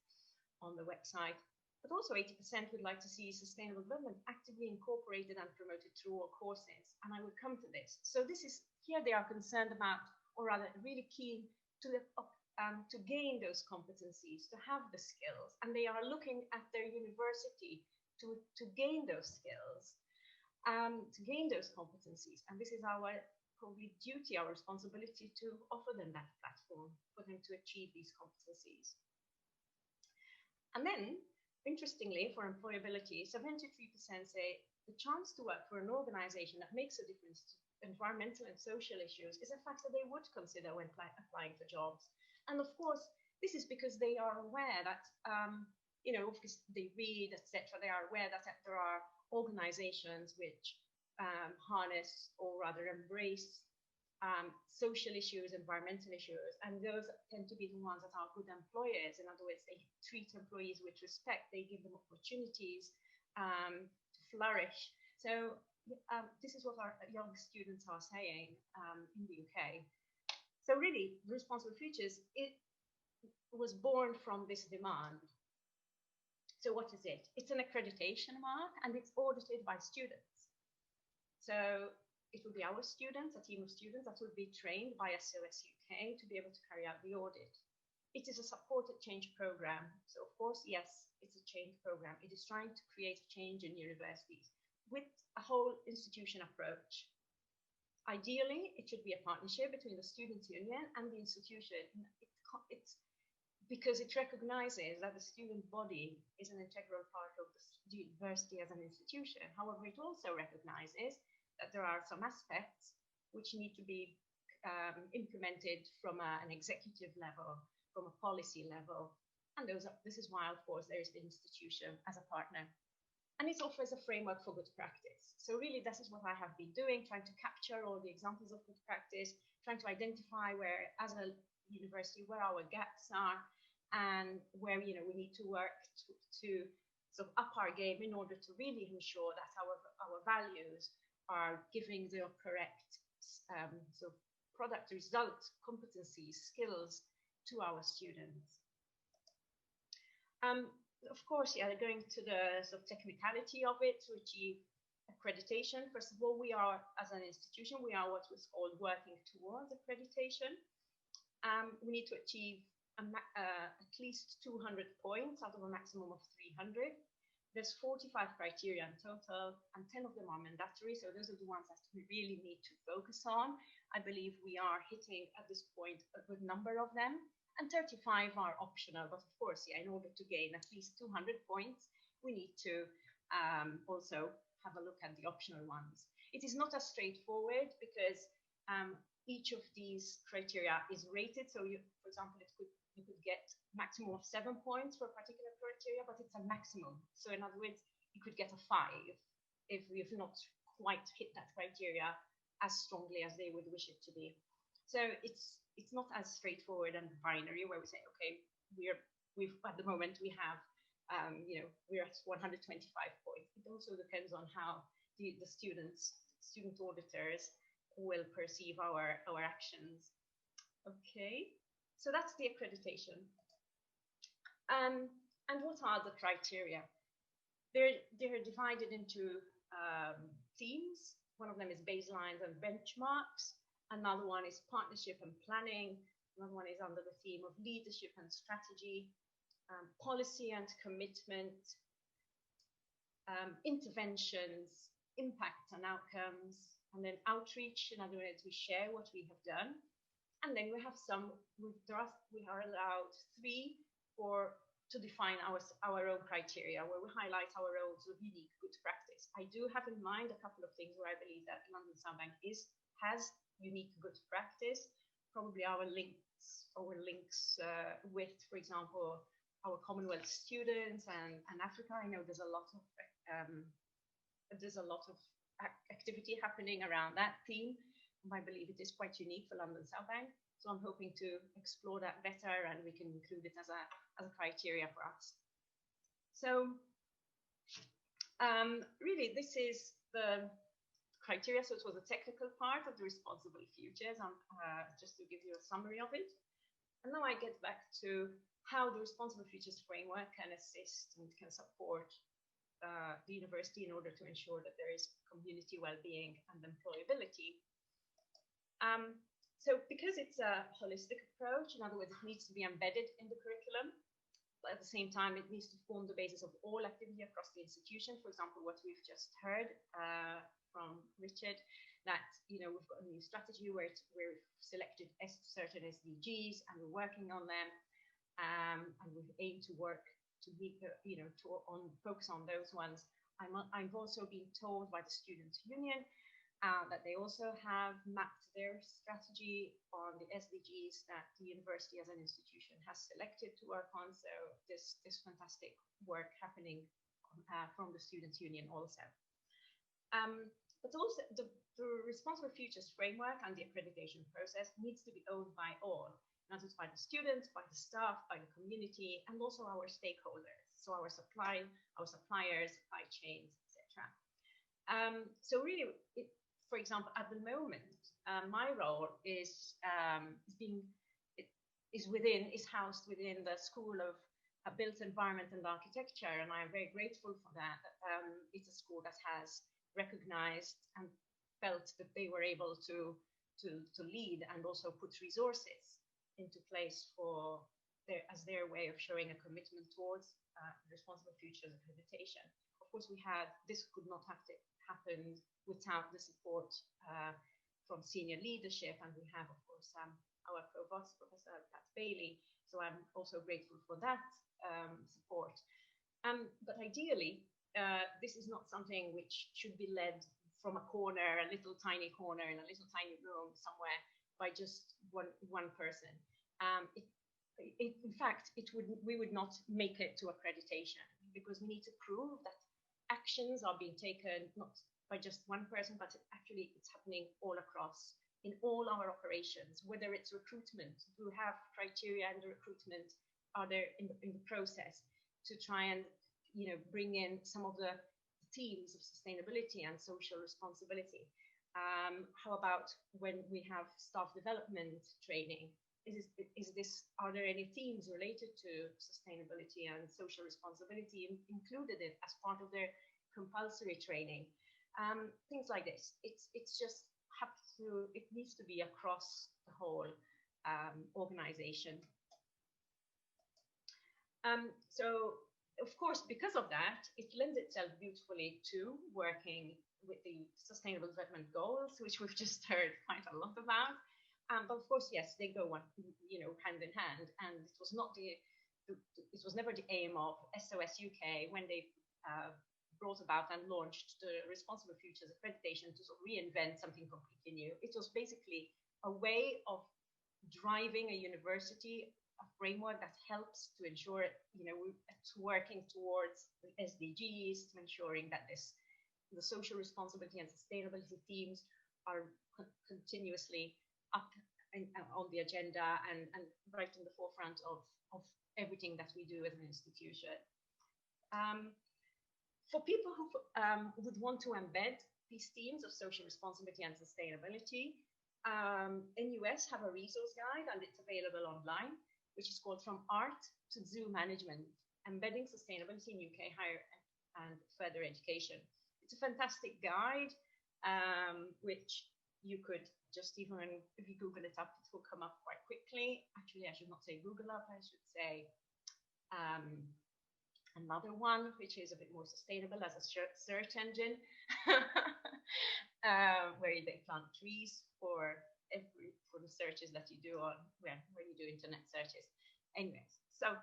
on the website. But also 80% would like to see sustainable development actively incorporated and promoted through all courses. And I will come to this. So this is, here they are concerned about, or rather really keen to gain those competencies, to have the skills. And they are looking at their university to gain those skills, to gain those competencies. And this is our probably duty, our responsibility to offer them that platform for them to achieve these competencies. And then, interestingly, for employability, 73% say the chance to work for an organization that makes a difference to environmental and social issues is a factor they would consider when applying for jobs. And of course, this is because they are aware that, obviously they read, etc. They are aware that there are organizations which harness or rather embrace social issues, environmental issues, and those tend to be the ones that are good employers. In other words, they treat employees with respect, they give them opportunities to flourish. So this is what our young students are saying in the UK. So really, Responsible Futures, it was born from this demand. So what is it? It's an accreditation mark, and it's audited by students. So it will be our students, a team of students that will be trained by SOS UK to be able to carry out the audit. It is a supported change program. So of course, yes, it's a change program. It is trying to create a change in universities with a whole institution approach. Ideally, it should be a partnership between the students' union and the institution. It's because it recognizes that the student body is an integral part of the university as an institution. However, it also recognizes that there are some aspects which need to be implemented from an executive level, from a policy level. And this is why, of course, there is the institution as a partner. And it offers a framework for good practice. So really, this is what I have been doing, trying to capture all the examples of good practice, trying to identify where, as a university, where our gaps are, and where we need to work to sort of up our game in order to really ensure that our values are giving the correct sort of product, results, competencies, skills to our students. Of course, yeah, going to the sort of technicality of it to achieve accreditation. First of all, we are, as an institution, we are what was called working towards accreditation. We need to achieve at least 200 points out of a maximum of 300. there's 45 criteria in total, and 10 of them are mandatory. So those are the ones that we really need to focus on. I believe we are hitting at this point a good number of them, and 35 are optional. But of course, yeah, in order to gain at least 200 points, we need to also have a look at the optional ones. It is not as straightforward because each of these criteria is rated. So you, for example, you could get maximum of 7 points for a particular criteria, but it's a maximum. So in other words, you could get a 5 if you've not quite hit that criteria as strongly as they would wish it to be. So it's not as straightforward and binary where we say, okay, we've at the moment we have we're at 125 points. It also depends on how the student auditors will perceive our actions. Okay, so that's the accreditation. And what are the criteria? They're divided into themes. One of them is baselines and benchmarks. Another one is partnership and planning. Another one is under the theme of leadership and strategy, policy and commitment, interventions, impact and outcomes, and then outreach. In other words, we share what we have done. And then we have we are allowed 3 to define our own criteria, where we highlight our own sort of unique good practice. I do have in mind a couple of things where I believe that London South Bank has unique good practice. Probably our links with, for example, our Commonwealth students and Africa. I know there's a lot of activity happening around that theme. I believe it is quite unique for London South Bank. So I'm hoping to explore that better, and we can include it as a criteria for us. So really, this is the criteria. So it was a technical part of the Responsible Futures, just to give you a summary of it. And now I get back to how the Responsible Futures framework can assist and can support the university in order to ensure that there is community well-being and employability. So because it's a holistic approach, in other words, it needs to be embedded in the curriculum, but at the same time, it needs to form the basis of all activity across the institution. For example, what we've just heard from Richard, that we've got a new strategy where we've selected certain SDGs and we're working on them, and we aim to work to be, focus on those ones. I've also been told by the Students' Union that they also have mapped their strategy on the SDGs that the university as an institution has selected to work on. So this fantastic work happening from the Students' Union also. But also the Responsible Futures framework and the accreditation process needs to be owned by all, not just by the students, by the staff, by the community, and also our stakeholders. So our suppliers, supply chains, etc. So really, for example, at the moment, my role is housed within the School of Built Environment and Architecture, and I am very grateful for that. It's a school that has recognized and felt that they were able to lead and also put resources into place as their way of showing a commitment towards Responsible Futures accreditation. Of course, this could not have happened without the support from senior leadership, and we have, of course, our provost, Professor Pat Bailey. So I'm also grateful for that support. But ideally, this is not something which should be led from a corner, a little tiny corner in a little tiny room somewhere by just one person. In fact, we would not make it to accreditation, because we need to prove that actions are being taken not by just one person, but actually it's happening all across in all our operations, whether it's recruitment. Do we have criteria and the recruitment are there in the process to try and bring in some of the themes of sustainability and social responsibility? How about when we have staff development training? Are there any themes related to sustainability and social responsibility included as part of their compulsory training? Things like this. It needs to be across the whole organization. So of course, because of that, it lends itself beautifully to working with the Sustainable Development Goals, which we've just heard quite a lot about. But of course, yes, they go hand in hand. And it was not it was never the aim of SOS UK when they brought about and launched the Responsible Futures accreditation to sort of reinvent something completely new. It was basically a way of driving a university, a framework that helps to ensure, it's working towards the SDGs, to ensuring that the social responsibility and sustainability themes are continuously up on the agenda and right in the forefront of everything that we do as an institution. For people who would want to embed these themes of social responsibility and sustainability, NUS have a resource guide, and it's available online, which is called From Art to Zoo Management, Embedding Sustainability in UK Higher and Further Education. It's a fantastic guide, which you could just even, if you Google it up, it will come up quite quickly. Actually, I should not say Google up, I should say another one, which is a bit more sustainable as a search engine, where they plant trees for the searches that you do on when you do internet searches. Anyways, so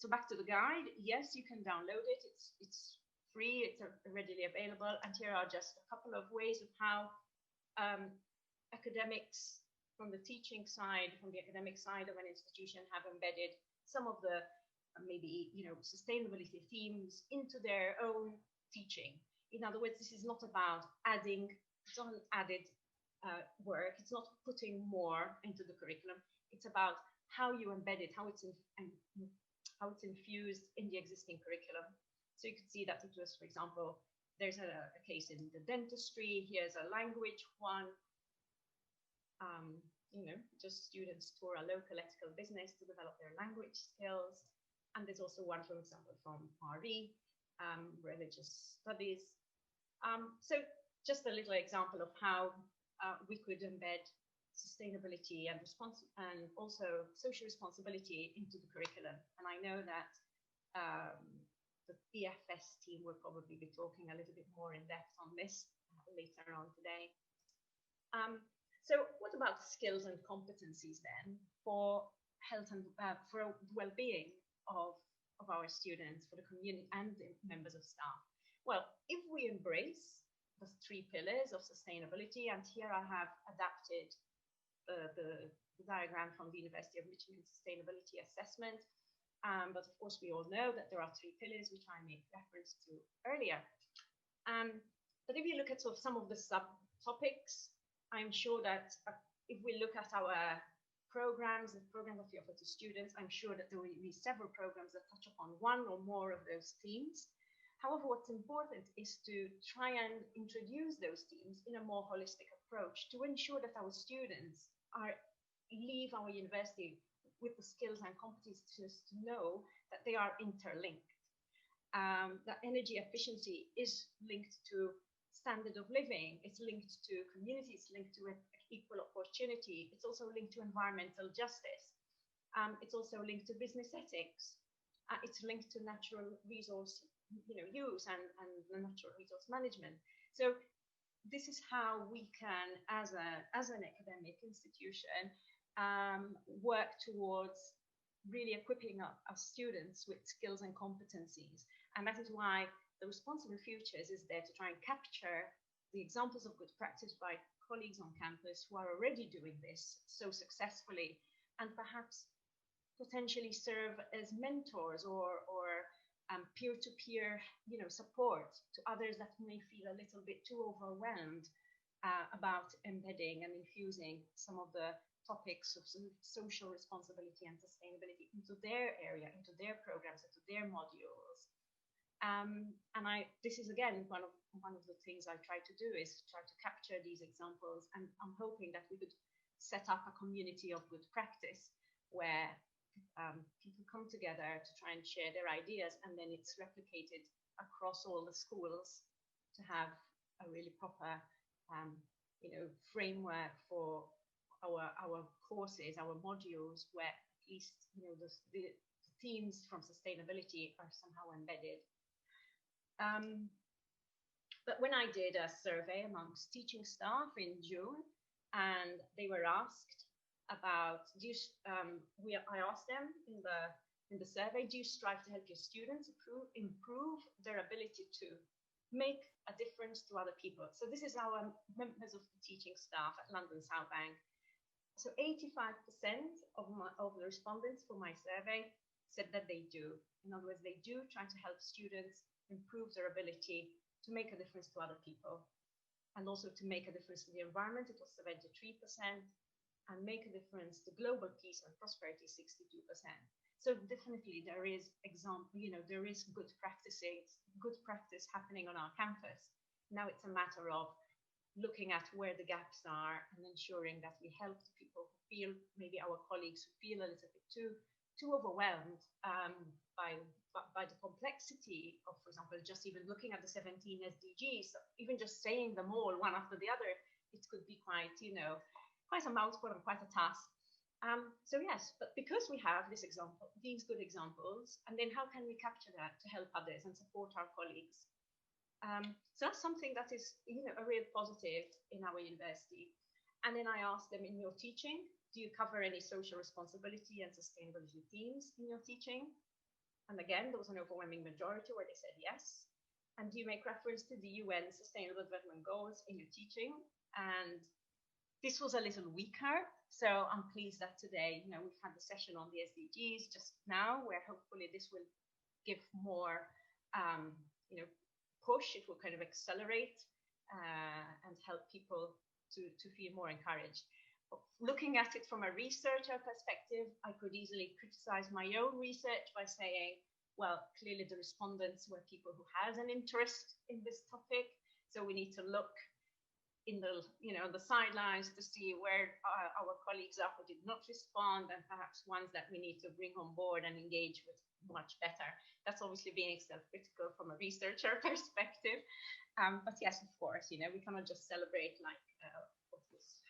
back to the guide. Yes, you can download it. It's free. It's readily available. And here are just a couple of ways of how academics from the teaching side, from the academic side of an institution, have embedded some of the maybe sustainability themes into their own teaching. In other words, this is not about adding, it's not an added work. It's not putting more into the curriculum. It's about how you embed it, how it's infused in the existing curriculum. So you could see that it was, for example, there's a case in the dentistry. Here's a language one. Just students tour a local ethical business to develop their language skills. And there's also one, for example, from RE, religious studies. So just a little example of how we could embed sustainability and also social responsibility into the curriculum. And I know that the EFS team will probably be talking a little bit more in depth on this later on today. So what about skills and competencies then for health and for well-being of our students, for the community and the members of staff? Well, if we embrace the 3 pillars of sustainability, and here I have adapted the diagram from the University of Michigan Sustainability Assessment, but of course we all know that there are 3 pillars, which I made reference to earlier. But if you look at sort of some of the subtopics, I'm sure that if we look at our programs, the programs that we offer to students, I'm sure that there will be several programs that touch upon one or more of those themes. However, what's important is to try and introduce those themes in a more holistic approach to ensure that our students leave our university with the skills and competencies to know that they are interlinked. That energy efficiency is linked to standard of living, it's linked to community, it's linked to equal opportunity, it's also linked to environmental justice, it's also linked to business ethics, it's linked to natural resource use and natural resource management. So this is how we can, as an academic institution, work towards really equipping our students with skills and competencies. And that is why the Responsible Futures is there to try and capture the examples of good practice by colleagues on campus who are already doing this so successfully, and perhaps potentially serve as mentors or peer-to-peer support to others that may feel a little bit too overwhelmed about embedding and infusing some of the topics of social responsibility and sustainability into their area, into their programs, into their modules. This is again one of the things I try to do, is try to capture these examples, and I'm hoping that we could set up a community of good practice where people come together to try and share their ideas, and then it's replicated across all the schools to have a really proper framework for our courses, our modules, where at least the themes from sustainability are somehow embedded. But when I did a survey amongst teaching staff in June, and they were asked about, I asked them in the survey, do you strive to help your students improve their ability to make a difference to other people? So this is our members of the teaching staff at London South Bank. So 85% of the respondents for my survey said that they do. In other words, they do try to help students improve their ability to make a difference to other people, and also to make a difference to the environment. It was 73%, and make a difference to global peace and prosperity, 62%. So definitely there is there is good practice happening on our campus. Now it's a matter of looking at where the gaps are and ensuring that we help the people who feel, maybe our colleagues who feel a little bit too overwhelmed by the complexity of, for example, just even looking at the 17 SDGs, even just saying them all one after the other, it could be quite a mouthful and quite a task. So yes, but because we have these good examples, and then how can we capture that to help others and support our colleagues? So that's something that is a real positive in our university. And then I asked them, in your teaching, do you cover any social responsibility and sustainability themes in your teaching? And again, there was an overwhelming majority where they said yes. And do you make reference to the UN Sustainable Development Goals in your teaching? And this was a little weaker. So I'm pleased that today, we've had the session on the SDGs just now, where hopefully this will give more, push. It will kind of accelerate and help people to feel more encouraged. Looking at it from a researcher perspective, I could easily criticize my own research by saying, well, clearly the respondents were people who has an interest in this topic. So we need to look in the, the sidelines to see where our colleagues are who did not respond, and perhaps ones that we need to bring on board and engage with much better. That's obviously being self-critical from a researcher perspective. But yes, of course, we cannot just celebrate like what was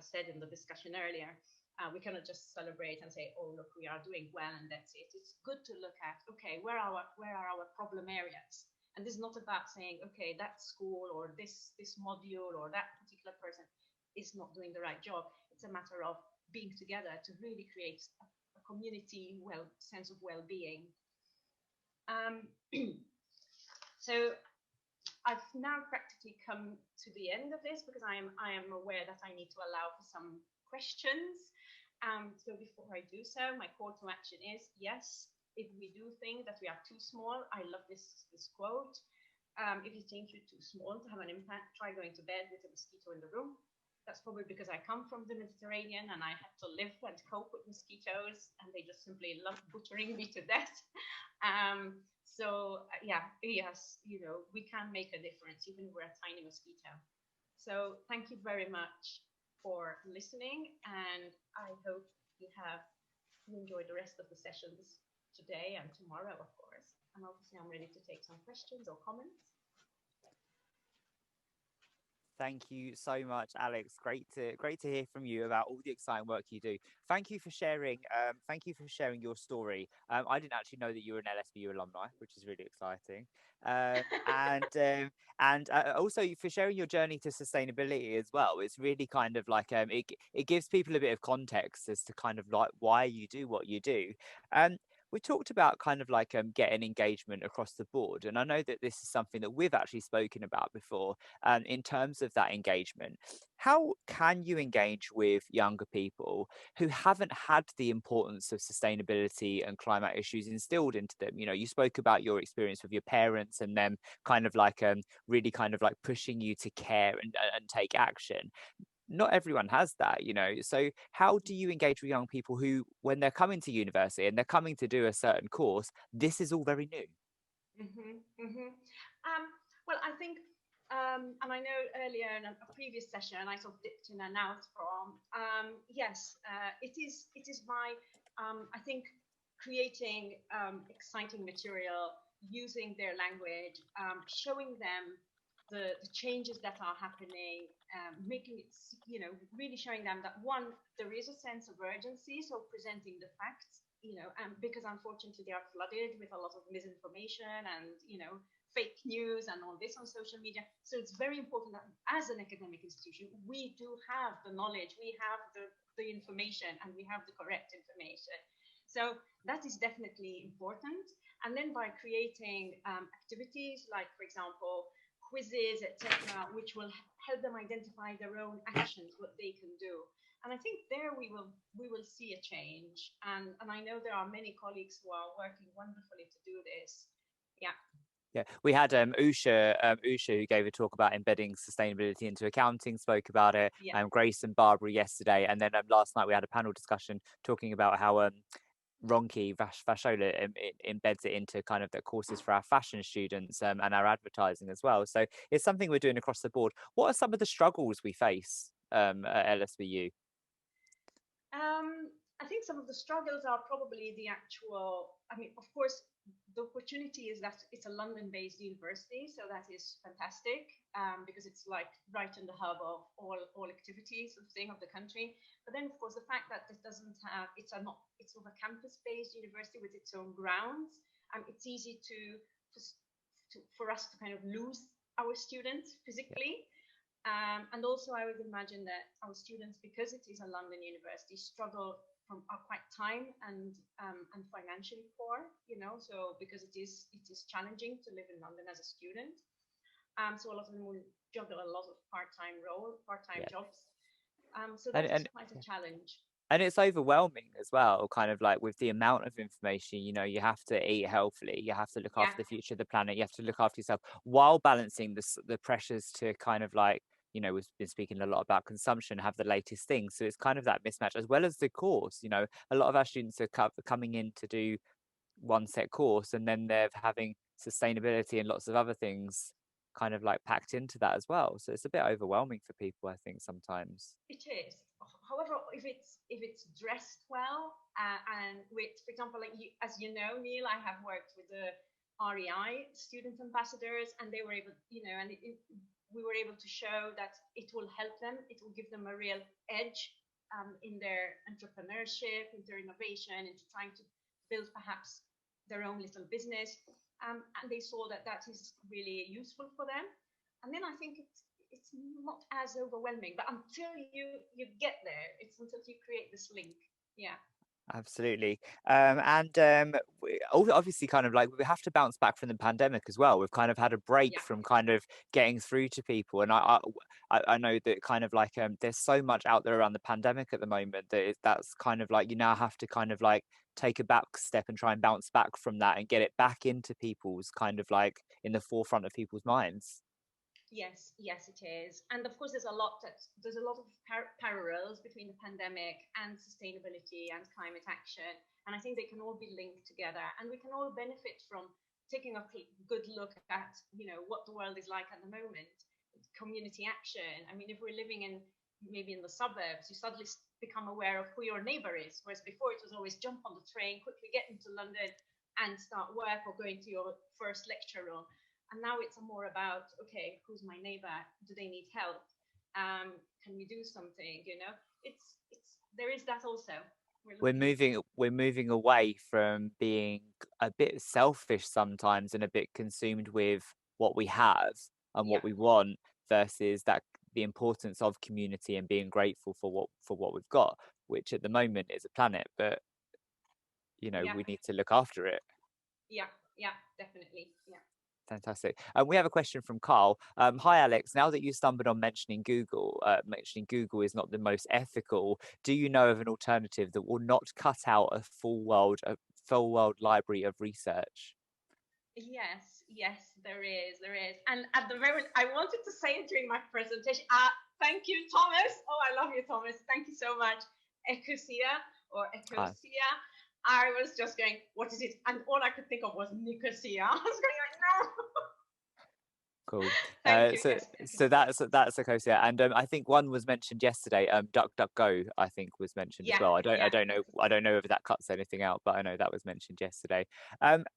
said in the discussion earlier. We cannot just celebrate and say, oh, look, we are doing well and that's it. It's good to look at, okay, where are our problem areas? And this is not about saying, okay, that school or this module or that particular person is not doing the right job. It's a matter of being together to really create a community sense of well-being. So I've now practically come to the end of this, because I am aware that I need to allow for some questions. So before I do so, my call to action is, yes, if we do think that we are too small, I love this quote. If you think you're too small to have an impact, try going to bed with a mosquito in the room. That's probably because I come from the Mediterranean and I had to live and cope with mosquitoes, and they just simply love butchering me to death. So yeah, yes, we can make a difference even if we're a tiny mosquito. So thank you very much for listening, and I hope you enjoy the rest of the sessions today and tomorrow, of course. And obviously I'm ready to take some questions or comments. Thank you so much, Alex. Great to hear from you about all the exciting work you do. Thank you for sharing. Thank you for sharing your story. I didn't actually know that you were an LSBU alumni, which is really exciting. And also for sharing your journey to sustainability as well. It's really kind of like it gives people a bit of context as to kind of like why you do what you do. We talked about kind of like getting engagement across the board. And I know that this is something that we've actually spoken about before in terms of that engagement. How can you engage with younger people who haven't had the importance of sustainability and climate issues instilled into them? You spoke about your experience with your parents and them kind of like really kind of like pushing you to care and take action. Not everyone has that, so how do you engage with young people who, when they're coming to university and they're coming to do a certain course, this is all very new? Well, I think, and I know earlier in a previous session I sort of dipped in and out from, yes, it is by, I think, creating exciting material, using their language, showing them the changes that are happening, making it, really showing them that, one, there is a sense of urgency, so presenting the facts, because unfortunately they are flooded with a lot of misinformation and, fake news and all this on social media. So it's very important that as an academic institution, we do have the knowledge, we have the information, and we have the correct information. So that is definitely important. And then by creating activities like, for example, quizzes, etc., which will help them identify their own actions, what they can do. And I think there we will see a change. And I know there are many colleagues who are working wonderfully to do this. Yeah. Yeah, we had Usha, who gave a talk about embedding sustainability into accounting, spoke about it. Yeah. Grace and Barbara yesterday, and then last night we had a panel discussion talking about how Ronki Vashola embeds it into kind of the courses for our fashion students and our advertising as well. So it's something we're doing across the board. What are some of the struggles we face at LSBU? I think some of the struggles are probably the actual, of course, the opportunity is that it's a London-based university, so that is fantastic because it's like right in the hub of all activities of the country. But then, of course, the fact that it doesn't have, it's sort of a campus-based university with its own grounds, it's easy for us to kind of lose our students physically. And also, I would imagine that our students, because it is a London university, are quite time and financially poor, so because it is challenging to live in London as a student. So a lot of them will juggle a lot of part-time jobs. So that's quite a challenge. And it's overwhelming as well, kind of like with the amount of information, you have to eat healthily, you have to look after the future of the planet, you have to look after yourself while balancing the pressures to kind of like, we've been speaking a lot about consumption, have the latest things. So it's kind of that mismatch as well as the course. A lot of our students are coming in to do one set course, and then they're having sustainability and lots of other things kind of like packed into that as well. So it's a bit overwhelming for people, I think, sometimes. It is. However, if it's dressed well, and with, for example, like as you know, Neil, I have worked with the REI student ambassadors, and they were able, we were able to show that it will help them, it will give them a real edge in their entrepreneurship, in their innovation, into trying to build perhaps their own little business. And they saw that is really useful for them. And then I think it's not as overwhelming, but until you get there, it's until you create this link. Yeah. Absolutely. Obviously kind of like we have to bounce back from the pandemic as well. We've kind of had a break from kind of getting through to people. And I know that kind of like there's so much out there around the pandemic at the moment that's kind of like you now have to kind of like take a back step and try and bounce back from that and get it back into people's kind of like in the forefront of people's minds. Yes, it is. And of course, there's a lot of parallels between the pandemic and sustainability and climate action. And I think they can all be linked together, and we can all benefit from taking a good look at, what the world is like at the moment. Community action. I mean, if we're living maybe in the suburbs, you suddenly become aware of who your neighbor is. Whereas before it was always jump on the train, quickly get into London and start work or going to your first lecture room. And now it's more about, okay, who's my neighbor? Do they need help? Can we do something? There is that also. We're moving away from being a bit selfish sometimes and a bit consumed with what we have and what we want versus the importance of community and being grateful for what we've got, which at the moment is a planet, but we need to look after it. Yeah, definitely. Yeah. Fantastic. We have a question from Carl. Hi, Alex. Now that you stumbled on mentioning Google is not the most ethical, do you know of an alternative that will not cut out a full world library of research? Yes, there is. And at the moment, I wanted to say it during my presentation. Thank you, Thomas. Oh, I love you, Thomas. Thank you so much. Ecosia. I was just going, what is it? And all I could think of was Nicosia. I was going like, no. Cool. So that's a close, yeah. And I think one was mentioned yesterday. DuckDuckGo, I think, was mentioned as well. I don't know if that cuts anything out, but I know that was mentioned yesterday.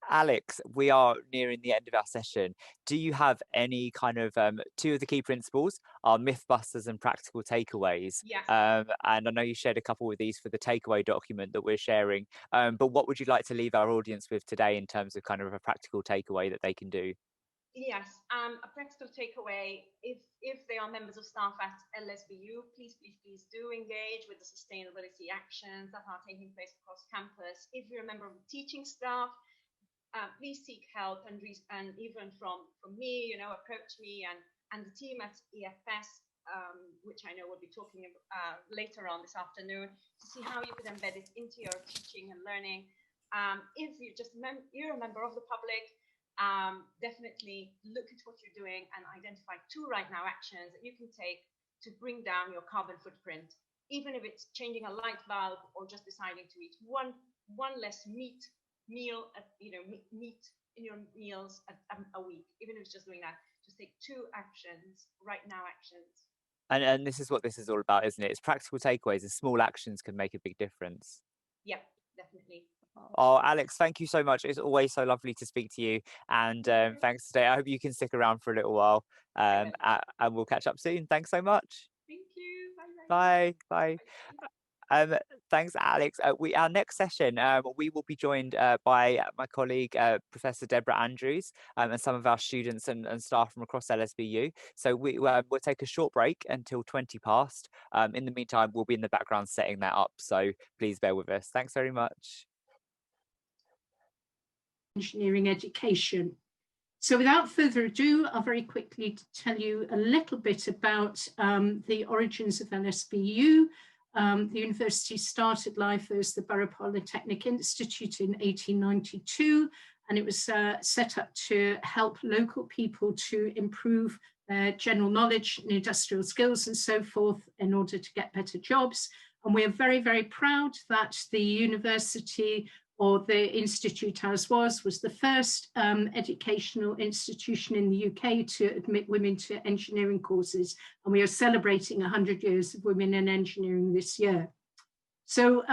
Alex, we are nearing the end of our session. Do you have any kind of two of the key principles are Mythbusters and practical takeaways? Yes. And I know you shared a couple of these for the takeaway document that we're sharing. But what would you like to leave our audience with today in terms of kind of a practical takeaway that they can do? Yes, a practical takeaway, if they are members of staff at LSBU, please do engage with the sustainability actions that are taking place across campus. If you're a member of the teaching staff, please seek help and even from me, approach me and the team at EFS, which I know we'll be talking about later on this afternoon, to see how you could embed it into your teaching and learning. If you're a member of the public, definitely look at what you're doing and identify 2 right now actions that you can take to bring down your carbon footprint, even if it's changing a light bulb or just deciding to eat one less meat in your meals a week. Even if it's just doing that, just take 2 actions, right now actions. And this is what this is all about, isn't it? It's practical takeaways, and small actions can make a big difference. Yeah, definitely. Oh, Alex, thank you so much. It's always so lovely to speak to you. And thanks today. I hope you can stick around for a little while. And we'll catch up soon. Thanks so much. Thank you. Bye. Bye. Thanks, Alex. Our next session, we will be joined by my colleague, Professor Deborah Andrews, and some of our students and staff from across LSBU. So we'll take a short break until 20 past. In the meantime, we'll be in the background setting that up. So please bear with us. Thanks very much. Engineering education. So without further ado, I'll very quickly tell you a little bit about the origins of LSBU. The university started life as the Borough Polytechnic Institute in 1892, and it was set up to help local people to improve their general knowledge and industrial skills and so forth in order to get better jobs. And we are very, very proud that the university, or the institute as was the first educational institution in the UK to admit women to engineering courses. And we are celebrating 100 years of women in engineering this year. So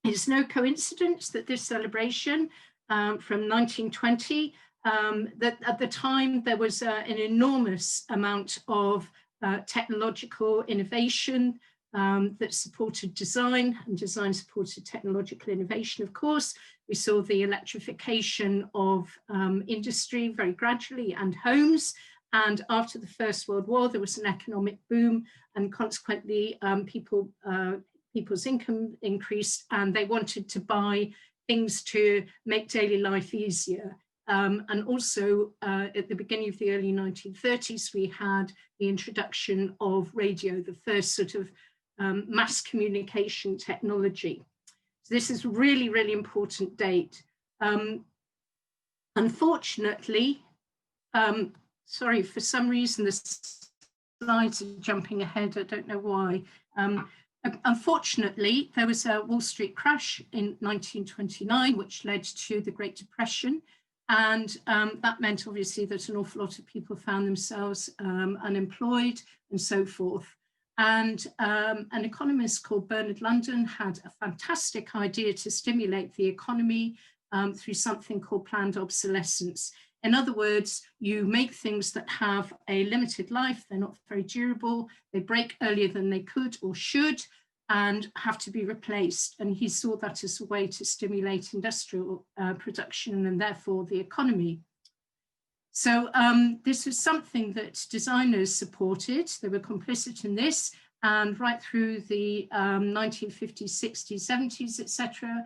it's no coincidence that this celebration from 1920, that at the time there was an enormous amount of technological innovation that supported design, and design supported technological innovation, of course. We saw the electrification of industry very gradually and homes. And after the First World War, there was an economic boom, and consequently people's income increased, and they wanted to buy things to make daily life easier. And also at the beginning of the early 1930s, we had the introduction of radio, the first sort of mass communication technology. So this is really, really important date. Unfortunately, sorry, for some reason the slides are jumping ahead, I don't know why. Unfortunately, there was a Wall Street crash in 1929, which led to the Great Depression. And that meant obviously that an awful lot of people found themselves unemployed and so forth. And an economist called Bernard London had a fantastic idea to stimulate the economy through something called planned obsolescence. In other words, you make things that have a limited life, they're not very durable, they break earlier than they could or should, and have to be replaced. And he saw that as a way to stimulate industrial production and therefore the economy. So this was something that designers supported. They were complicit in this, and right through the 1950s, 60s, 70s, etc.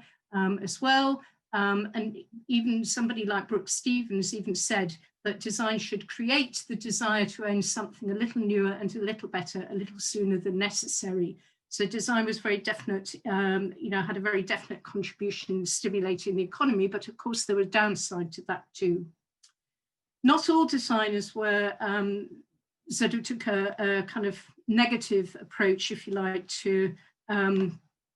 As well. And even somebody like Brooks Stevens even said that design should create the desire to own something a little newer and a little better, a little sooner than necessary. So design was very definite, had a very definite contribution in stimulating the economy, but of course there was a downside to that too. Not all designers were sort of took a kind of negative approach, if you like, to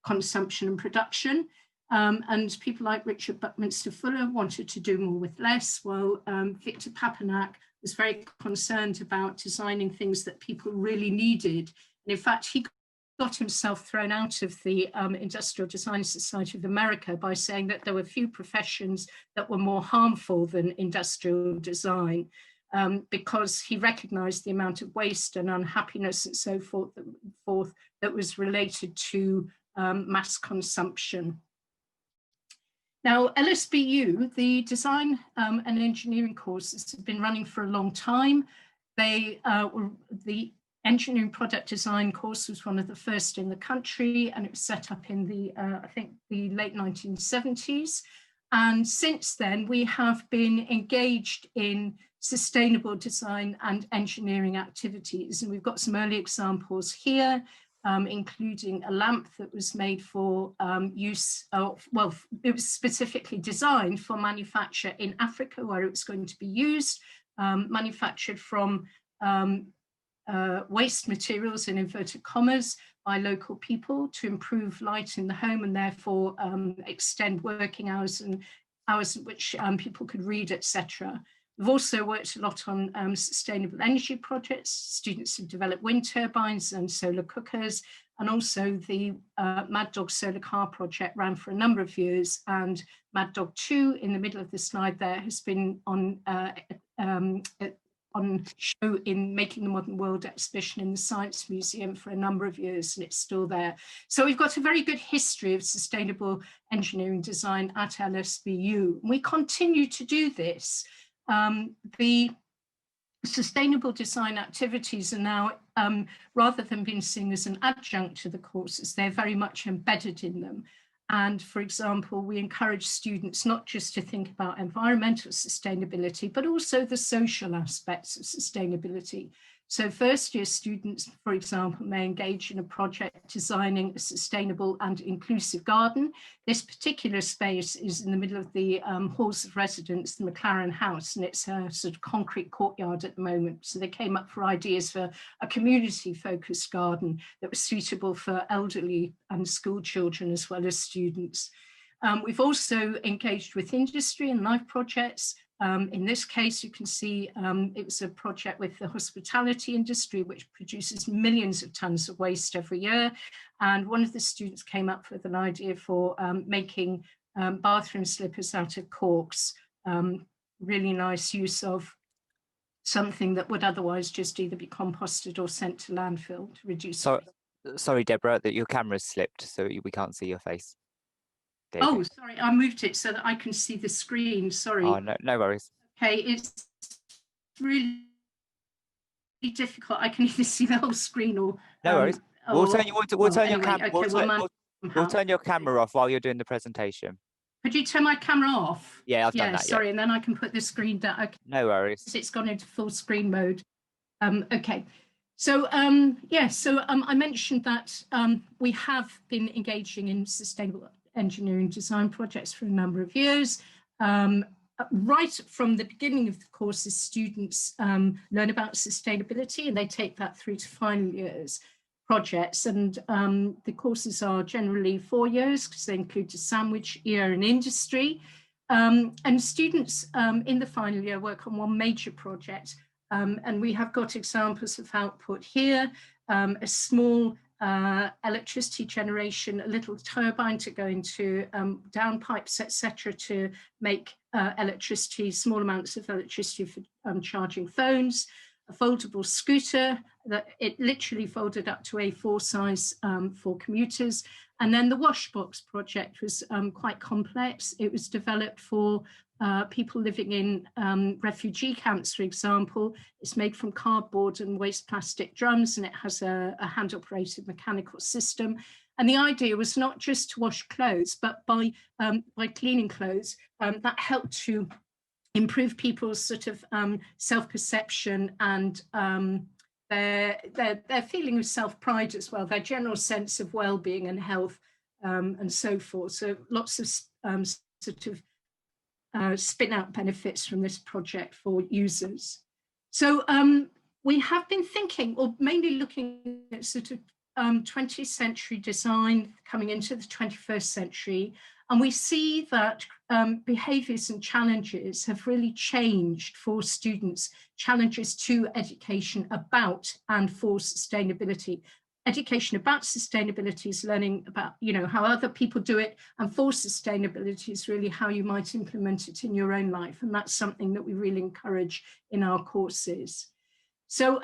consumption and production. And people like Richard Buckminster Fuller wanted to do more with less, while Victor Papanak was very concerned about designing things that people really needed. And in fact, he got himself thrown out of the Industrial Design Society of America by saying that there were few professions that were more harmful than industrial design, because he recognized the amount of waste and unhappiness and so forth that was related to mass consumption. Now, LSBU, the design and engineering courses have been running for a long time. The engineering product design course was one of the first in the country, and it was set up in the, I think, the late 1970s. And since then, we have been engaged in sustainable design and engineering activities. And we've got some early examples here, including a lamp that was made for use, well, it was specifically designed for manufacture in Africa, where it was going to be used, manufactured from waste materials, in inverted commas, by local people to improve light in the home and therefore extend working hours and hours in which people could read, etc. We've also worked a lot on sustainable energy projects. Students have developed wind turbines and solar cookers, and also the Mad Dog solar car project ran for a number of years, and Mad Dog 2 in the middle of the slide there has been on show in Making the Modern World exhibition in the Science Museum for a number of years, and it's still there. So we've got a very good history of sustainable engineering design at LSBU. We continue to do this. The sustainable design activities are now, rather than being seen as an adjunct to the courses, they're very much embedded in them. And for example, we encourage students not just to think about environmental sustainability, but also the social aspects of sustainability. So first year students, for example, may engage in a project designing a sustainable and inclusive garden. This particular space is in the middle of the halls of residence, the McLaren House, and it's a sort of concrete courtyard at the moment. So they came up for ideas for a community-focused garden that was suitable for elderly and school children as well as students. We've also engaged with industry and life projects. In this case, you can see it was a project with the hospitality industry, which produces millions of tons of waste every year. And one of the students came up with an idea for making bathroom slippers out of corks. Really nice use of something that would otherwise just either be composted or sent to landfill to reduce waste. Sorry, Deborah, that your camera's slipped, so we can't see your face. Oh, sorry, I moved it so that I can see the screen, sorry. Oh, no worries. Okay, it's really difficult. I can either see the whole screen or... No worries. We'll turn your camera off while you're doing the presentation. Could you turn my camera off? Yeah, I've done that. Sorry, and then I can put the screen down. Okay. No worries. It's gone into full screen mode. Okay. So, I mentioned that we have been engaging in sustainable engineering design projects for a number of years. Right from the beginning of the courses, students learn about sustainability and they take that through to final years projects. And the courses are generally 4 years because they include a sandwich year in industry. And students in the final year work on one major project. And we have got examples of output here, a small electricity generation, a little turbine to go into downpipes, etc., to make electricity, small amounts of electricity for charging phones, a foldable scooter that it literally folded up to A4 size for commuters. And then the Washbox project was quite complex. It was developed for people living in refugee camps, for example. It's made from cardboard and waste plastic drums, and it has a hand-operated mechanical system. And the idea was not just to wash clothes, but by cleaning clothes, that helped to improve people's sort of self-perception and their feeling of self-pride as well, their general sense of well-being and health and so forth. So lots of sort of spin-out benefits from this project for users. So we have been thinking, or mainly looking at sort of 20th century design coming into the 21st century. And we see that behaviours and challenges have really changed for students, challenges to education about and for sustainability. Education about sustainability is learning about, how other people do it, and for sustainability is really how you might implement it in your own life. And that's something that we really encourage in our courses. So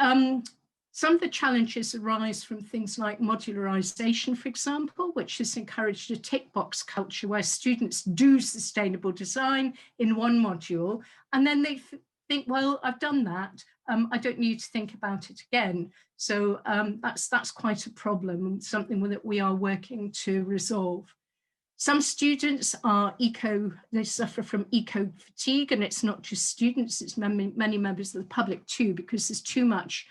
some of the challenges arise from things like modularization, for example, which has encouraged a tick box culture where students do sustainable design in one module, and then they think, well, I've done that. I don't need to think about it again. So that's quite a problem, and something that we are working to resolve. Some students are they suffer from eco fatigue, and it's not just students, it's many members of the public too, because there's too much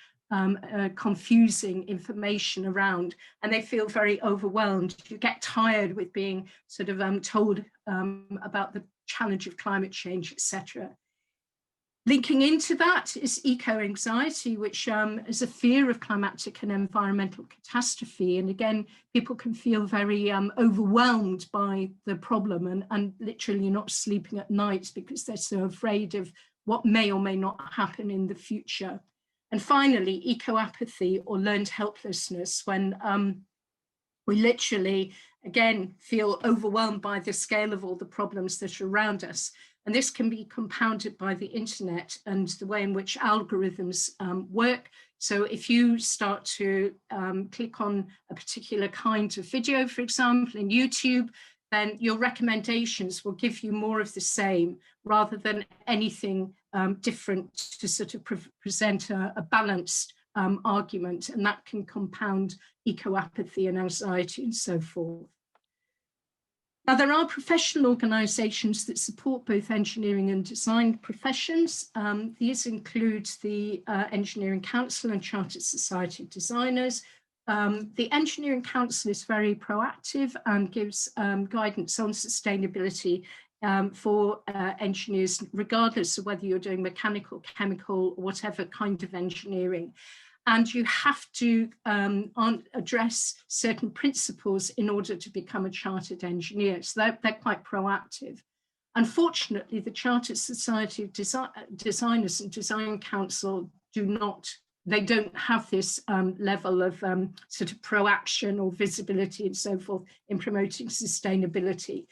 confusing information around, and they feel very overwhelmed. You get tired with being sort of told about the challenge of climate change, etc. Linking into that is eco-anxiety, which is a fear of climatic and environmental catastrophe. And again, people can feel very overwhelmed by the problem and literally not sleeping at night because they're so afraid of what may or may not happen in the future. And finally, eco-apathy or learned helplessness, when we literally, again, feel overwhelmed by the scale of all the problems that are around us. And this can be compounded by the internet and the way in which algorithms work. So if you start to click on a particular kind of video, for example, in YouTube, then your recommendations will give you more of the same rather than anything different to sort of present a balanced argument. And that can compound eco-apathy and anxiety and so forth. Now, there are professional organisations that support both engineering and design professions. These include the Engineering Council and Chartered Society of Designers. The Engineering Council is very proactive and gives guidance on sustainability for engineers, regardless of whether you're doing mechanical, chemical, or whatever kind of engineering. And you have to address certain principles in order to become a chartered engineer. So they're quite proactive. Unfortunately, the Chartered Society of Designers and Design Council don't have this level of sort of proaction or visibility and so forth in promoting sustainability.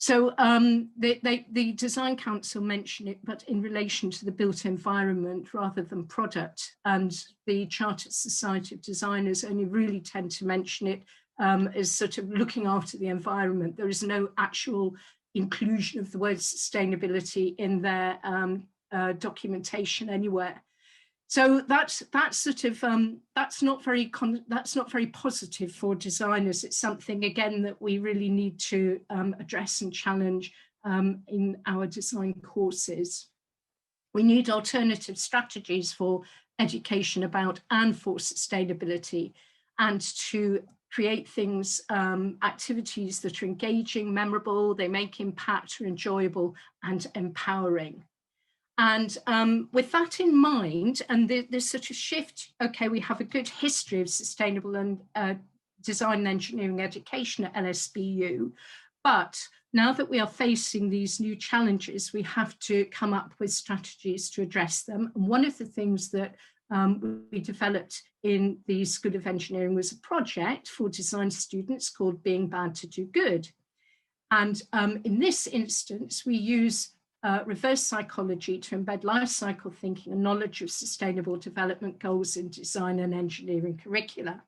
So the Design Council mentioned it, but in relation to the built environment rather than product. And the Chartered Society of Designers only really tend to mention it as sort of looking after the environment. There is no actual inclusion of the word sustainability in their documentation anywhere. So that's not very positive for designers. It's something, again, that we really need to address and challenge in our design courses. We need alternative strategies for education about and for sustainability, and to create things, activities that are engaging, memorable, they make impact, are enjoyable and empowering. And with that in mind, and this sort of shift, okay, we have a good history of sustainable and design and engineering education at LSBU, but now that we are facing these new challenges, we have to come up with strategies to address them. And one of the things that we developed in the School of Engineering was a project for design students called Being Bad to Do Good. And in this instance, we use reverse psychology to embed life cycle thinking and knowledge of sustainable development goals in design and engineering curricula.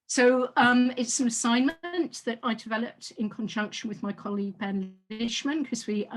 So it's an assignment that I developed in conjunction with my colleague Ben Lishman, because we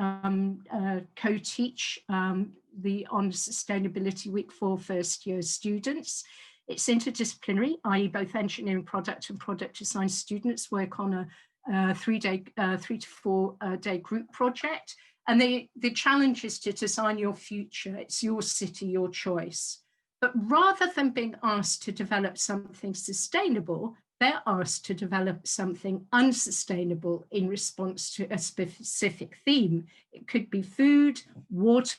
co-teach the on Sustainability Week for first year students. It's interdisciplinary, i.e. both engineering product and product design students work on a 3 to 4 day group project. And the challenge is to design your future. It's your city, your choice. But rather than being asked to develop something sustainable, they're asked to develop something unsustainable in response to a specific theme. It could be food, water,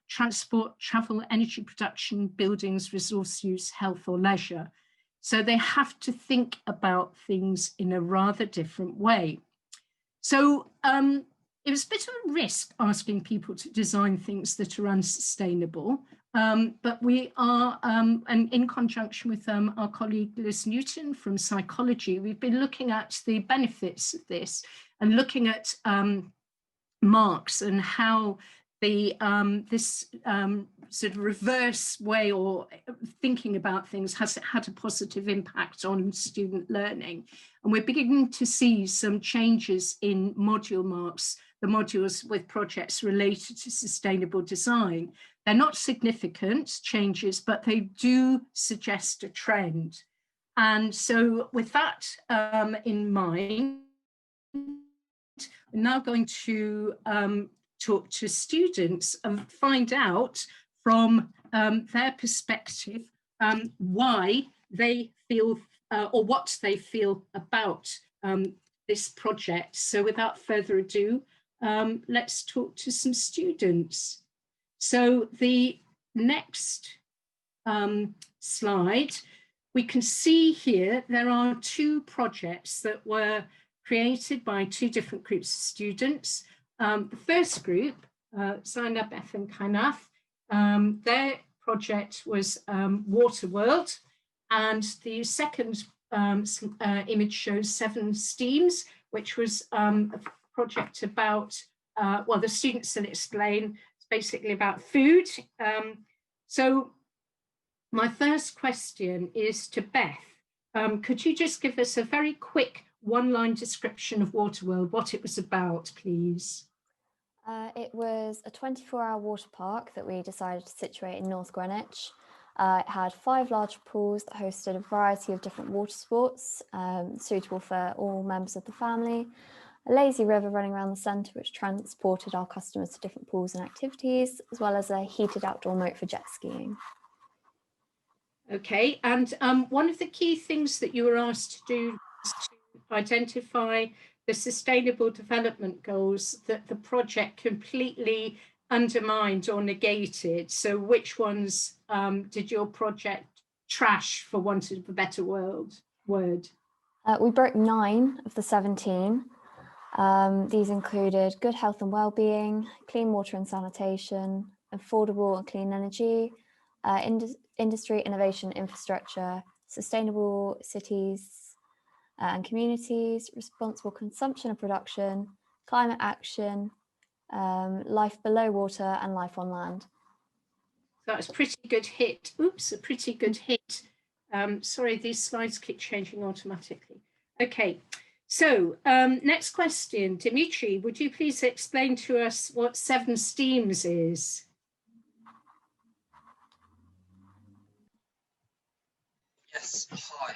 transport, travel, energy production, buildings, resource use, health or leisure. So they have to think about things in a rather different way. So it was a bit of a risk asking people to design things that are unsustainable, but we are, and in conjunction with our colleague Liz Newton from psychology, we've been looking at the benefits of this and looking at marks and how the this sort of reverse way or thinking about things has had a positive impact on student learning. And we're beginning to see some changes in module marks, the modules with projects related to sustainable design. They're not significant changes, but they do suggest a trend. And so with that in mind, we're now going to talk to students and find out from their perspective why they feel or what they feel about this project. So without further ado, let's talk to some students. So the next slide, we can see here there are two projects that were created by two different groups of students. The first group, Zainab F and Kainath, their project was Water World, and the second image shows 7 Steams, which was a project about, well, the students will explain, it's basically about food. So my first question is to Beth. Could you just give us a very quick one-line description of Waterworld, what it was about, please? It was a 24-hour water park that we decided to situate in North Greenwich. It had 5 large pools that hosted a variety of different water sports, suitable for all members of the family. A lazy river running around the centre, which transported our customers to different pools and activities, as well as a heated outdoor moat for jet skiing. Okay, and one of the key things that you were asked to do was to identify the sustainable development goals that the project completely undermined or negated. So which ones did your project trash, for want of a better word? We broke 9 of the 17. These included good health and well-being, clean water and sanitation, affordable and clean energy, industry, innovation, infrastructure, sustainable cities and communities, responsible consumption and production, climate action, life below water, and life on land. That's a pretty good hit. Oops, a pretty good hit. Sorry, these slides keep changing automatically. Okay, so next question. Dimitri, would you please explain to us what 7 Steams is? Yes, hi.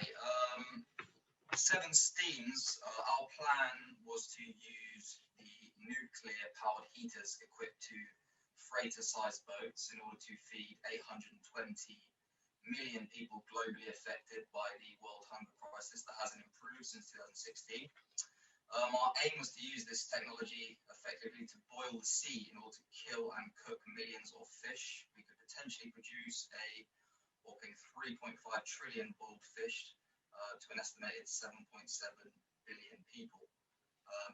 7 Steams, our plan was to use the nuclear-powered heaters equipped to freighter-sized boats in order to feed 820 million people globally affected by the world hunger crisis that hasn't improved since 2016. Our aim was to use this technology effectively to boil the sea in order to kill and cook millions of fish. We could potentially produce a whopping 3.5 trillion boiled fish to an estimated 7.7 billion people.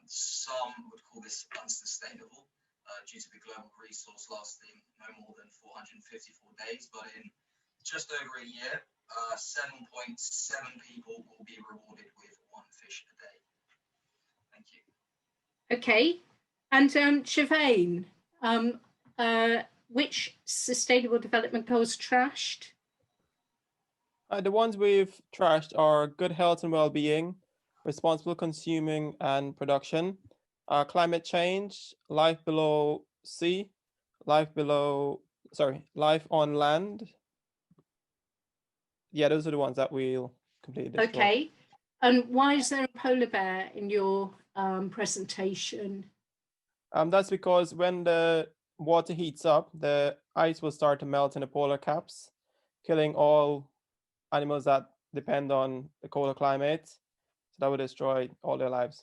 Some would call this unsustainable due to the global resource lasting no more than 454 days, but in just over a year, 7.7 people will be rewarded with 1 fish a day. Thank you. Okay, and Siobhan, which sustainable development goals trashed? The ones we've trashed are good health and well-being, responsible consuming and production, climate change, life below sea, life on land. Yeah, those are the ones that we'll completely destroy. Okay, and why is there a polar bear in your presentation? That's because when the water heats up, the ice will start to melt in the polar caps, killing all animals that depend on the colder climate. So that would destroy all their lives.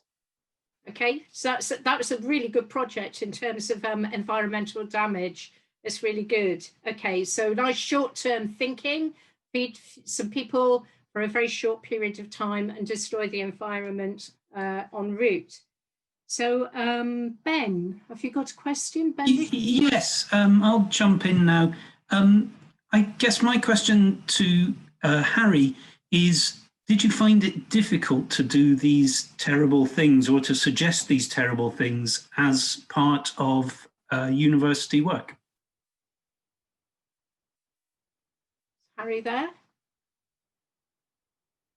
Okay, so that was a really good project in terms of environmental damage. It's really good. Okay, so nice short-term thinking, feed some people for a very short period of time and destroy the environment en route. So, Ben, have you got a question, Ben? Yes, I'll jump in now. I guess my question to Harry is, did you find it difficult to do these terrible things or to suggest these terrible things as part of university work? Harry there?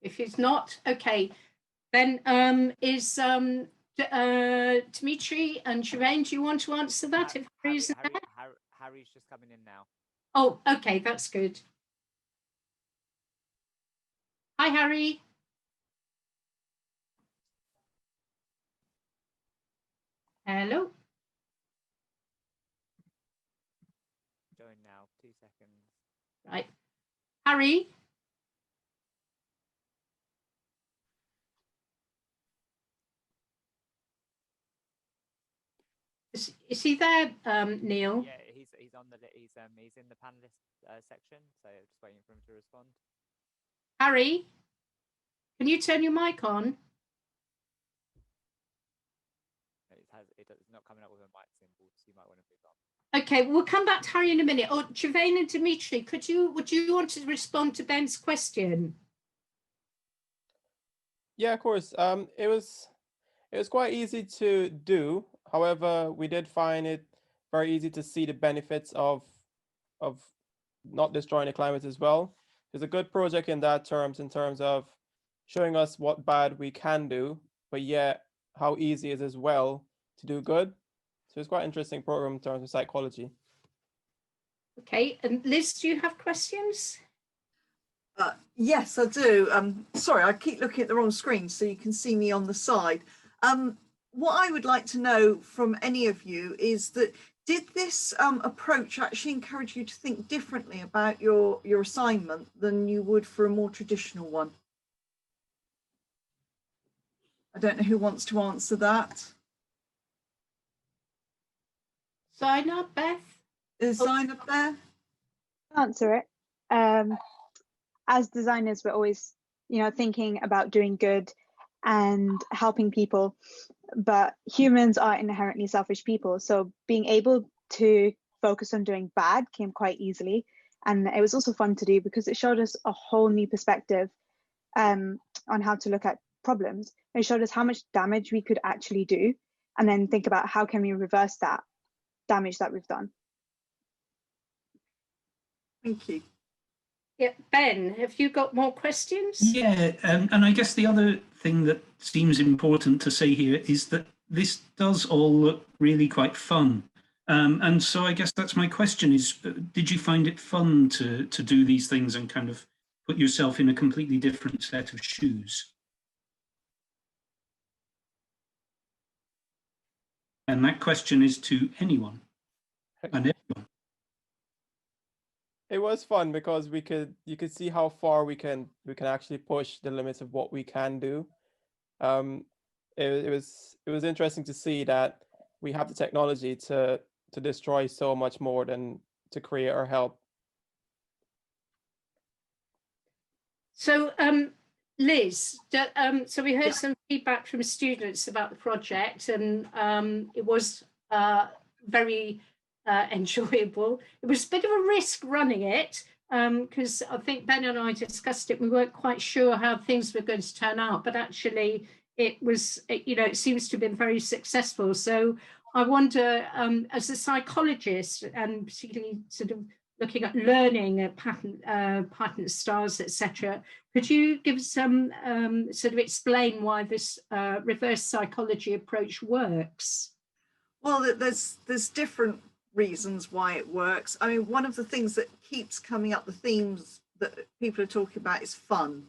If he's not, okay. Then is Dimitri and Shireen, do you want to answer that if Harry's there? Harry's just coming in now. Oh, okay, that's good. Hi, Harry. Hello. Join now, 2 seconds. Right. Harry. Is he there, Neil? Yeah, he's on the he's in the panelist section, so just waiting for him to respond. Harry, can you turn your mic on? It's not coming up with a mic symbol, so you might want to move on. Okay, we'll come back to Harry in a minute. Oh, Shireen and Dimitri, would you want to respond to Ben's question? Yeah, of course. It was quite easy to do. However, we did find it very easy to see the benefits of not destroying the climate as well. It's a good project in terms of showing us what bad we can do, but yet how easy it is as well to do good. So it's quite an interesting program in terms of psychology. Okay, and Liz, do you have questions? Yes, I do. Sorry, I keep looking at the wrong screen so you can see me on the side. What I would like to know from any of you is that, did this approach actually encourage you to think differently about your assignment than you would for a more traditional one? I don't know who wants to answer that. Sign up, Beth? Is sign up there? Answer it. As designers, we're always, thinking about doing good and helping people, but humans are inherently selfish people. So being able to focus on doing bad came quite easily. And it was also fun to do because it showed us a whole new perspective on how to look at problems. It showed us how much damage we could actually do, and then think about how can we reverse that damage that we've done. Thank you. Yeah, Ben, have you got more questions? Yeah, and I guess the other thing that seems important to say here is that this does all look really quite fun. And so I guess that's my question is, did you find it fun to do these things and kind of put yourself in a completely different set of shoes? And that question is to anyone and everyone. It was fun because you could see how far we can actually push the limits of what we can do. It was interesting to see that we have the technology to destroy so much more than to create or help. So Liz, so we heard some feedback from students about the project, and it was very enjoyable. It was a bit of a risk running it because I think Ben and I discussed it. We weren't quite sure how things were going to turn out, but actually it was, it seems to have been very successful. So I wonder, as a psychologist, and particularly sort of looking at learning pattern styles, etc., could you give some sort of explain why this reverse psychology approach works? Well, there's different reasons why it works. I mean, one of the things that keeps coming up, the themes that people are talking about, is fun.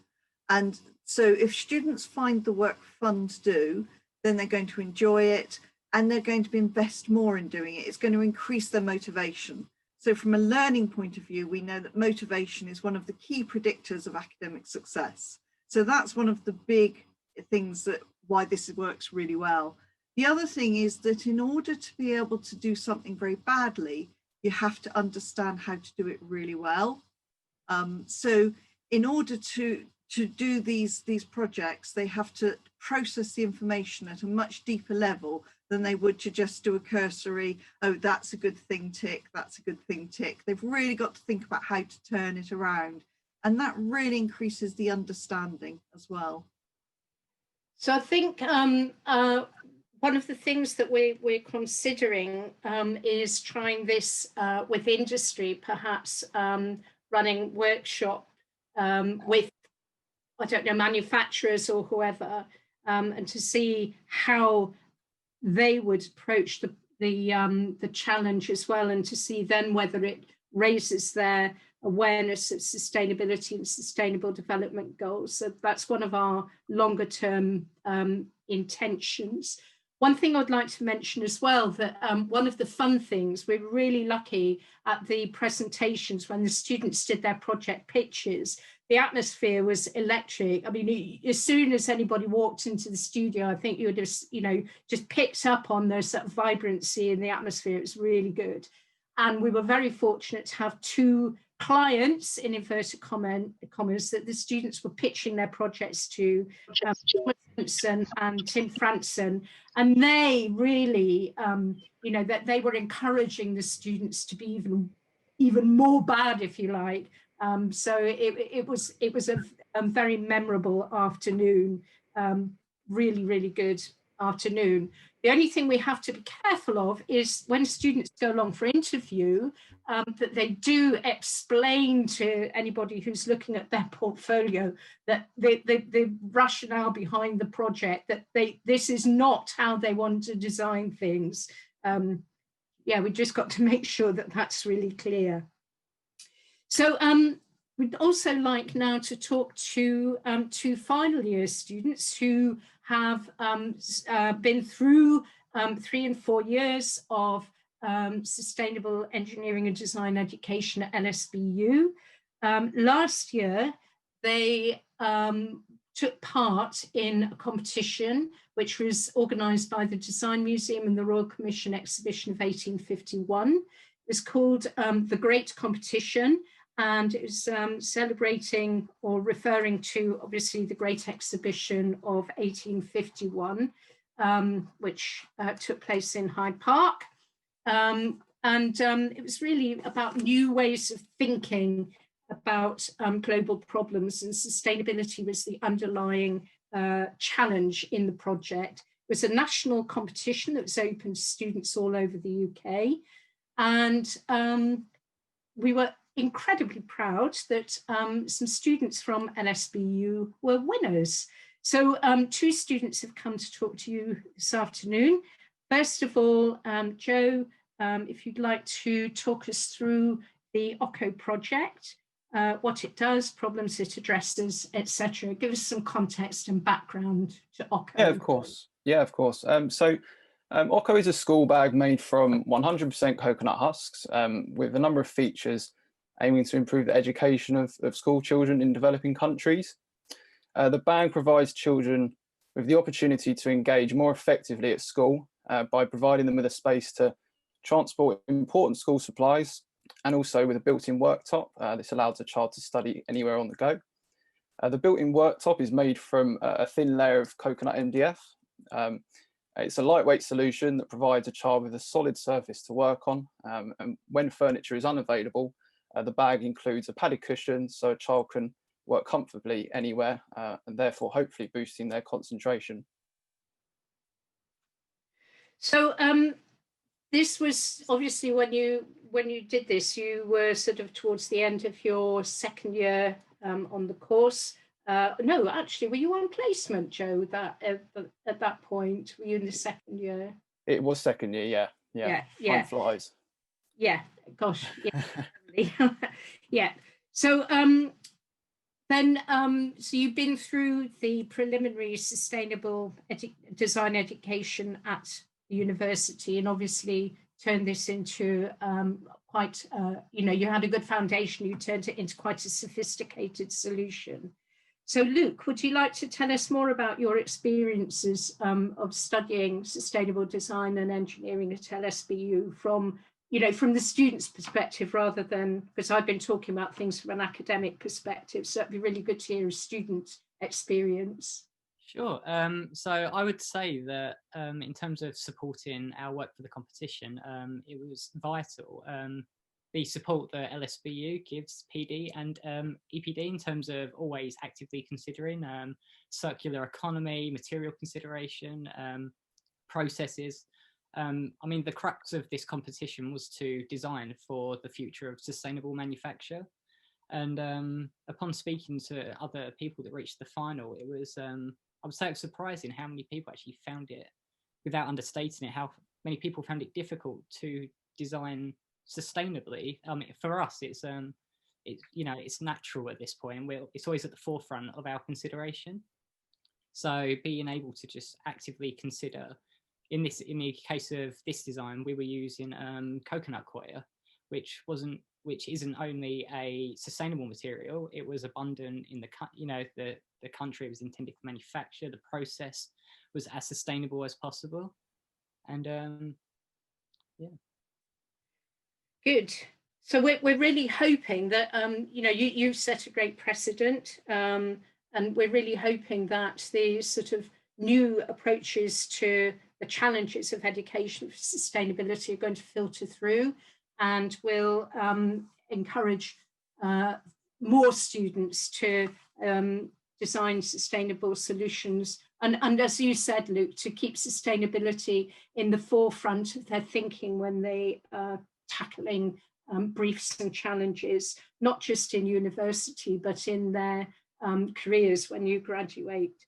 And so if students find the work fun to do, then they're going to enjoy it and they're going to invest more in doing it. It's going to increase their motivation. So from a learning point of view, we know that motivation is one of the key predictors of academic success. So that's one of the big things that why this works really well. The other thing is that in order to be able to do something very badly, you have to understand how to do it really well. So in order to to do these projects, they have to process the information at a much deeper level than they would to just do a cursory, oh, that's a good thing, tick, that's a good thing, tick. They've really got to think about how to turn it around. And that really increases the understanding as well. So I think one of the things that we're considering is trying this with industry, perhaps running workshop with, I don't know, manufacturers or whoever, and to see how they would approach the challenge as well, and to see then whether it raises their awareness of sustainability and sustainable development goals. So that's one of our longer term intentions. One thing I'd like to mention as well, that one of the fun things, we're really lucky at the presentations when the students did their project pitches, the atmosphere was electric. I mean, as soon as anybody walked into the studio, I think you would have, just picked up on the sort of vibrancy in the atmosphere. It was really good. And we were very fortunate to have two clients, in inverted commas, that the students were pitching their projects to, and Tim Franson, and they really, that they were encouraging the students to be even more bad, if you like. So it was a very memorable afternoon, really, really good afternoon. The only thing we have to be careful of is when students go along for interview, that they do explain to anybody who's looking at their portfolio that the rationale behind the project, that this is not how they want to design things. We just got to make sure that that's really clear. So we'd also like now to talk to two final year students who have been through 3 and 4 years of sustainable engineering and design education at LSBU. Last year, they took part in a competition which was organised by the Design Museum and the Royal Commission exhibition of 1851. It was called The Great Competition, and it was celebrating or referring to, obviously, the Great Exhibition of 1851, which took place in Hyde Park. It was really about new ways of thinking about global problems, and sustainability was the underlying challenge in the project. It was a national competition that was open to students all over the UK. And we were incredibly proud that some students from LSBU were winners. So 2 students have come to talk to you this afternoon. First of all, Joe, if you'd like to talk us through the OCCO project, what it does, problems it addresses, etc. Give us some context and background to OCCO. Yeah, of course. OCCO is a school bag made from 100% coconut husks with a number of features aiming to improve the education of school children in developing countries. The bag provides children with the opportunity to engage more effectively at school by providing them with a space to transport important school supplies, and also with a built-in worktop. This allows a child to study anywhere on the go. The built-in worktop is made from a thin layer of coconut MDF. It's a lightweight solution that provides a child with a solid surface to work on. And when furniture is unavailable, the bag includes a padded cushion so a child can work comfortably anywhere, and therefore hopefully boosting their concentration. So this was obviously when you did this, you were sort of towards the end of your second year on the course. No, actually, were you on placement, Joe? At that point, were you in the second year? It was second year, yeah. Time flies. Yeah, gosh, yeah. Yeah. So so you've been through the preliminary sustainable design education at the university, and obviously turned this into quite, you had a good foundation, you turned it into quite a sophisticated solution. So Luke, would you like to tell us more about your experiences of studying sustainable design and engineering at LSBU from you know, from the student's perspective rather than, because I've been talking about things from an academic perspective, so it'd be really good to hear a student experience. Sure. So I would say that in terms of supporting our work for the competition, it was vital. The support that LSBU gives PD and EPD in terms of always actively considering circular economy, material consideration, processes. I mean, the crux of this competition was to design for the future of sustainable manufacture. And upon speaking to other people that reached the final, it was, I would say it was surprising how many people actually found it, without understating it, how many people found it difficult to design sustainably. I mean, for us, it's you know, it's natural at this point, and it's always at the forefront of our consideration. So being able to just actively consider, in the case of this design, we were using coconut coir, which isn't only a sustainable material, it was abundant in the country it was intended for manufacture. The process was as sustainable as possible, and yeah. Good. So we're really hoping that you know, you've set a great precedent, and we're really hoping that the sort of new approaches to the challenges of education for sustainability are going to filter through, and will encourage more students to design sustainable solutions. And as you said, Luke, to keep sustainability in the forefront of their thinking when they are tackling briefs and challenges, not just in university, but in their careers when you graduate.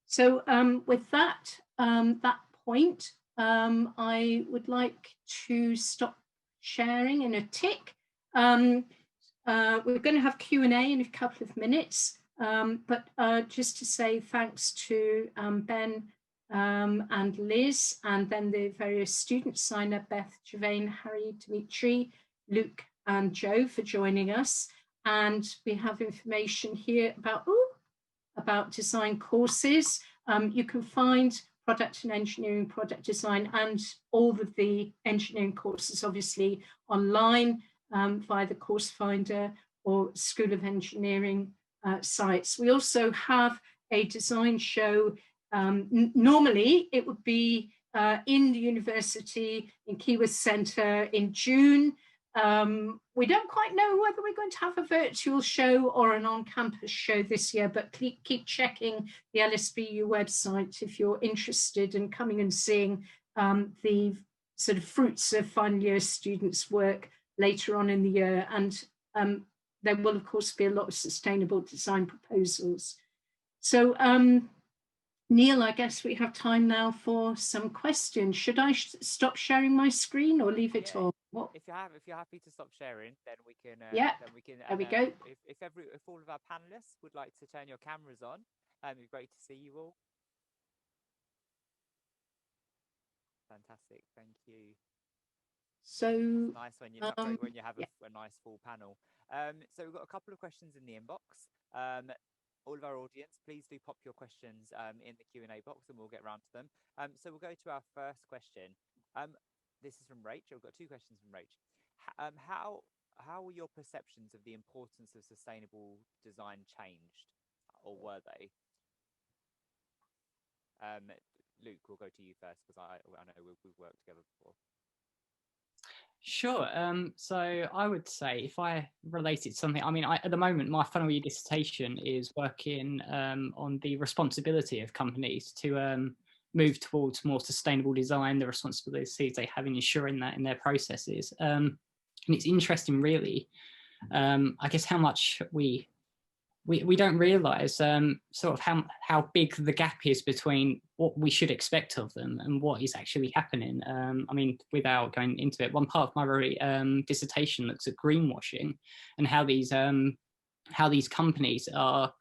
So with that point, I would like to stop sharing in a tick. We're going to have Q&A in a couple of minutes, but just to say thanks to Ben and Liz, and then the various students, Sina, Beth, Javain, Harry, Dimitri, Luke and Joe for joining us. And we have information here about design courses. You can find product and engineering, product design, and all of the engineering courses, obviously, online via the course finder or School of Engineering sites. We also have a design show. Normally, it would be in the university in Keyworth Centre in June. We don't quite know whether we're going to have a virtual show or an on-campus show this year, but keep checking the LSBU website if you're interested in coming and seeing the sort of fruits of final year students' work later on in the year. And there will, of course, be a lot of sustainable design proposals. So, Neil, I guess we have time now for some questions. Should I stop sharing my screen or leave it on? What? If you're happy to stop sharing, then we can. Yeah. Then we can. There we go. If all of our panelists would like to turn your cameras on, it'd be great to see you all. Fantastic, thank you. So it's nice when you have a nice full panel. So we've got a couple of questions in the inbox. All of our audience, please do pop your questions in the Q&A box and we'll get round to them. So we'll go to our first question. This is from Rach. We've got two questions from Rach. How were your perceptions of the importance of sustainable design changed, or were they? Luke, we'll go to you first because I know we've worked together before. Sure. So I would say if I related something, I mean, at the moment, my final year dissertation is working on the responsibility of companies to move towards more sustainable design, the responsibilities they have in ensuring that in their processes. And it's interesting, really, I guess, how much we don't realise sort of how big the gap is between what we should expect of them and what is actually happening. I mean, without going into it, one part of my dissertation looks at greenwashing and how these companies are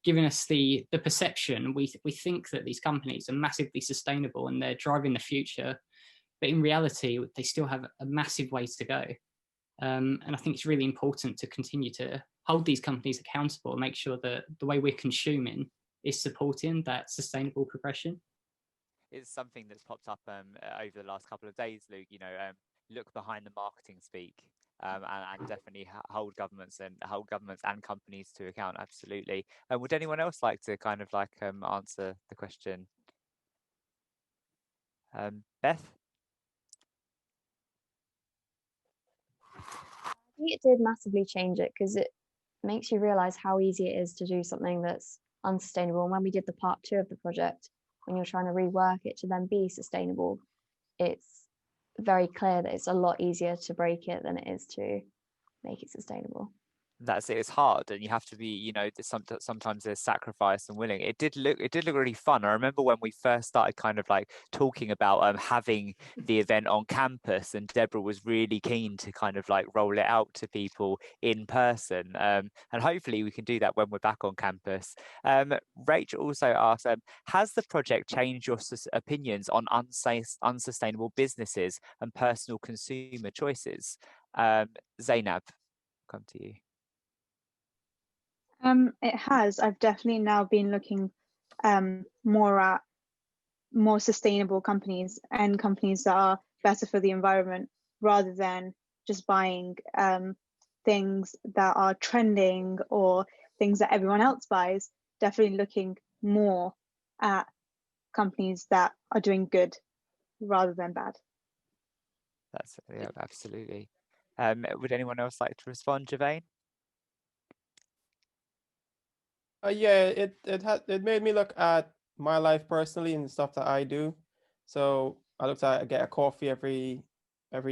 giving us the perception. We think that these companies are massively sustainable and they're driving the future, but in reality, they still have a massive way to go. And I think it's really important to continue to hold these companies accountable and make sure that the way we're consuming is supporting that sustainable progression. It's something that's popped up over the last couple of days, Luke. You know, look behind the marketing speak. And definitely hold governments and companies to account. Absolutely. Would anyone else like to kind of like answer the question? Beth? I think it did massively change it, because it makes you realize how easy it is to do something that's unsustainable. And when we did the part 2 of the project, when you're trying to rework it to then be sustainable, it's very clear that it's a lot easier to break it than it is to make it sustainable. That's it. It's hard, and you have to be, you know, sometimes there's sacrifice and willing. It did look really fun. I remember when we first started kind of like talking about having the event on campus, and Deborah was really keen to kind of like roll it out to people in person. And hopefully we can do that when we're back on campus. Rachel also asked, has the project changed your opinions on unsustainable businesses and personal consumer choices? Zainab, come to you. It has. I've definitely now been looking more at more sustainable companies and companies that are better for the environment, rather than just buying things that are trending or things that everyone else buys. Definitely looking more at companies that are doing good rather than bad. That's, yeah, absolutely. Would anyone else like to respond, Javain? Yeah, it made me look at my life personally and the stuff that I do. So I get a coffee every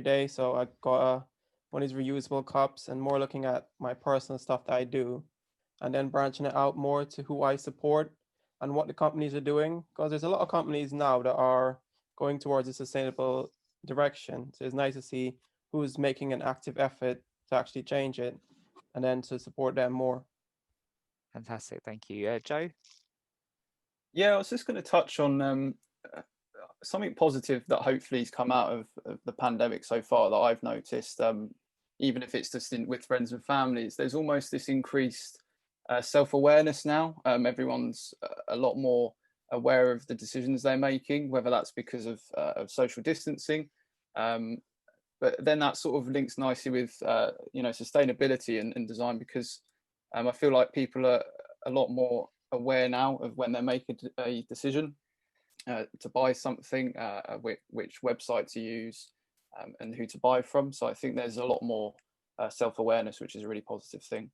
day. So I got one of these reusable cups, and more looking at my personal stuff that I do, and then branching it out more to who I support and what the companies are doing. Because there's a lot of companies now that are going towards a sustainable direction. So it's nice to see who's making an active effort to actually change it, and then to support them more. Fantastic, thank you. Joe? Yeah, I was just going to touch on something positive that hopefully has come out of the pandemic so far that I've noticed, even if it's just with friends and families. There's almost this increased self-awareness now. Everyone's a lot more aware of the decisions they're making, whether that's because of social distancing. But then that sort of links nicely with sustainability and design, because I feel like people are a lot more aware now of when they make a decision to buy something, which website to use, and who to buy from. So I think there's a lot more self-awareness, which is a really positive thing.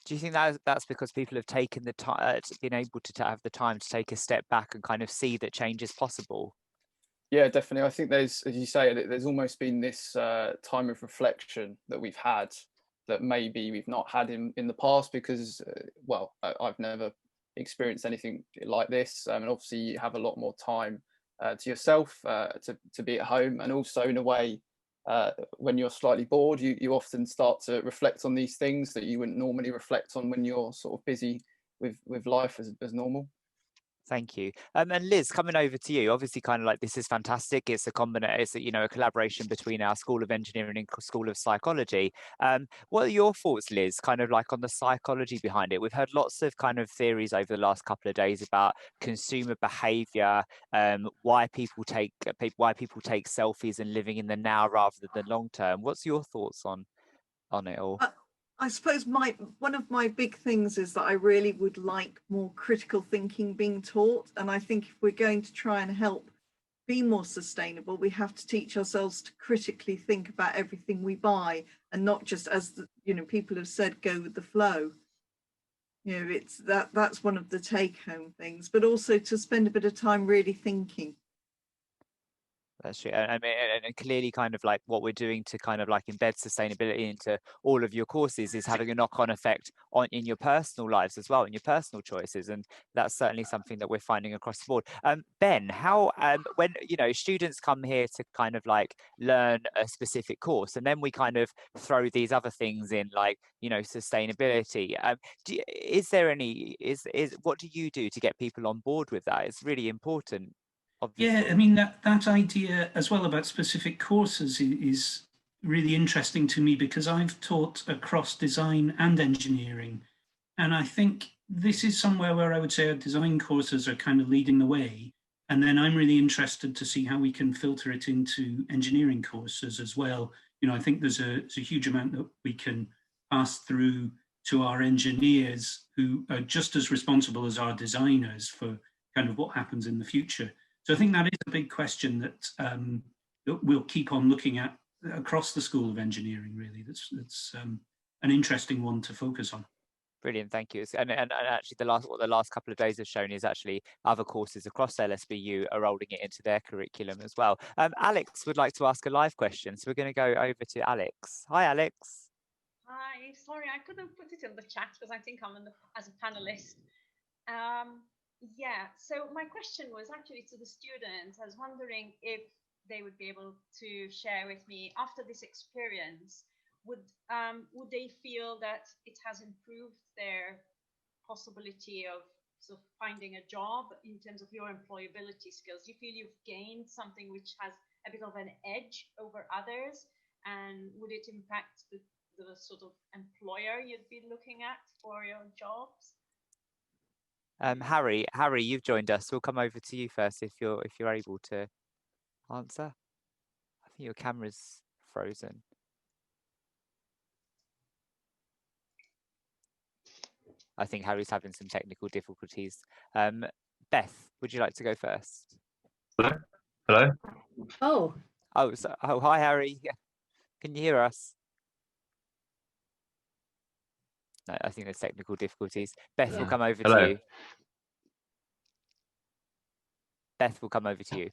Do you think that's because people have taken the time, been able to have the time to take a step back and kind of see that change is possible? Yeah, definitely. I think there's, as you say, there's almost been this time of reflection that we've had that maybe we've not had in the past, because, well, I've never experienced anything like this. And obviously you have a lot more time to yourself to be at home. And also, in a way, when you're slightly bored, you often start to reflect on these things that you wouldn't normally reflect on when you're sort of busy with life as normal. Thank you. And Liz, coming over to you, obviously kind of like this is fantastic. It's a collaboration between our School of Engineering and School of Psychology. What are your thoughts, Liz, kind of like on the psychology behind it? We've heard lots of kind of theories over the last couple of days about consumer behavior, why people take selfies and living in the now rather than the long term. What's your thoughts on it all? I suppose one of my big things is that I really would like more critical thinking being taught. And I think if we're going to try and help be more sustainable, we have to teach ourselves to critically think about everything we buy, and not just, as people have said, go with the flow. It's that's one of the take-home things, but also to spend a bit of time really thinking. That's true. I mean, and clearly kind of like what we're doing to kind of like embed sustainability into all of your courses is having a knock-on effect in your personal lives as well, in your personal choices. And that's certainly something that we're finding across the board. Ben, how, when, students come here to kind of like learn a specific course, and then we kind of throw these other things in, like, sustainability. What do you do to get people on board with that? It's really important. Obviously. Yeah, I mean, that idea as well about specific courses is really interesting to me, because I've taught across design and engineering. And I think this is somewhere where I would say our design courses are kind of leading the way. And then I'm really interested to see how we can filter it into engineering courses as well. You know, I think there's a huge amount that we can pass through to our engineers, who are just as responsible as our designers for kind of what happens in the future. So I think that is a big question that, that we'll keep on looking at across the School of Engineering, really. That's an interesting one to focus on. Brilliant, thank you. And actually, what the last couple of days have shown is actually other courses across LSBU are rolling it into their curriculum as well. Alex would like to ask a live question, so we're going to go over to Alex. Hi, Alex. Hi, sorry, I couldn't put it in the chat because I think I'm as a panelist. Yeah, so my question was actually to the students. I was wondering if they would be able to share with me after this experience, would they feel that it has improved their possibility of sort of finding a job in terms of your employability skills? Do you feel you've gained something which has a bit of an edge over others? And would it impact the sort of employer you'd be looking at for your jobs? Harry, you've joined us. We'll come over to you first if you're able to answer. I think your camera's frozen. I think Harry's having some technical difficulties. Beth, would you like to go first? Hello? Oh, hi, Harry. Can you hear us? No, I think there's technical difficulties. Beth will come over to you. Beth will come over to you.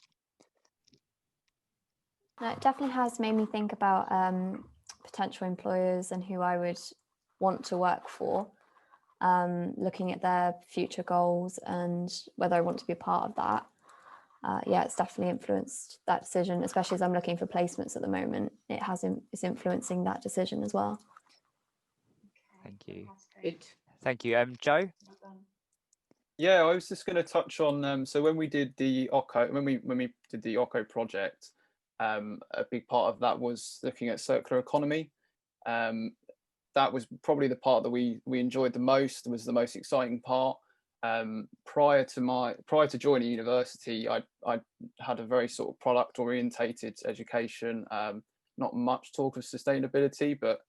No, it definitely has made me think about potential employers and who I would want to work for, looking at their future goals and whether I want to be a part of that. Yeah, it's definitely influenced that decision, especially as I'm looking for placements at the moment. It's influencing that decision as well. Thank you. Thank you. Joe? Yeah, I was just going to touch on, so when we did the OCCO, when we did the OCCO project, a big part of that was looking at circular economy. That was probably the part that we enjoyed the most, was the most exciting part. Prior to joining university, I had a very sort of product orientated education, not much talk of sustainability, but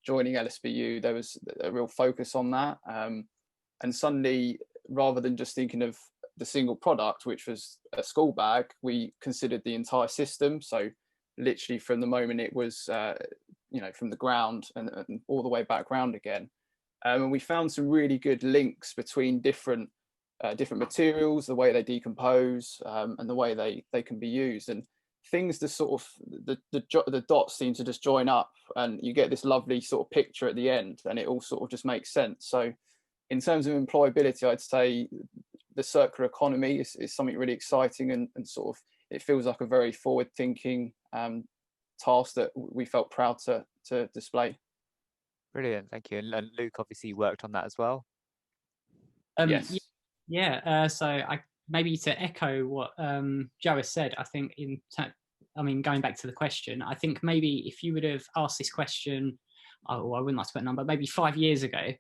joining LSBU, there was a real focus on that. And suddenly, rather than just thinking of the single product, which was a school bag, we considered the entire system. So literally from the moment it was, from the ground and all the way back round again. And we found some really good links between different materials, the way they decompose, and the way they can be used. And things just sort of, the dots seem to just join up and you get this lovely sort of picture at the end, and it all sort of just makes sense. So in terms of employability, I'd say the circular economy is something really exciting and sort of, it feels like a very forward thinking task that we felt proud to display. Brilliant, thank you. And Luke, obviously worked on that as well. Yes. Yeah, so maybe to echo what Joe has said, I think going back to the question, I think maybe if you would have asked this question, I wouldn't like to put a number, maybe 5 years ago,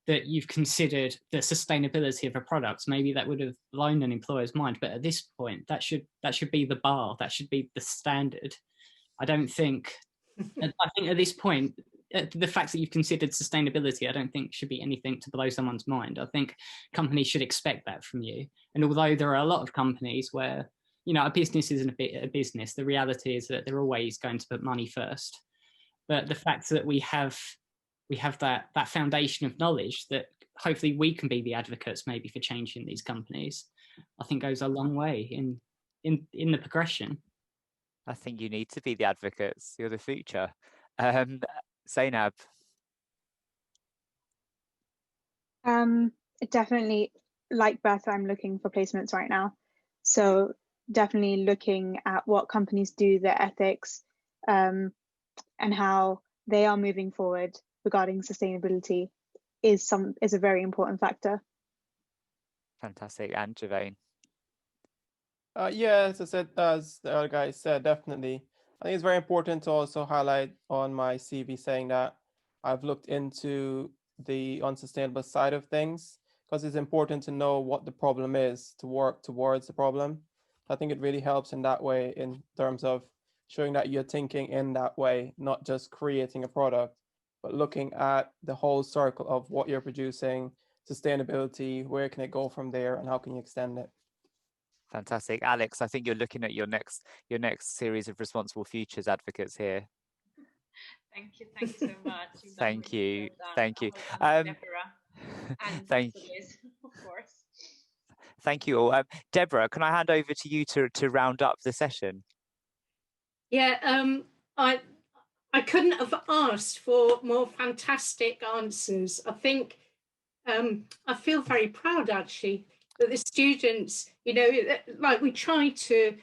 that you've considered the sustainability of a product, maybe that would have blown an employer's mind. But at this point, that should be the bar, that should be the standard. I think at this point, the fact that you've considered sustainability, I don't think should be anything to blow someone's mind. I think companies should expect that from you. And although there are a lot of companies where, a business isn't a business, the reality is that they're always going to put money first. But the fact that we have that foundation of knowledge that hopefully we can be the advocates maybe for changing these companies, I think goes a long way in the progression. I think you need to be the advocates. You're the future. Zainab. Definitely, like Beth, I'm looking for placements right now. So definitely looking at what companies do, their ethics, and how they are moving forward regarding sustainability is a very important factor. Fantastic. And Javain? Yeah, as I said, as the other guys said, definitely. I think it's very important to also highlight on my CV saying that I've looked into the unsustainable side of things, because it's important to know what the problem is to work towards the problem. I think it really helps in that way, in terms of showing that you're thinking in that way, not just creating a product, but looking at the whole circle of what you're producing, sustainability, where can it go from there, and how can you extend it. Fantastic. Alex, I think you're looking at your next series of responsible futures advocates here. Thank you so much. Thank you. Thank you. And thank you, of course. Thank you all. Deborah, can I hand over to you to round up the session? Yeah, I couldn't have asked for more fantastic answers. I think I feel very proud, actually, that the students, you know, like we try to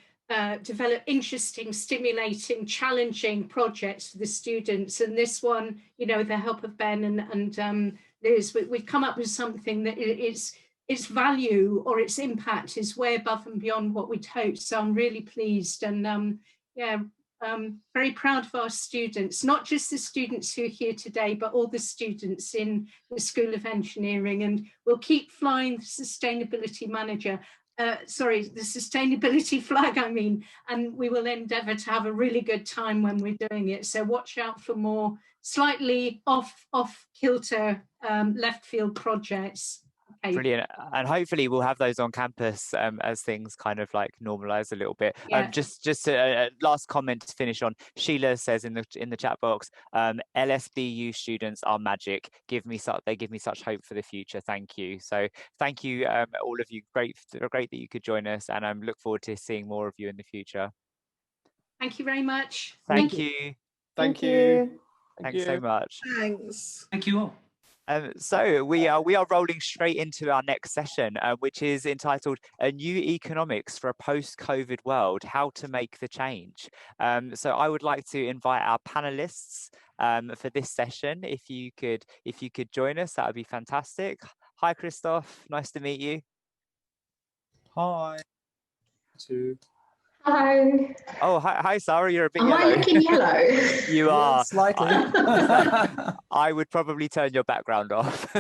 develop interesting, stimulating, challenging projects for the students. And this one, you know, with the help of Ben and Liz, we've come up with something that its value or its impact is way above and beyond what we'd hoped. So I'm really pleased, and very proud of our students, not just the students who are here today, but all the students in the School of Engineering. And we'll keep flying the sustainability the sustainability flag, and we will endeavour to have a really good time when we're doing it. So watch out for more slightly off kilter left field projects. Okay. Brilliant, and hopefully we'll have those on campus as things kind of like normalize a little bit. Yeah. Just a last comment to finish on. Sheila says in the chat box, LSBU students are magic. They give me such hope for the future. Thank you. So thank you, all of you. Great that you could join us, and I look forward to seeing more of you in the future. Thank you very much. Thank you. Thank you. Thanks so much. Thanks. Thank you all. So we are rolling straight into our next session, which is entitled "A New Economics for a Post-COVID World: How to Make the Change." So I would like to invite our panelists for this session. If you could join us, that would be fantastic. Hi, Christoph. Nice to meet you. Hi. Hi. Oh, hi, Sarah. You're a bit Am yellow. I looking yellow? You are. Slightly. I would probably turn your background off.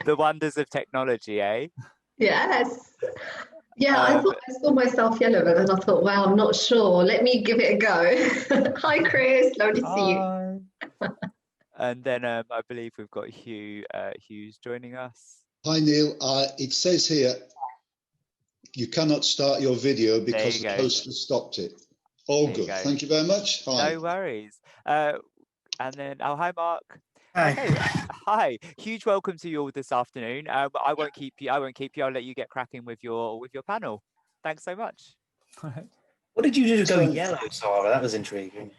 The wonders of technology, eh? Yes. Yeah, I thought I saw myself yellow, but then I thought, wow, I'm not sure. Let me give it a go. Hi, Chris. Lovely to see you. And then I believe we've got Hugh's joining us. Hi, Neil. It says here, you cannot start your video because the host has stopped it. All good. Thank you very much. Hi. No worries. And then, hi, Mark. Hi. Okay. Hi. Huge welcome to you all this afternoon. I won't keep you. I'll let you get cracking with your panel. Thanks so much. What did you do to go yellow, Sarah? That was intriguing.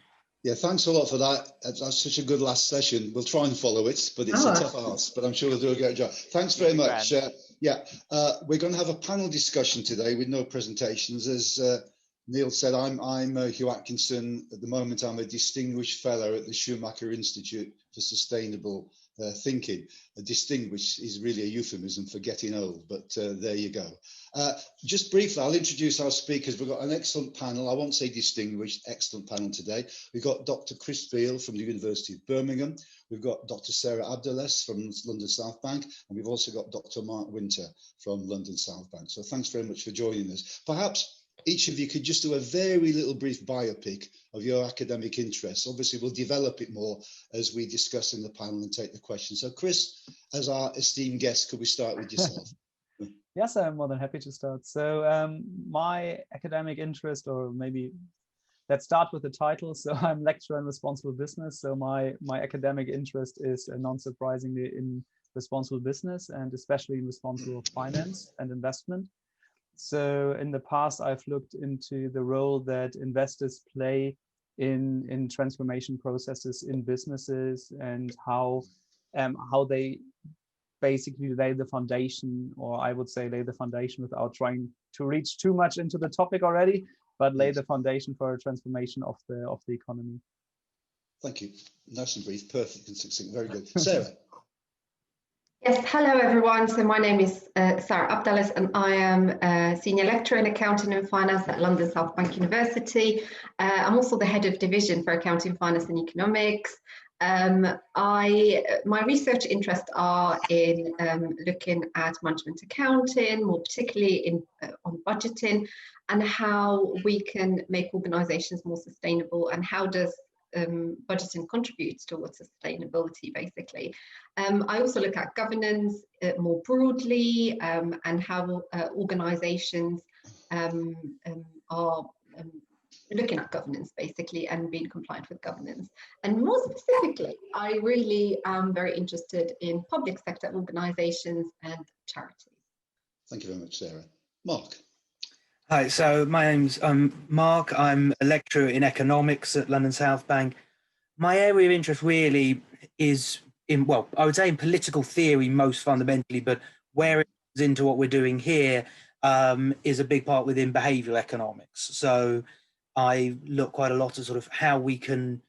Yeah, thanks a lot for that. That's such a good last session. We'll try and follow it, but it's a tough ask, but I'm sure we'll do a great job. Thanks very much. We're going to have a panel discussion today with no presentations. As Neil said, I'm Hugh Atkinson. At the moment, I'm a distinguished fellow at the Schumacher Institute for Sustainable Thinking. Distinguished is really a euphemism for getting old, but there you go. Just briefly, I'll introduce our speakers. We've got an excellent panel. I won't say distinguished, excellent panel today. We've got Dr. Chris Beale from the University of Birmingham. We've got Dr. Sarah Abdales from London South Bank, and we've also got Dr. Mark Winter from London South Bank. So thanks very much for joining us. Perhaps each of you could just do a very little brief biopic of your academic interests. Obviously, we'll develop it more as we discuss in the panel and take the questions. So Chris, as our esteemed guest, could we start with yourself? Yes, I'm more than happy to start. So my academic interest, or maybe let's start with the title. So I'm lecturer in responsible business. So my academic interest is non-surprisingly in responsible business, and especially in responsible finance and investment. So in the past, I've looked into the role that investors play in transformation processes in businesses, and how they basically lay the foundation, or I would say lay the foundation without trying to reach too much into the topic already, but lay the foundation for a transformation of the economy. Thank you. Nice and brief, perfect and succinct. Very good. Sarah. Yes, hello everyone. So my name is Sarah Abdales, and I am a senior lecturer in accounting and finance at London South Bank University. I'm also the head of division for accounting, finance and economics. My research interests are in looking at management accounting, more particularly on budgeting, and how we can make organisations more sustainable, and how does budgeting contributes towards sustainability, basically. I also look at governance more broadly, and how organisations are looking at governance, basically, and being compliant with governance. And more specifically, I really am very interested in public sector organisations and charities. Thank you very much, Sarah. Mark. Hi, so my name's Mark. I'm a lecturer in economics at London South Bank. My area of interest really is in, well, I would say in political theory most fundamentally, but where it comes into what we're doing here is a big part within behavioural economics. So I look quite a lot at sort of how we can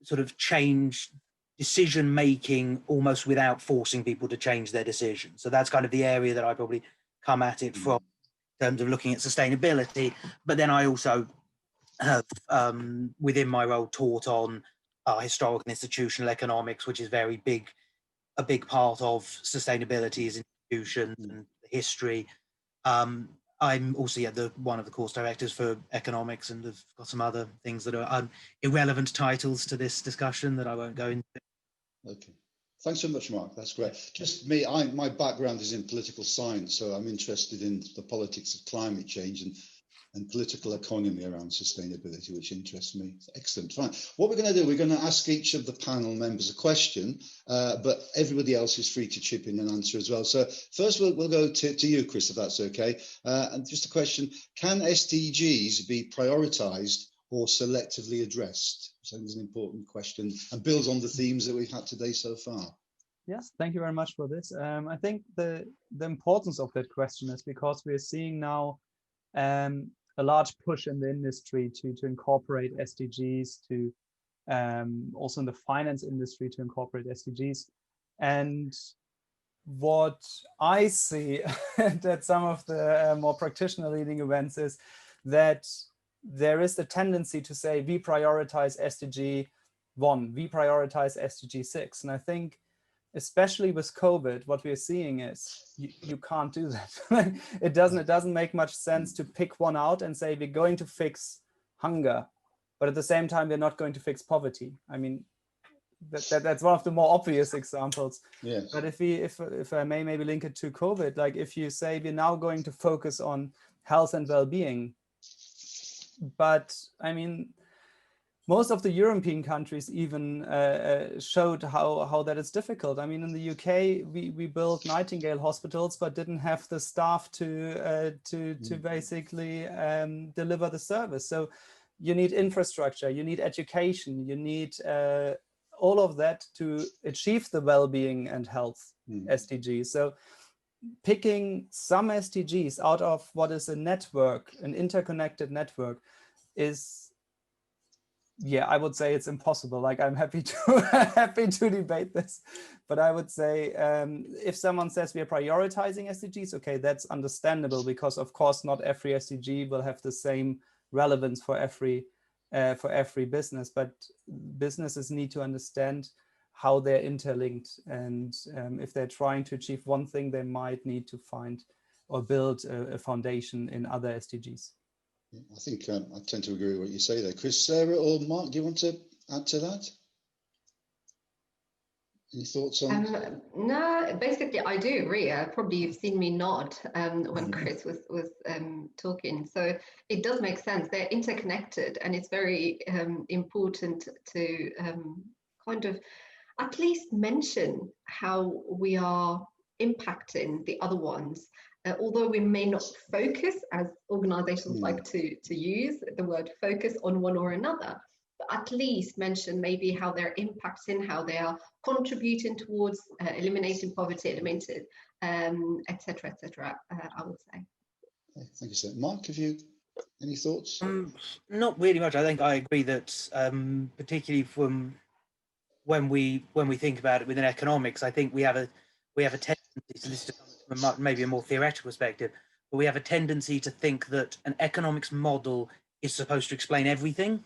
sort of change decision making almost without forcing people to change their decisions. So that's kind of the area that I probably come at it from in terms of looking at sustainability. But then I also have within my role taught on historical and institutional economics, which is a big part of sustainability is institutions and history. I'm also one of the course directors for economics, and have got some other things that are irrelevant titles to this discussion that I won't go into. Okay, thanks so much, Mark. That's great. Just me, my background is in political science, so I'm interested in the politics of climate change and political economy around sustainability, which interests me. Excellent. Fine. What we're going to do, we're going to ask each of the panel members a question, but everybody else is free to chip in and answer as well. So first we'll go to you, Chris, if that's okay. And just a question, can SDGs be prioritised or selectively addressed? I think it's an important question and builds on the themes that we've had today so far. Yes, thank you very much for this. I think the importance of that question is because we're seeing now a large push in the industry to incorporate SDGs, to also in the finance industry to incorporate SDGs. And what I see at some of the more practitioner leading events is that there is the tendency to say we prioritize SDG 1, we prioritize SDG 6. And I think especially with COVID, what we're seeing is you can't do that. It doesn't make much sense to pick one out and say we're going to fix hunger, but at the same time we're not going to fix poverty. I mean, that's one of the more obvious examples. Yes. But if I may maybe link it to COVID, like if you say we're now going to focus on health and well-being, but I mean, most of the European countries even showed how that is difficult. I mean, in the UK, we built Nightingale hospitals, but didn't have the staff to basically deliver the service. So you need infrastructure, you need education, you need all of that to achieve the well-being and health SDGs. So picking some SDGs out of what is a network, an interconnected network, is, yeah, I would say it's impossible. Like, I'm happy to debate this, but I would say if someone says we are prioritizing SDGs, okay, that's understandable, because of course not every SDG will have the same relevance for every business, but businesses need to understand how they're interlinked, and if they're trying to achieve one thing, they might need to find or build a foundation in other SDGs. I think I tend to agree with what you say there. Chris, Sarah or Mark, do you want to add to that? Any thoughts on? No, basically I do agree. Probably you've seen me nod when Chris was talking. So it does make sense. They're interconnected, and it's very important to kind of at least mention how we are impacting the other ones. Although we may not focus, as organisations like to use the word focus on one or another, but at least mention maybe how they're impacting, how they are contributing towards eliminating poverty, etc., etc. I would say. Okay, thank you, sir. Mark, have you any thoughts? Not really much. I think I agree that particularly from when we think about it within economics, I think we have a tendency, so this is from maybe a more theoretical perspective, but we have a tendency to think that an economics model is supposed to explain everything,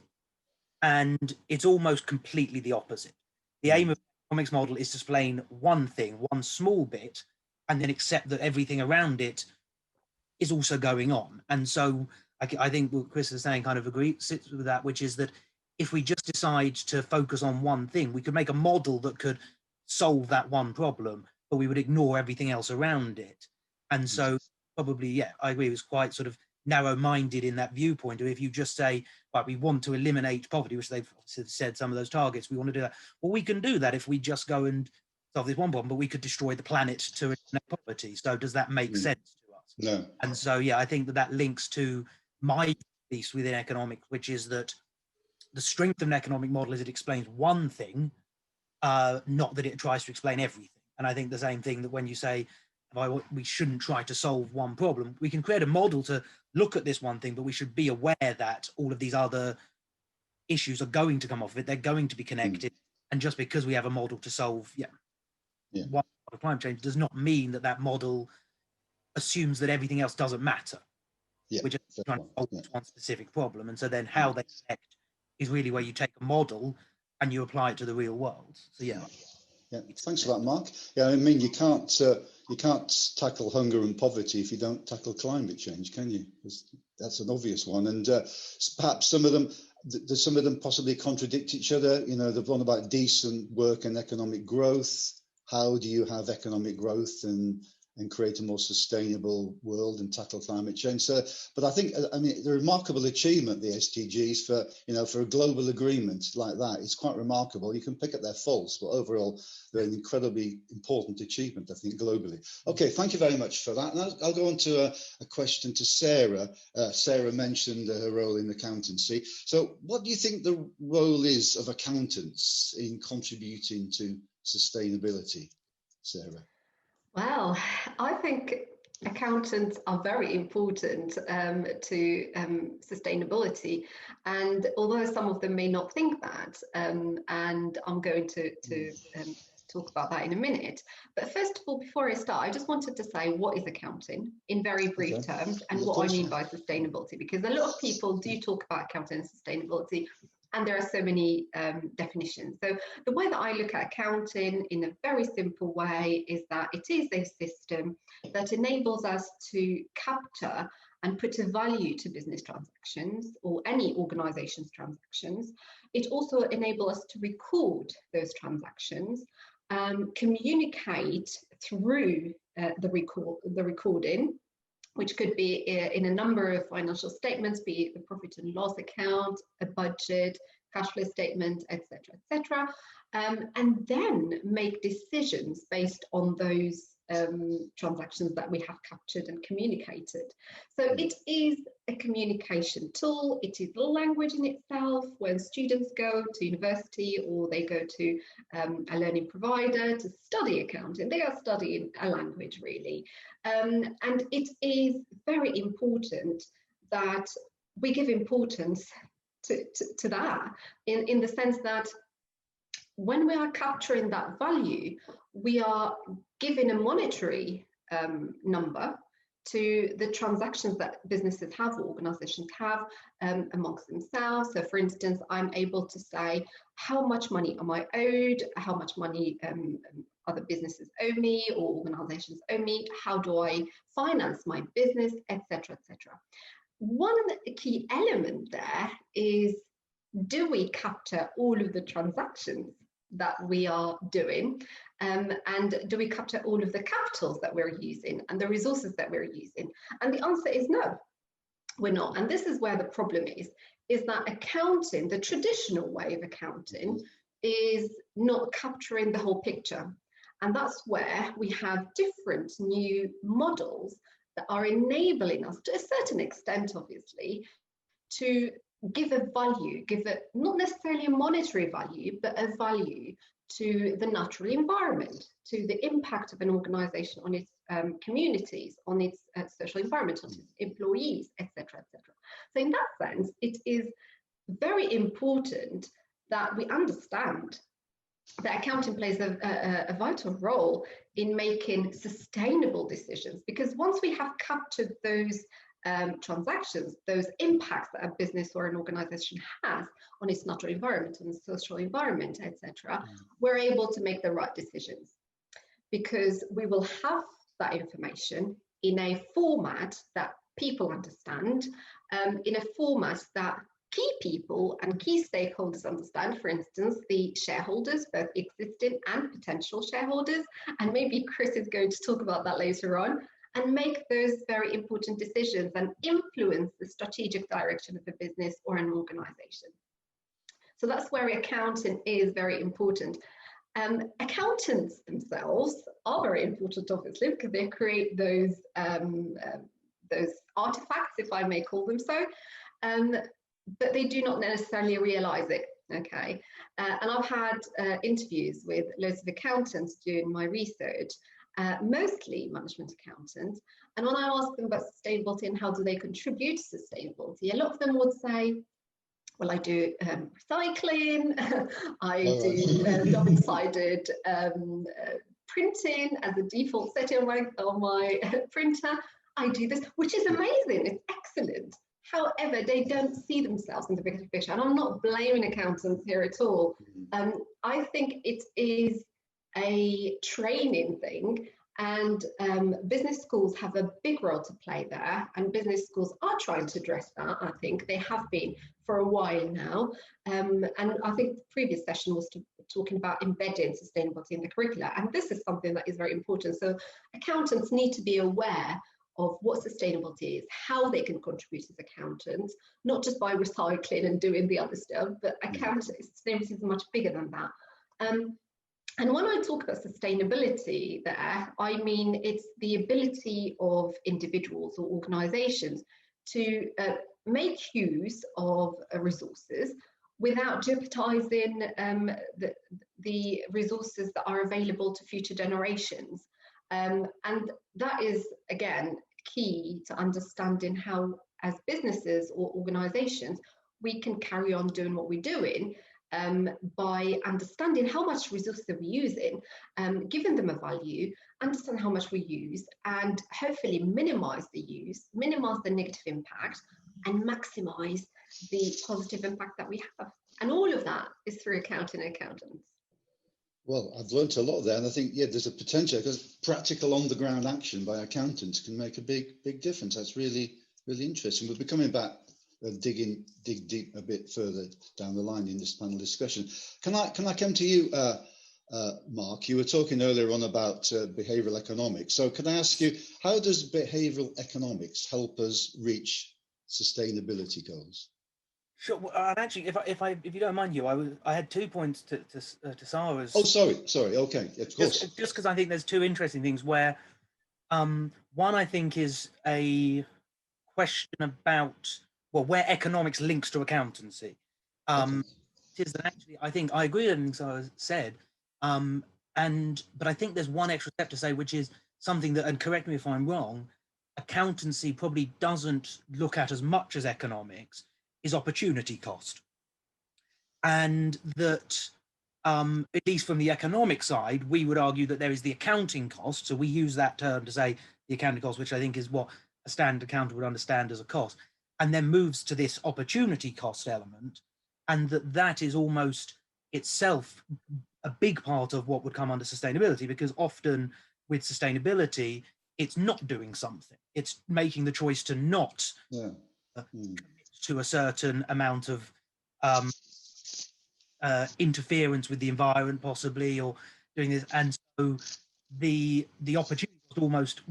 and it's almost completely the opposite. The aim of the economics model is to explain one thing, one small bit, and then accept that everything around it is also going on. And so I think what Chris is saying kind of sits with that, which is that if we just decide to focus on one thing, we could make a model that could solve that one problem, but we would ignore everything else around it. And so probably, yeah, I agree, it was quite sort of narrow-minded in that viewpoint. Or if you just say, right, we want to eliminate poverty, which they've said some of those targets, we want to do that. Well, we can do that if we just go and solve this one problem, but we could destroy the planet to eliminate poverty. So does that make sense to us? No. And so, yeah, I think that links to my piece within economics, which is that the strength of an economic model is it explains one thing, not that it tries to explain everything. And I think the same thing that when you say, we shouldn't try to solve one problem, we can create a model to look at this one thing, but we should be aware that all of these other issues are going to come off of it. They're going to be connected. And just because we have a model to solve one part of climate change does not mean that that model assumes that everything else doesn't matter. We're just trying to solve one specific problem. And so then how they connect is really where you take a model and you apply it to the real world. So yeah, thanks for that, Mark. Yeah, I mean, you can't tackle hunger and poverty if you don't tackle climate change, can you? That's an obvious one. And perhaps some of them possibly contradict each other. You know, the one about decent work and economic growth. How do you have economic growth and create a more sustainable world and tackle climate change? So, but I think, I mean, the remarkable achievement, the SDGs, for a global agreement like that, is quite remarkable. You can pick up their faults, but overall, they're an incredibly important achievement, I think, globally. Okay, thank you very much for that. And I'll go on to a question to Sarah. Sarah mentioned her role in accountancy. So what do you think the role is of accountants in contributing to sustainability, Sarah? Well, I think accountants are very important to sustainability, and although some of them may not think that, and I'm going to talk about that in a minute. But first of all, before I start, I just wanted to say what is accounting in very brief terms and what I mean by sustainability, because a lot of people do talk about accounting and sustainability, and there are so many definitions. So the way that I look at accounting in a very simple way is that it is a system that enables us to capture and put a value to business transactions or any organization's transactions. It also enables us to record those transactions, communicate through the recording, which could be in a number of financial statements, be it the profit and loss account, a budget, cash flow statement, etc., and then make decisions based on those transactions that we have captured and communicated. So it is a communication tool. It is language in itself. When students go to university or they go to a learning provider to study accounting, they are studying a language, really. And it is very important that we give importance to that in the sense that when we are capturing that value, we are giving a monetary number to the transactions that businesses have or organizations have amongst themselves. So for instance, I'm able to say, how much money am I owed? How much money other businesses owe me or organizations owe me? How do I finance my business, etc., etc. One key element there is, do we capture all of the transactions that we are doing, and do we capture all of the capitals that we're using and the resources that we're using? And the answer is no, we're not. And this is where the problem is that accounting, the traditional way of accounting, is not capturing the whole picture. And that's where we have different new models that are enabling us, to a certain extent, obviously, to give a value, give it not necessarily a monetary value, but a value to the natural environment, to the impact of an organization on its communities, on its social environment, on its employees, etc., etc. So in that sense, it is very important that we understand that accounting plays a vital role in making sustainable decisions, because once we have captured those transactions, those impacts that a business or an organization has on its natural environment, on its social environment, etc., we're able to make the right decisions, because we will have that information in a format that people understand, in a format that key people and key stakeholders understand, for instance, the shareholders, both existing and potential shareholders, and maybe Chris is going to talk about that later on, and make those very important decisions and influence the strategic direction of a business or an organization. So that's where accounting is very important. Accountants themselves are very important, obviously, because they create those artifacts, if I may call them so, but they do not necessarily realize it, okay? And I've had interviews with loads of accountants doing my research, mostly management accountants, and when I ask them about sustainability and how do they contribute to sustainability, a lot of them would say, well, I do recycling, I do double-sided printing as a default setting on my printer. I do this, which is amazing, it's excellent. However, they don't see themselves in the bigger picture. And I'm not blaming accountants here at all. I think it is a training thing, and business schools have a big role to play there, and business schools are trying to address that. I think they have been for a while now, and I think the previous session was talking about embedding sustainability in the curricula, and this is something that is very important. So accountants need to be aware of what sustainability is, how they can contribute as accountants, not just by recycling and doing the other stuff, but sustainability is much bigger than that. And when I talk about sustainability there, I mean it's the ability of individuals or organizations to make use of resources without jeopardizing the resources that are available to future generations. And that is, again, key to understanding how, as businesses or organizations, we can carry on doing what we're doing by understanding how much resources we're using, giving them a value, understand how much we use, and hopefully minimize the use, minimize the negative impact, and maximize the positive impact that we have. And all of that is through accounting and accountants. Well, I've learned a lot there, and I think, yeah, there's a potential, because practical on-the-ground action by accountants can make a big difference. That's really, really interesting. We'll be coming back, dig deep a bit further down the line in this panel discussion. Can I come to you, Mark? You were talking earlier on about behavioural economics. So can I ask you, how does behavioural economics help us reach sustainability goals? Sure. Well, actually, if you don't mind, I had 2 points to Sarah's. Oh, sorry. Okay, of course. Just because I think there's two interesting things where, one I think is a question about where economics links to accountancy. It is that actually I think I agree with everything Sarah said, but I think there's one extra step to say, which is something that, and correct me if I'm wrong, accountancy probably doesn't look at as much as economics, is opportunity cost. And that, at least from the economic side, we would argue that there is the accounting cost. So we use that term to say the accounting cost, which I think is what a standard accountant would understand as a cost, and then moves to this opportunity cost element. And that is almost itself a big part of what would come under sustainability, because often with sustainability, it's not doing something. It's making the choice to not commit to a certain amount of interference with the environment, possibly, or doing this. And so the opportunity almost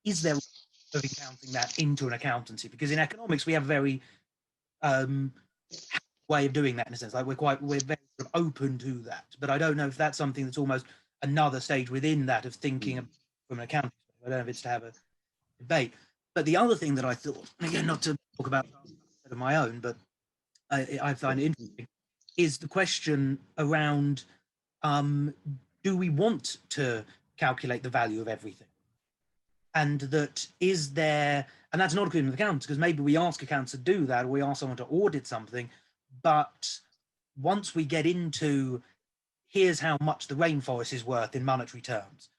is there of accounting that into an accountancy, because in economics we have a very way of doing that, in a sense, like we're very sort of open to that. But I don't know if that's something that's almost another stage within that of thinking from an accounting. I don't know if it's to have a debate. But the other thing that I thought, again, not to talk about of my own, but I find it interesting, is the question around do we want to calculate the value of everything? And that is there, and that's not agreeing with accountants, because maybe we ask accountants to do that, or we ask someone to audit something, but once we get into here's how much the rainforest is worth in monetary terms,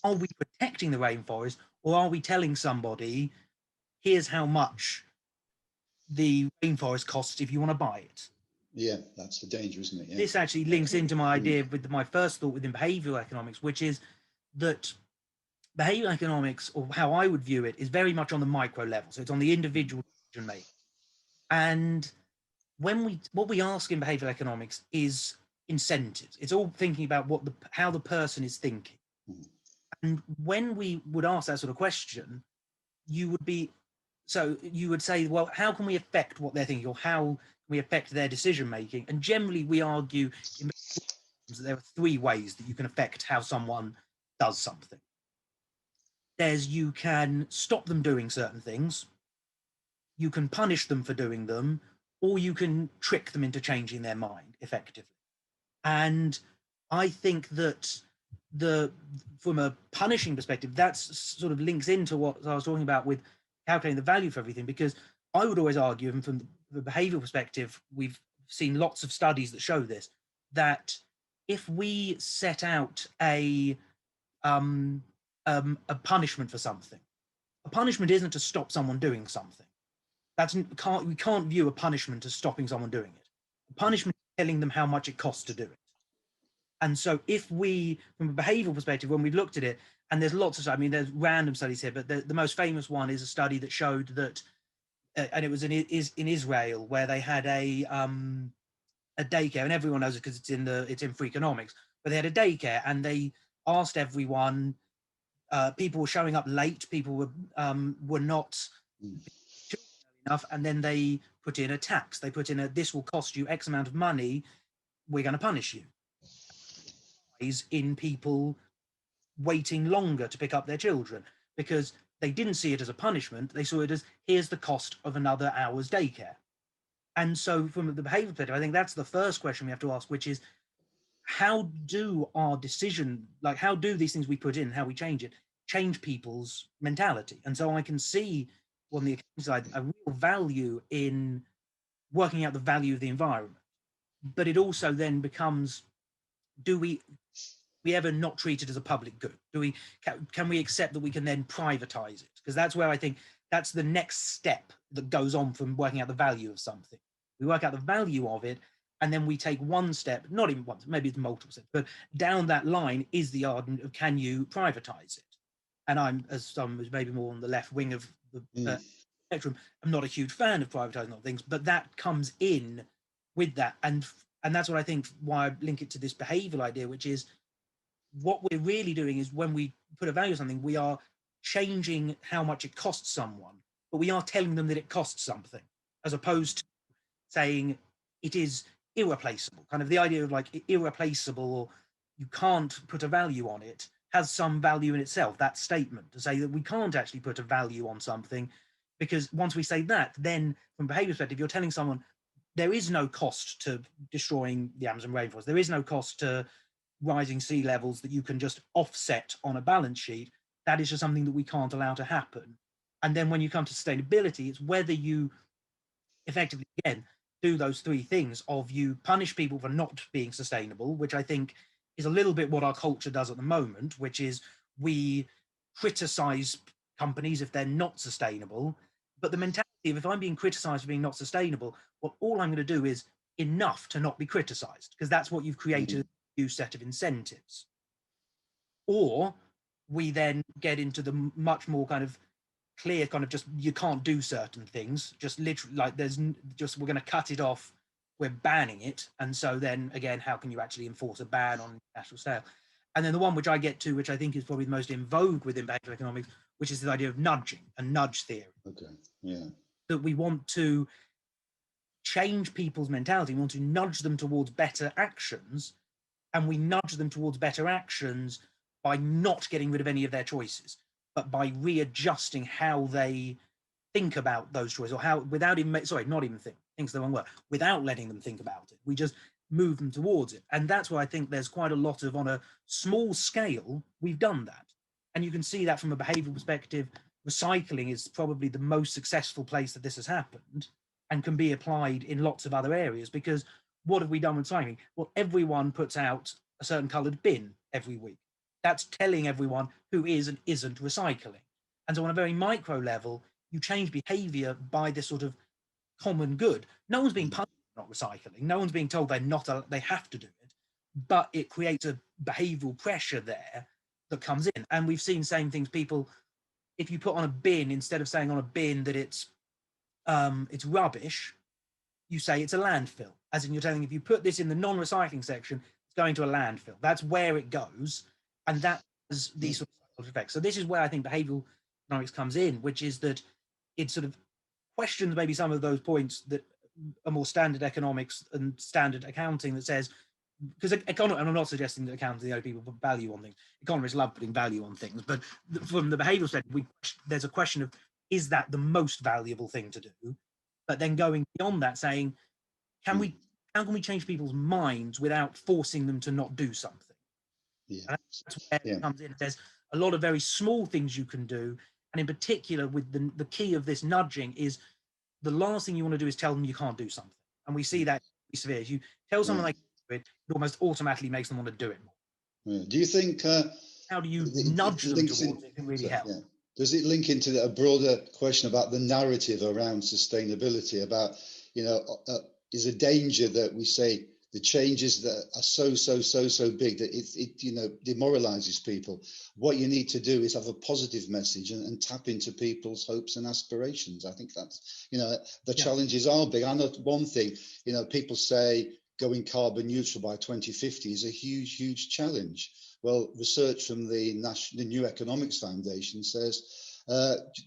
are we protecting the rainforest, or are we telling somebody here's how much the rainforest costs if you want to buy it. Yeah, that's the danger, isn't it? Yeah. This actually links into my idea with my first thought within behavioral economics, which is that behavioral economics, or how I would view it, is very much on the micro level. So it's on the individual decision making. And what we ask in behavioral economics is incentives. It's all thinking about how the person is thinking. And when we would ask that sort of question, you would say, well, how can we affect what they're thinking, or how can we affect their decision making? And generally we argue that there are three ways that you can affect how someone does something. You can stop them doing certain things, you can punish them for doing them, or you can trick them into changing their mind effectively. And I think that from a punishing perspective, that's sort of links into what I was talking about with calculating the value for everything, because I would always argue, and from the behavioral perspective, we've seen lots of studies that show this, that if we set out a punishment for something, a punishment isn't to stop someone doing something. We can't view a punishment as stopping someone doing it. A punishment is telling them how much it costs to do it. And so if we, from a behavioral perspective, when we've looked at it, and there's lots of, I mean, there's random studies here, but the most famous one is a study that showed that, and it was in Israel, where they had a daycare, and everyone knows it because it's in free economics, but they had a daycare, and they asked everyone, people were showing up late, people were not enough, and then they put in a tax. They put in this will cost you X amount of money, we're going to punish you. In people waiting longer to pick up their children, because they didn't see it as a punishment, they saw it as, here's the cost of another hour's daycare. And so from the behavioral perspective, I think that's the first question we have to ask, which is, how do our decision, like how do these things we put in, how we change it, change people's mentality? And so I can see on the side a real value in working out the value of the environment, but it also then becomes, do we ever not treat it as a public good? Can we accept that we can then privatize it? Because that's where I think that's the next step that goes on from working out the value of something. We work out the value of it, and then we take one step, not even one, maybe it's multiple steps, but down that line is the argument of, can you privatize it? And I'm, as someone who's maybe more on the left wing of the spectrum, I'm not a huge fan of privatizing things, but that comes in with that. And that's what I think, why I link it to this behavioral idea, which is, what we're really doing is, when we put a value on something, we are changing how much it costs someone, but we are telling them that it costs something, as opposed to saying it is irreplaceable. Kind of the idea of like irreplaceable, or you can't put a value on it, has some value in itself, that statement, to say that we can't actually put a value on something, because once we say that, then from a behavior perspective, you're telling someone there is no cost to destroying the Amazon rainforest, there is no cost to rising sea levels that you can just offset on a balance sheet. That is just something that we can't allow to happen. And then when you come to sustainability, it's whether you effectively, again, do those three things of, you punish people for not being sustainable, which I think is a little bit what our culture does at the moment, which is we criticize companies if they're not sustainable. But the mentality of, if I'm being criticized for being not sustainable, well, all I'm going to do is enough to not be criticized, because that's what you've created, a new set of incentives. Or we then get into the much more kind of clear kind of, just, you can't do certain things, just literally, like there's just, we're going to cut it off, we're banning it. And so then again, how can you actually enforce a ban on national scale? And then the one which I get to, which I think is probably the most in vogue within behavioral economics, which is the idea of nudging and nudge theory. Okay, yeah. That we want to change people's mentality, we want to nudge them towards better actions, and we nudge them towards better actions by not getting rid of any of their choices, but by readjusting how they think about those choices, or how, without even, sorry, not even think, think's the wrong word, without letting them think about it. We just move them towards it. And that's why I think there's quite a lot of, on a small scale, we've done that. And you can see that from a behavioral perspective. Recycling is probably the most successful place that this has happened, and can be applied in lots of other areas, because what have we done with recycling? Well, everyone puts out a certain coloured bin every week. That's telling everyone who is and isn't recycling. And so on a very micro level, you change behavior by this sort of common good. No one's being punished for not recycling. No one's being told they have to do it, but it creates a behavioral pressure there that comes in. And we've seen same things. People, if you put on a bin, instead of saying on a bin that it's rubbish, you say it's a landfill. As in, you're telling, if you put this in the non-recycling section, it's going to a landfill. That's where it goes, and that has these sort of effects. So this is where I think behavioral economics comes in, which is that it sort of questions maybe some of those points that are more standard economics and standard accounting, that says, because and I'm not suggesting that accounting, people put value on things. Economists love putting value on things, but from the behavioural side, there's a question of, is that the most valuable thing to do? But then going beyond that, saying, how can we change people's minds without forcing them to not do something? Yeah. And that's where it comes in. There's a lot of very small things you can do, and in particular, with the key of this nudging is, the last thing you want to do is tell them you can't do something. And we see that severe. If you tell someone they can't do it, it almost automatically makes them want to do it more. Do you think how do you nudge them towards it can really help? Yeah. Does it link into a broader question about the narrative around sustainability, about, is a danger that we say the changes that are so big that it demoralizes people? What you need to do is have a positive message and tap into people's hopes and aspirations. I think that's, the challenges are big. I know one thing, people say going carbon neutral by 2050 is a huge challenge. Well, research from the New Economics Foundation says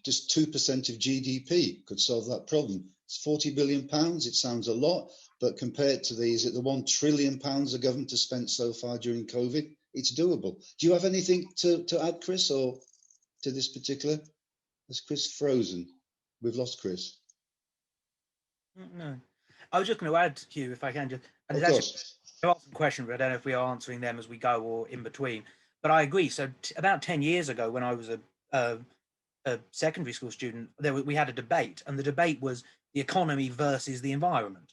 just 2% of GDP could solve that problem. It's £40 billion. It sounds a lot, but compared to the £1 trillion the government has spent so far during COVID, it's doable. Do you have anything to add, Chris, or to this particular? Is Chris frozen? We've lost Chris. No, I was just going to add, Hugh, if I can just. And of course. There are some questions, but I don't know if we are answering them as we go or in between. But I agree. So about 10 years ago, when I was a secondary school student, we had a debate, and the debate was the economy versus the environment.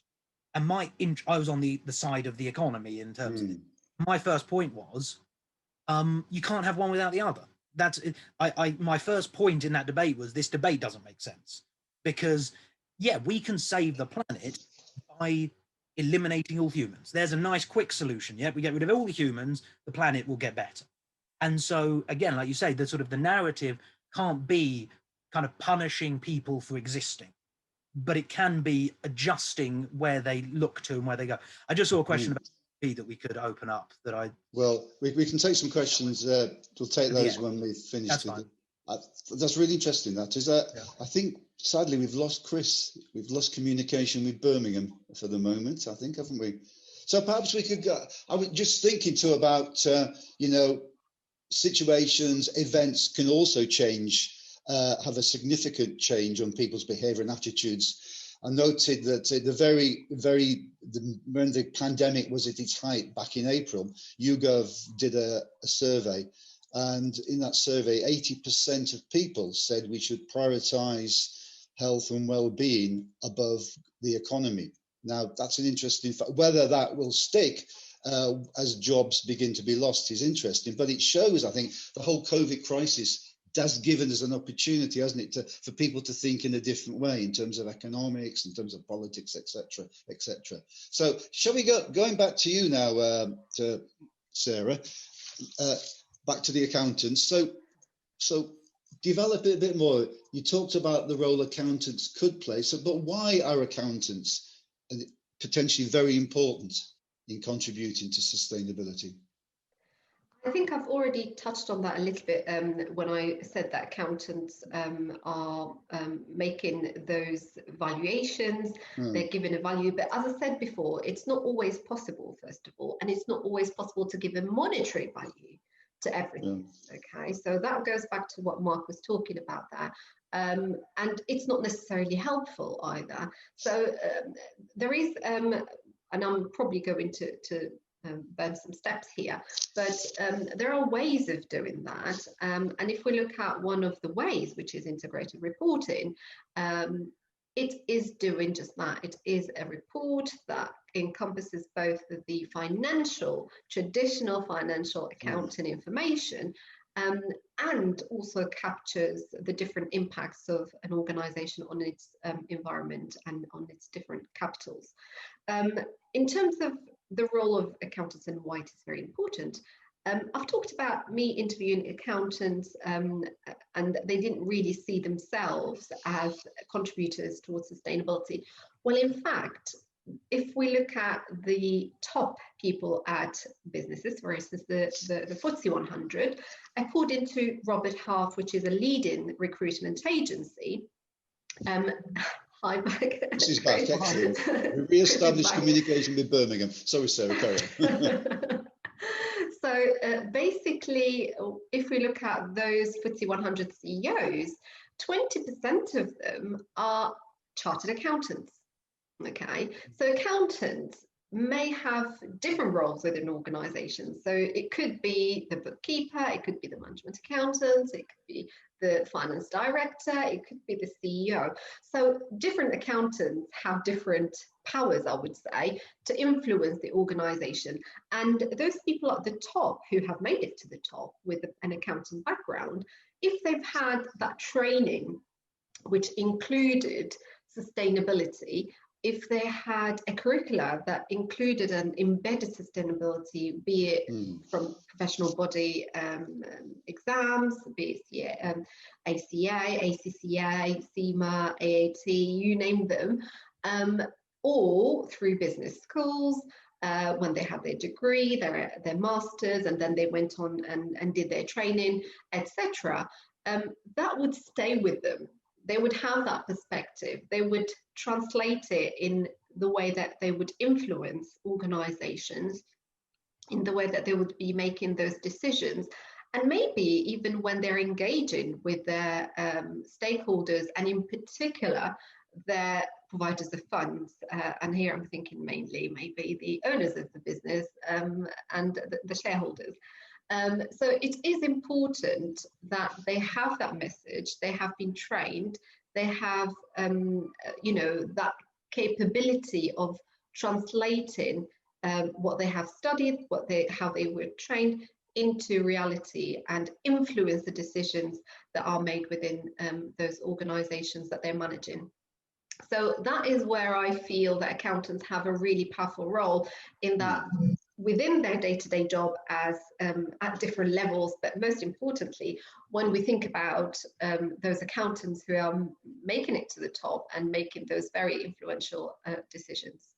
And I was on the side of the economy in terms of it. My first point was, you can't have one without the other. That's my first point in that debate was, this debate doesn't make sense, because we can save the planet by eliminating all humans. There's a nice quick solution. We get rid of all the humans, the planet will get better. And so again, like you say, the narrative can't be kind of punishing people for existing, but it can be adjusting where they look to and where they go. I just saw a question about that we could open up that I... Well, we can take some questions. We'll take those when we've finished. That's really interesting. That is, I think, sadly, we've lost Chris. We've lost communication with Birmingham for the moment, I think, haven't we? So perhaps we could go... I was just thinking too about, situations, events can also change, have a significant change on people's behaviour and attitudes. I noted that when the pandemic was at its height back in April, YouGov did a survey, and in that survey, 80% of people said we should prioritise health and well-being above the economy. Now, that's an interesting fact. Whether that will stick as jobs begin to be lost is interesting, but it shows, I think, the whole COVID crisis has given us an opportunity, hasn't it, for people to think in a different way in terms of economics, in terms of politics, etc., etc. So, shall we going back to you now, to Sarah, back to the accountants. So develop it a bit more. You talked about the role accountants could play, but why are accountants potentially very important in contributing to sustainability? I think I've already touched on that a little bit when I said that accountants are making those valuations, they're given a value, but as I said before, it's not always possible, first of all, and it's not always possible to give a monetary value to everything. Okay, so that goes back to what Mark was talking about there. And it's not necessarily helpful either. So there is, and I'm probably going to burn some steps here, but there are ways of doing that. And if we look at one of the ways, which is integrated reporting, it is doing just that. It is a report that encompasses both the traditional financial accounting information, and also captures the different impacts of an organization on its environment and on its different capitals. In terms of the role of accountants and why it is very important, I've talked about me interviewing accountants and they didn't really see themselves as contributors towards sustainability. Well, in fact, if we look at the top people at businesses versus the FTSE 100, according to Robert Half, which is a leading recruitment agency, hi, back. This is back, excellent. We re-established communication with Birmingham. Sorry, Sarah, carry on. So basically, if we look at those FTSE 100 CEOs, 20% of them are chartered accountants. Okay, so accountants may have different roles within organizations. So it could be the bookkeeper, it could be the management accountant, it could be the finance director, it could be the CEO. So different accountants have different powers, I would say, to influence the organization. And those people at the top who have made it to the top with an accounting background, if they've had that training, which included sustainability, if they had a curricula that included an embedded sustainability, be it from professional body exams, be it ACA, ACCA, CIMA, AAT, you name them, or through business schools when they had their degree, their masters, and then they went on and did their training, etc. That would stay with them. They would have that perspective. They would translate it in the way that they would influence organizations, in the way that they would be making those decisions. And maybe even when they're engaging with their stakeholders, and in particular, their providers of funds. And here I'm thinking mainly maybe the owners of the business and the shareholders. So it is important that they have that message, they have been trained, they have, you know, that capability of translating what they have studied, how they were trained into reality and influence the decisions that are made within those organizations that they're managing. So that is where I feel that accountants have a really powerful role in that within their day-to-day job as at different levels, but most importantly, when we think about those accountants who are making it to the top and making those very influential decisions.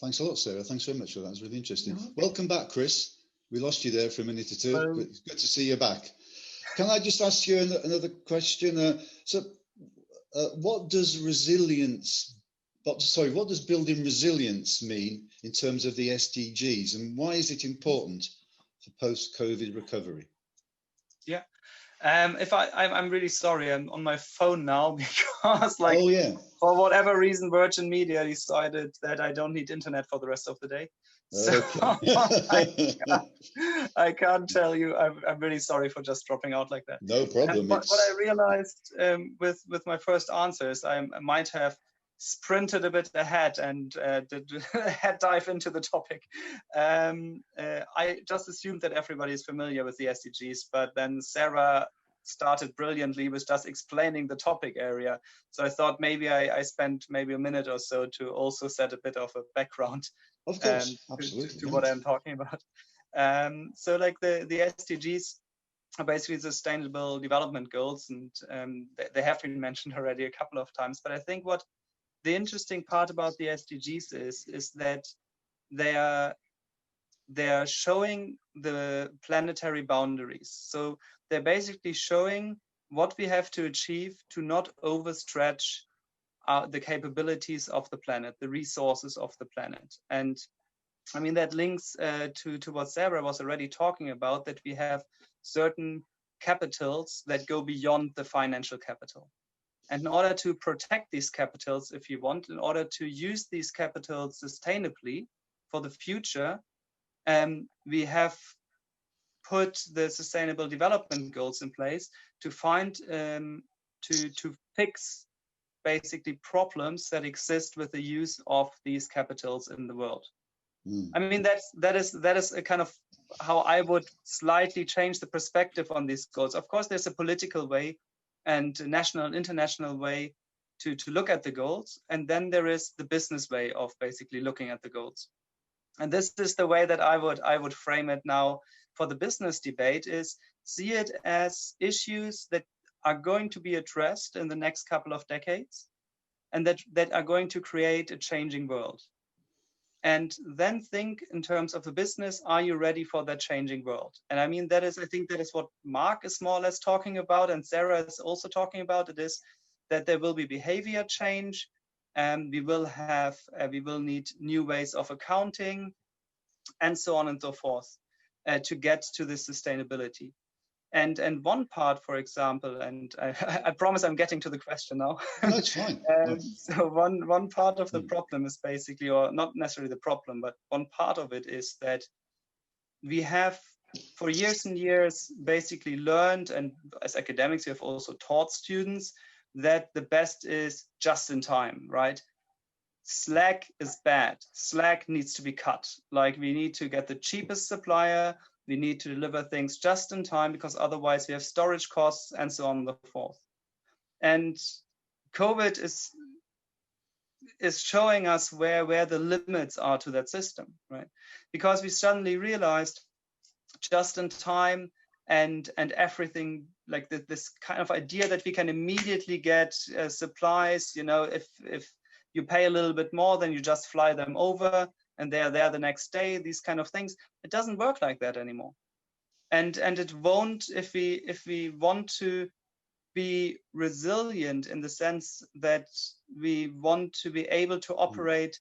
Thanks a lot, Sarah. Thanks very much for that. It's really interesting. Welcome back, Chris. We lost you there for a minute or two, but it's good to see you back. Can I just ask you another question? What does what does building resilience mean in terms of the SDGs, and why is it important for post-COVID recovery? Yeah, I'm really sorry, I'm on my phone now because for whatever reason, Virgin Media decided that I don't need internet for the rest of the day. So I can't tell you. I'm really sorry for just dropping out like that. No problem. What I realized with my first answers, I might have sprinted a bit ahead and did head dive into the topic. I just assumed that everybody is familiar with the SDGs, but then Sarah started brilliantly with just explaining the topic area. So I thought maybe I spent maybe a minute or so to also set a bit of a background of course, absolutely, to what I'm talking about. So like the SDGs are basically Sustainable Development Goals, and they have been mentioned already a couple of times. But I think what the interesting part about the SDGs is that they are showing the planetary boundaries. So they're basically showing what we have to achieve to not overstretch the capabilities of the planet, the resources of the planet. And I mean, that links to what Sarah was already talking about, that we have certain capitals that go beyond the financial capital. And in order to protect these capitals, if you want, in order to use these capitals sustainably for the future, we have put the Sustainable Development Goals in place to find, to fix basically problems that exist with the use of these capitals in the world. I mean, that is a kind of how I would slightly change the perspective on these goals. Of course, there's a political way and a national and international way to look at the goals. And then there is the business way of basically looking at the goals. And this is the way that I would frame it now for the business debate, is see it as issues that are going to be addressed in the next couple of decades and that are going to create a changing world. And then think in terms of the business, are you ready for that changing world? And I mean, I think that is what Mark is more or less talking about, and Sarah is also talking about. It is that there will be behavior change, and we will need new ways of accounting, and so on and so forth, to get to this sustainability. And one part, for example, and I promise I'm getting to the question now. That's fine. So one part of the problem is basically, or not necessarily the problem, but one part of it is that we have for years and years basically learned, and as academics we have also taught students, that the best is just in time, right? Slack is bad. Slack needs to be cut. Like, we need to get the cheapest supplier. We need to deliver things just in time, because otherwise we have storage costs and so on and so forth. And COVID is showing us where the limits are to that system, right? Because we suddenly realized just in time and everything, like this kind of idea that we can immediately get supplies, you know, if you pay a little bit more, then you just fly them over and they are there the next day, these kind of things. It doesn't work like that anymore. And it won't if we want to be resilient in the sense that we want to be able to operate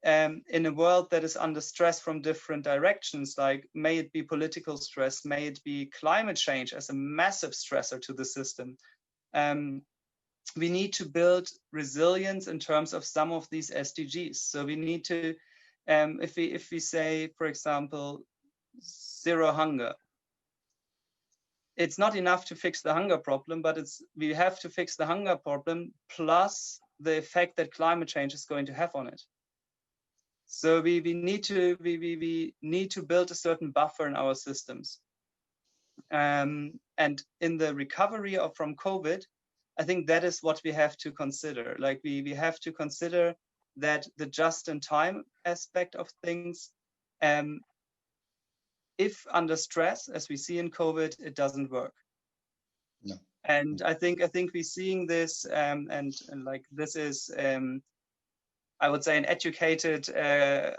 in a world that is under stress from different directions, like may it be political stress, may it be climate change as a massive stressor to the system. We need to build resilience in terms of some of these SDGs. So we need to, if we say, for example, zero hunger, it's not enough to fix the hunger problem, but we have to fix the hunger problem plus the effect that climate change is going to have on it. So we need to build a certain buffer in our systems. And in the recovery from COVID, I think that is what we have to consider. Like we have to consider that the just-in-time aspect of things, if under stress, as we see in COVID, it doesn't work. No. And I think we're seeing this, and like this is, I would say, an educated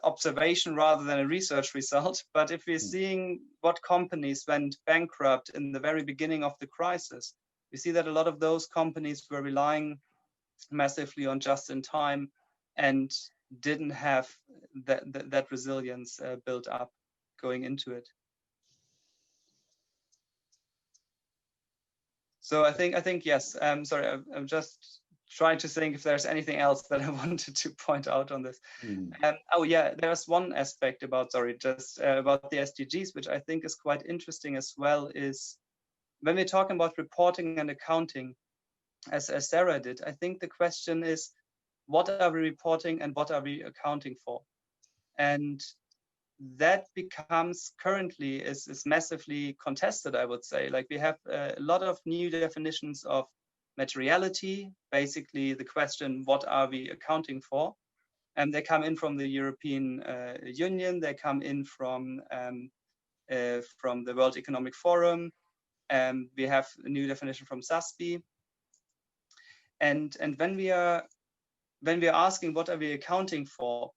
observation rather than a research result. But if we're seeing what companies went bankrupt in the very beginning of the crisis, we see that a lot of those companies were relying massively on just-in-time and didn't have that resilience built up going into it. So I think yes. Sorry, I'm just trying to think if there's anything else that I wanted to point out on this. Oh yeah, there's one aspect about about the SDGs, which I think is quite interesting as well, is when we're talking about reporting and accounting, as Sarah did, I think the question is, what are we reporting and what are we accounting for? And that becomes currently is massively contested, I would say. Like we have a lot of new definitions of materiality, basically the question, what are we accounting for? And they come in from the European Union, they come in from the World Economic Forum, and we have a new definition from SASB. And when we are asking what are we accounting for,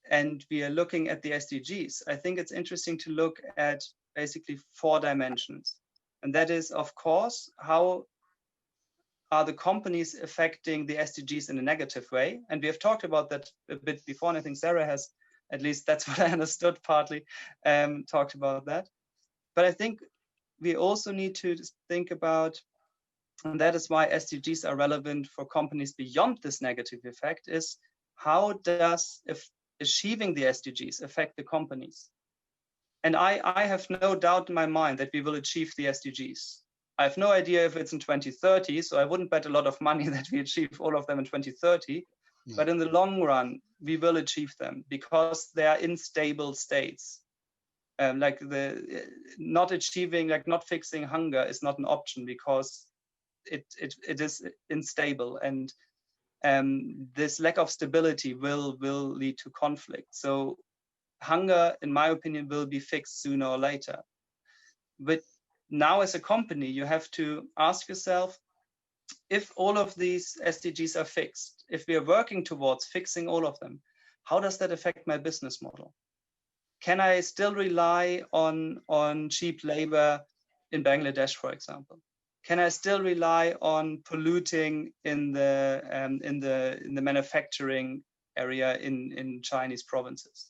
and we are looking at the SDGs, I think it's interesting to look at basically 4 dimensions. And that is, of course, how are the companies affecting the SDGs in a negative way? And we have talked about that a bit before, and I think Sarah has, at least that's what I understood partly, talked about that. But I think we also need to think about, and that is why SDGs are relevant for companies beyond this negative effect, is how does achieving the SDGs affect the companies? And I have no doubt in my mind that we will achieve the SDGs. I have no idea if it's in 2030, so I wouldn't bet a lot of money that we achieve all of them in 2030. But in the long run, we will achieve them because they are in stable states. Like not achieving, like not fixing hunger is not an option because it is unstable, and this lack of stability will lead to conflict. So hunger, in my opinion, will be fixed sooner or later. But now as a company, you have to ask yourself, if all of these SDGs are fixed, if we are working towards fixing all of them, how does that affect my business model? Can I still rely on cheap labor in Bangladesh, for example? Can I still rely on polluting in the manufacturing area in Chinese provinces?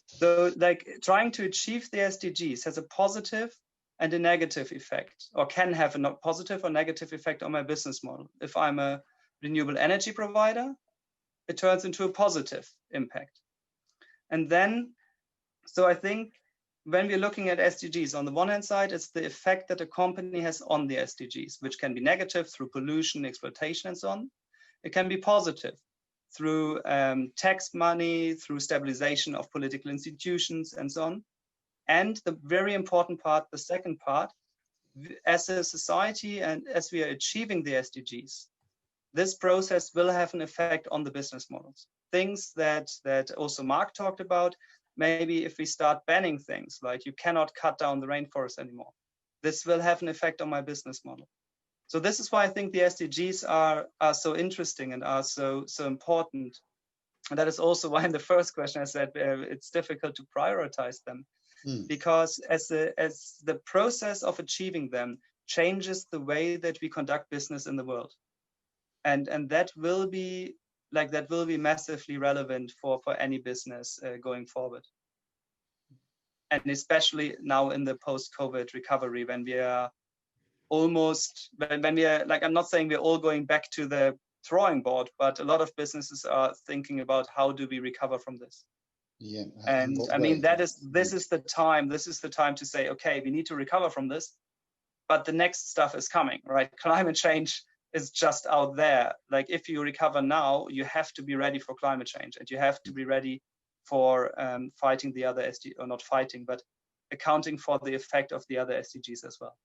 So like trying to achieve the SDGs has a positive and a negative effect, or can have a positive or negative effect on my business model. If I'm a renewable energy provider, it turns into a positive impact. And then, so I think when we're looking at SDGs, on the one hand side, it's the effect that a company has on the SDGs, which can be negative through pollution, exploitation, and so on. It can be positive through tax money, through stabilization of political institutions, and so on. And the very important part, the second part, as a society and as we are achieving the SDGs, this process will have an effect on the business models. Things that also Mark talked about, maybe if we start banning things, like you cannot cut down the rainforest anymore, this will have an effect on my business model. So this is why I think the SDGs are so interesting and are so important. And that is also why in the first question I said it's difficult to prioritize them. Because as the process of achieving them changes the way that we conduct business in the world, and that will be massively relevant for any business going forward, and especially now in the post-COVID recovery, when we are almost when we are like, I'm not saying we're all going back to the drawing board, but a lot of businesses are thinking about how do we recover from this. Yeah, and I mean, this is the time to say, okay, we need to recover from this, but the next stuff is coming, right? Climate change is just out there. Like, if you recover now, you have to be ready for climate change, and you have to be ready for fighting the other or not fighting, but accounting for the effect of the other SDGs as well.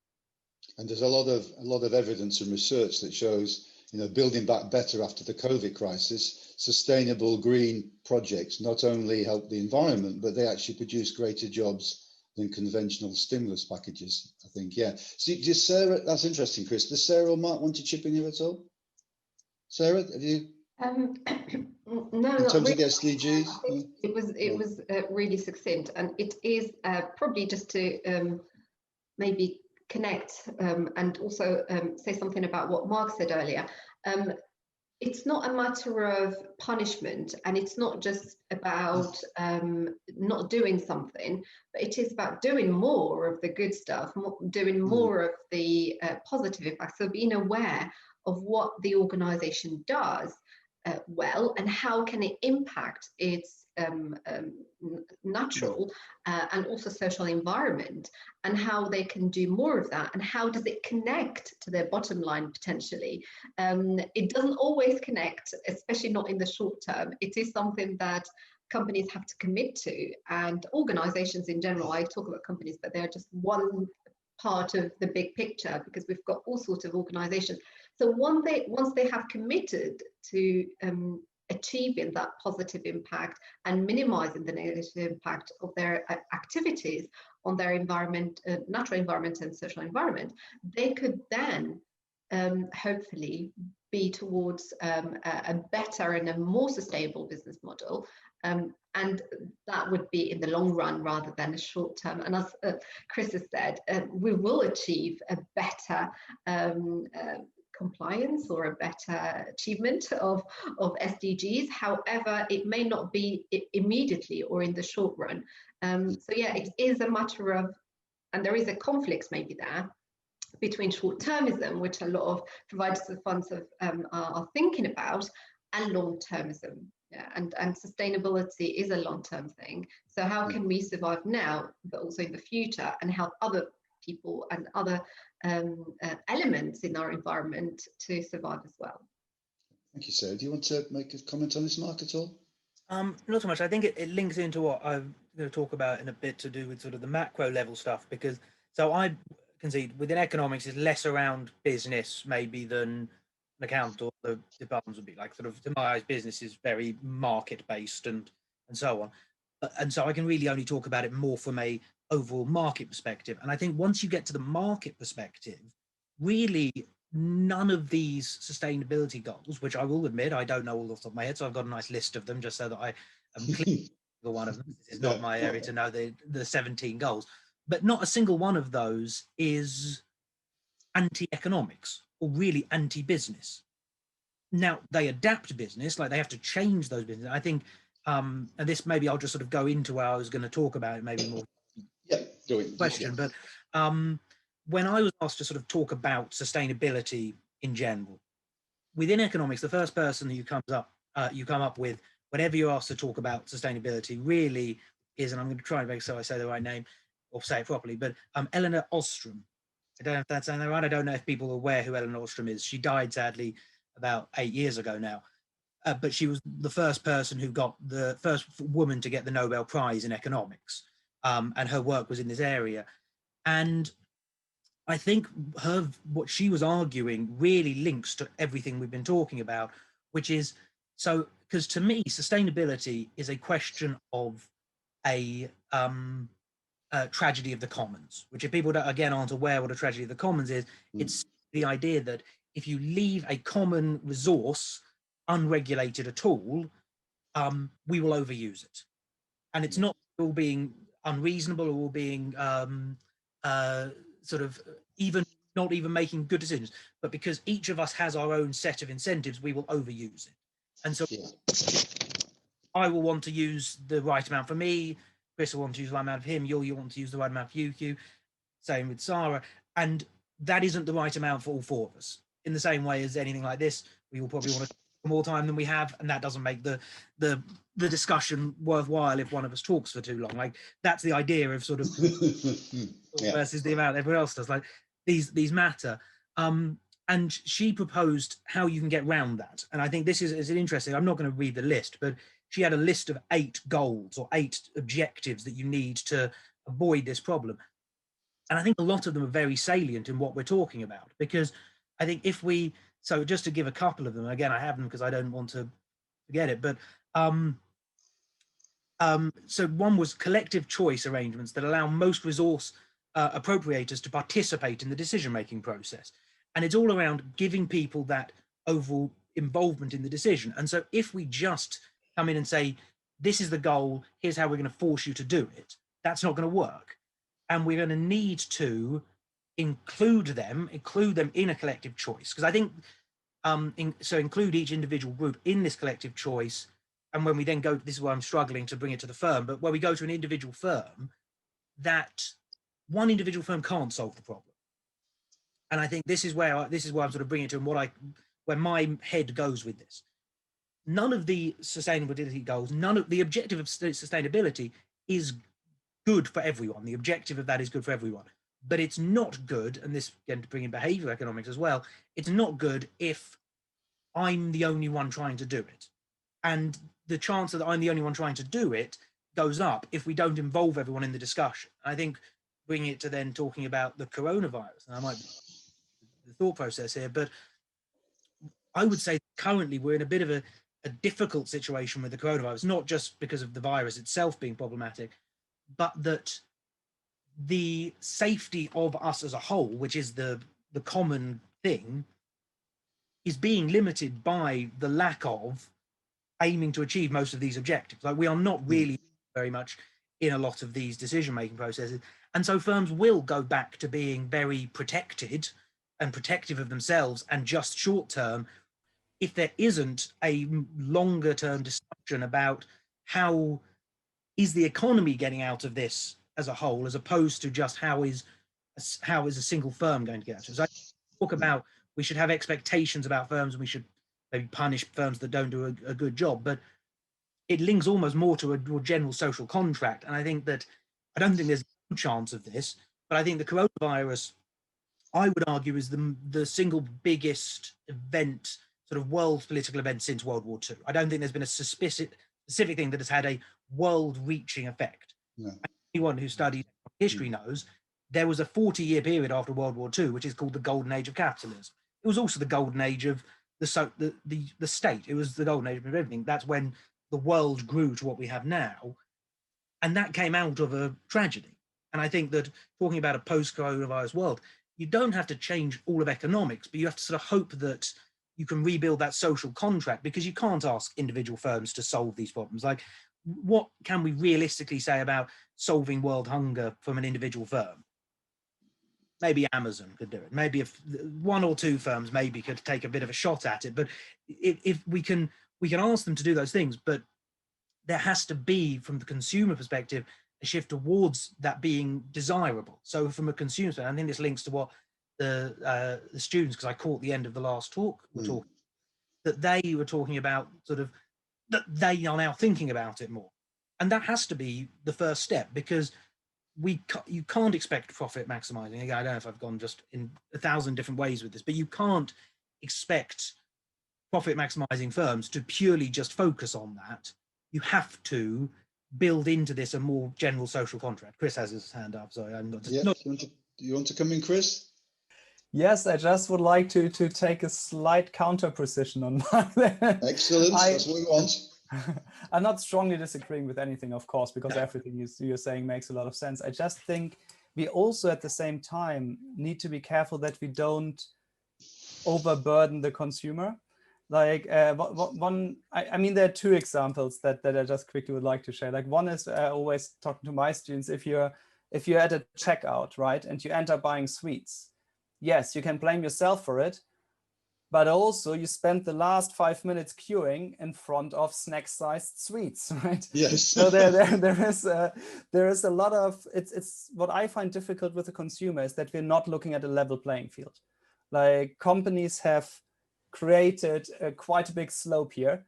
And there's a lot of evidence and research that shows, building back better after the COVID crisis, sustainable green projects not only help the environment, but they actually produce greater jobs than conventional stimulus packages, I think. Yeah. So just Sarah, that's interesting, Chris. Does Sarah or Mark want to chip in here at all? Sarah, have you? No, in terms really. of the SDGs? It was really succinct, and it is probably just to maybe connect and also say something about what Mark said earlier. It's not a matter of punishment, and it's not just about not doing something, but it is about doing more of the good stuff, doing more of the positive impact. So being aware of what the organization does well, and how can it impact its natural and also social environment, and how they can do more of that, and how does it connect to their bottom line potentially. It doesn't always connect, especially not in the short term. It is something that companies have to commit to, and organizations in general. I talk about companies, but they're just one part of the big picture, because we've got all sorts of organizations. So once they have committed to achieving that positive impact and minimizing the negative impact of their activities on their environment, natural environment and social environment, they could then hopefully be towards a better and a more sustainable business model. And that would be in the long run rather than a short term. And as Chris has said, we will achieve a better compliance or a better achievement of SDGs. However, it may not be immediately or in the short run. So yeah, it is a matter of, and there is a conflict maybe there between short-termism, which a lot of providers of funds are thinking about, and long-termism. Yeah, and sustainability is a long-term thing. So how can we survive now, but also in the future, and help other people and other elements in our environment to survive as well? Thank you, sir. Do you want to make a comment on this, Mark, at all? Not so much. I think it links into what I'm going to talk about in a bit to do with sort of the macro level stuff, because so I concede within economics is less around business maybe than an account or the departments would be like. Sort of to my eyes, business is very market based and so on. And so I can really only talk about it more from a overall market perspective. And I think once you get to the market perspective, really none of these sustainability goals, which I will admit I don't know all off the top of my head, so I've got a nice list of them just so that I am clear on one of them. This is not my area to know the 17 goals, but not a single one of those is anti-economics or really anti-business. Now they adapt business, like they have to change those business. I think, and this maybe I'll just sort of go into where I was going to talk about it, maybe more question, but when I was asked to sort of talk about sustainability in general, within economics, the first person who you come up with whenever you're asked to talk about sustainability really is, and I'm going to try and make sure I say the right name or say it properly, but Elinor Ostrom. I don't know if that's saying that right. I don't know if people are aware who Elinor Ostrom is. She died sadly about 8 years ago now, but she was the first person who got the first woman to get the Nobel Prize in economics, and her work was in this area. And I think what she was arguing really links to everything we've been talking about, which is, so, because to me, sustainability is a question of a tragedy of the commons, which if people again aren't aware what a tragedy of the commons is, it's the idea that if you leave a common resource unregulated at all, we will overuse it. And it's not all being unreasonable or all being sort of not even making good decisions, but because each of us has our own set of incentives, we will overuse it. And so I will want to use the right amount for me, Chris will want to use the right amount of him, you'll want to use the right amount for you, same with Sarah, and that isn't the right amount for all four of us. In the same way as anything like this, we will probably want to take more time than we have, and that doesn't make the discussion worthwhile if one of us talks for too long. Like that's the idea of sort of versus the amount everyone else does. Like these matter. And she proposed how you can get around that. And I think this is interesting. I'm not going to read the list, but she had a list of 8 goals or 8 objectives that you need to avoid this problem. And I think a lot of them are very salient in what we're talking about, because I think so just to give a couple of them, again, I have them because I don't want to forget it, but so one was collective choice arrangements that allow most resource appropriators to participate in the decision-making process. And it's all around giving people that overall involvement in the decision. And so if we just come in and say, this is the goal, here's how we're going to force you to do it, that's not going to work. And we're going to need to include them in a collective choice. Because I think, so include each individual group in this collective choice. And when we then go, this is where I'm struggling to bring it to the firm, but where we go to an individual firm, that one individual firm can't solve the problem. And I think this is where I'm sort of bringing it to, and where my head goes with this. None of the sustainability goals, none of the objective of sustainability is good for everyone. The objective of that is good for everyone, but it's not good. And this, again, to bring in behavioral economics as well, it's not good if I'm the only one trying to do it. And the chance that I'm the only one trying to do it goes up if we don't involve everyone in the discussion. I think bringing it to then talking about the coronavirus, and I might be the thought process here, but I would say currently we're in a bit of a difficult situation with the coronavirus, not just because of the virus itself being problematic, but that the safety of us as a whole, which is the common thing, is being limited by the lack of aiming to achieve most of these objectives. Like we are not really very much in a lot of these decision-making processes. And so firms will go back to being very protected and protective of themselves and just short-term if there isn't a longer-term discussion about how is the economy getting out of this as a whole, as opposed to just how is a single firm going to get out of it. So I talk about we should have expectations about firms and we should maybe punish firms that don't do a good job, but it links almost more to a general social contract. And I think that I don't think there's no chance of this, but I think the coronavirus, I would argue, is the single biggest event sort of world political events since World War II. I don't think there's been a specific thing that has had a world-reaching effect. No. Anyone who studied history knows there was a 40-year period after World War II, which is called the golden age of capitalism. It was also the golden age of the state. It was the golden age of everything. That's when the world grew to what we have now. And that came out of a tragedy. And I think that talking about a post-coronavirus world, you don't have to change all of economics, but you have to sort of hope that you can rebuild that social contract, because you can't ask individual firms to solve these problems. Like, what can we realistically say about solving world hunger from an individual firm? Maybe Amazon could do it. Maybe if one or two firms maybe could take a bit of a shot at it. But if we can ask them to do those things, but there has to be, from the consumer perspective, a shift towards that being desirable. So from a consumer perspective, I think this links to what the students, because I caught the end of the last talk, were talking, that they were talking about sort of that they are now thinking about it more. And that has to be the first step, because you can't expect profit maximizing. Again, I don't know if I've gone just in 1,000 different ways with this, but you can't expect profit maximizing firms to purely just focus on that. You have to build into this a more general social contract. Chris has his hand up. Sorry, I'm not. Yeah, you want to come in, Chris? Yes, I just would like to take a slight counter position on that. Excellent. That's what we want. I'm not strongly disagreeing with anything, of course, because everything you're saying makes a lot of sense. I just think we also at the same time need to be careful that we don't overburden the consumer. Like I mean, there are two examples that I just quickly would like to share. Like, one is always talking to my students, if you're at a checkout, right, and you end up buying sweets, yes, you can blame yourself for it, but also you spent the last 5 minutes queuing in front of snack-sized sweets, right? Yes. So there is a lot of, it's what I find difficult with the consumer is that we're not looking at a level playing field. Like, companies have created quite a big slope here,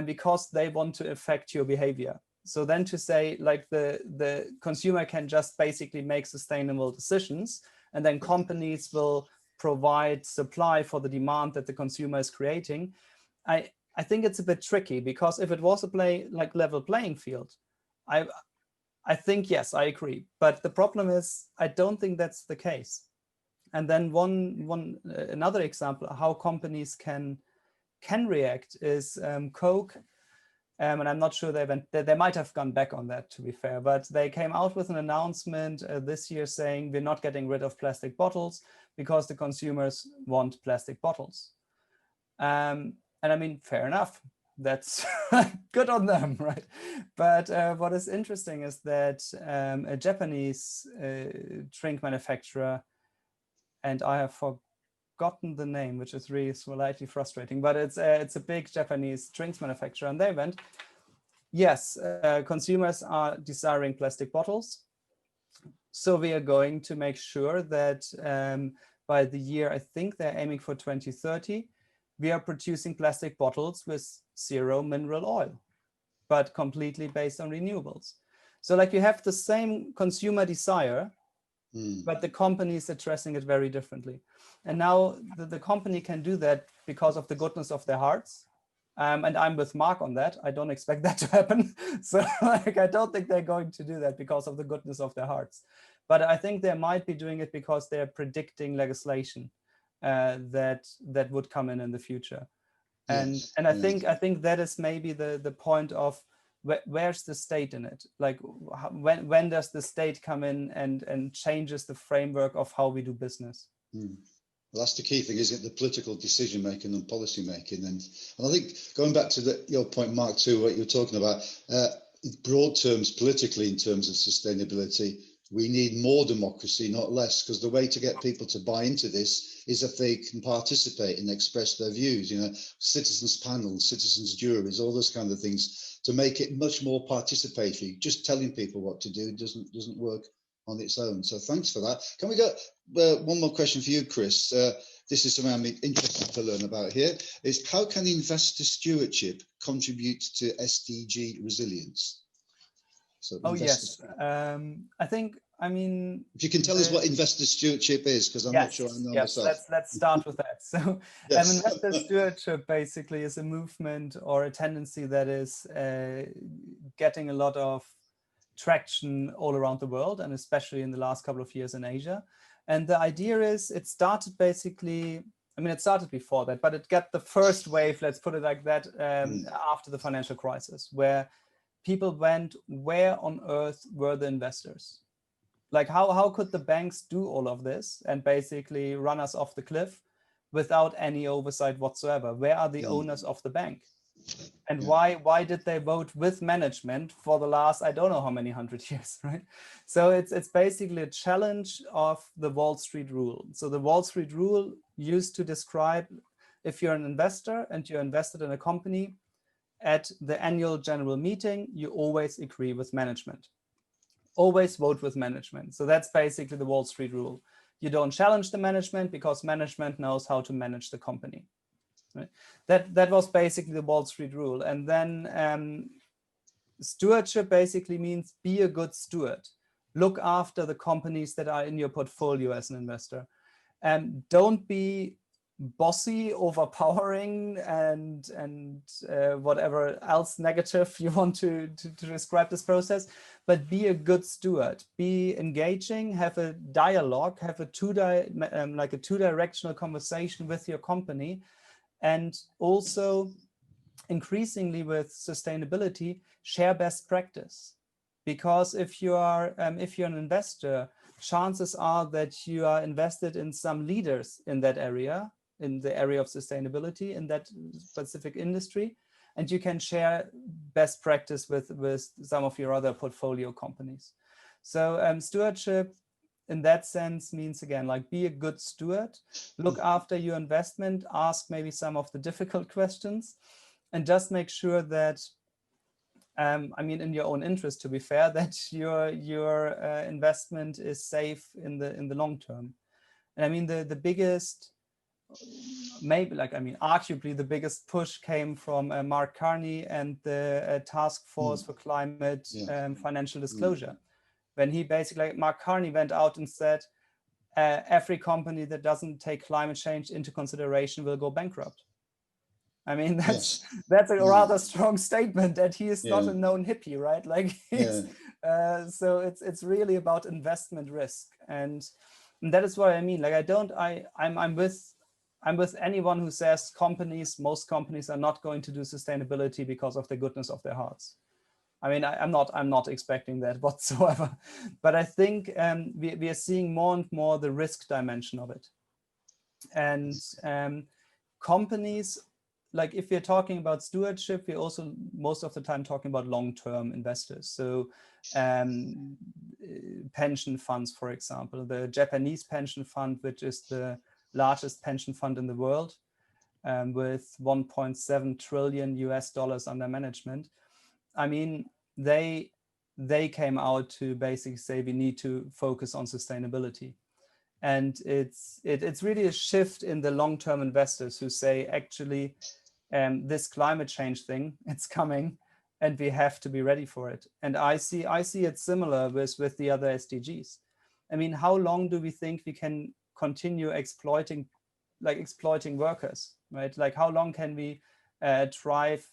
because they want to affect your behavior. So then to say, like, the consumer can just basically make sustainable decisions, and then companies will provide supply for the demand that the consumer is creating. I think it's a bit tricky, because if it was a level playing field, I think, yes, I agree. But the problem is, I don't think that's the case. And then another example of how companies can react is Coke. And I'm not sure they might have gone back on that, to be fair, but they came out with an announcement this year saying we're not getting rid of plastic bottles because the consumers want plastic bottles. And I mean, fair enough. That's good on them, right? But what is interesting is that a Japanese drink manufacturer, and I have forgotten the name, which is really slightly frustrating, but it's a big Japanese drinks manufacturer, and they went, yes, consumers are desiring plastic bottles, so we are going to make sure that by the year, I think they're aiming for 2030, we are producing plastic bottles with 0 mineral oil, but completely based on renewables. So like, you have the same consumer desire, but the company is addressing it very differently. And now the company can do that because of the goodness of their hearts. And I'm with Mark on that. I don't expect that to happen. So like, I don't think they're going to do that because of the goodness of their hearts. But I think they might be doing it because they're predicting legislation that would come in the future. And I think that is maybe the point of where's the state in it? Like, when does the state come in and changes the framework of how we do business? Well, that's the key thing, isn't it? The political decision making and policy making. And I think going back to your point, Mark, too, what you're talking about, in broad terms, politically, in terms of sustainability, we need more democracy, not less, because the way to get people to buy into this is if they can participate and express their views, you know, citizens panels, citizens juries, all those kind of things, to make it much more participatory. Just telling people what to do doesn't work on its own. So thanks for that. Can we go one more question for you, Chris? This is something I'm interested to learn about here, is how can investor stewardship contribute to SDG resilience? So yes, I think, I mean, if you can tell us what investor stewardship is, because I'm not sure I know myself. Let's start with that. So investor stewardship basically is a movement or a tendency that is getting a lot of traction all around the world, and especially in the last couple of years in Asia. And the idea is, it started basically, I mean, it started before that, but it got the first wave, let's put it like that, after the financial crisis, where people went, where on earth were the investors? Like, how could the banks do all of this and basically run us off the cliff without any oversight whatsoever? Where are the owners of the bank? And why did they vote with management for the last, I don't know how many 100 years, right? So it's basically a challenge of the Wall Street rule. So the Wall Street rule used to describe, if you're an investor and you're invested in a company, at the annual general meeting, you always agree with management. Always vote with management. So that's basically the Wall Street rule. You don't challenge the management because management knows how to manage the company. Right? That was basically the Wall Street rule. And then stewardship basically means be a good steward. Look after the companies that are in your portfolio as an investor. Don't be bossy, overpowering, and whatever else negative you want to describe this process, but be a good steward. Be engaging, have a dialogue, have a two-directional conversation with your company, and also increasingly with sustainability, share best practice. Because if you're an investor, chances are that you are invested in some leaders in that area, in the area of sustainability, in that specific industry, and you can share best practice with some of your other portfolio companies. So stewardship in that sense means, again, like, be a good steward, look after your investment, ask maybe some of the difficult questions, and just make sure that, I mean, in your own interest, to be fair, that your investment is safe in the long term. And I mean, the biggest, maybe, like, I mean, arguably the biggest push came from Mark Carney and the Task Force for Climate Financial Disclosure. When he basically, Mark Carney went out and said, every company that doesn't take climate change into consideration will go bankrupt. I mean, that's a rather strong statement, that he is not a known hippie, right? Like, so it's really about investment risk, and that is what I mean. Like, I'm with anyone who says most companies are not going to do sustainability because of the goodness of their hearts. I mean, I'm not expecting that whatsoever, but I think we are seeing more and more the risk dimension of it, and companies. Like, if we're talking about stewardship, we're also most of the time talking about long-term investors. So pension funds, for example, the Japanese pension fund, which is the largest pension fund in the world, with $1.7 trillion under management. I mean, they came out to basically say we need to focus on sustainability. And it's really a shift in the long-term investors who say, actually, this climate change thing, it's coming, and we have to be ready for it. And I see it similar with the other SDGs. I mean, how long do we think we can continue exploiting workers, right? Like, how long can we drive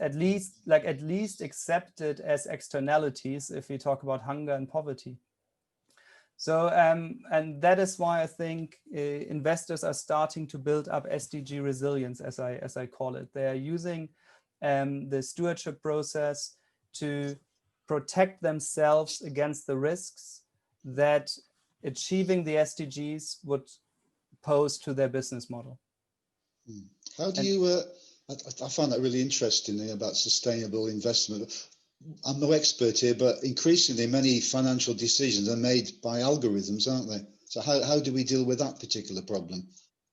at least accepted as externalities if we talk about hunger and poverty? So, and that is why I think investors are starting to build up SDG resilience, as I call it. They are using the stewardship process to protect themselves against the risks that achieving the SDGs would pose to their business model. How do you, I find that really interesting about sustainable investment. I'm no expert here, but increasingly many financial decisions are made by algorithms, aren't they? So how do we deal with that particular problem?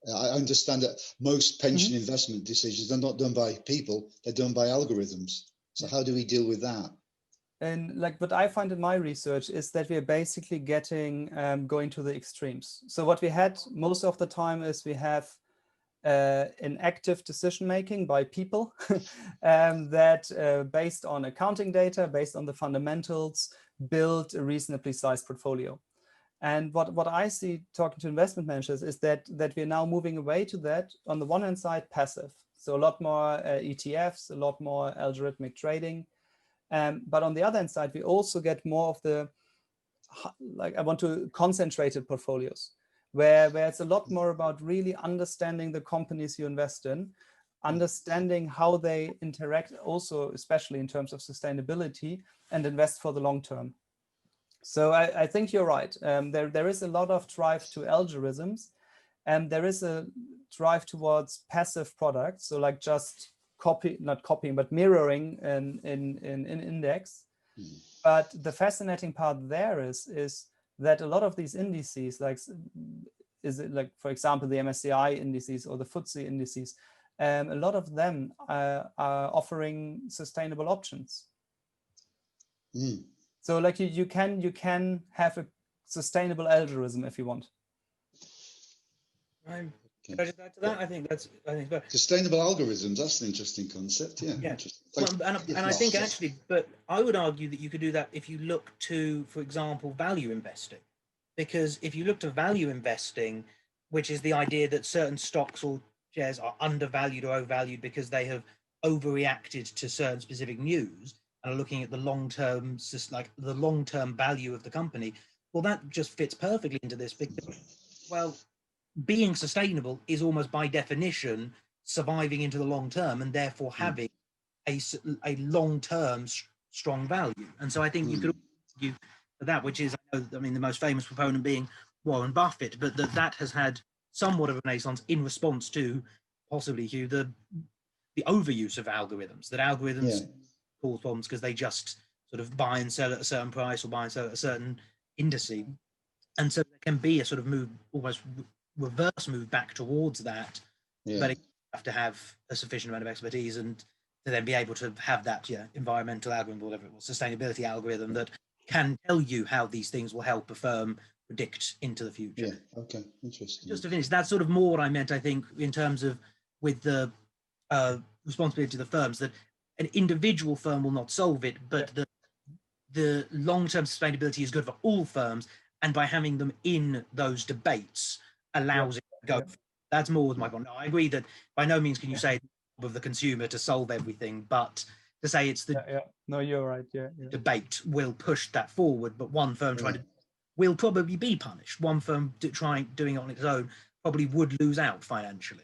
I understand that most pension investment decisions are not done by people, they're done by algorithms. So how do we deal with that? And like what I find in my research is that we're basically going to the extremes. So what we had most of the time is we have in active decision making by people that based on accounting data, based on the fundamentals, build a reasonably sized portfolio. And what I see talking to investment managers is that we're now moving away to that, on the one hand side, passive. So a lot more ETFs, a lot more algorithmic trading. But on the other hand side, we also get more of the, like, I want to concentrated portfolios, where it's a lot more about really understanding the companies you invest in, understanding how they interact also, especially in terms of sustainability, and invest for the long term. So I think you're right. There is a lot of drive to algorithms, and there is a drive towards passive products. So like just not copying, but mirroring in index. But the fascinating part there is that a lot of these indices, like for example, the MSCI indices or the FTSE indices, a lot of them are offering sustainable options. So like you can have a sustainable algorithm if you want. Can I just add to that? I think sustainable algorithms. That's an interesting concept. Yeah. Yeah. And I think actually, but I would argue that you could do that if you look to, for example, value investing, because if you look to value investing, which is the idea that certain stocks or shares are undervalued or overvalued because they have overreacted to certain specific news, and are looking at the long-term, just like the long-term value of the company, well, that just fits perfectly into this because, well, being sustainable is almost by definition surviving into the long term and therefore having a long-term strong value. And so I think you could argue for that, which is, I mean, the most famous proponent being Warren Buffett, but that has had somewhat of a renaissance in response to possibly, Hugh, the overuse of algorithms, that algorithms cause problems because they just sort of buy and sell at a certain price or buy and sell at a certain indice. And so there can be a sort of move, almost reverse move back towards that. But you have to have a sufficient amount of expertise and to then be able to have that environmental algorithm, whatever it was, sustainability algorithm that can tell you how these things will help a firm predict into the future. Yeah, okay, interesting. Just to finish, that's sort of more what I meant, I think, in terms of with the responsibility of the firms, that an individual firm will not solve it, but the long-term sustainability is good for all firms, and by having them in those debates allows it to go. That's more my point. No, I agree that by no means can you say of the consumer to solve everything, but to say it's the no, you're right. Debate will push that forward, but one firm trying to will probably be punished. One firm doing it on its own probably would lose out financially.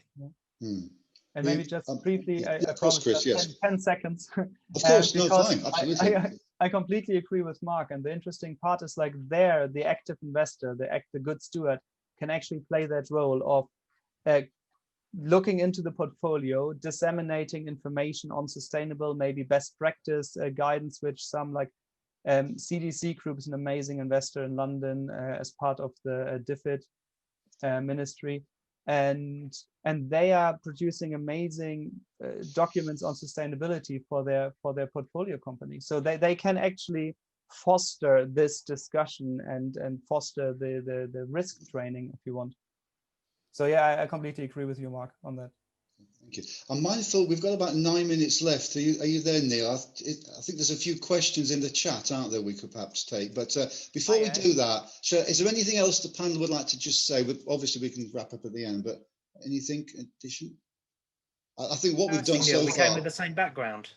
And maybe just briefly, I promise, Chris, 10 seconds. Of course, no time, absolutely. I completely agree with Mark, and the interesting part is like there, the active investor, the good steward can actually play that role of looking into the portfolio, disseminating information on sustainable, maybe best practice guidance, which some like CDC Group is an amazing investor in London as part of the DFID ministry. And they are producing amazing documents on sustainability for their portfolio companies. So they can actually foster this discussion and foster the risk training, if you want. So yeah, I completely agree with you, Mark, on that. Thank you. I'm mindful we've got about 9 minutes left. Are you there, Neil? I think there's a few questions in the chat, aren't there, we could perhaps take. But before we do that, is there anything else the panel would like to just say? Obviously, we can wrap up at the end, but anything in addition? I think what we've done so far... We came with the same background.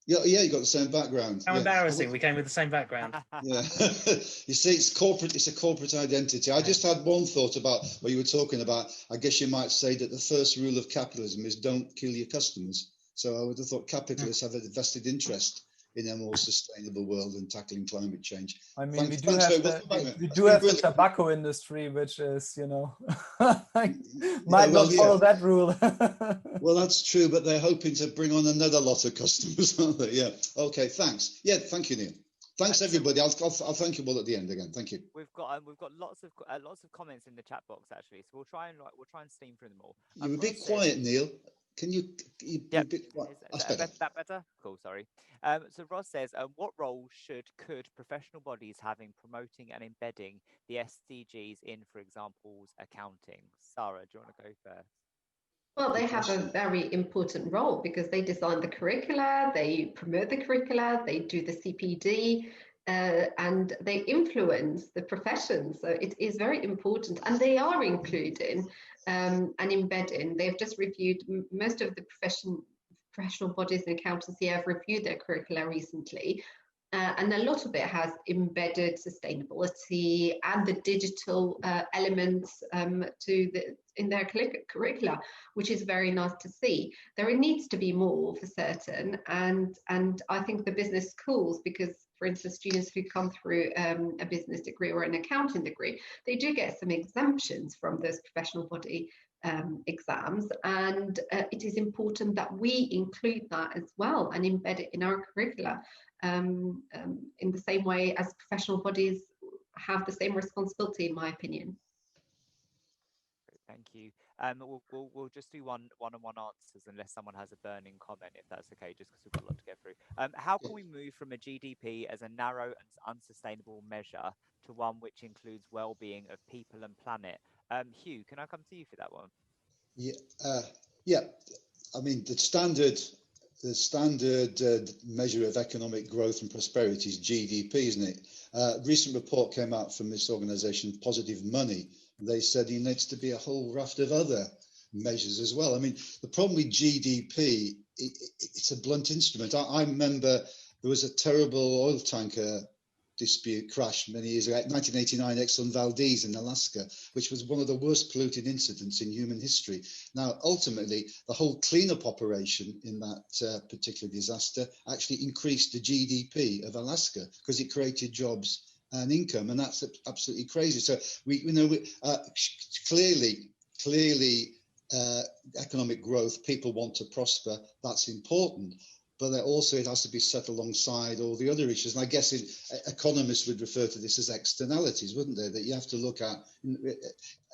Yeah, you got the same background. How embarrassing! We came with the same background. Yeah, you see, it's corporate. It's a corporate identity. I just had one thought about what you were talking about. I guess you might say that the first rule of capitalism is don't kill your customers. So I would have thought capitalists have a vested interest in a more sustainable world and tackling climate change. I mean, we do have the tobacco industry, which is, might not follow that rule. Well, that's true, but they're hoping to bring on another lot of customers, aren't they? Yeah. Okay. Thanks. Yeah. Thank you, Neil. Thanks, everybody. I'll thank you all at the end again. Thank you. We've got lots of comments in the chat box actually, so we'll try and steam through them all. You're a bit quiet, Neil. Can you be a bit quiet? Is that better? Cool, sorry. So Ross says, what role could professional bodies have in promoting and embedding the SDGs in, for example, accounting? Sarah, do you want to go first? Well, they have a very important role because they design the curricula, they promote the curricula, they do the CPD, and they influence the profession. So it is very important, and they are including and embedding. They've just reviewed most of the professional bodies in accountancy have reviewed their curricula recently. And a lot of it has embedded sustainability and the digital elements in their curricula, which is very nice to see. There needs to be more for certain, and I think the business schools, because for instance, students who come through a business degree or an accounting degree, they do get some exemptions from those professional body exams, and it is important that we include that as well and embed it in our curricula. In the same way as professional bodies have the same responsibility, in my opinion. Thank you. We'll just do one-on-one answers unless someone has a burning comment, if that's okay, just because we've got a lot to get through. How can we move from a GDP as a narrow and unsustainable measure to one which includes well-being of people and planet? Hugh, can I come to you for that one? Yeah. I mean, the standard measure of economic growth and prosperity is GDP, isn't it? A recent report came out from this organisation, Positive Money, and they said there needs to be a whole raft of other measures as well. I mean, the problem with GDP, it's a blunt instrument. I remember there was a terrible oil tanker dispute crash many years ago, 1989, Exxon Valdez in Alaska, which was one of the worst polluting incidents in human history. Now, ultimately, the whole cleanup operation in that particular disaster actually increased the GDP of Alaska because it created jobs and income, and that's absolutely crazy. So clearly, economic growth, people want to prosper, that's important. But also it has to be set alongside all the other issues. And I guess economists would refer to this as externalities, wouldn't they? That you have to look at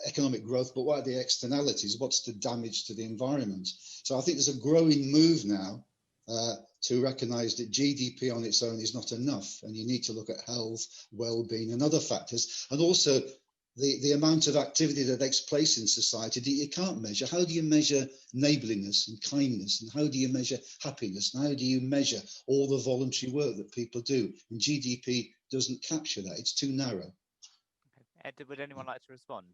economic growth, but what are the externalities? What's the damage to the environment? So I think there's a growing move now to recognise that GDP on its own is not enough. And you need to look at health, well-being and other factors. And also the amount of activity that takes place in society that you can't measure. How do you measure neighbourliness and kindness? And how do you measure happiness? And how do you measure all the voluntary work that people do? And GDP doesn't capture that. It's too narrow. Okay. Would anyone like to respond?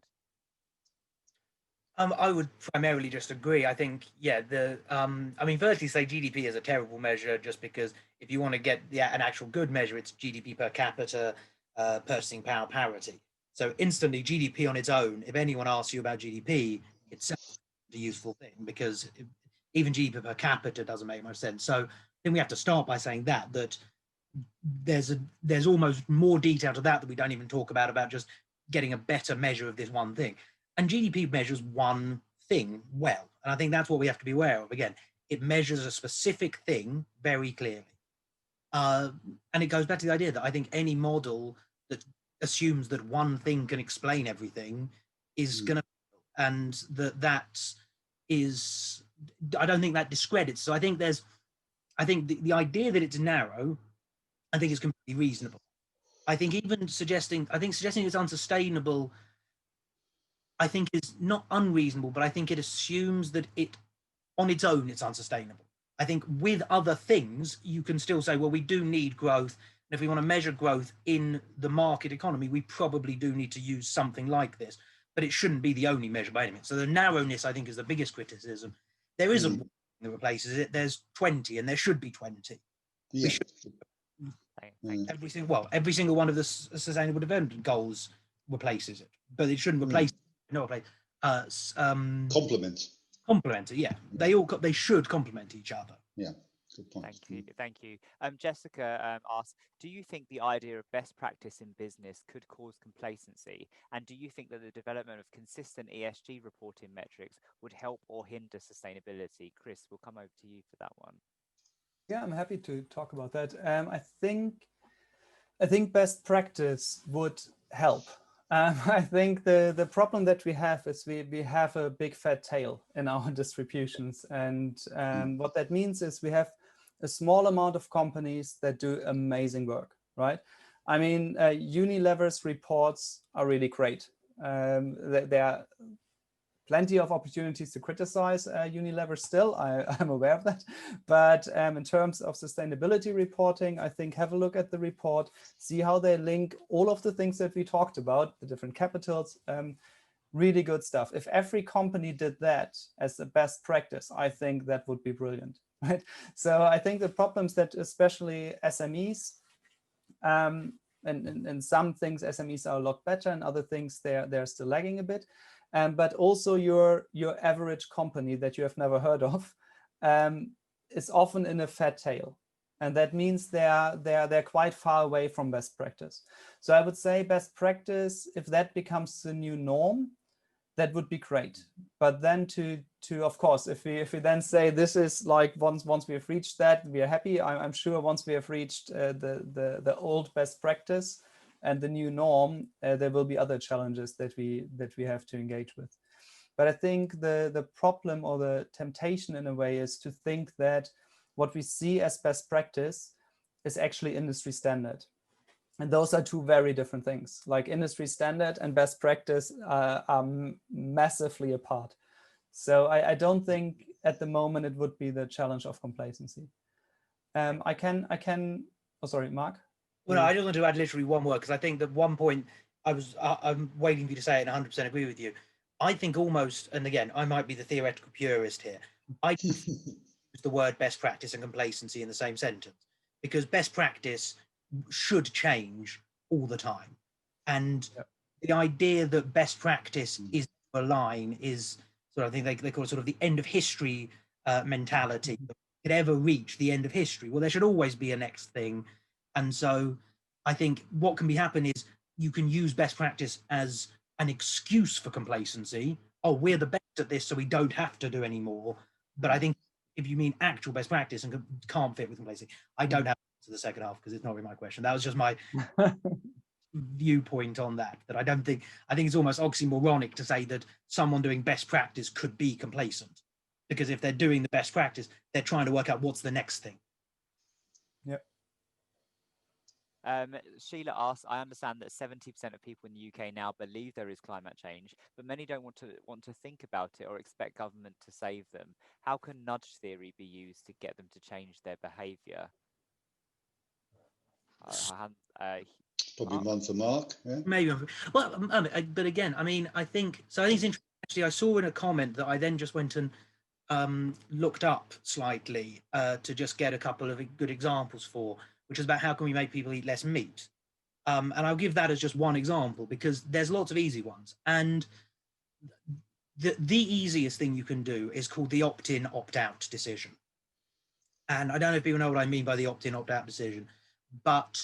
I would primarily just agree. I think, yeah, I mean, firstly, say GDP is a terrible measure just because if you want to get an actual good measure, it's GDP per capita, purchasing power parity. So instantly, GDP on its own, if anyone asks you about GDP, it's a useful thing because even GDP per capita doesn't make much sense. So then we have to start by saying that there's almost more detail to that we don't even talk about just getting a better measure of this one thing. And GDP measures one thing well. And I think that's what we have to be aware of. Again, it measures a specific thing very clearly. And it goes back to the idea that I think any model that assumes that one thing can explain everything is going to, and that is, I don't think that discredits. So I think the idea that it's narrow, I think is completely reasonable. I think even suggesting it's unsustainable, I think is not unreasonable, but I think it assumes that it on its own it's unsustainable. I think with other things you can still say, well, we do need growth. If we want to measure growth in the market economy, we probably do need to use something like this, but it shouldn't be the only measure by any means. So the narrowness, I think, is the biggest criticism. There isn't one that replaces it. There's 20, and there should be 20. Yeah. Every single one of the Sustainable Development Goals replaces it, but it shouldn't replace. Complement it. Yeah, they should complement each other. Yeah. Good point. Thank you. Jessica asks, do you think the idea of best practice in business could cause complacency? And do you think that the development of consistent ESG reporting metrics would help or hinder sustainability? Chris, we'll come over to you for that one. Yeah, I'm happy to talk about that. I think best practice would help. I think the problem that we have is we have a big fat tail in our distributions. And what that means is we have a small amount of companies that do amazing work, right? I mean, Unilever's reports are really great. They are plenty of opportunities to criticize Unilever still, I'm aware of that. But in terms of sustainability reporting, I think have a look at the report, see how they link all of the things that we talked about, the different capitals, really good stuff. If every company did that as a best practice, I think that would be brilliant, right? So I think the problems that especially SMEs, and some things SMEs are a lot better, and other things they're still lagging a bit. But also your average company that you have never heard of is often in a fat tail. And that means they're quite far away from best practice. So I would say best practice, if that becomes the new norm, that would be great. But then to of course, if we then say this is like once we have reached that, we are happy. I'm sure once we have reached the old best practice and the new norm, there will be other challenges that we have to engage with. But I think the problem or the temptation in a way is to think that what we see as best practice is actually industry standard. And those are two very different things. Like industry standard and best practice are massively apart. So I don't think at the moment it would be the challenge of complacency. I can. Oh, sorry, Mark. Well, no, I just want to add literally one word, because I think that one point I'm waiting for you to say it and 100% agree with you. I think almost, and again, I might be the theoretical purist here, I use the word best practice and complacency in the same sentence, because best practice should change all the time. And the idea that best practice is a line is sort of, I think they call it sort of the end of history mentality. Could ever reach the end of history? Well, there should always be a next thing. And so I think what can be happen is you can use best practice as an excuse for complacency. Oh, we're the best at this, so we don't have to do any more. But I think if you mean actual best practice and can't fit with complacency, I don't have to the second half because it's not really my question. That was just my viewpoint on that. That I think it's almost oxymoronic to say that someone doing best practice could be complacent, because if they're doing the best practice, they're trying to work out what's the next thing. Yep. Sheila asks, I understand that 70% of people in the UK now believe there is climate change, but many don't want to think about it or expect government to save them. How can nudge theory be used to get them to change their behaviour? Probably one for Mark. Yeah? Maybe. Well, but again, I mean, I think so. I think it's interesting. Actually, I saw in a comment that I then just went and looked up slightly to just get a couple of good examples for, which is about how can we make people eat less meat. And I'll give that as just one example, because there's lots of easy ones. And the easiest thing you can do is called the opt-in, opt-out decision. And I don't know if people know what I mean by the opt-in, opt-out decision, but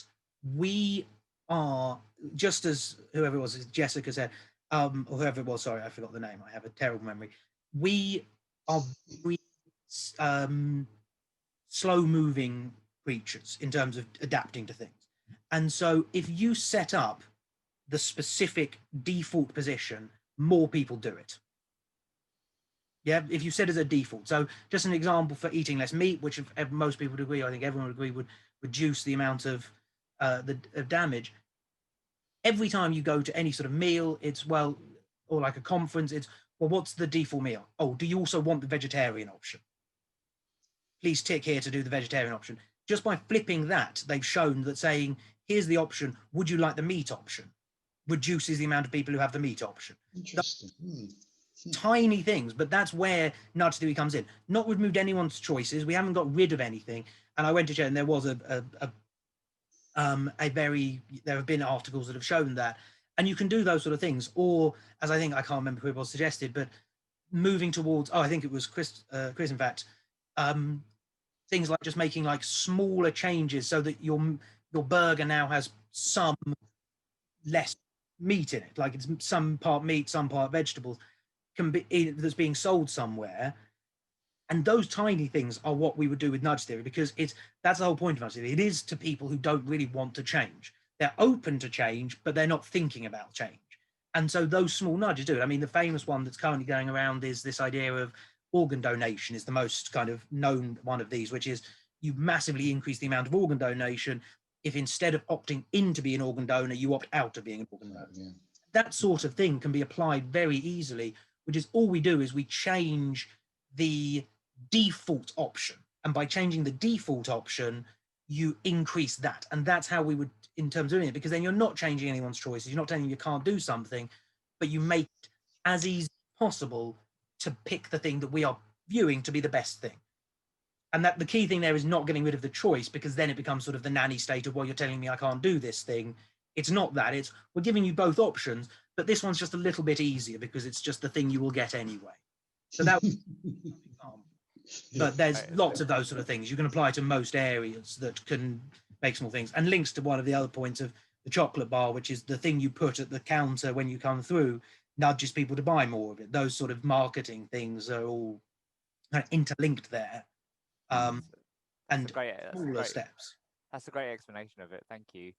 we are, just as whoever it was, Jessica said, or whoever it was, sorry, I forgot the name, I have a terrible memory. We are very slow-moving creatures in terms of adapting to things. And so if you set up the specific default position, more people do it. Yeah, if you set it as a default. So just an example for eating less meat, which most people would agree, I think everyone would agree, would reduce the amount of damage. Every time you go to any sort of meal, it's, well, or like a conference, it's, well, what's the default meal? Oh, do you also want the vegetarian option? Please tick here to do the vegetarian option. Just by flipping that, they've shown that saying, here's the option, would you like the meat option? Reduces the amount of people who have the meat option. Interesting. Tiny things, but that's where nudge theory comes in. Not removed anyone's choices. We haven't got rid of anything. And I went to check, and there was there have been articles that have shown that. And you can do those sort of things. Or, as I can't remember who it was suggested, but moving towards, I think it was Chris in fact, things like just making like smaller changes so that your burger now has some less meat in it, like it's some part meat, some part vegetables, can be that's being sold somewhere. And those tiny things are what we would do with nudge theory, because that's the whole point of nudge theory. It is to people who don't really want to change. They're open to change, but they're not thinking about change. And so those small nudges do it. I mean, the famous one that's currently going around is this idea of organ donation is the most kind of known one of these, which is you massively increase the amount of organ donation if instead of opting in to be an organ donor, you opt out of being an organ donor. Yeah. That sort of thing can be applied very easily which is all we do is we change the default option. And by changing the default option, you increase that. And that's how we would, in terms of doing it, because then you're not changing anyone's choices. You're not telling them you can't do something, but you make it as easy as possible to pick the thing that we are viewing to be the best thing. And that the key thing there is not getting rid of the choice, because then it becomes sort of the nanny state of, well, you're telling me I can't do this thing. It's not that. It's, we're giving you both options, but this one's just a little bit easier because it's just the thing you will get anyway. So that was but there's lots of those sort of things you can apply to most areas that can make small things, and links to one of the other points of the chocolate bar, which is the thing you put at the counter when you come through nudges people to buy more of it. Those sort of marketing things are all kind of interlinked there. And smaller steps. That's a great explanation of it. Thank you.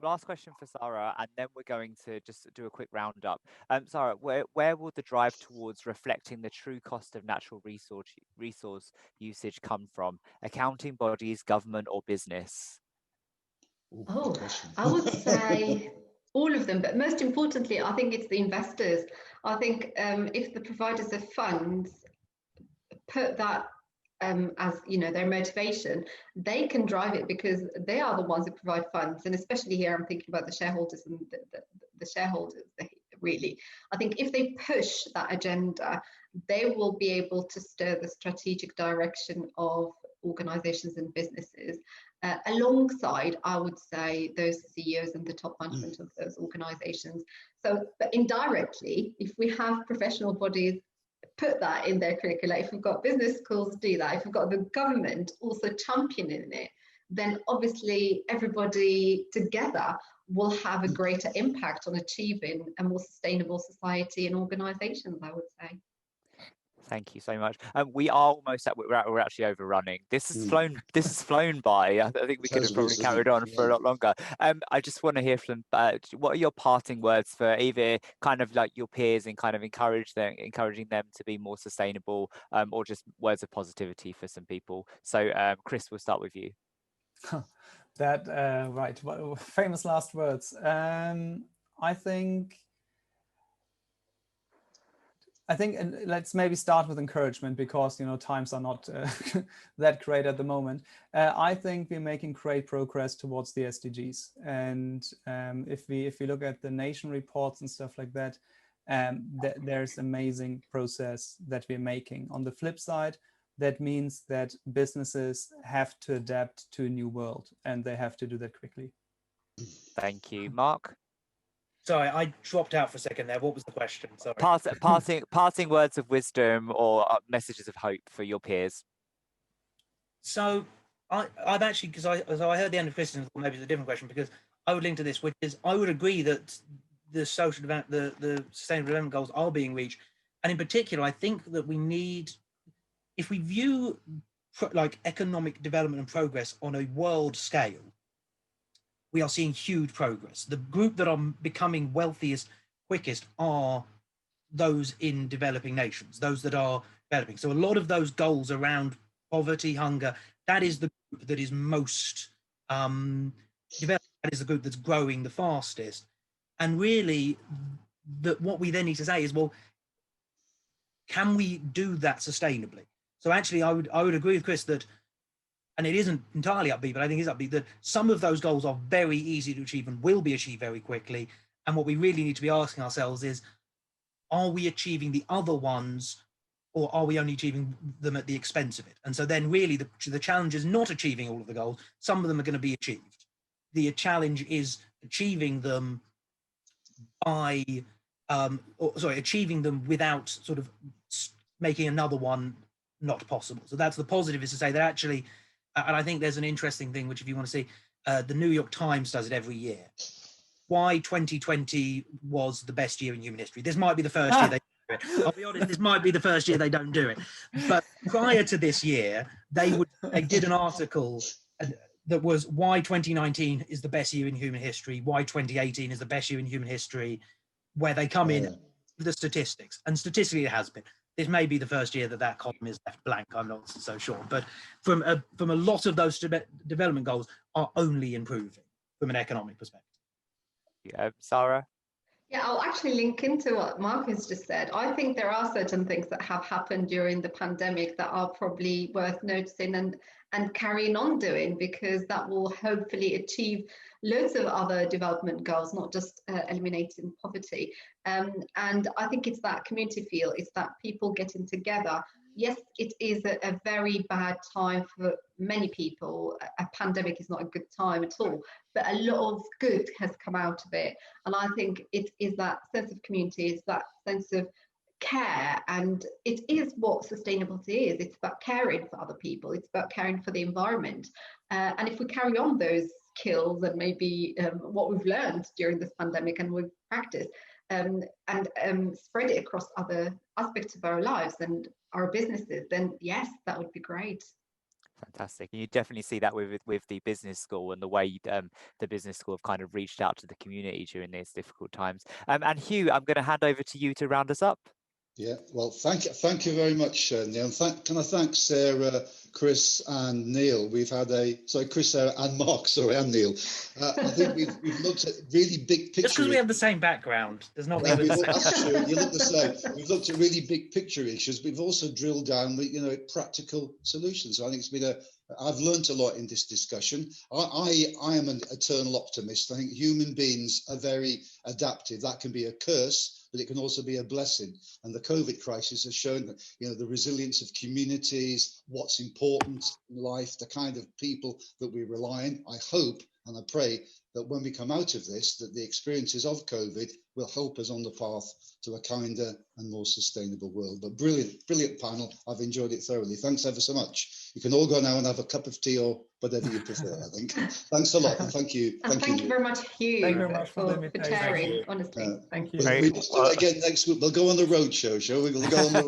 Last question for Sarah, and then we're going to just do a quick roundup. Sarah, where will the drive towards reflecting the true cost of natural resource usage come from? Accounting bodies, government, or business? Oh, I would say all of them, but most importantly, I think it's the investors. I think if the providers of funds put that as their motivation, they can drive it because they are the ones who provide funds. And especially here, I'm thinking about the shareholders and the shareholders. Really, I think if they push that agenda, they will be able to stir the strategic direction of organizations and businesses alongside, I would say, those CEOs and the top management of those organizations. So, but indirectly, if we have professional bodies put that in their curricula, if we've got business schools do that, if we've got the government also championing it, then obviously everybody together will have a greater impact on achieving a more sustainable society and organizations, I would say. Thank you so much. We are almost at, we're actually overrunning. This has flown by. I think we could have probably carried on for a lot longer. I just want to hear from what are your parting words for either kind of like your peers and kind of encouraging them to be more sustainable, or just words of positivity for some people. So Chris, we'll start with you. That right, famous last words. I think, and let's maybe start with encouragement, because times are not that great at the moment. I think we're making great progress towards the SDGs, and if we look at the nation reports and stuff like that, there's amazing progress that we're making. On the flip side, that means that businesses have to adapt to a new world, and they have to do that quickly. Thank you, Mark. Sorry, I dropped out for a second there. What was the question? Sorry. Passing words of wisdom or messages of hope for your peers. So I've actually, because I heard the end of Chris's, maybe it's a different question, because I would link to this, which is I would agree that the social development, the sustainable development goals are being reached, and in particular, I think that we need, if we view like economic development and progress on a world scale, we are seeing huge progress. The group that are becoming wealthiest quickest are those in developing nations, those that are developing. So a lot of those goals around poverty, hunger, that is the group that is most developed. That is the group that's growing the fastest. And really, what we then need to say is, well, can we do that sustainably? So actually, I would agree with Chris that, and it isn't entirely upbeat, but I think it's upbeat, that some of those goals are very easy to achieve and will be achieved very quickly. And what we really need to be asking ourselves is, are we achieving the other ones, or are we only achieving them at the expense of it? And so then really the challenge is not achieving all of the goals. Some of them are going to be achieved. The challenge is achieving them by, achieving them without sort of making another one not possible. So that's the positive, is to say that actually, and I think there's an interesting thing, which if you want to see, the New York Times does it every year. Why 2020 was the best year in human history. This might be the first year they do it. I'll be honest, this might be the first year they don't do it. But prior to this year, they did an article that was why 2019 is the best year in human history, why 2018 is the best year in human history, where they come in with the statistics. And statistically, it has been. This may be the first year that column is left blank. I'm not so sure. But from a lot of those development goals are only improving from an economic perspective. Sarah? Yeah, I'll actually link into what Marcus just said. I think there are certain things that have happened during the pandemic that are probably worth noticing and carrying on doing, because that will hopefully achieve loads of other development goals, not just eliminating poverty. And I think it's that community feel, it's that people getting together. Yes, it is a very bad time for many people. A pandemic is not a good time at all, but a lot of good has come out of it. And I think it is that sense of community, it's that sense of care, and it is what sustainability is. It's about caring for other people, it's about caring for the environment. And if we carry on those skills and maybe what we've learned during this pandemic and we've practiced, and spread it across other aspects of our lives and our businesses, then yes, that would be great. Fantastic. And you definitely see that with the business school and the way the business school have kind of reached out to the community during these difficult times. And Hugh, I'm going to hand over to you to round us up. Yeah, well, thank you very much, Neil. Can I thank Sarah, Chris, and Neil? We've had Chris, Sarah, and Mark. Sorry, and Neil. I think we've looked at really big picture. Just because we have the same background does not mean that's true. You look the same. We've looked at really big picture issues, but we've also drilled down with practical solutions. So I think it's been I've learned a lot in this discussion. I am an eternal optimist. I think human beings are very adaptive. That can be a curse, but it can also be a blessing. And the COVID crisis has shown that, the resilience of communities, what's important in life, the kind of people that we rely on. I hope and I pray that when we come out of this, that the experiences of COVID will help us on the path to a kinder and more sustainable world. But brilliant panel. I've enjoyed it thoroughly. Thanks ever so much. You can all go now and have a cup of tea or whatever you prefer, I think. Thanks a lot. And thank you. Thank you very much, Hugh, thank you very much for sharing, honestly. Thank you. We'll do it again next week. We'll go on the road show, shall we? We'll go on the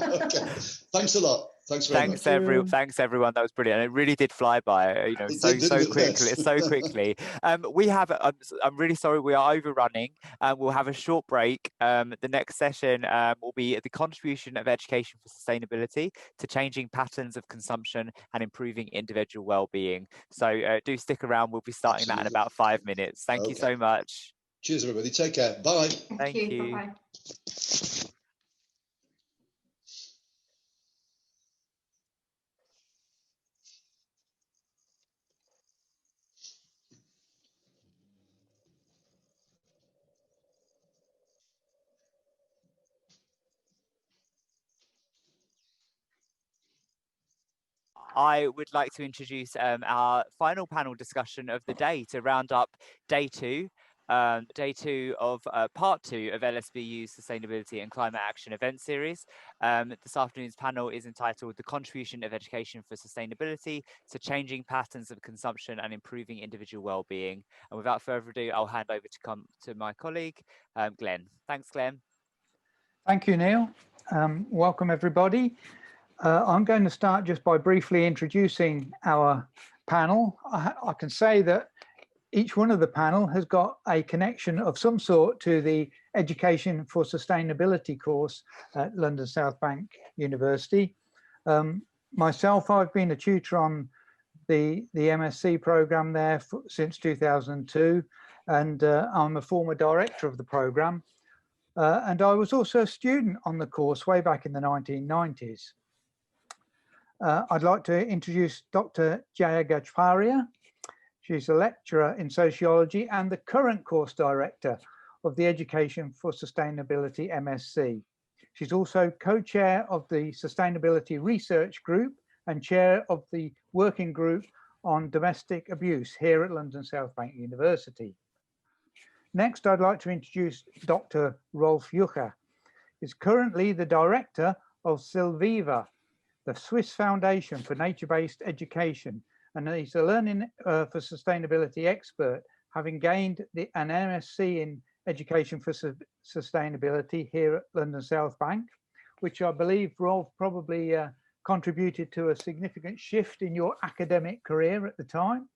road. Okay. Thanks a lot. Thanks very much. Thanks everyone. That was brilliant. And it really did fly by, so quickly. We have. I'm really sorry. We are overrunning. We'll have a short break. The next session will be the contribution of education for sustainability to changing patterns of consumption and improving individual well-being. So do stick around. We'll be starting that in about 5 minutes. Thank you so much. Cheers, everybody. Take care. Bye. Thank you. Bye-bye. I would like to introduce our final panel discussion of the day to round up day two of part 2 of LSBU's Sustainability and Climate Action event series. This afternoon's panel is entitled The Contribution of Education for Sustainability to Changing Patterns of Consumption and Improving Individual Wellbeing. And without further ado, I'll hand over to my colleague, Glenn. Thanks, Glenn. Thank you, Neil. Welcome, everybody. I'm going to start just by briefly introducing our panel. I can say that each one of the panel has got a connection of some sort to the Education for Sustainability course at London South Bank University. Myself, I've been a tutor on the MSc programme there since 2002, and I'm a former director of the programme. And I was also a student on the course way back in the 1990s. I'd like to introduce Dr. Jaya Gajparia. She's a lecturer in sociology and the current course director of the Education for Sustainability MSc. She's also co-chair of the Sustainability Research Group and chair of the working group on domestic abuse here at London South Bank University. Next, I'd like to introduce Dr. Rolf Jucher. He's currently the director of Silviva, the Swiss Foundation for Nature-Based Education, and he's a Learning for Sustainability expert, having gained an MSc in Education for Sustainability here at London South Bank, which I believe, Rolf, probably contributed to a significant shift in your academic career at the time.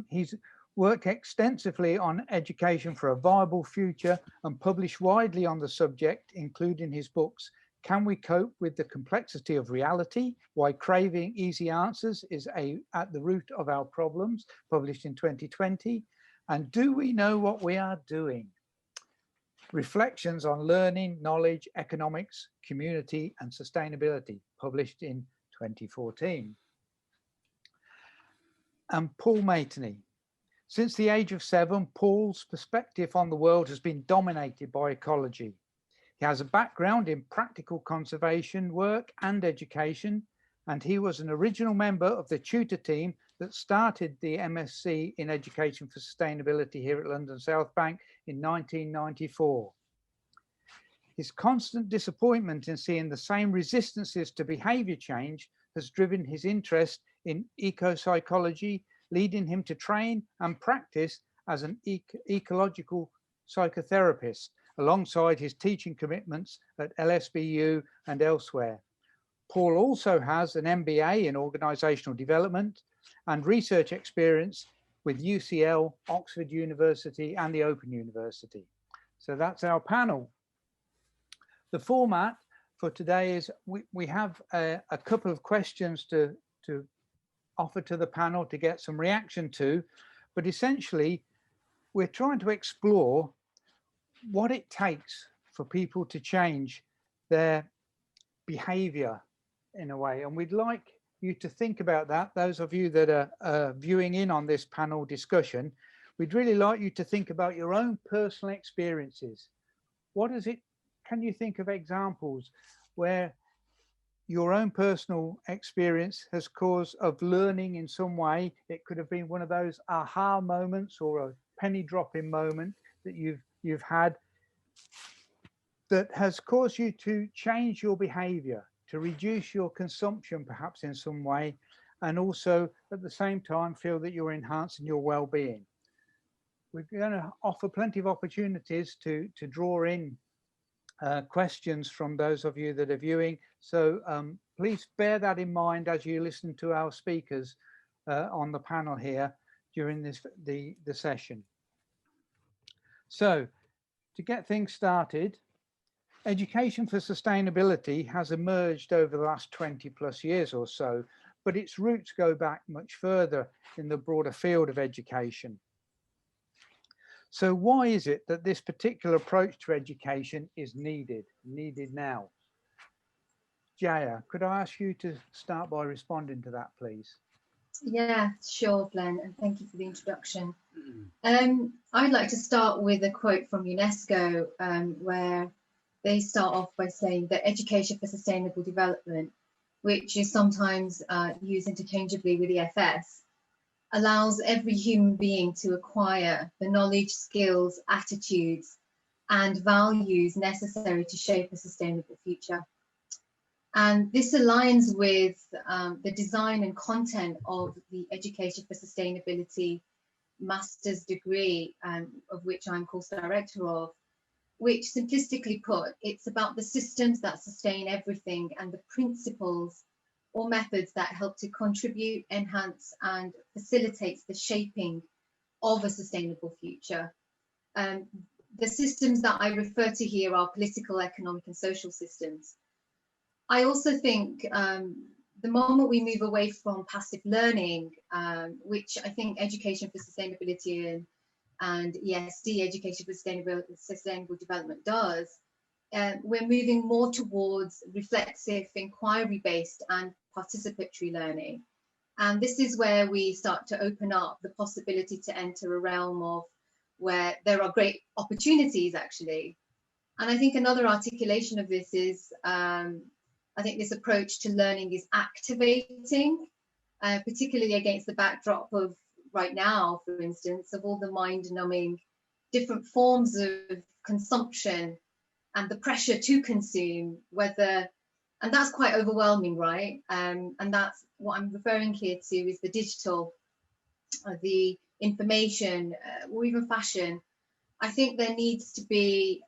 He's worked extensively on education for a viable future and published widely on the subject, including his books, Can We Cope with the Complexity of Reality? Why Craving Easy Answers is at the Root of Our Problems, published in 2020, And do we know what we are doing? Reflections on Learning, Knowledge, Economics, Community and Sustainability, published in 2014. And Paul Maitney. Since the age of 7, Paul's perspective on the world has been dominated by ecology. He has a background in practical conservation work and education, and he was an original member of the tutor team that started the MSc in Education for Sustainability here at London South Bank in 1994. His constant disappointment in seeing the same resistances to behaviour change has driven his interest in eco-psychology, leading him to train and practice as an ecological psychotherapist, alongside his teaching commitments at LSBU and elsewhere. Paul also has an MBA in organisational development and research experience with UCL, Oxford University and the Open University. So that's our panel. The format for today is we have a couple of questions to offer to the panel to get some reaction to, but essentially we're trying to explore what it takes for people to change their behavior in a way. And we'd like you to think about that. Those of you that are viewing in on this panel discussion, we'd really like you to think about your own personal experiences. What is it? Can you think of examples where your own personal experience has caused of learning in some way? It could have been one of those aha moments or a penny dropping moment that you've had that has caused you to change your behavior, to reduce your consumption perhaps in some way, and also at the same time feel that you're enhancing your well-being. We're going to offer plenty of opportunities to draw in questions from those of you that are viewing. So please bear that in mind as you listen to our speakers on the panel here during the session. So to get things started, Education for Sustainability has emerged over the last 20+ years or so, but its roots go back much further in the broader field of education. So why is it that this particular approach to education is needed now? Jaya, could I ask you to start by responding to that, please? Yeah, sure, Glenn, and thank you for the introduction. I'd like to start with a quote from UNESCO, where they start off by saying that education for sustainable development, which is sometimes used interchangeably with EFS, allows every human being to acquire the knowledge, skills, attitudes, and values necessary to shape a sustainable future. And this aligns with the design and content of the Education for Sustainability master's degree, of which I'm course director of, which simplistically put, it's about the systems that sustain everything and the principles or methods that help to contribute, enhance, and facilitates the shaping of a sustainable future. The systems that I refer to here are political, economic, and social systems. I also think the moment we move away from passive learning, which I think Education for Sustainability and ESD, Education for Sustainable Development, does, we're moving more towards reflexive, inquiry-based and participatory learning. And this is where we start to open up the possibility to enter a realm of where there are great opportunities, actually. And I think another articulation of this is, I think this approach to learning is activating, particularly against the backdrop of right now, for instance, of all the mind-numbing different forms of consumption and the pressure to consume, and that's quite overwhelming, right? And that's what I'm referring here to is the digital, the information, or even fashion. I think there needs to be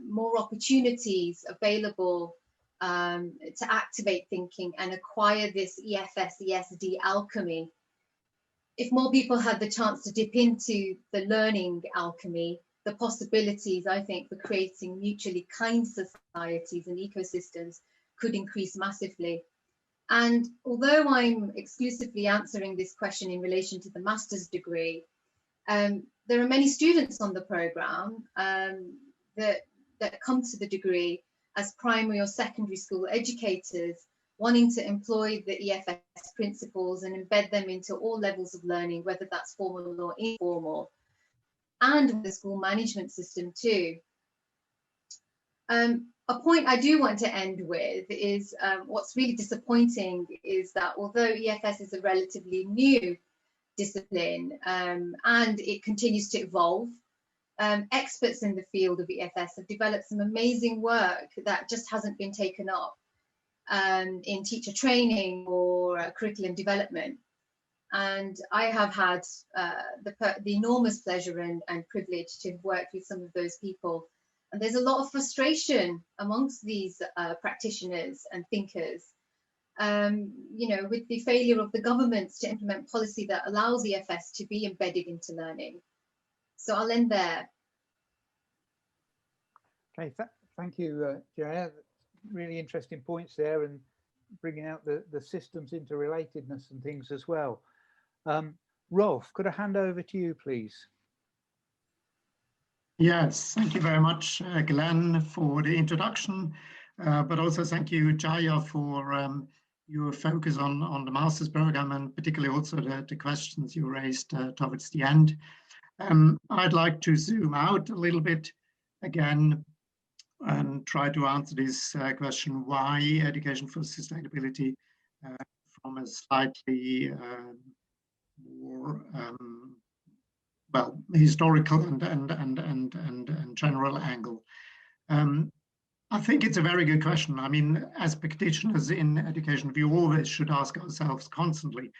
more opportunities available to activate thinking and acquire this EFS, ESD alchemy. If more people had the chance to dip into the learning alchemy, the possibilities, I think, for creating mutually kind societies and ecosystems could increase massively. And although I'm exclusively answering this question in relation to the master's degree, There are many students on the programme that come to the degree as primary or secondary school educators, wanting to employ the EFS principles and embed them into all levels of learning, whether that's formal or informal, and the school management system too. A point I do want to end with is what's really disappointing is that although EFS is a relatively new discipline and it continues to evolve, experts in the field of EFS have developed some amazing work that just hasn't been taken up in teacher training or curriculum development. And I have had the enormous pleasure and privilege to have worked with some of those people. And there's a lot of frustration amongst these practitioners and thinkers, you know, with the failure of the governments to implement policy that allows EFS to be embedded into learning. So I'll end there. Okay, thank you, Jaya. Really interesting points there, and bringing out the systems interrelatedness and things as well. Rolf, could I hand over to you, please? Yes, thank you very much, Glenn, for the introduction, but also thank you, Jaya, for your focus on the master's program, and particularly also the questions you raised towards the end. I'd like to zoom out a little bit again and try to answer this question, why education for sustainability, from a slightly more well, historical and general angle. I think it's a very good question. I mean, as practitioners in education, we always should ask ourselves constantly,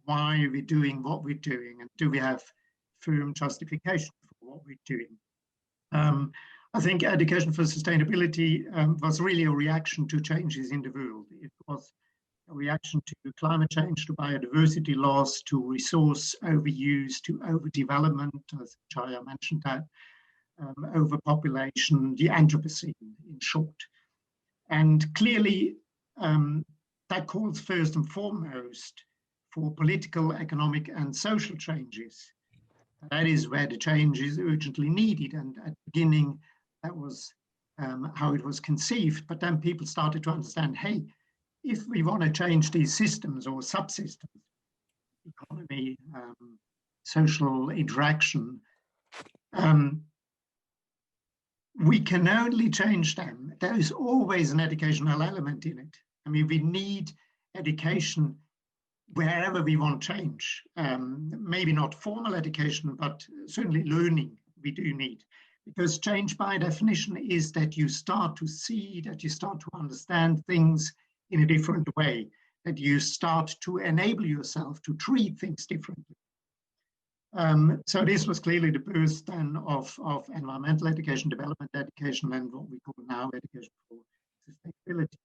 why are we doing what we're doing, and do we have firm justification for what we're doing? I think education for sustainability was really a reaction to changes in the world. It was a reaction to climate change, to biodiversity loss, to resource overuse, to overdevelopment, as Jaya mentioned that, overpopulation, the Anthropocene in short. And clearly that calls first and foremost for political, economic and social changes. That is where the change is urgently needed, and at the beginning that was how it was conceived, but then people started to understand, hey, if we want to change these systems or subsystems, economy, social interaction, we can only change them. There is always an educational element in it. I mean, we need education wherever we want change. Maybe not formal education, but certainly learning we do need. Because change by definition is that you start to see, that you start to understand things in a different way, that you start to enable yourself to treat things differently. So this was clearly the birth then of environmental education, development education, and what we call now education for sustainability.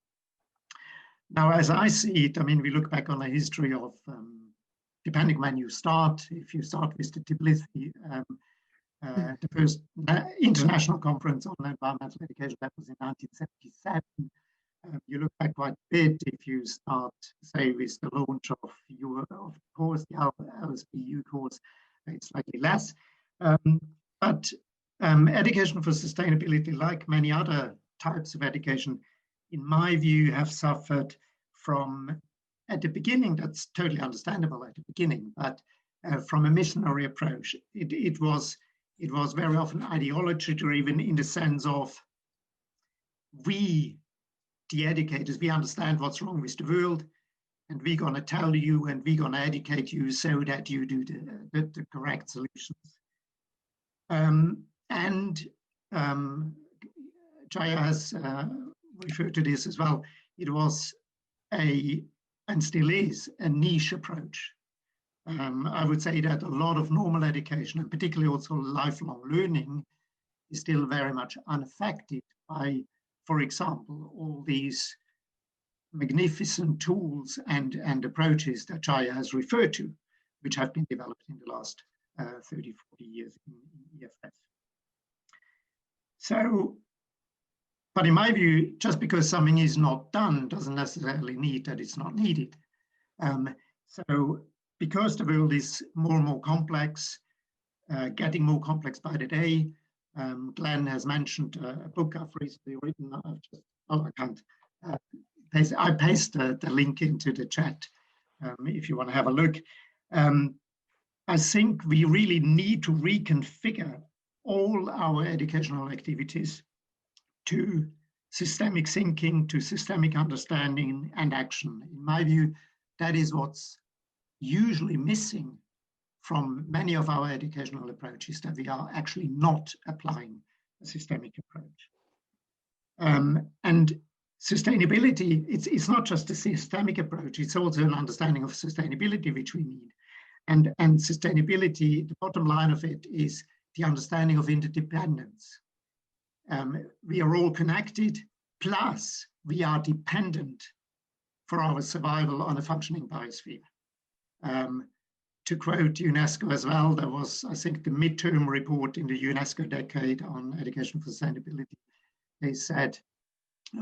Now, as I see it, I mean, we look back on a history of, depending when you start, if you start with the Tbilisi, the first international conference on environmental education, that was in 1977. You look back quite a bit if you start, say, with the launch of your course, the LSBU course, it's slightly less. But education for sustainability, like many other types of education, in my view, have suffered from, at the beginning, that's totally understandable at the beginning, but from a missionary approach. It was very often ideology driven in the sense of we, the educators, we understand what's wrong with the world, and we're going to tell you and we're going to educate you so that you do the correct solutions. Jaya has referred to this as well. It was and still is, a niche approach. I would say that a lot of normal education, and particularly also lifelong learning, is still very much unaffected by, for example, all these magnificent tools and approaches that Jaya has referred to, which have been developed in the last 30, 40 years in EFS. So, but in my view, just because something is not done doesn't necessarily mean that it's not needed. So because the world is more and more complex, getting more complex by the day. Glenn has mentioned a book I've recently written. I can't. I paste the link into the chat if you want to have a look. I think we really need to reconfigure all our educational activities to systemic thinking, to systemic understanding and action. In my view, that is what's usually missing from many of our educational approaches, that we are actually not applying a systemic approach. And sustainability, it's not just a systemic approach, it's also an understanding of sustainability which we need. And sustainability, the bottom line of it is the understanding of interdependence. We are all connected, plus we are dependent for our survival on a functioning biosphere. To quote UNESCO as well, there was, I think, the midterm report in the UNESCO decade on education for sustainability. They said,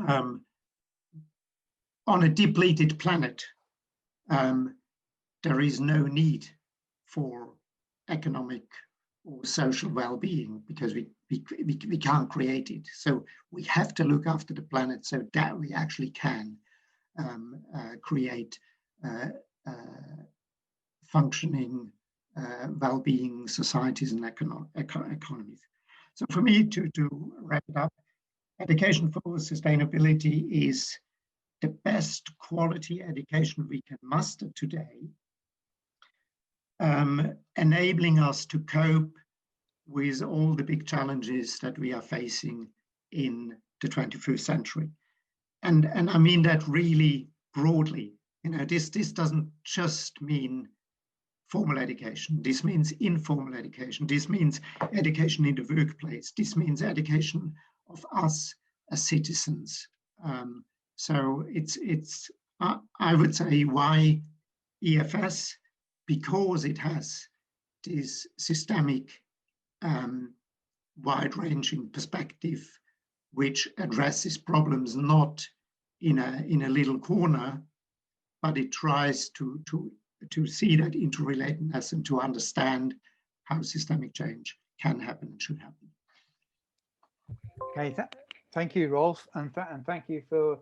on a depleted planet, there is no need for economic or social well-being because we can't create it. So we have to look after the planet so that we actually can create functioning, well-being societies and economies. So for me, to wrap it up, education for sustainability is the best quality education we can muster today, enabling us to cope with all the big challenges that we are facing in the 21st century. And I mean that really broadly. You know, this doesn't just mean formal education. This means informal education. This means education in the workplace. This means education of us as citizens. So it's I would say why EFS, because it has this systemic, wide-ranging perspective, which addresses problems not in a little corner, but it tries to see that interrelatedness and to understand how systemic change can happen and should happen. Okay, thank you, Rolf, and thank you for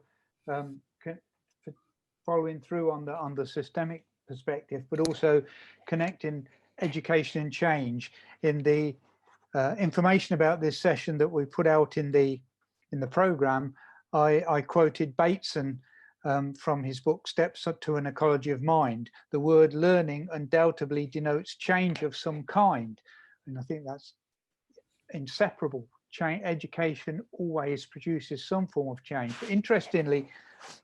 following through on the systemic perspective, but also connecting education and change. In the information about this session that we put out in the program, I quoted Bateson from his book Steps to an Ecology of Mind. The word learning undoubtedly denotes change of some kind, and I think that's inseparable. Education always produces some form of change. But interestingly,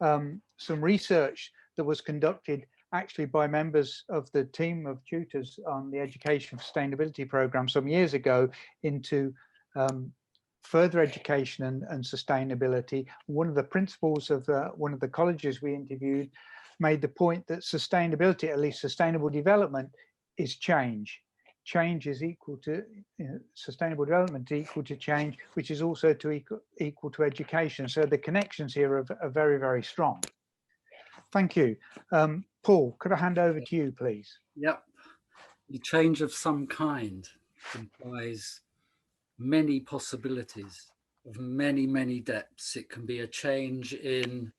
some research that was conducted actually by members of the team of tutors on the Education for Sustainability program some years ago into further education and sustainability. One of the principals of one of the colleges we interviewed made the point that sustainability, at least sustainable development, is change. Change is equal to, sustainable development is equal to change, which is also equal to education. So the connections here are very, very strong. Thank you. Paul, could I hand over to you, please? Yep. The change of some kind implies many possibilities of many, many depths. It can be a change in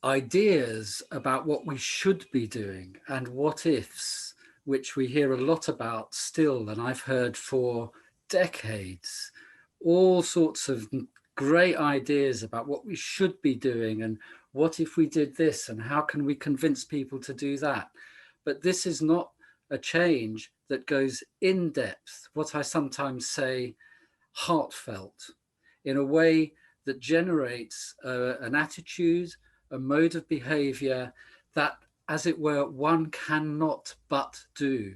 ideas about what we should be doing and what ifs, which we hear a lot about still, and I've heard for decades, all sorts of great ideas about what we should be doing and what if we did this and how can we convince people to do that. But this is not a change that goes in depth, what I sometimes say, heartfelt, in a way that generates an attitude, a mode of behavior that, as it were, one cannot but do,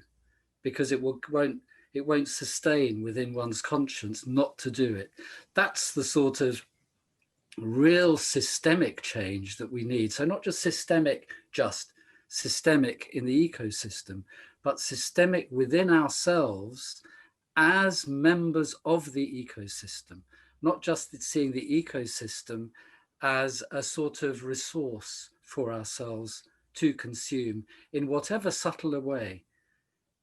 because it won't sustain within one's conscience not to do it. That's the sort of real systemic change that we need. So not just systemic in the ecosystem, but systemic within ourselves as members of the ecosystem, not just seeing the ecosystem as a sort of resource for ourselves to consume in whatever subtler way,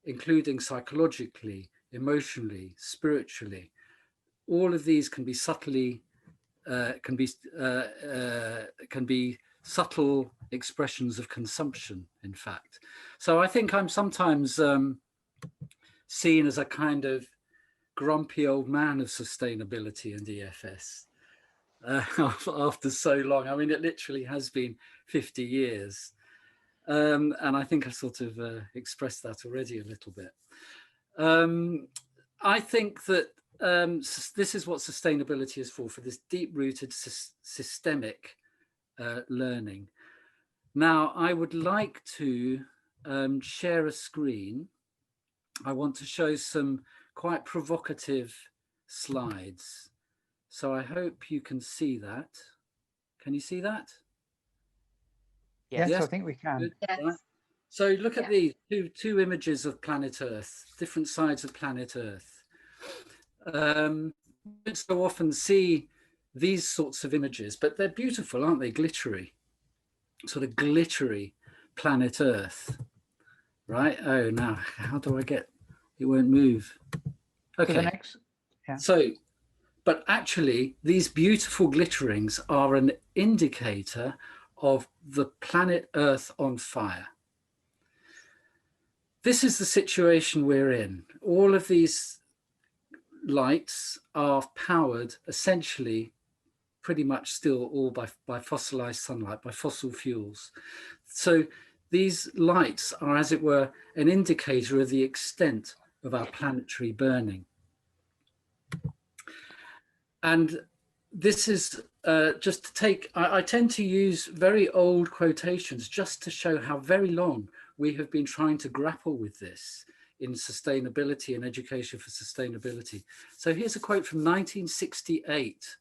including psychologically, emotionally, spiritually. All of these can be subtly, can be subtle expressions of consumption, in fact. So I think I'm sometimes seen as a kind of grumpy old man of sustainability and EFS after so long. I mean, it literally has been 50 years. And I think I sort of expressed that already a little bit. I think that this is what sustainability is for this deep-rooted systemic learning. Now, I would like to share a screen. I want to show some quite provocative slides. So I hope you can see that. Can you see that? Yes, I think we can. Yes. Right. So look at these two images of planet Earth, different sides of planet Earth. We don't so often see these sorts of images, but they're beautiful, aren't they? Glittery, sort of glittery planet Earth, right? Oh, now how do I get, it won't move. Okay. To the next. Yeah. So, but actually these beautiful glitterings are an indicator of the planet Earth on fire. This is the situation we're in. All of these lights are powered essentially pretty much still all by fossilized sunlight, by fossil fuels. So these lights are, as it were, an indicator of the extent of our planetary burning. And this is just to take, I tend to use very old quotations just to show how very long we have been trying to grapple with this in sustainability and education for sustainability. So here's a quote from 1968.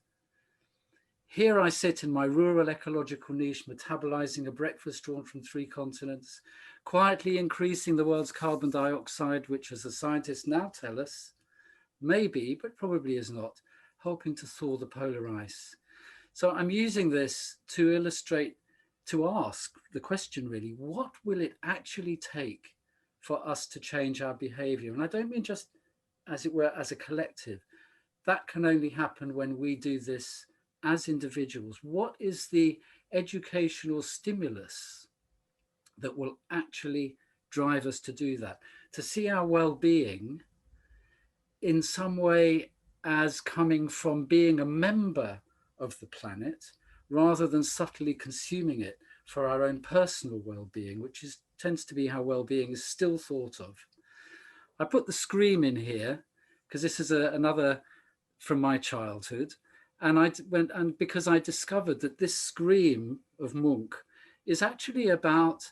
Here I sit in my rural ecological niche, metabolizing a breakfast drawn from 3 continents, quietly increasing the world's carbon dioxide, which, as the scientists now tell us, may be, but probably is not, helping to thaw the polar ice. So I'm using this to illustrate, to ask the question really, what will it actually take for us to change our behavior? And I don't mean just, as it were, as a collective. That can only happen when we do this as individuals. What is the educational stimulus that will actually drive us to do that? To see our well-being in some way as coming from being a member of the planet rather than subtly consuming it for our own personal well-being, which tends to be how well-being is still thought of. I put the scream in here because this is another from my childhood, and because I discovered that this scream of Munch is actually about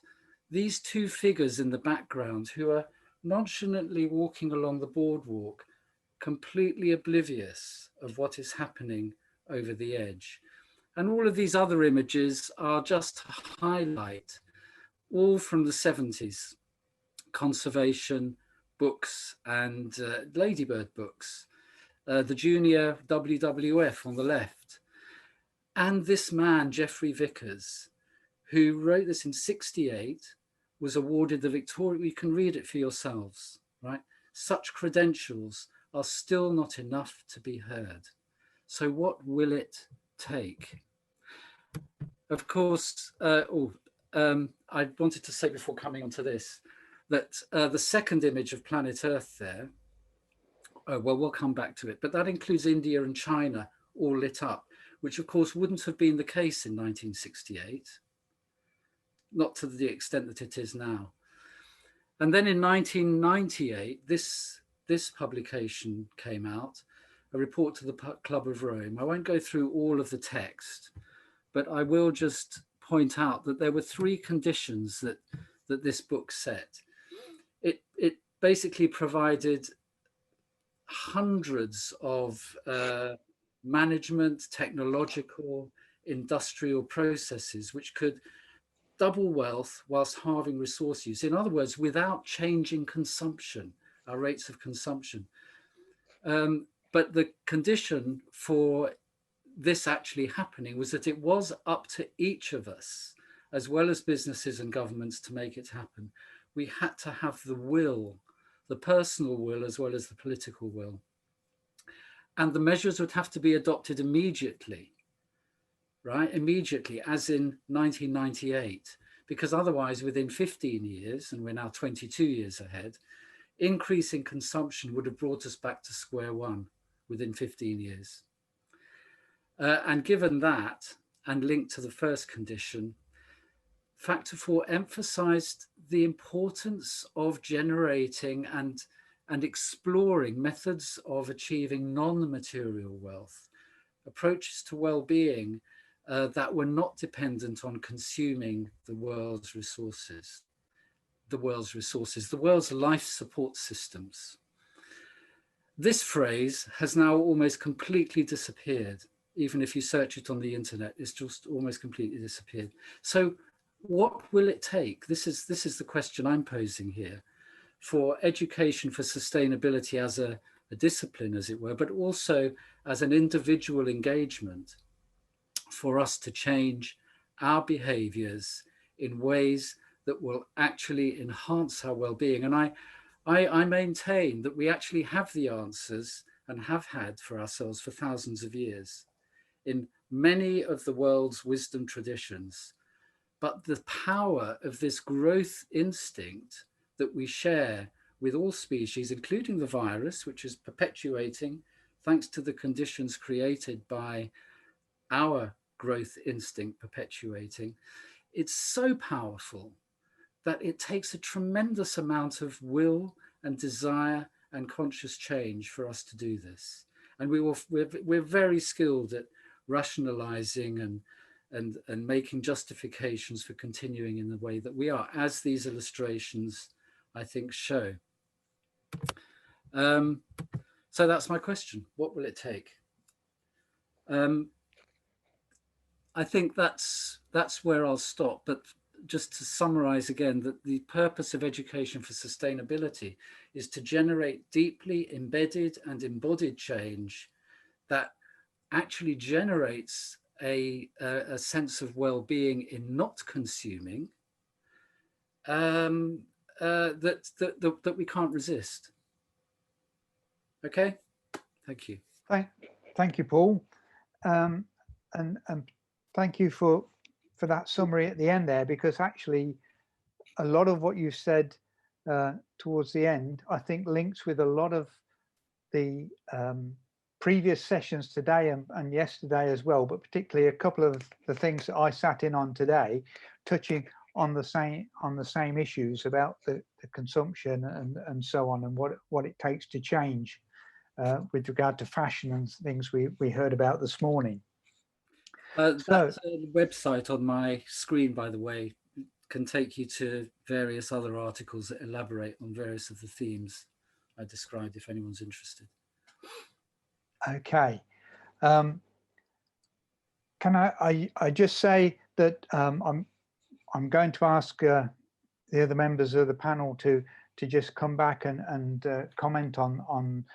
these 2 figures in the background who are nonchalantly walking along the boardwalk, completely oblivious of what is happening over the edge. And all of these other images are just to highlight, all from the 70s, conservation books and ladybird books, the junior WWF on the left. And this man, Geoffrey Vickers, who wrote this in '68, was awarded the Victoria, you can read it for yourselves, right? Such credentials are still not enough to be heard. So what will it take? Of course, I wanted to say before coming onto this, that the second image of planet Earth there, well, we'll come back to it, but that includes India and China all lit up, which of course wouldn't have been the case in 1968, not to the extent that it is now. And then in 1998, this publication came out, a report to the Club of Rome. I won't go through all of the text, but I will just point out that there were 3 conditions that this book set. It basically provided hundreds of management, technological, industrial processes which could double wealth whilst halving resource use. In other words, without changing consumption, our rates of consumption. But the condition for this actually happening was that it was up to each of us, as well as businesses and governments, to make it happen. We had to have the will, the personal will as well as the political will. And the measures would have to be adopted immediately, right? Immediately, as in 1998, because otherwise within 15 years, and we're now 22 years ahead, increasing consumption would have brought us back to square one within 15 years. And given that, and linked to the first condition, Factor 4 emphasized the importance of generating and exploring methods of achieving non-material wealth, approaches to well-being that were not dependent on consuming the world's resources, the world's life support systems. This phrase has now almost completely disappeared. Even if you search it on the internet, it's just almost completely disappeared. So what will it take? This is the question I'm posing here, for education for sustainability as a discipline, as it were, but also as an individual engagement for us to change our behaviors in ways that will actually enhance our well-being. And I maintain that we actually have the answers, and have had for ourselves for thousands of years, in many of the world's wisdom traditions. But the power of this growth instinct that we share with all species, including the virus, which is perpetuating thanks to the conditions created by our growth instinct perpetuating, it's so powerful that it takes a tremendous amount of will and desire and conscious change for us to do this. And we're very skilled at rationalizing and making justifications for continuing in the way that we are, as these illustrations, I think, show. So that's my question. What will it take? I think that's where I'll stop. But just to summarize again, that the purpose of education for sustainability is to generate deeply embedded and embodied change that actually generates a sense of well-being in not consuming that we can't resist. Okay, thank you. Thank you, Paul, and thank you for that summary at the end there, because actually a lot of what you said towards the end, I think, links with a lot of the previous sessions today and yesterday as well, but particularly a couple of the things that I sat in on today, touching on the same issues about the consumption and so on, and what it takes to change with regard to fashion and things we heard about this morning. That website on my screen, by the way, can take you to various other articles that elaborate on various of the themes I described, if anyone's interested. Okay. Can I just say that I'm going to ask the other members of the panel to just come back and comment on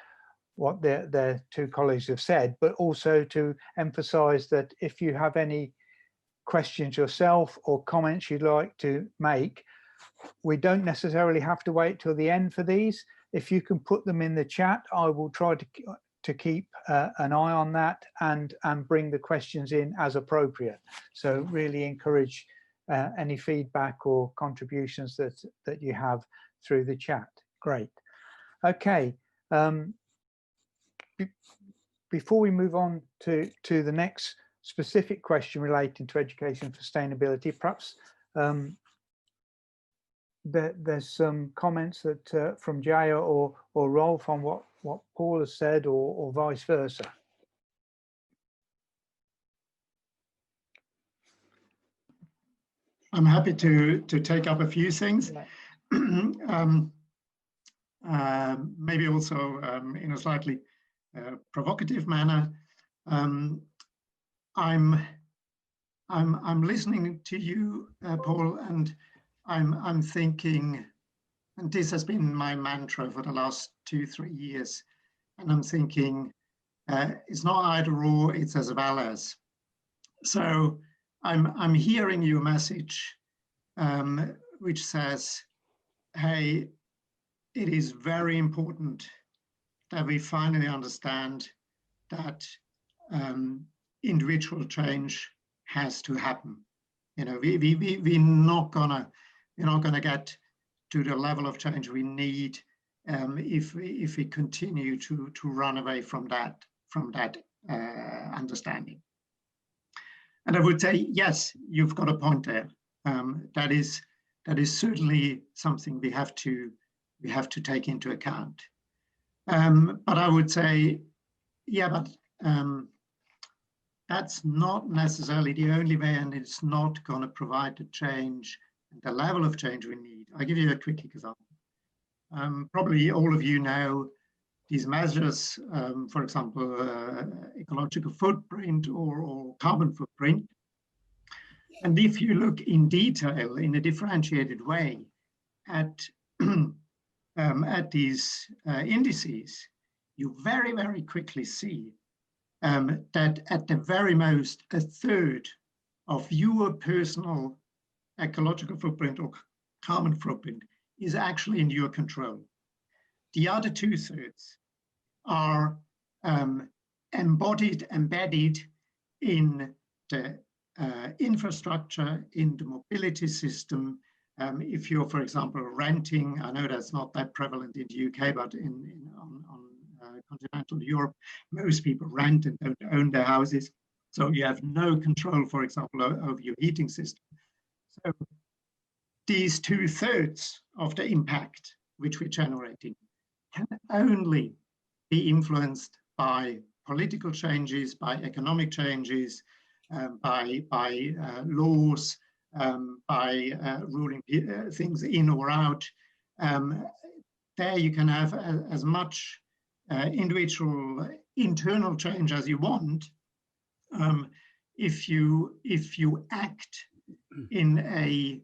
what their two colleagues have said, but also to emphasize that if you have any questions yourself or comments you'd like to make, we don't necessarily have to wait till the end for these. If you can put them in the chat, I will try to keep an eye on that and bring the questions in as appropriate. So really encourage any feedback or contributions that you have through the chat. Great. Okay. Before we move on to the next specific question relating to education sustainability, perhaps there's some comments that from Jaya or Rolf on what Paul has said, or vice versa. I'm happy to take up a few things. Maybe also in a slightly provocative manner. I'm listening to you, Paul, and I'm thinking, and this has been my mantra for the last 2-3 years, and I'm thinking it's not either or, it's as well as. So I'm hearing your message, which says, hey, it is very important that we finally understand that individual change has to happen. You know, we're not gonna get to the level of change we need if we continue to run away from that understanding. And I would say, yes, you've got a point there. That is certainly something we have to take into account. But I would say, yeah, but that's not necessarily the only way, and it's not going to provide the change, the level of change we need. I'll give you a quick example. Probably all of you know these measures, for example, ecological footprint or carbon footprint. And if you look in detail in a differentiated way at these indices, you very, very quickly see that at the very most, a third of your personal ecological footprint or carbon footprint is actually in your control. The other 2/3 are embedded in the infrastructure, in the mobility system. If you're, for example, renting, I know that's not that prevalent in the UK, but on continental Europe, most people rent and don't own their houses. So you have no control, for example, over your heating system. So these 2/3 of the impact which we're generating can only be influenced by political changes, by economic changes, by laws, by ruling things in or out. There you can have as much individual internal change as you want. If you act in a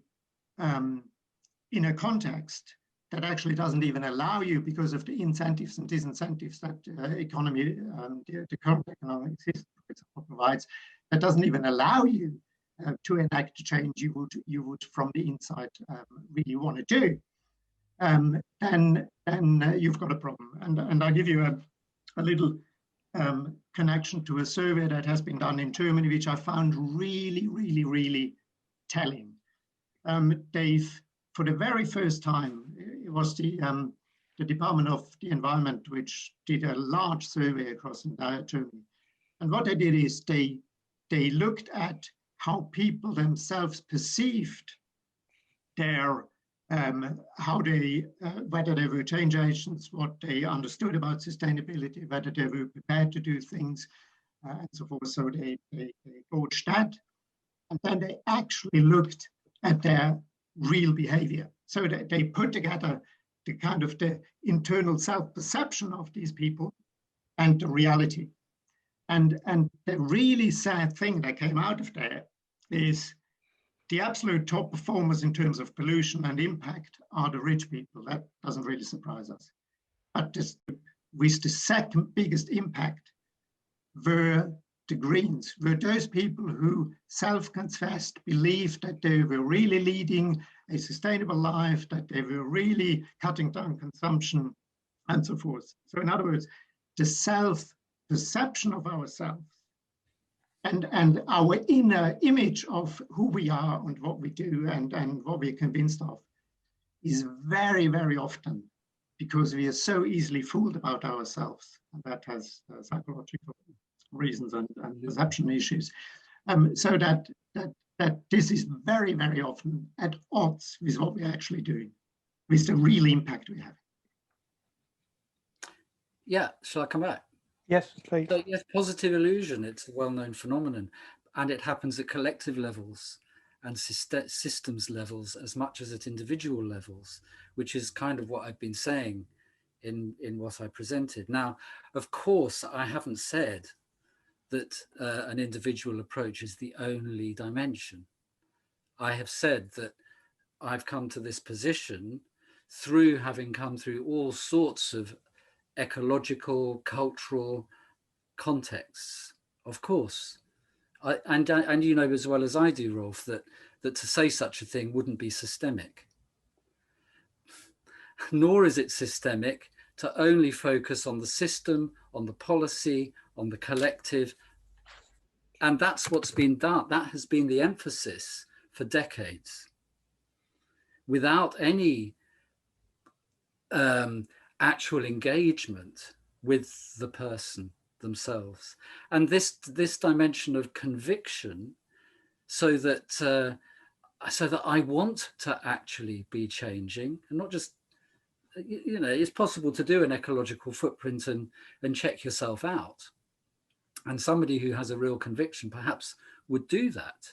context that actually doesn't even allow you, because of the incentives and disincentives that economy, the current economic system, for example, provides, that doesn't even allow you to enact the change you would from the inside really want to do, then you've got a problem. And I'll give you a little connection to a survey that has been done in Germany, which I found really, really, really telling. They've, for the very first time, it was the Department of the Environment which did a large survey across entire Germany. And what they did is they looked at how people themselves perceived their, whether they were change agents, what they understood about sustainability, whether they were prepared to do things, and so forth. So they gauged that. And then they actually looked at their real behavior. So they put together the kind of the internal self-perception of these people and the reality. And the really sad thing that came out of there is the absolute top performers in terms of pollution and impact are the rich people. That doesn't really surprise us. But with the second biggest impact were the Greens, were those people who self-confessed, believed that they were really leading a sustainable life, that they were really cutting down consumption, and so forth. So in other words, the self-perception of ourselves and our inner image of who we are and what we do and what we're convinced of is very, very often because we are so easily fooled about ourselves. And that has psychological reasons and perception issues. So that this is very, very often at odds with what we're actually doing, with the real impact we have. Yeah, shall I come back? Yes, please. So, yes, positive illusion, it's a well-known phenomenon, and it happens at collective levels and systems levels as much as at individual levels, which is kind of what I've been saying in what I presented. Now, of course, I haven't said that an individual approach is the only dimension. I have said that I've come to this position through having come through all sorts of ecological, cultural contexts, of course. And you know as well as I do, Rolf, that to say such a thing wouldn't be systemic. nor is it systemic to only focus on the system, on the policy, on the collective. And that's what's been done. That has been the emphasis for decades, without any actual engagement with the person themselves. And this dimension of conviction, so that I want to actually be changing, and not just, you know, it's possible to do an ecological footprint and check yourself out. And somebody who has a real conviction perhaps would do that.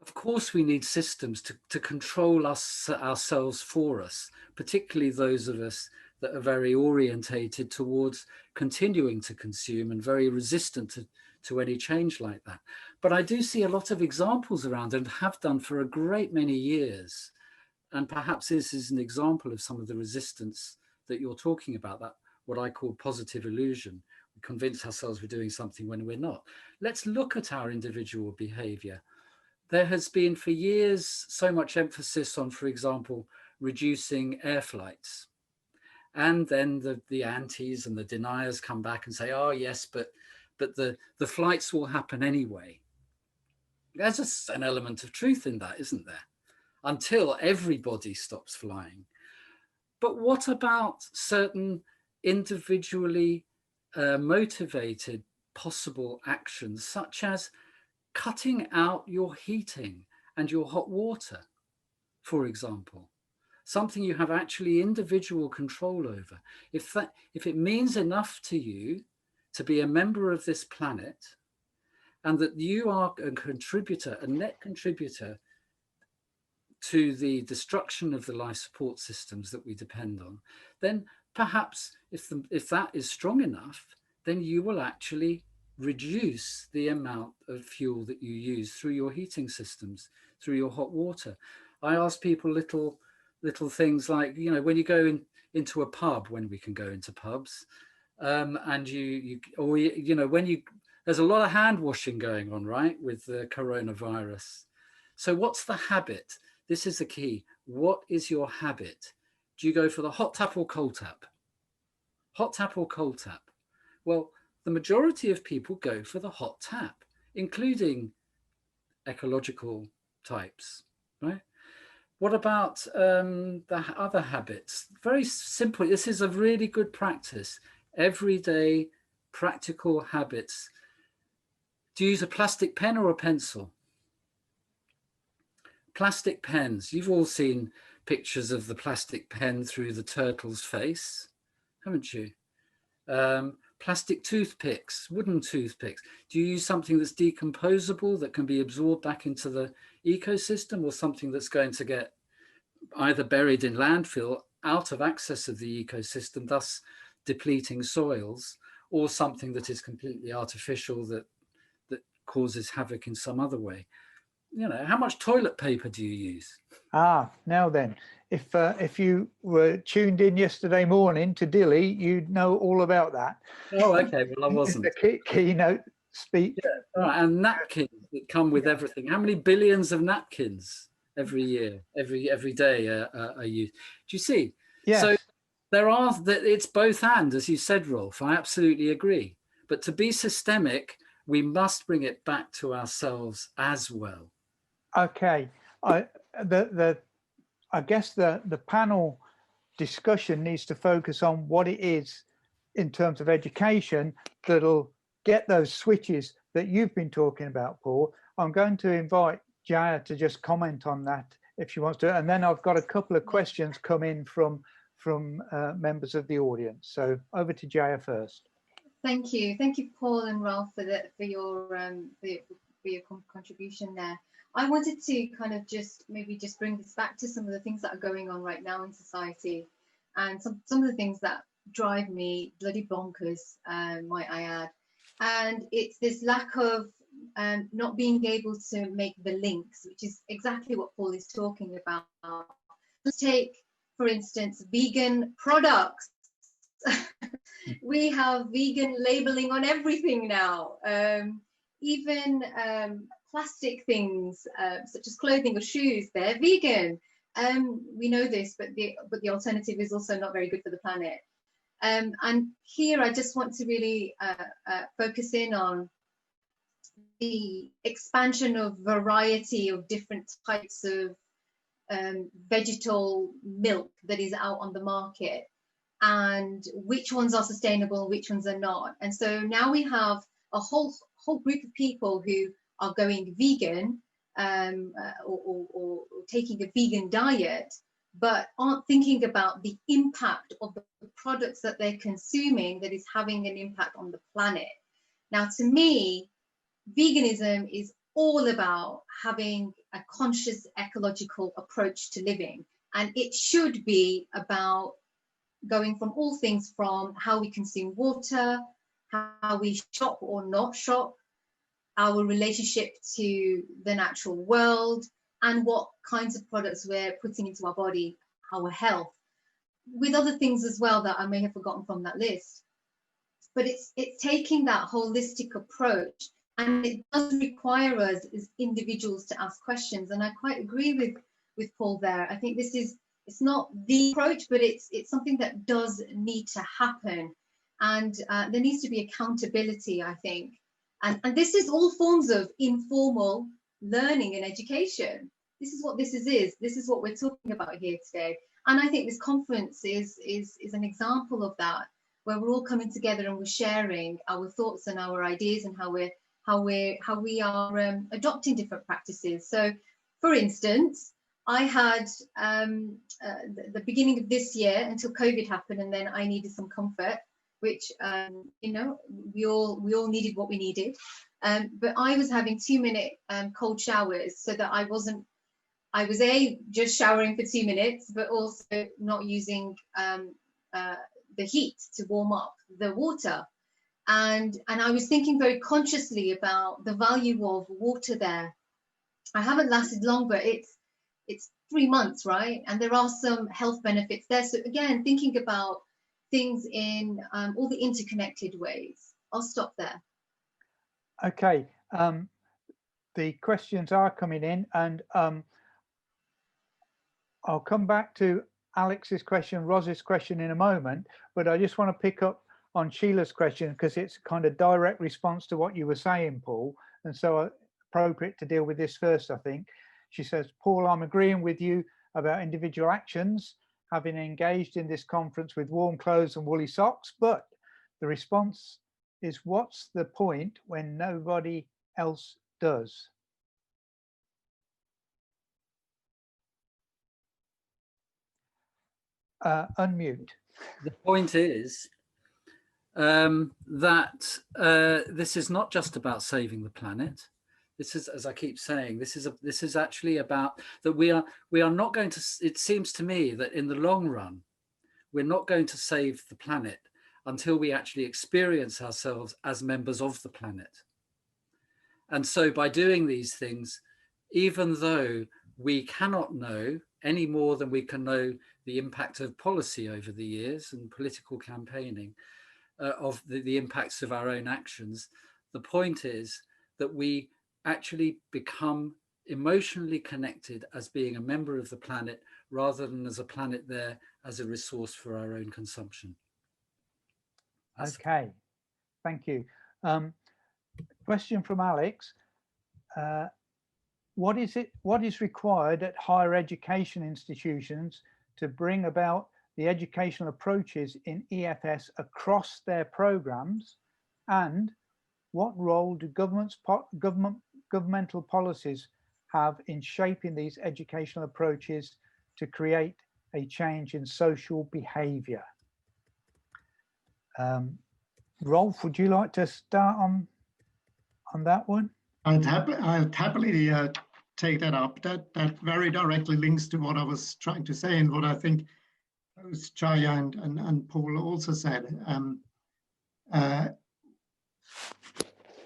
Of course, we need systems to control ourselves for us, particularly those of us that are very orientated towards continuing to consume and very resistant to any change like that. But I do see a lot of examples around, and have done for a great many years. And perhaps this is an example of some of the resistance that you're talking about, that what I call positive illusion. We convince ourselves we're doing something when we're not. Let's look at our individual behavior. There has been for years so much emphasis on, for example, reducing air flights. And then the antis and the deniers come back and say, oh yes, but the flights will happen anyway. There's an element of truth in that, isn't there? Until everybody stops flying. But what about certain individually motivated possible actions, such as cutting out your heating and your hot water, for example? Something you have actually individual control over. If it means enough to you to be a member of this planet, and that you are a contributor, a net contributor to the destruction of the life support systems that we depend on, then perhaps if that is strong enough, then you will actually reduce the amount of fuel that you use through your heating systems, through your hot water. I ask people little things like, you know, when you go into a pub, when we can go into pubs, and there's a lot of hand washing going on, right, with the coronavirus. So what's the habit? This is the key. What is your habit? Do you go for the hot tap or cold tap? Hot tap or cold tap? Well, the majority of people go for the hot tap, including ecological types, right? What about the other habits? Very simple. This is a really good practice. Everyday practical habits. Do you use a plastic pen or a pencil? Plastic pens. You've all seen pictures of the plastic pen through the turtle's face, haven't you? Plastic toothpicks, wooden toothpicks. Do you use something that's decomposable, that can be absorbed back into the ecosystem, or something that's going to get either buried in landfill, out of access of the ecosystem, thus depleting soils, or something that is completely artificial, that causes havoc in some other way? You know, how much toilet paper do you use? Now then, if you were tuned in yesterday morning to Dilly, you'd know all about that. Oh, okay. Well, I wasn't. The keynote speech. Yeah, right. And napkins that come with everything. How many billions of napkins every year, every day are used? Do you see? Yes. So it's both and, as you said, Rolf. I absolutely agree. But to be systemic, we must bring it back to ourselves as well. Okay. I guess the panel discussion needs to focus on what it is in terms of education that'll get those switches that you've been talking about, Paul. I'm going to invite Jaya to just comment on that if she wants to, and then I've got a couple of questions come in from members of the audience. So over to Jaya first. Thank you, Paul and Ralph, for your contribution there. I wanted to kind of just bring this back to some of the things that are going on right now in society, and some of the things that drive me bloody bonkers, might I add. And it's this lack of not being able to make the links, which is exactly what Paul is talking about. Let's take, for instance, vegan products. We have vegan labeling on everything now. Even plastic things, such as clothing or shoes, they're vegan. We know this, but the alternative is also not very good for the planet. And here I just want to really focus in on the expansion of variety of different types of vegetal milk that is out on the market, and which ones are sustainable, which ones are not. And so now we have a whole group of people who are going vegan or taking a vegan diet, but aren't thinking about the impact of the products that they're consuming that is having an impact on the planet. Now, to me, veganism is all about having a conscious ecological approach to living. And it should be about going from all things from how we consume water, how we shop or not shop, our relationship to the natural world, and what kinds of products we're putting into our body, our health, with other things as well that I may have forgotten from that list. But it's taking that holistic approach, and it does require us as individuals to ask questions. And I quite agree with Paul there. I think it's not the approach, but it's something that does need to happen. And there needs to be accountability, I think. And this is all forms of informal learning and education. This is what this is. This is what we're talking about here today. And I think this conference is an example of that, where we're all coming together and we're sharing our thoughts and our ideas and how we are adopting different practices. So, for instance, I had the beginning of this year until COVID happened, and then I needed some comfort, which you know, we all needed what we needed. But I was having 2-minute cold showers, so that I was just showering for 2 minutes, but also not using the heat to warm up the water. And I was thinking very consciously about the value of water there. I haven't lasted long, but it's 3 months, right? And there are some health benefits there. So again, thinking about things in all the interconnected ways. I'll stop there. Okay, the questions are coming in, and I'll come back to Alex's question, Roz's question in a moment, but I just want to pick up on Sheila's question because it's kind of direct response to what you were saying, Paul, and so appropriate to deal with this first, I think. She says, Paul, I'm agreeing with you about individual actions, having engaged in this conference with warm clothes and woolly socks, but the response is, what's the point when nobody else does? Unmute. The point is that this is not just about saving the planet. This is, as I keep saying, this is actually about that we are not going to. It seems to me that in the long run, we're not going to save the planet until we actually experience ourselves as members of the planet. And so by doing these things, even though we cannot know any more than we can know the impact of policy over the years and political campaigning, of the impacts of our own actions, the point is that we actually become emotionally connected as being a member of the planet rather than as a planet there as a resource for our own consumption. Okay, thank you. Question from Alex. What is required at higher education institutions to bring about the educational approaches in EFS across their programs, and what role do governmental policies have in shaping these educational approaches to create a change in social behaviour? Rolf, would you like to start on that one? I'd happily take that up. That very directly links to what I was trying to say and what I think both Chaya and Paul also said.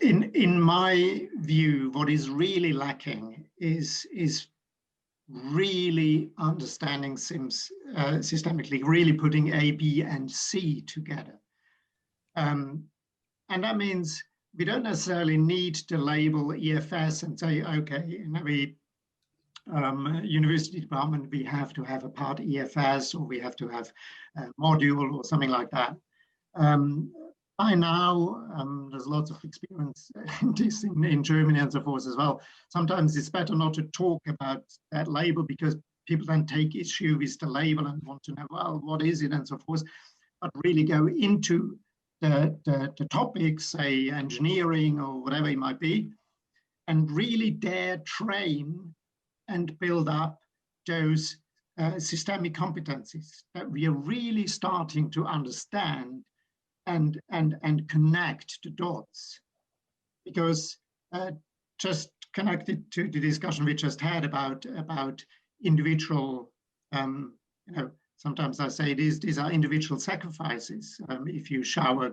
In my view, what is really lacking is really understanding systemically, really putting A, B, and C together. And that means we don't necessarily need to label EFS and say, okay, in every university department, we have to have a part EFS, or we have to have a module or something like that. By now, there's lots of experience in this in Germany and so forth as well. Sometimes it's better not to talk about that label, because people then take issue with the label and want to know, well, what is it and so forth, but really go into the topics, say engineering or whatever it might be, and really dare train and build up those systemic competencies that we are really starting to understand and connect the dots. Because just connected to the discussion we just had about individual, sometimes I say these are individual sacrifices. If you shower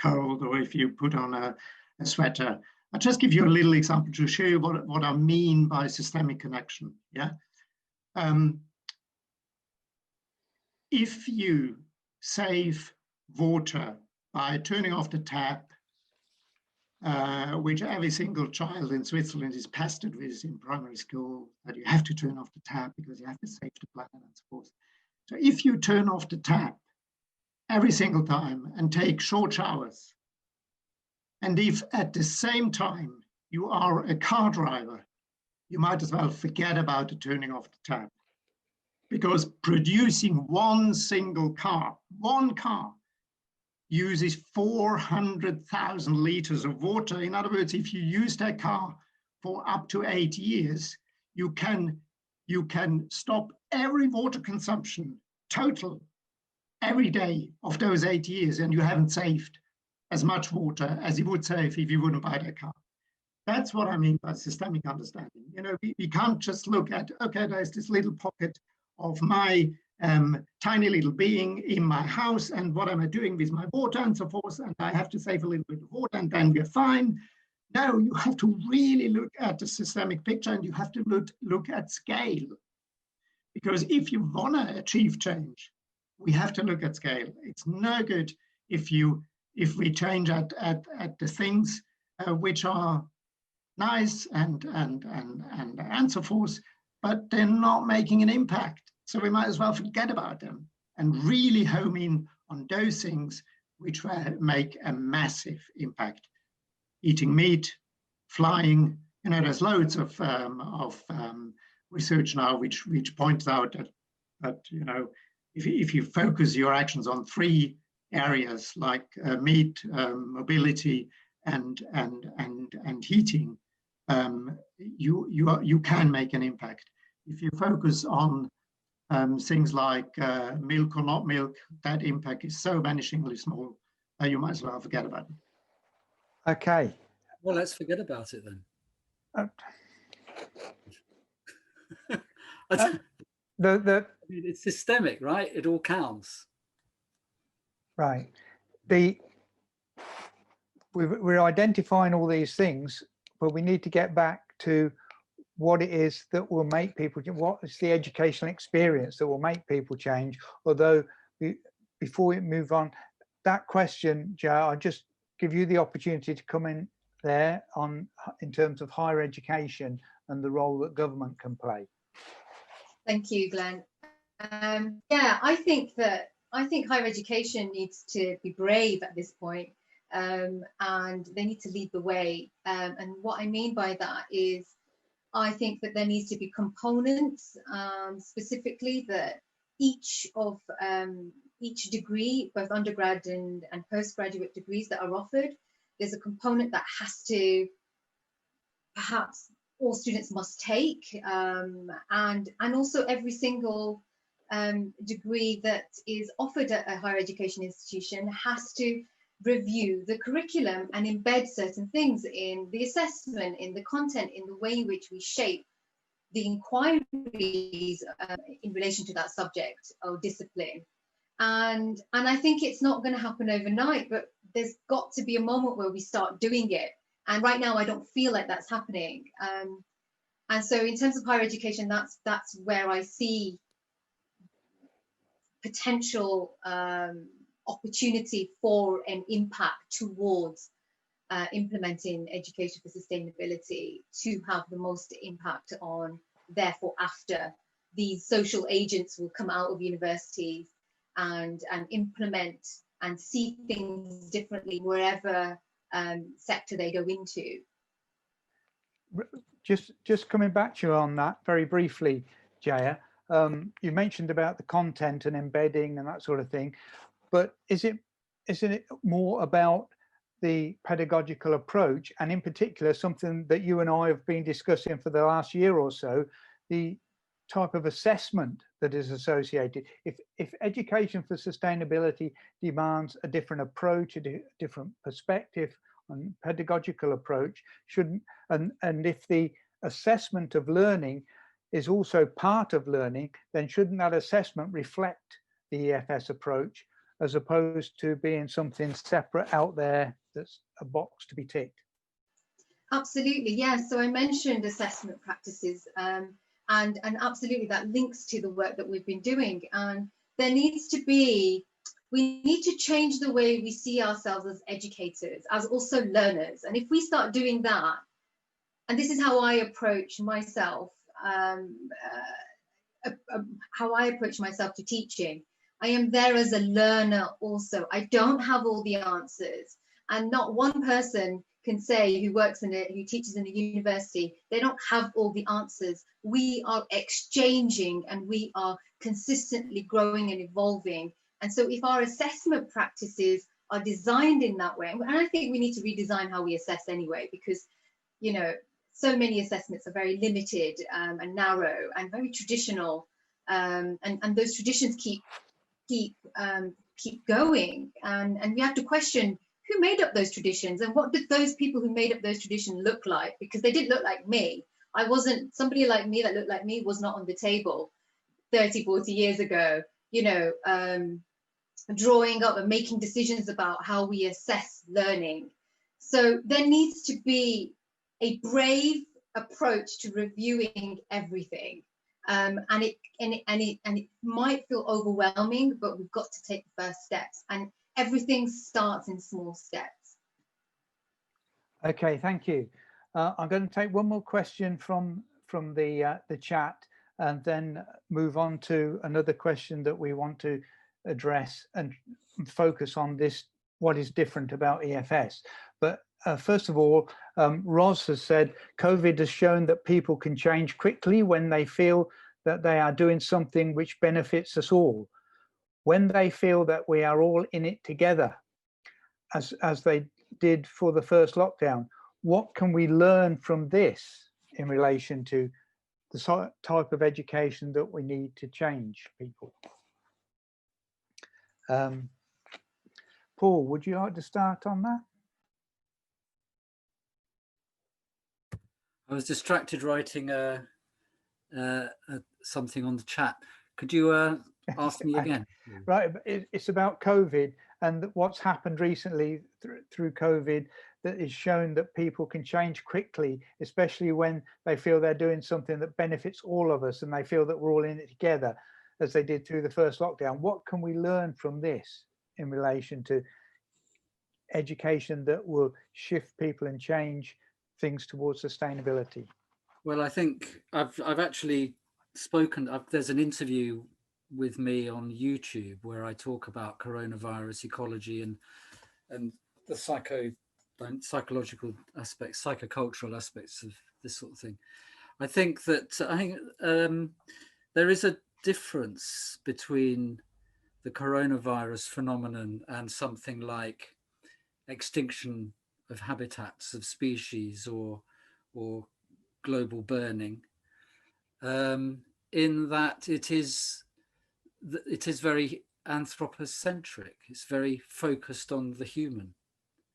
cold, or if you put on a sweater. I'll just give you a little example to show you what I mean by systemic connection. Yeah. If you save water by turning off the tap, which every single child in Switzerland is pestered with in primary school, that you have to turn off the tap because you have to save the planet and so forth. So if you turn off the tap every single time and take short showers, and if at the same time you are a car driver, you might as well forget about the turning off the tap. Because producing one single car, one car, uses 400,000 liters of water. In other words, if you use that car for up to 8 years, you can stop every water consumption total every day of those 8 years, and you haven't saved as much water as you would save if you wouldn't buy that car. That's what I mean by systemic understanding. We can't just look at, okay, there's this little pocket of my tiny little being in my house, and what am I doing with my water and so forth, and I have to save a little bit of water and then we're fine. No, you have to really look at the systemic picture, and you have to look at scale. Because if you want to achieve change, we have to look at scale. It's no good if we change at the things which are nice and so forth, but they're not making an impact. So we might as well forget about them and really home in on those things which make a massive impact. Eating meat, flying, there's loads of research now which points out that if you focus your actions on 3 areas like meat, mobility, and heating, you can make an impact. If you focus on things like milk or not milk, that impact is so vanishingly small, you might as well forget about it. Okay. Well, let's forget about it then. It's systemic, right? It all counts. Right. We're identifying all these things, but we need to get back to what it is that will make people, what is the educational experience that will make people change. Although before we move on, that question, Joe, I'll just give you the opportunity to come in there in terms of higher education and the role that government can play. Thank you, Glenn. Yeah, I think higher education needs to be brave at this point, and they need to lead the way. And what I mean by that is, I think that there needs to be components, specifically that each degree, both undergrad and postgraduate degrees that are offered, there's a component that has to, perhaps all students must take, and also every single degree that is offered at a higher education institution has to review the curriculum and embed certain things in the assessment, in the content, in the way in which we shape the inquiries in relation to that subject or discipline. And I think it's not going to happen overnight, but there's got to be a moment where we start doing it. And right now, I don't feel like that's happening. And so in terms of higher education, that's where I see potential opportunity for an impact towards implementing education for sustainability to have the most impact on, therefore, after these social agents will come out of universities and implement and see things differently wherever sector they go into. Just coming back to you on that very briefly, Jaya, you mentioned about the content and embedding and that sort of thing, but isn't it more about the pedagogical approach, and in particular something that you and I have been discussing for the last year or so, the type of assessment that is associated? If education for sustainability demands a different approach, a different perspective and pedagogical approach, and if the assessment of learning is also part of learning, then shouldn't that assessment reflect the EFS approach as opposed to being something separate out there that's a box to be ticked? Absolutely, yeah. So I mentioned assessment practices, and absolutely that links to the work that we've been doing. And there needs to be, we need to change the way we see ourselves as educators, as also learners. And if we start doing that, and this is how I approach myself, to teaching. I am there as a learner also. I don't have all the answers, and not one person can say who teaches in a university, they don't have all the answers. We are exchanging and we are consistently growing and evolving. And so if our assessment practices are designed in that way, and I think we need to redesign how we assess anyway, because, you know, so many assessments are very limited and narrow and very traditional, and those traditions keep going, and we have to question who made up those traditions and what did those people who made up those traditions look like, because they didn't look like me. I wasn't, somebody like me that looked like me was not on the table 30, 40 years ago, you know, drawing up and making decisions about how we assess learning. So there needs to be a brave approach to reviewing everything, and it might feel overwhelming, but we've got to take the first steps, and everything starts in small steps. Okay, thank you. I'm going to take one more question from the chat, and then move on to another question that we want to address and focus on this, what is different about EFS. But first of all, Ros has said, COVID has shown that people can change quickly when they feel that they are doing something which benefits us all. When they feel that we are all in it together, as they did for the first lockdown, what can we learn from this in relation to the type of education that we need to change people? Paul, would you like to start on that? I was distracted writing something on the chat. Could you ask me again? Right, it's about COVID and what's happened recently through COVID that is shown that people can change quickly, especially when they feel they're doing something that benefits all of us and they feel that we're all in it together, as they did through the first lockdown. What can we learn from this in relation to education that will shift people and change things towards sustainability? Well, I think I've actually spoken, there's an interview with me on YouTube where I talk about coronavirus ecology and the psychological aspects, psychocultural aspects of this sort of thing. I think there is a difference between the coronavirus phenomenon and something like extinction of habitats of species or global burning, in that it is very anthropocentric. It's very focused on the human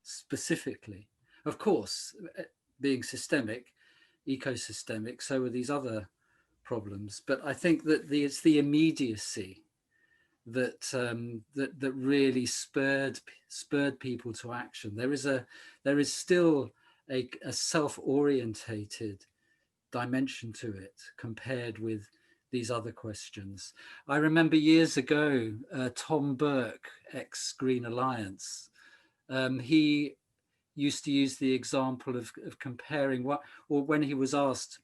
specifically. Of course, being systemic, ecosystemic, so are these other problems. But I think that it's the immediacy that that really spurred people to action. There is still a self-orientated dimension to it compared with these other questions. I remember years ago, Tom Burke, ex-Green Alliance, he used to use the example of comparing or when he was asked,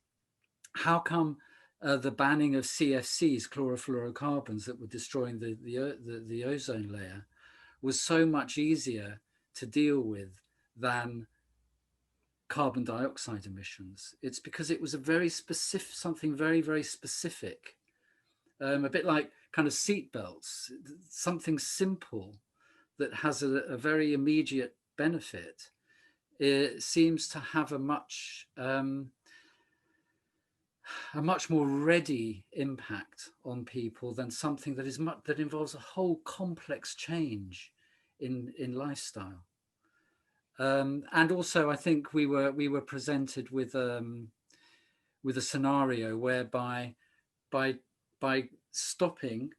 how come the banning of CFCs, chlorofluorocarbons, that were destroying the ozone layer, was so much easier to deal with than carbon dioxide emissions. It's because it was a very specific, something very, very specific, a bit like kind of seat belts, something simple that has a very immediate benefit. It seems to have a much more ready impact on people than something that is that involves a whole complex change in lifestyle. And also, I think we were presented with a scenario whereby by stopping,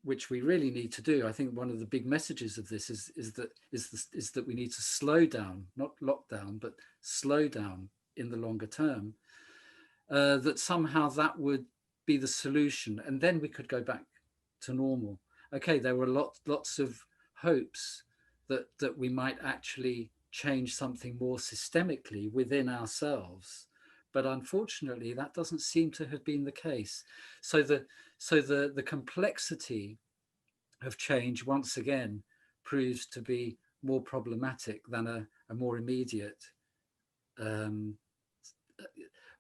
which we really need to do. I think one of the big messages of this is that we need to slow down, not lock down, but slow down in the longer term. That somehow that would be the solution, and then we could go back to normal. Okay, there were lots of hopes that we might actually change something more systemically within ourselves, but unfortunately that doesn't seem to have been the case. So the complexity of change once again proves to be more problematic than a more immediate,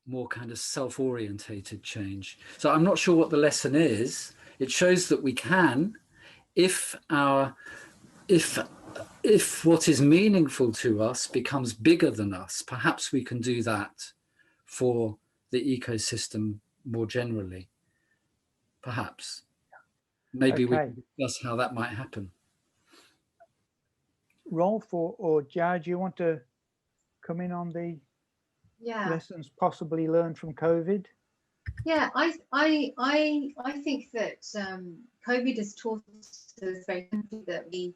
more kind of self-orientated change. So I'm not sure what the lesson is. It shows that we can, if what is meaningful to us becomes bigger than us, perhaps we can do that for the ecosystem more generally. Perhaps. Maybe we can discuss how that might happen. Rolf or Jad, you want to come in on the lessons possibly learned from COVID? Yeah, I think that COVID has taught us very simply that we,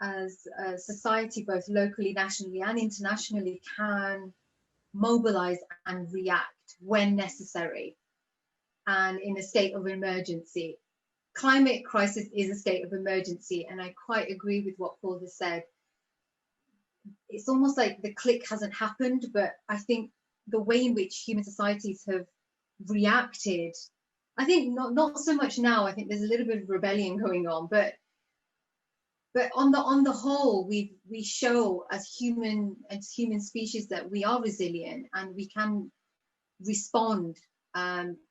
as a society, both locally, nationally, and internationally, can mobilize and react when necessary, and in a state of emergency. Climate crisis is a state of emergency, and I quite agree with what Paul has said. It's almost like the click hasn't happened, but I think the way in which human societies have reacted, I think not so much now. I think there's a little bit of rebellion going on, but on the whole, we show as human species that we are resilient and we can respond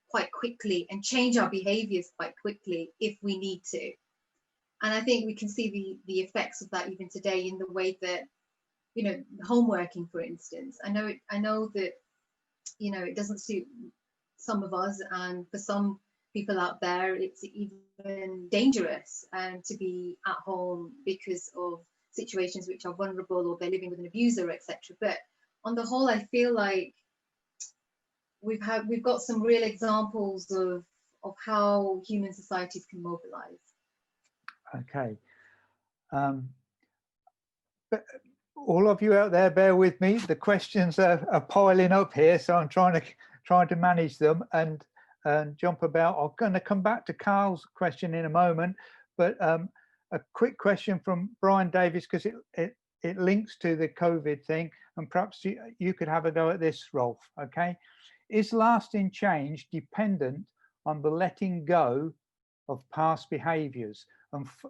quite quickly and change our behaviors quite quickly if we need to. And I think we can see the effects of that even today in the way that, you know, home working, for instance. I know that, you know, it doesn't suit some of us, and for some people out there, it's even dangerous to be at home because of situations which are vulnerable, or they're living with an abuser, etc. But on the whole, I feel like we've got some real examples of how human societies can mobilize. Okay. But all of you out there, bear with me. The questions are piling up here, so I'm trying to manage them and jump about. I'm going to come back to Carl's question in a moment, but a quick question from Brian Davis, because it links to the COVID thing, and perhaps you could have a go at this, Rolf. Okay. Is lasting change dependent on the letting go of past behaviours?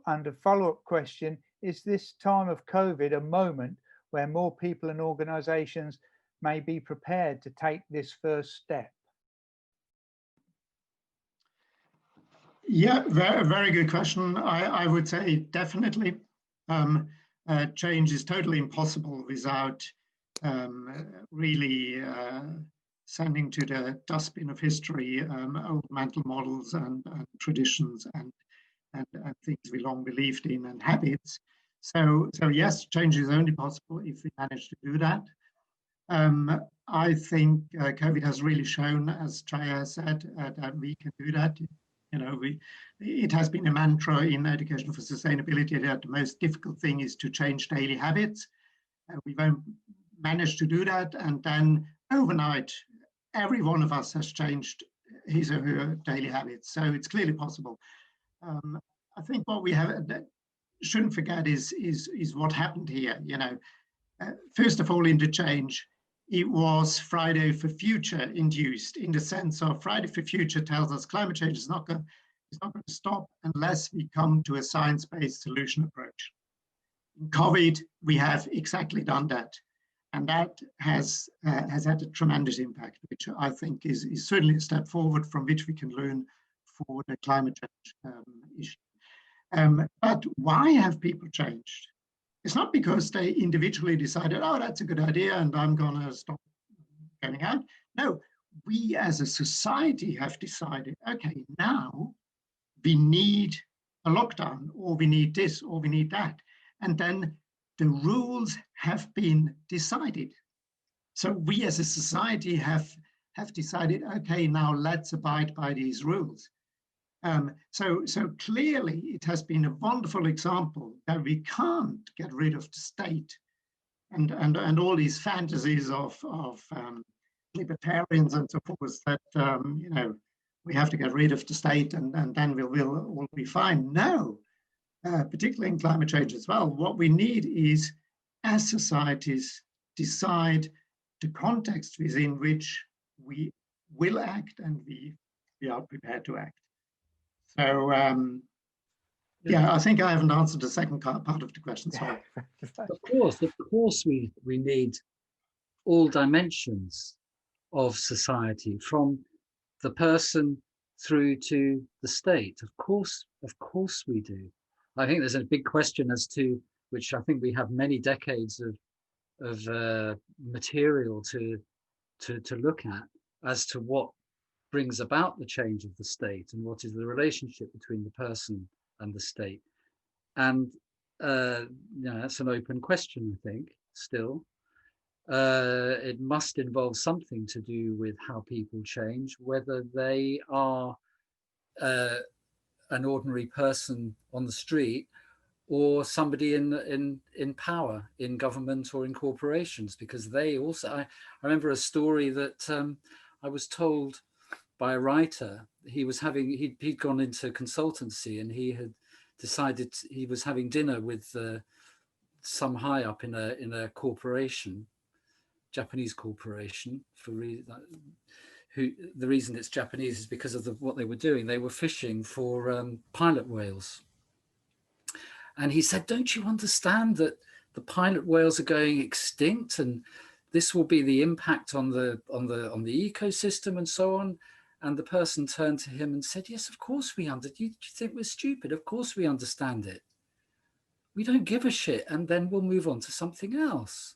And a follow-up question, is this time of COVID a moment where more people and organisations may be prepared to take this first step? Yeah, very good question. I would say definitely. Change is totally impossible without really sending to the dustbin of history old mental models and traditions and things we long believed in and habits. So yes, change is only possible if we manage to do that. I think COVID has really shown, as Chaya said, that we can do that. You know, it has been a mantra in education for sustainability that the most difficult thing is to change daily habits. We won't manage to do that, and then overnight, every one of us has changed his or her daily habits. So it's clearly possible. I think what we shouldn't forget is what happened here. You know, first of all, in the change, it was Friday for Future induced, in the sense of Friday for Future tells us climate change is not going to stop unless we come to a science-based solution approach. In COVID, we have exactly done that. And that has had a tremendous impact, which I think is certainly a step forward from which we can learn for the climate change issue. But why have people changed? It's not because they individually decided, oh, that's a good idea, and I'm going to stop going out. No, we as a society have decided, okay, now we need a lockdown, or we need this, or we need that. And then the rules have been decided. So we as a society have decided, okay, now let's abide by these rules. So clearly it has been a wonderful example that we can't get rid of the state and all these fantasies of libertarians and so forth that, you know, we have to get rid of the state and then we'll all be fine. No, particularly in climate change as well. What we need is, as societies, decide the context within which we will act and we are prepared to act. So, yeah, I think I haven't answered the second part of the question, sorry. Of course we need all dimensions of society, from the person through to the state. Of course we do. I think there's a big question as to, which I think we have many decades of material to look at, as to what brings about the change of the state and what is the relationship between the person and the state. And you know, that's an open question, I think, still. It must involve something to do with how people change, whether they are an ordinary person on the street or somebody in power, in government or in corporations, because they also, I remember a story that I was told by a writer. He'd gone into consultancy, and he had decided he was having dinner with some high up in a corporation, Japanese corporation. The reason it's Japanese is because of what they were doing. They were fishing for pilot whales. And he said, don't you understand that the pilot whales are going extinct, and this will be the impact on the ecosystem and so on? And the person turned to him and said, yes, of course we understand. You think we're stupid? Of course we understand it. We don't give a shit, and then we'll move on to something else.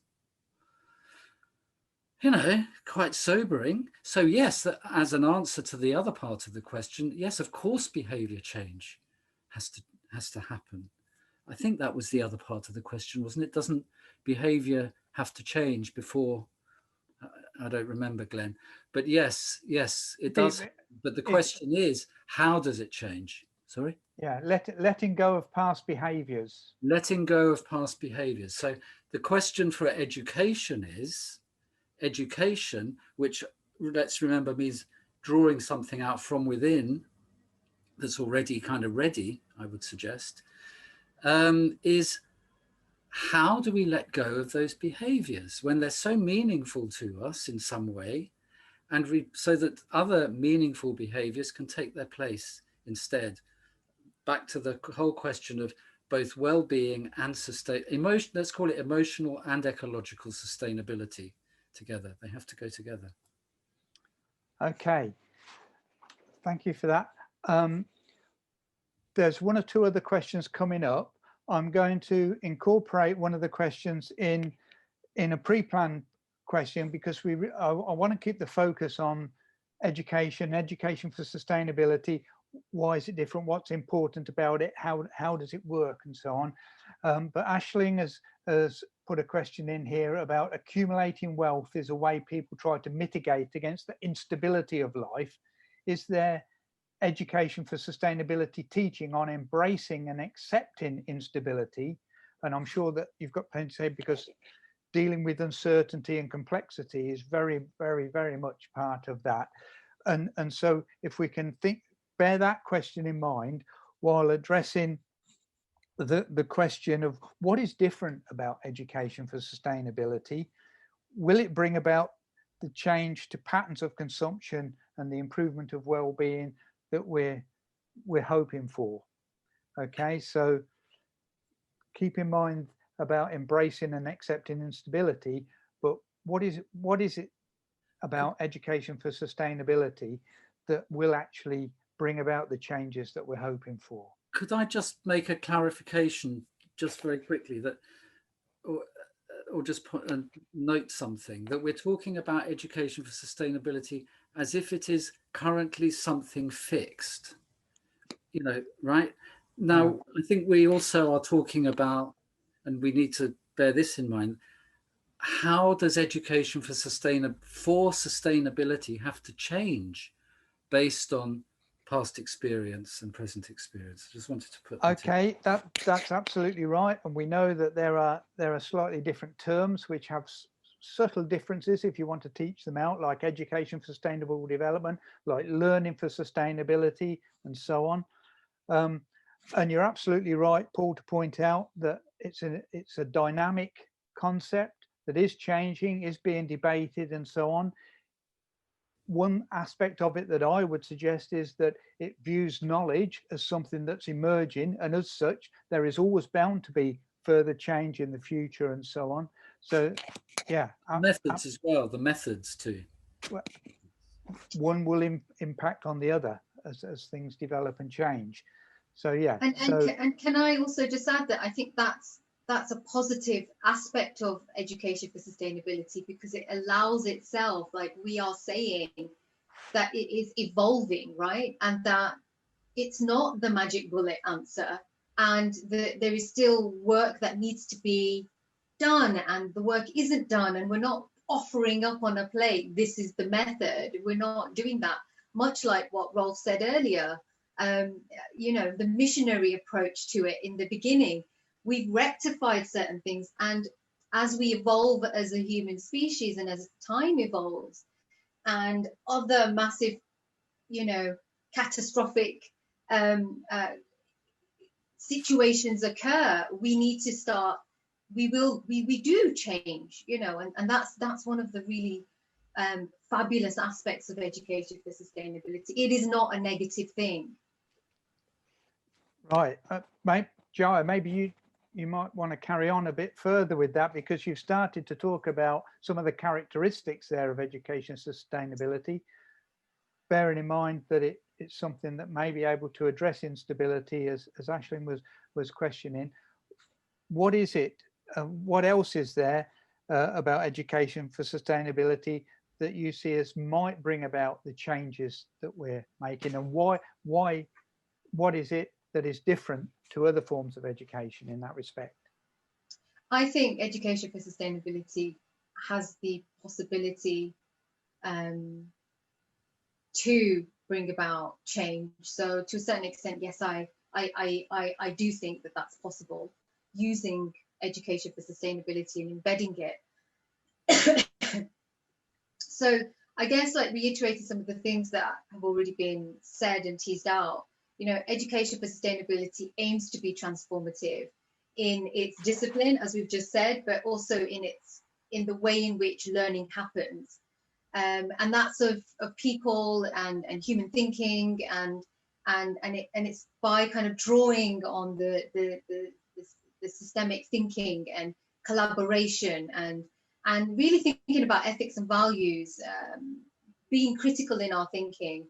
You know, quite sobering. So yes, as an answer to the other part of the question, yes, of course behavior change has to happen. I think that was the other part of the question, wasn't it? Doesn't behavior have to change before? I don't remember, Glenn, but yes, it does. But the question is, how does it change? Sorry? Yeah, letting go of past behaviors. Letting go of past behaviors. So the question for education is, education, which, let's remember, means drawing something out from within that's already kind of ready, I would suggest, is how do we let go of those behaviors when they're so meaningful to us in some way, and so that other meaningful behaviors can take their place instead. Back to the whole question of both well-being and let's call it emotional and ecological sustainability together. They have to go together. Okay, thank you for that. There's one or two other questions coming up. I'm going to incorporate one of the questions in a pre-planned question, because I want to keep the focus on education for sustainability. Why is it different? What's important about it? How does it work, and so on. But Aisling has put a question in here about accumulating wealth is a way people try to mitigate against the instability of life. Is there education for sustainability teaching on embracing and accepting instability? And I'm sure that you've got plenty to say, because dealing with uncertainty and complexity is very, very, very much part of that. And so if we can bear that question in mind while addressing the question of what is different about education for sustainability. Will it bring about the change to patterns of consumption and the improvement of well-being that we're hoping for? Okay, so keep in mind about embracing and accepting instability, but what is it about education for sustainability that will actually bring about the changes that we're hoping for? Could I just make a clarification just very quickly, that or just note something, that we're talking about education for sustainability as if it is currently something fixed, you know, right? Now, I think we also are talking about, and we need to bear this in mind, how does education for sustainability have to change based on past experience and present experience? I just wanted to put that Okay, that's absolutely right. And we know that there are slightly different terms which have subtle differences if you want to teach them out, like education for sustainable development, like learning for sustainability, and so on. And you're absolutely right, Paul, to point out that it's a dynamic concept that is changing, is being debated, and so on. One aspect of it that I would suggest is that it views knowledge as something that's emerging, and as such, there is always bound to be further change in the future, and so on. So, yeah. Methods as well, the methods too. One will impact on the other as things develop and change. So, yeah. And can I also just add that I think that's a positive aspect of education for sustainability, because it allows itself, like we are saying, that it is evolving, right? And that it's not the magic bullet answer, and there is still work that needs to be done, and the work isn't done, and we're not offering up on a plate, this is the method. We're not doing that, much like what Rolf said earlier. You know, the missionary approach to it in the beginning. We've rectified certain things, and as we evolve as a human species, and as time evolves, and other massive, you know, catastrophic situations occur, we need to start. We do change, you know, and that's one of the really fabulous aspects of education for sustainability. It is not a negative thing. Right, Joa, maybe you might want to carry on a bit further with that, because you've started to talk about some of the characteristics there of education sustainability, bearing in mind that it's something that may be able to address instability, as Aisling was questioning. What is it? What else is there about education for sustainability that you see as might bring about the changes that we're making, and what is it that is different to other forms of education in that respect? I think education for sustainability has the possibility to bring about change. So to a certain extent, yes, I do think that that's possible, using education for sustainability and embedding it. So I guess, like, reiterating some of the things that have already been said and teased out, you know, education for sustainability aims to be transformative in its discipline, as we've just said, but also in the way in which learning happens. And that's of people and human thinking, and it's by kind of drawing on the systemic thinking and collaboration, and really thinking about ethics and values, being critical in our thinking,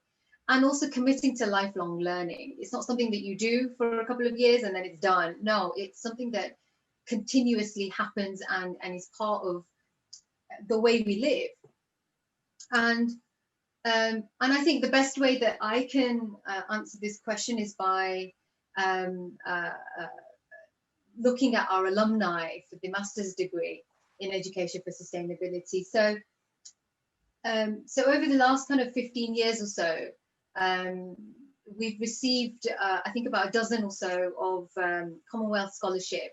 and also committing to lifelong learning. It's not something that you do for a couple of years and then it's done. No, it's something that continuously happens and is part of the way we live. And I think the best way that I can answer this question is by looking at our alumni for the master's degree in education for sustainability. So over the last kind of 15 years or so, we've received, I think, about a dozen or so of Commonwealth Scholarship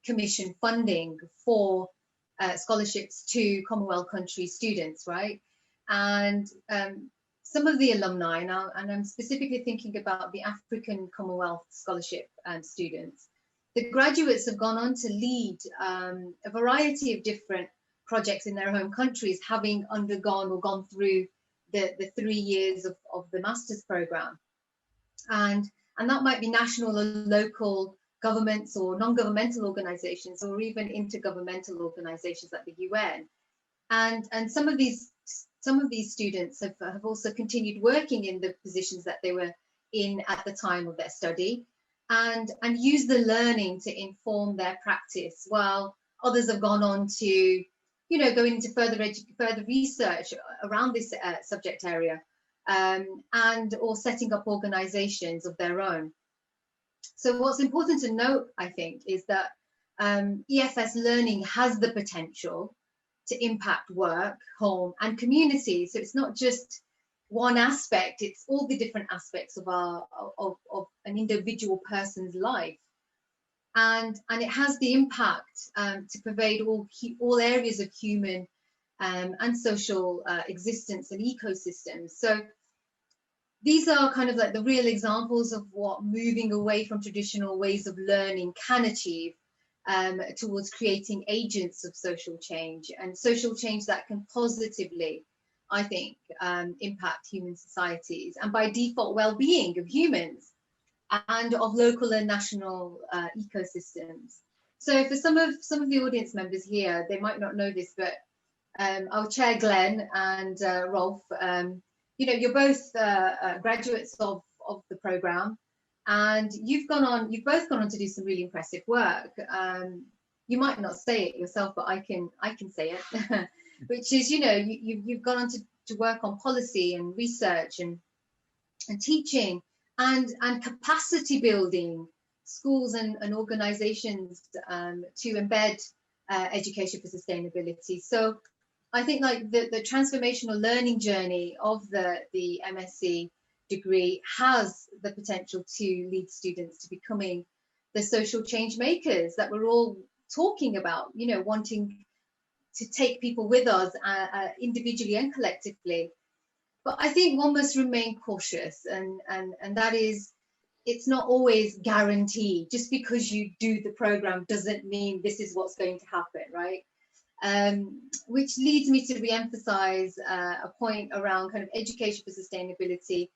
Commission funding for scholarships to Commonwealth country students, right? And some of the alumni, and I'm specifically thinking about the African Commonwealth Scholarship students, the graduates have gone on to lead a variety of different projects in their home countries, having undergone or gone through the 3 years of the master's program. And that might be national or local governments or non-governmental organizations, or even intergovernmental organizations like the UN. And some of these students have also continued working in the positions that they were in at the time of their study, and use the learning to inform their practice, while others have gone on to, you know, go into further research around this subject area, and or setting up organizations of their own. So what's important to note, I think, is that EFS learning has the potential to impact work, home, and community. So it's not just one aspect, it's all the different aspects of an individual person's life. And it has the impact to pervade all areas of human and social existence and ecosystems. So these are kind of like the real examples of what moving away from traditional ways of learning can achieve, towards creating agents of social change, and social change that can positively, I think, impact human societies, and by default well-being of humans and of local and national ecosystems. So for some of the audience members here, they might not know this, but our chair Glenn and Rolf, you know, you're both graduates of the program, and you've both gone on to do some really impressive work. You might not say it yourself, but I can say it, which is, you know, you've gone on to work on policy and research and teaching and capacity building schools and organizations to embed education for sustainability. So I think like the transformational learning journey of the MSc degree has the potential to lead students to becoming the social change makers that we're all talking about, you know, wanting to take people with us individually and collectively. But I think one must remain cautious, and that is, it's not always guaranteed. Just because you do the program doesn't mean this is what's going to happen, right? Which leads me to re-emphasize a point around kind of education for sustainability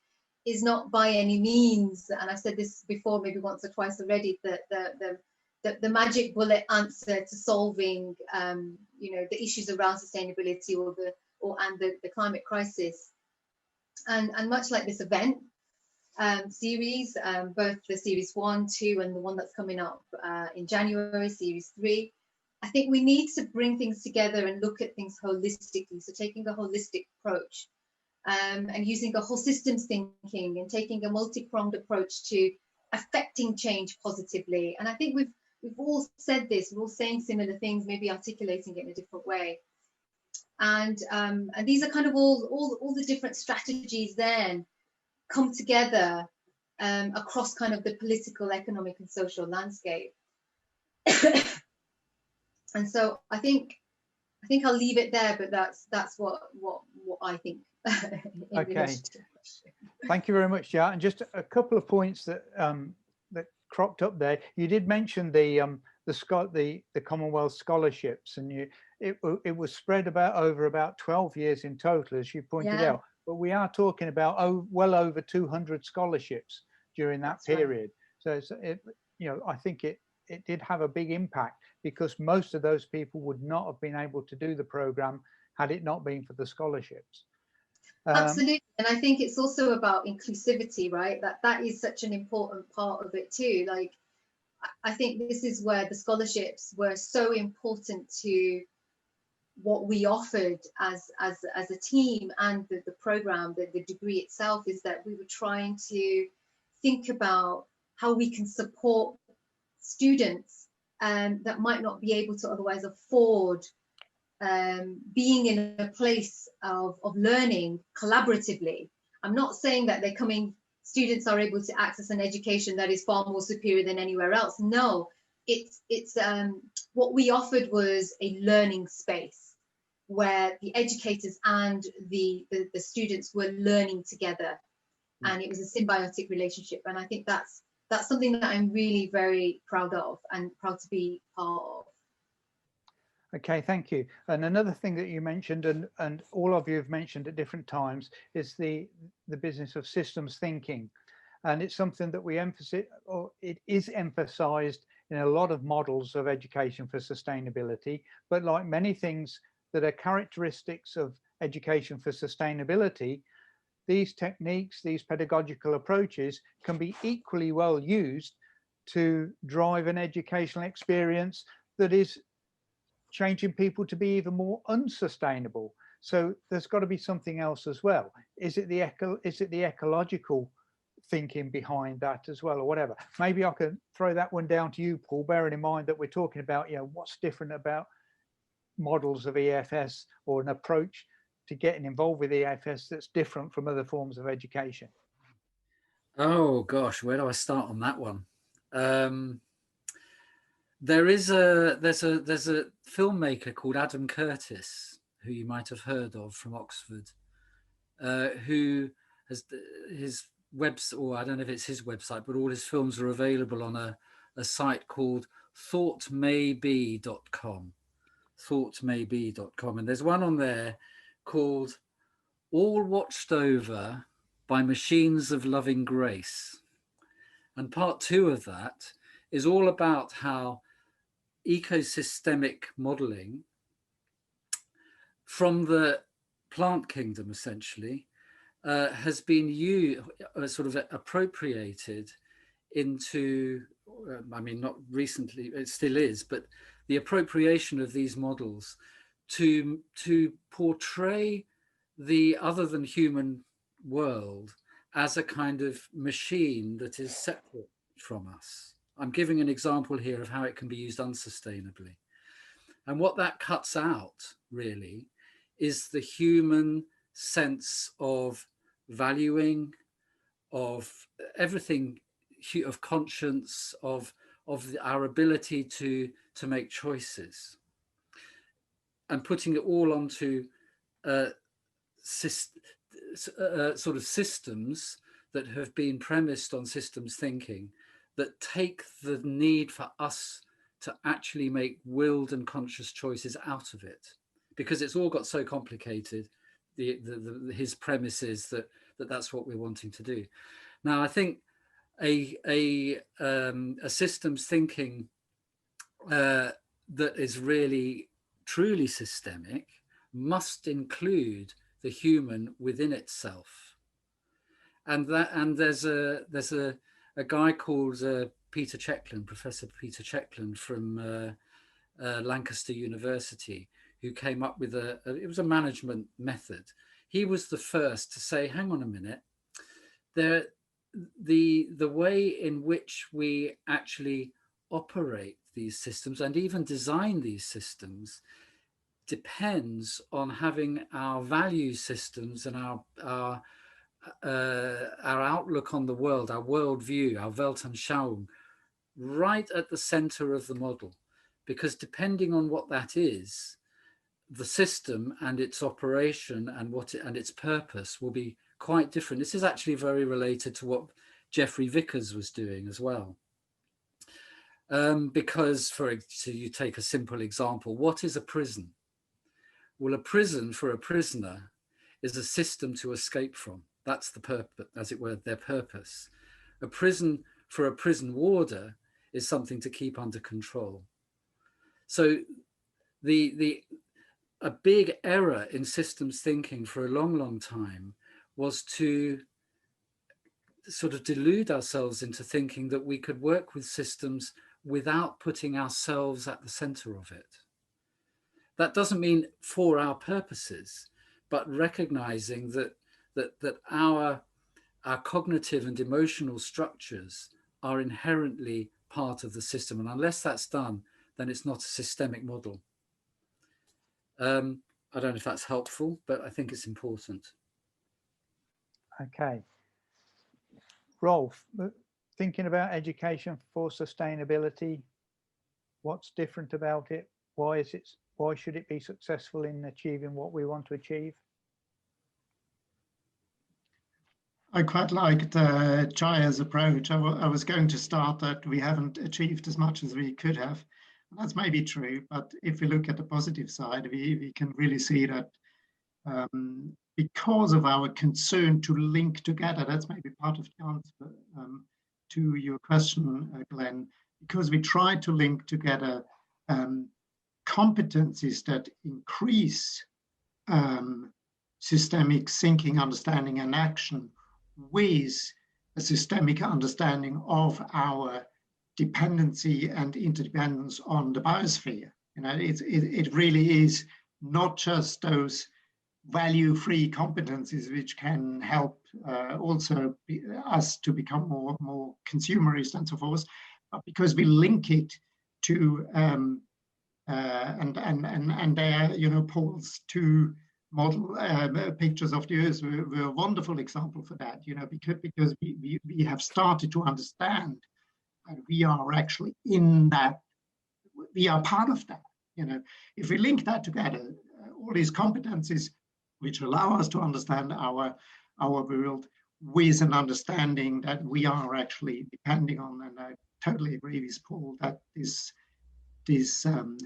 is not by any means, and I've said this before maybe once or twice already, that the magic bullet answer to solving you know, the issues around sustainability or the climate crisis. And much like this event series, both the series 1, 2, and the one that's coming up in January, series 3, I think we need to bring things together and look at things holistically. So taking a holistic approach and using a whole systems thinking and taking a multi-pronged approach to affecting change positively. And I think we've all said this, we're all saying similar things, maybe articulating it in a different way. And these are kind of all the different strategies then come together across kind of the political, economic, and social landscape. And so I think I'll leave it there, but that's what I think. Okay. Thank you very much, Ja. And just a couple of points that that cropped up there. You did mention the Commonwealth scholarships, and it was spread over about 12 years in total, as you pointed out. But we are talking about well over 200 scholarships during that period. Right. So you know, I think it did have a big impact, because most of those people would not have been able to do the program had it not been for the scholarships. Absolutely, and I think it's also about inclusivity, right? That is such an important part of it too. Like, I think this is where the scholarships were so important to what we offered as a team, and the program, the degree itself, is that we were trying to think about how we can support students that might not be able to otherwise afford being in a place of learning collaboratively. I'm not saying that students are able to access an education that is far more superior than anywhere else. No, it's what we offered was a learning space where the educators and the students were learning together, and it was a symbiotic relationship. And I think that's that's something that I'm really very proud of and proud to be part of. Okay, thank you. And another thing that you mentioned, and all of you have mentioned at different times, is the business of systems thinking. And it's something that we emphasize, or it is emphasized in a lot of models of education for sustainability. But like many things that are characteristics of education for sustainability, these techniques, these pedagogical approaches can be equally well used to drive an educational experience that is changing people to be even more unsustainable. So there's got to be something else as well. Is it the ecological thinking behind that as well, or whatever? Maybe I can throw that one down to you, Paul, bearing in mind that we're talking about, what's different about models of EFS or an approach to getting involved with EFS that's different from other forms of education. Oh gosh, where do I start on that one? There's a filmmaker called Adam Curtis, who you might have heard of from Oxford, who has his website, or I don't know if it's his website, but all his films are available on a site called thoughtmaybe.com. Thoughtmaybe.com, and there's one on there called All Watched Over by Machines of Loving Grace. And part 2 of that is all about how ecosystemic modeling from the plant kingdom essentially has been sort of appropriated into, I mean, not recently, it still is, but the appropriation of these models to portray the other than human world as a kind of machine that is separate from us. I'm giving an example here of how it can be used unsustainably. And what that cuts out really is the human sense of valuing, of everything, of conscience, of our ability to make choices, and putting it all onto sort of systems that have been premised on systems thinking that take the need for us to actually make willed and conscious choices out of it, because it's all got so complicated. His premise is that's what we're wanting to do. Now, I think a systems thinking that is really truly systemic must include the human within itself, and there's a guy called Peter Checkland, Professor Peter Checkland from Lancaster University, who came up with it was a management method. He was the first to say, hang on a minute, the way in which we actually operate these systems and even design these systems depends on having our value systems and our outlook on the world, our worldview, our Weltanschauung, right at the center of the model. Because depending on what that is, the system and its operation and its purpose will be quite different. This is actually very related to what Geoffrey Vickers was doing as well. Because so you take a simple example, what is a prison? Well, a prison for a prisoner is a system to escape from. That's the purpose, as it were, their purpose. A prison for a prison warder is something to keep under control. So a big error in systems thinking for a long, long time was to sort of delude ourselves into thinking that we could work with systems without putting ourselves at the center of it. That doesn't mean for our purposes, but recognizing that our cognitive and emotional structures are inherently part of the system. And unless that's done, then it's not a systemic model. I don't know if that's helpful, but I think it's important. Okay. Rolf, thinking about education for sustainability, what's different about it? Why should it be successful in achieving what we want to achieve? I quite liked Chaya's approach. I was going to start that we haven't achieved as much as we could have. That's maybe true, but if we look at the positive side, we can really see that because of our concern to link together, that's maybe part of the answer to your question, Glenn, because we try to link together competencies that increase systemic thinking, understanding, and action with a systemic understanding of our dependency and interdependence on the biosphere. You know, it really is not just those value-free competencies which can help also us to become more consumerist and so forth, but because we link it to and there, you know, Paul's two model pictures of the Earth were a wonderful example for that, you know, because we have started to understand that we are actually in that, we are part of that, you know. If we link that together, all these competencies which allow us to understand our world with an understanding that we are actually depending on, and I totally agree with Paul that this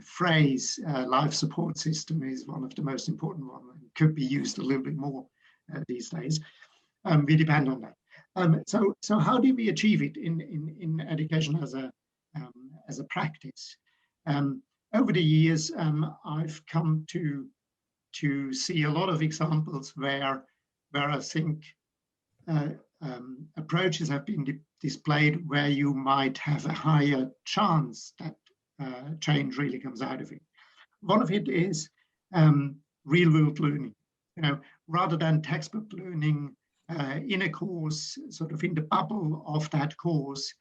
phrase life support system is one of the most important ones and could be used a little bit more these days. We depend on that. So how do we achieve it in education as a practice? Over the years, I've come to see a lot of examples where I think approaches have been displayed where you might have a higher chance that change really comes out of it. One of it is real-world learning. You know, rather than textbook learning in a course, sort of in the bubble of that course,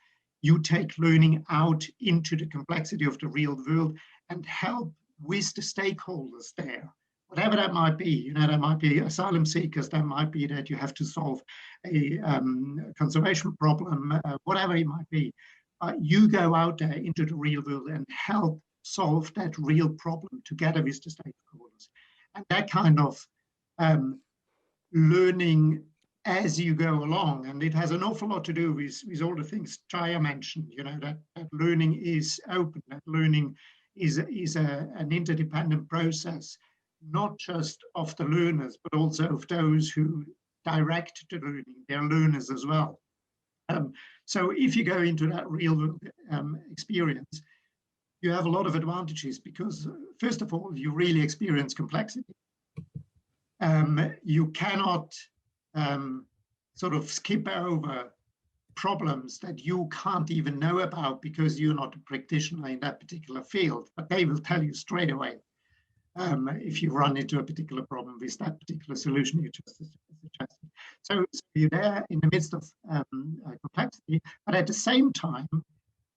you take learning out into the complexity of the real world and help with the stakeholders there. Whatever that might be, you know, there might be asylum seekers, there might be that you have to solve a conservation problem, whatever it might be. You go out there into the real world and help solve that real problem together with the stakeholders. And that kind of learning as you go along, and it has an awful lot to do with all the things Chaya mentioned, you know, that learning is open, that learning is an interdependent process, not just of the learners, but also of those who direct the learning, they're learners as well. So if you go into that real world experience, you have a lot of advantages because, first of all, you really experience complexity. You cannot sort of skip over problems that you can't even know about because you're not a practitioner in that particular field, but they will tell you straight away if you run into a particular problem with that particular solution you just suggested. So you're there in the midst of complexity, but at the same time,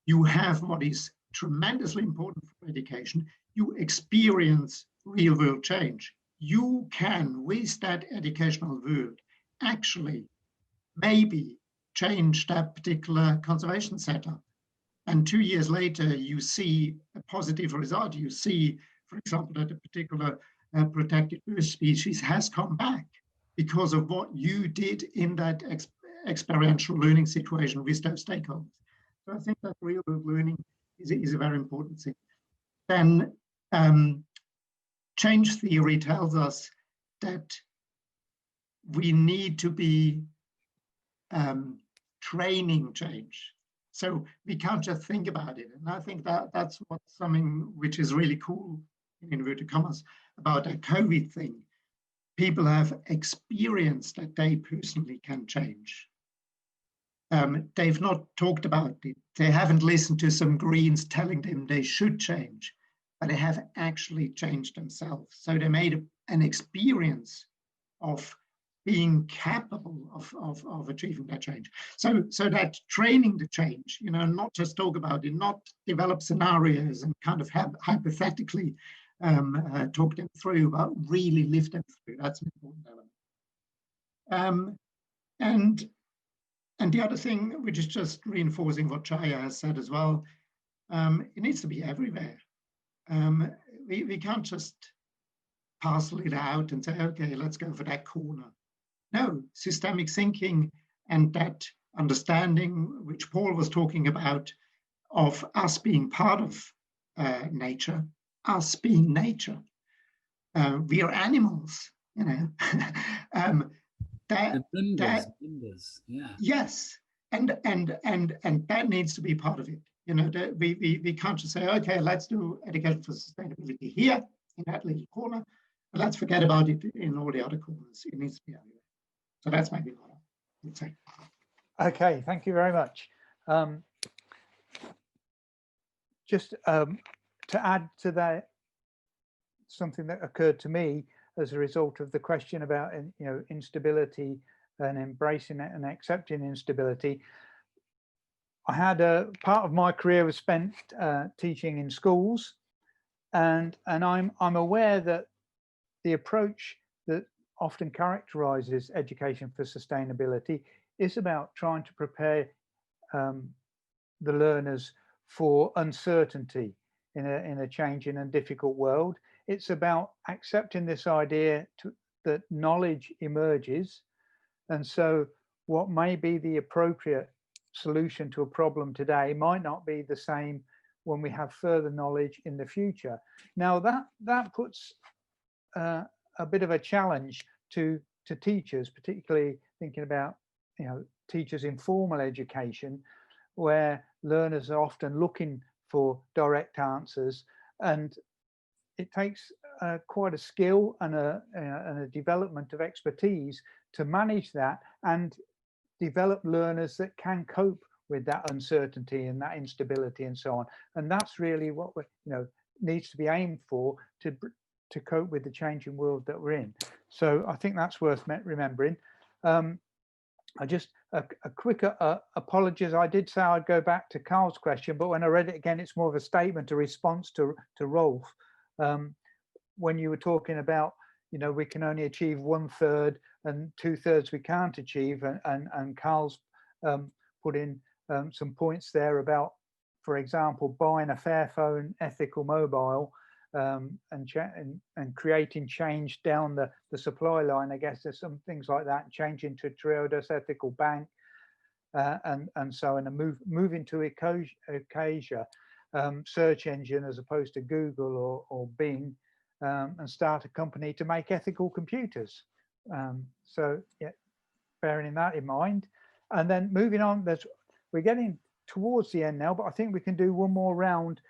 you have what is tremendously important for education. You experience real world change. You can, with that educational world, actually maybe change that particular conservation setup. And 2 years later, you see a positive result. You see, for example, that a particular protected bird species has come back because of what you did in that experiential learning situation with those stakeholders. So I think that real world learning is a very important thing. Then change theory tells us that we need to be training change. So we can't just think about it. And I think that that's what's something which is really cool, in inverted commas, about a COVID thing. People have experienced that they personally can change. They've not talked about it. They haven't listened to some Greens telling them they should change, but they have actually changed themselves. So they made an experience of being capable of achieving that change. So that training the change, you know, not just talk about it, not develop scenarios and kind of have hypothetically talk them through, but really live them through. That's an important element. And the other thing, which is just reinforcing what Chaya has said as well, it needs to be everywhere. We can't just parcel it out and say, okay, let's go for that corner. No, systemic thinking and that understanding which Paul was talking about of us being part of nature, us being nature. We are animals, you know. Members, yeah. Yes, and that needs to be part of it. You know, we can't just say, okay, let's do education for sustainability here in that little corner, but let's forget about it in all the other corners. It needs to be everywhere. So that's maybe what I would say. Okay, thank you very much. Just to add to that, something that occurred to me as a result of the question about, you know, instability and embracing it and accepting instability. I had a part of my career was spent teaching in schools, and I'm aware that the approach that often characterizes education for sustainability is about trying to prepare the learners for uncertainty in a changing and difficult world. It's about accepting this idea that knowledge emerges, and so what may be the appropriate solution to a problem today might not be the same when we have further knowledge in the future. Now that puts a bit of a challenge to teachers, particularly thinking about, you know, teachers in formal education, where learners are often looking for direct answers, and it takes quite a skill and a development of expertise to manage that and develop learners that can cope with that uncertainty and that instability and so on. And that's really what we, you know, needs to be aimed for to cope with the changing world that we're in. So I think that's worth remembering. I just a quick apologies. I did say I'd go back to Carl's question, but when I read it again, it's more of a statement, a response to Rolf. When you were talking about, you know, we can only achieve 1/3 and 2/3 we can't achieve, and Carl's put in some points there about, for example, buying a Fairphone ethical mobile and creating change down the supply line. I guess there's some things like that, changing to Triodos ethical bank and so on, and moving to Acacia search engine as opposed to Google or Bing, and start a company to make ethical computers. So yeah, bearing that in mind, and then moving on, we're getting towards the end now, but I think we can do one more round,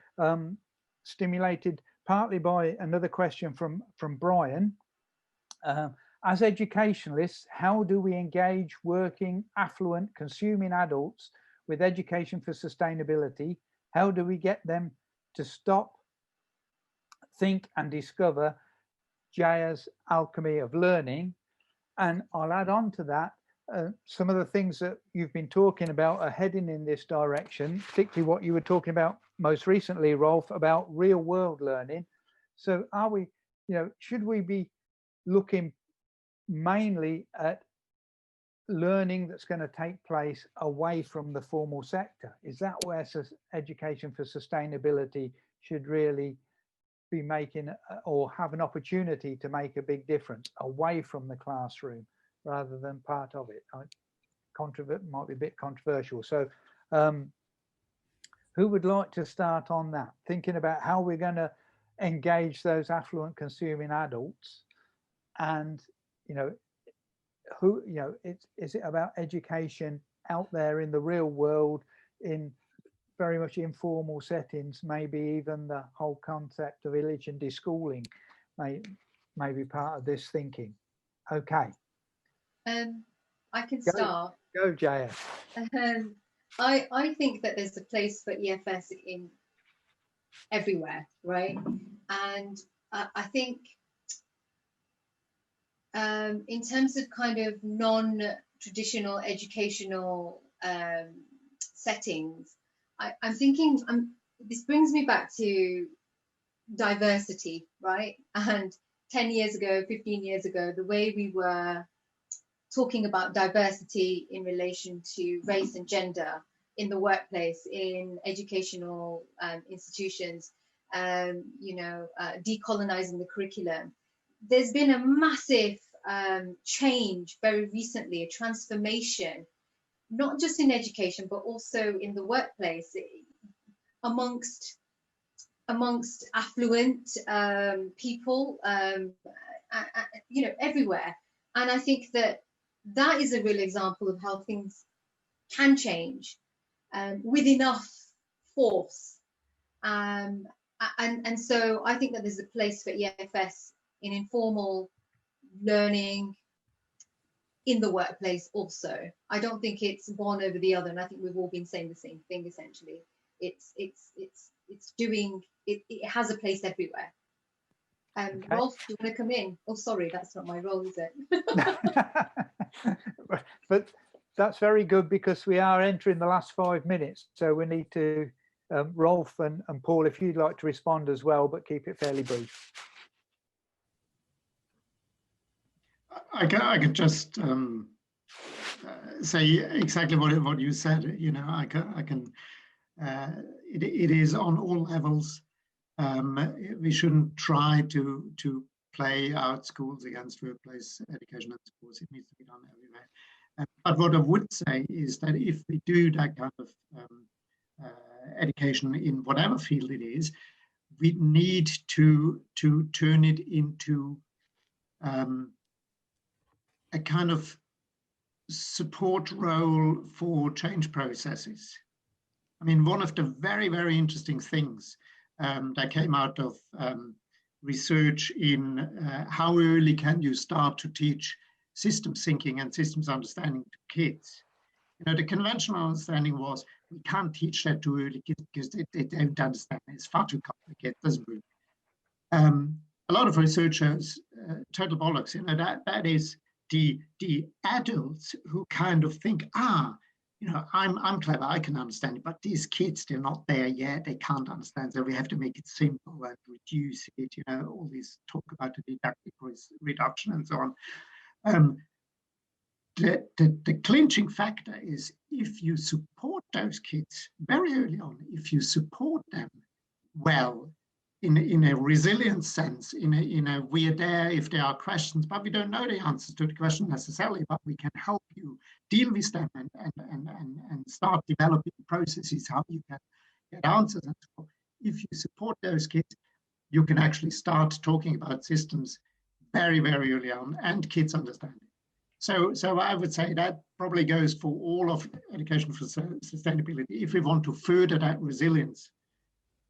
stimulated partly by another question from Brian. As educationalists, how do we engage working, affluent, consuming adults with education for sustainability? How do we get them to stop, think and discover Jaya's alchemy of learning? And I'll add on to that, some of the things that you've been talking about are heading in this direction, particularly what you were talking about most recently, Rolf, about real world learning. So are we, you know, should we be looking mainly at learning that's going to take place away from the formal sector? Is that where education for sustainability should really be making or have an opportunity to make a big difference, away from the classroom rather than part of it? Might be a bit controversial. So who would like to start on that, thinking about how we're going to engage those affluent consuming adults? And, you know, who, you know, is it about education out there in the real world, in very much informal settings? Maybe even the whole concept of village and deschooling may be part of this thinking. Okay. I can start. Go, Jaya. I think that there's a place for EFS in everywhere, right? And I think in terms of kind of non-traditional educational settings, I'm thinking, this brings me back to diversity, right? And 10 years ago, 15 years ago, the way we were talking about diversity in relation to race and gender in the workplace, in educational institutions, you know, decolonizing the curriculum. There's been a massive change very recently, a transformation not just in education, but also in the workplace, amongst affluent people, you know, everywhere. And I think that is a real example of how things can change with enough force. And so I think that there's a place for EFS in informal learning in the workplace also. I don't think it's one over the other, and I think we've all been saying the same thing essentially. It's doing it, it has a place everywhere. Okay. Rolf, do you want to come in? Oh, sorry, that's not my role, is it? But that's very good, because we are entering the last 5 minutes, so we need to Rolf and Paul, if you'd like to respond as well, but keep it fairly brief. I could just say exactly what you said. You know, I can. It is on all levels. We shouldn't try to play out schools against workplace education and sports. It needs to be done everywhere. But what I would say is that if we do that kind of education in whatever field it is, we need to turn it into a kind of support role for change processes. I mean, one of the very, very interesting things that came out of research in how early can you start to teach systems thinking and systems understanding to kids. You know, the conventional understanding was we can't teach that to early kids because they don't understand. It's far too complicated, it doesn't work. A lot of researchers, total bollocks, you know, that is the adults who kind of think, you know, I'm clever, I can understand it, but these kids, they're not there yet, they can't understand, so we have to make it simple and reduce it, you know, all this talk about the didactic reduction and so on. The clinching factor is if you support those kids very early on, if you support them well, in a resilient sense, in a we're there if there are questions, but we don't know the answers to the question necessarily, but we can help you deal with them and start developing processes how you can get answers. And so if you support those kids, you can actually start talking about systems very, very early on, and kids understand it. So I would say that probably goes for all of education for sustainability. If we want to further that resilience,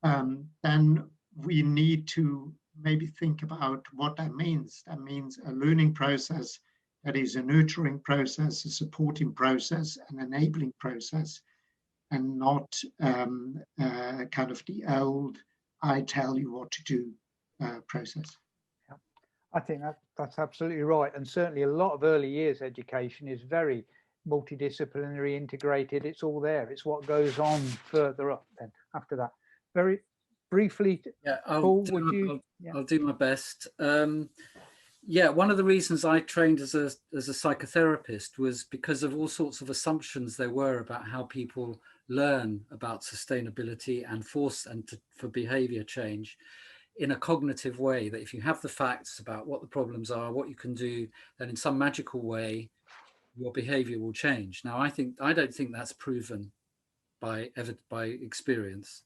then we need to maybe think about what that means. That means a learning process that is a nurturing process, a supporting process, an enabling process, and not kind of the old I tell you what to do process. Yeah. I think that's absolutely right. And certainly a lot of early years education is very multidisciplinary, integrated. It's all there. It's what goes on further up then after that. Very briefly, yeah, Paul, I'll do my best. Yeah, one of the reasons I trained as a psychotherapist was because of all sorts of assumptions there were about how people learn about sustainability and for behavior change in a cognitive way, that if you have the facts about what the problems are, what you can do, then in some magical way your behavior will change. Now, I don't think that's proven by experience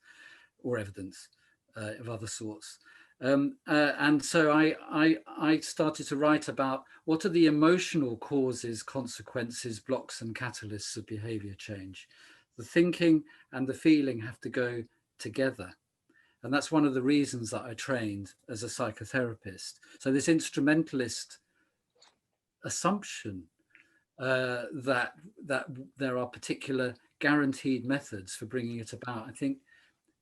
or evidence of other sorts. And so I started to write about what are the emotional causes, consequences, blocks and catalysts of behavior change. The thinking and the feeling have to go together. And that's one of the reasons that I trained as a psychotherapist. So this instrumentalist assumption that there are particular guaranteed methods for bringing it about, I think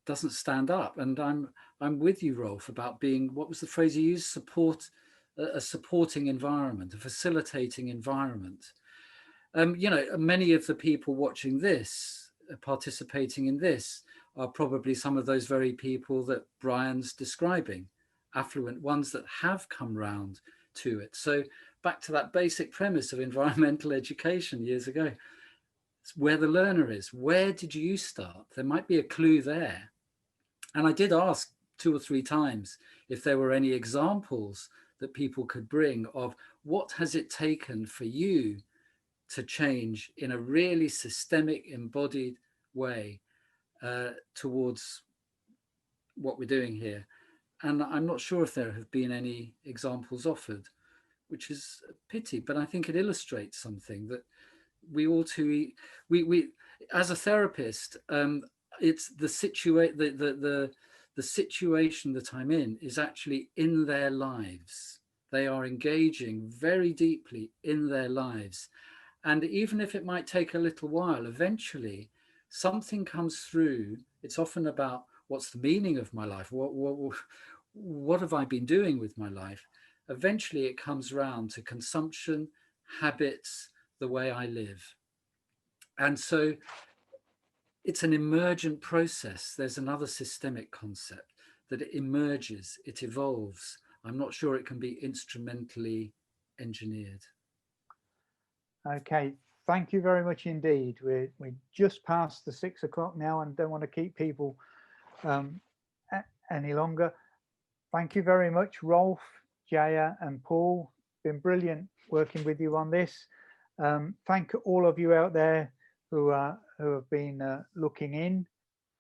doesn't stand up. And I'm with you, Rolf, about being, what was the phrase you used? A supporting environment, a facilitating environment. You know, many of the people watching this, participating in this, are probably some of those very people that Brian's describing, affluent ones that have come round to it. So back to that basic premise of environmental education years ago, it's where the learner is. Where did you start? There might be a clue there. And I did ask 2 or 3 times if there were any examples that people could bring of what has it taken for you to change in a really systemic, embodied way towards what we're doing here. And I'm not sure if there have been any examples offered, which is a pity, but I think it illustrates something that we all too, we as a therapist, it's the situation that I'm in is actually in their lives. They are engaging very deeply in their lives. And even if it might take a little while, eventually something comes through. It's often about what's the meaning of my life? What have I been doing with my life? Eventually it comes round to consumption, habits, the way I live. And so it's an emergent process. There's another systemic concept that it emerges, it evolves. I'm not sure it can be instrumentally engineered. Okay, thank you very much indeed. We're just past the 6 o'clock now and don't want to keep people any longer. Thank you very much, Rolf, Jaya and Paul. Been brilliant working with you on this. Thank all of you out there who have been looking in,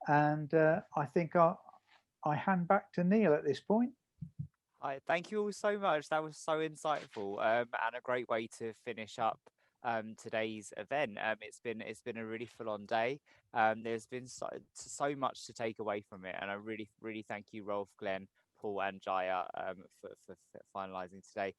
and I think I hand back to Neil at this point. Hi, thank you all so much. That was so insightful and a great way to finish up today's event. It's been a really full-on day. There's been so much to take away from it, and I really thank you, Rolf, Glenn, Paul and Jaya for finalising today.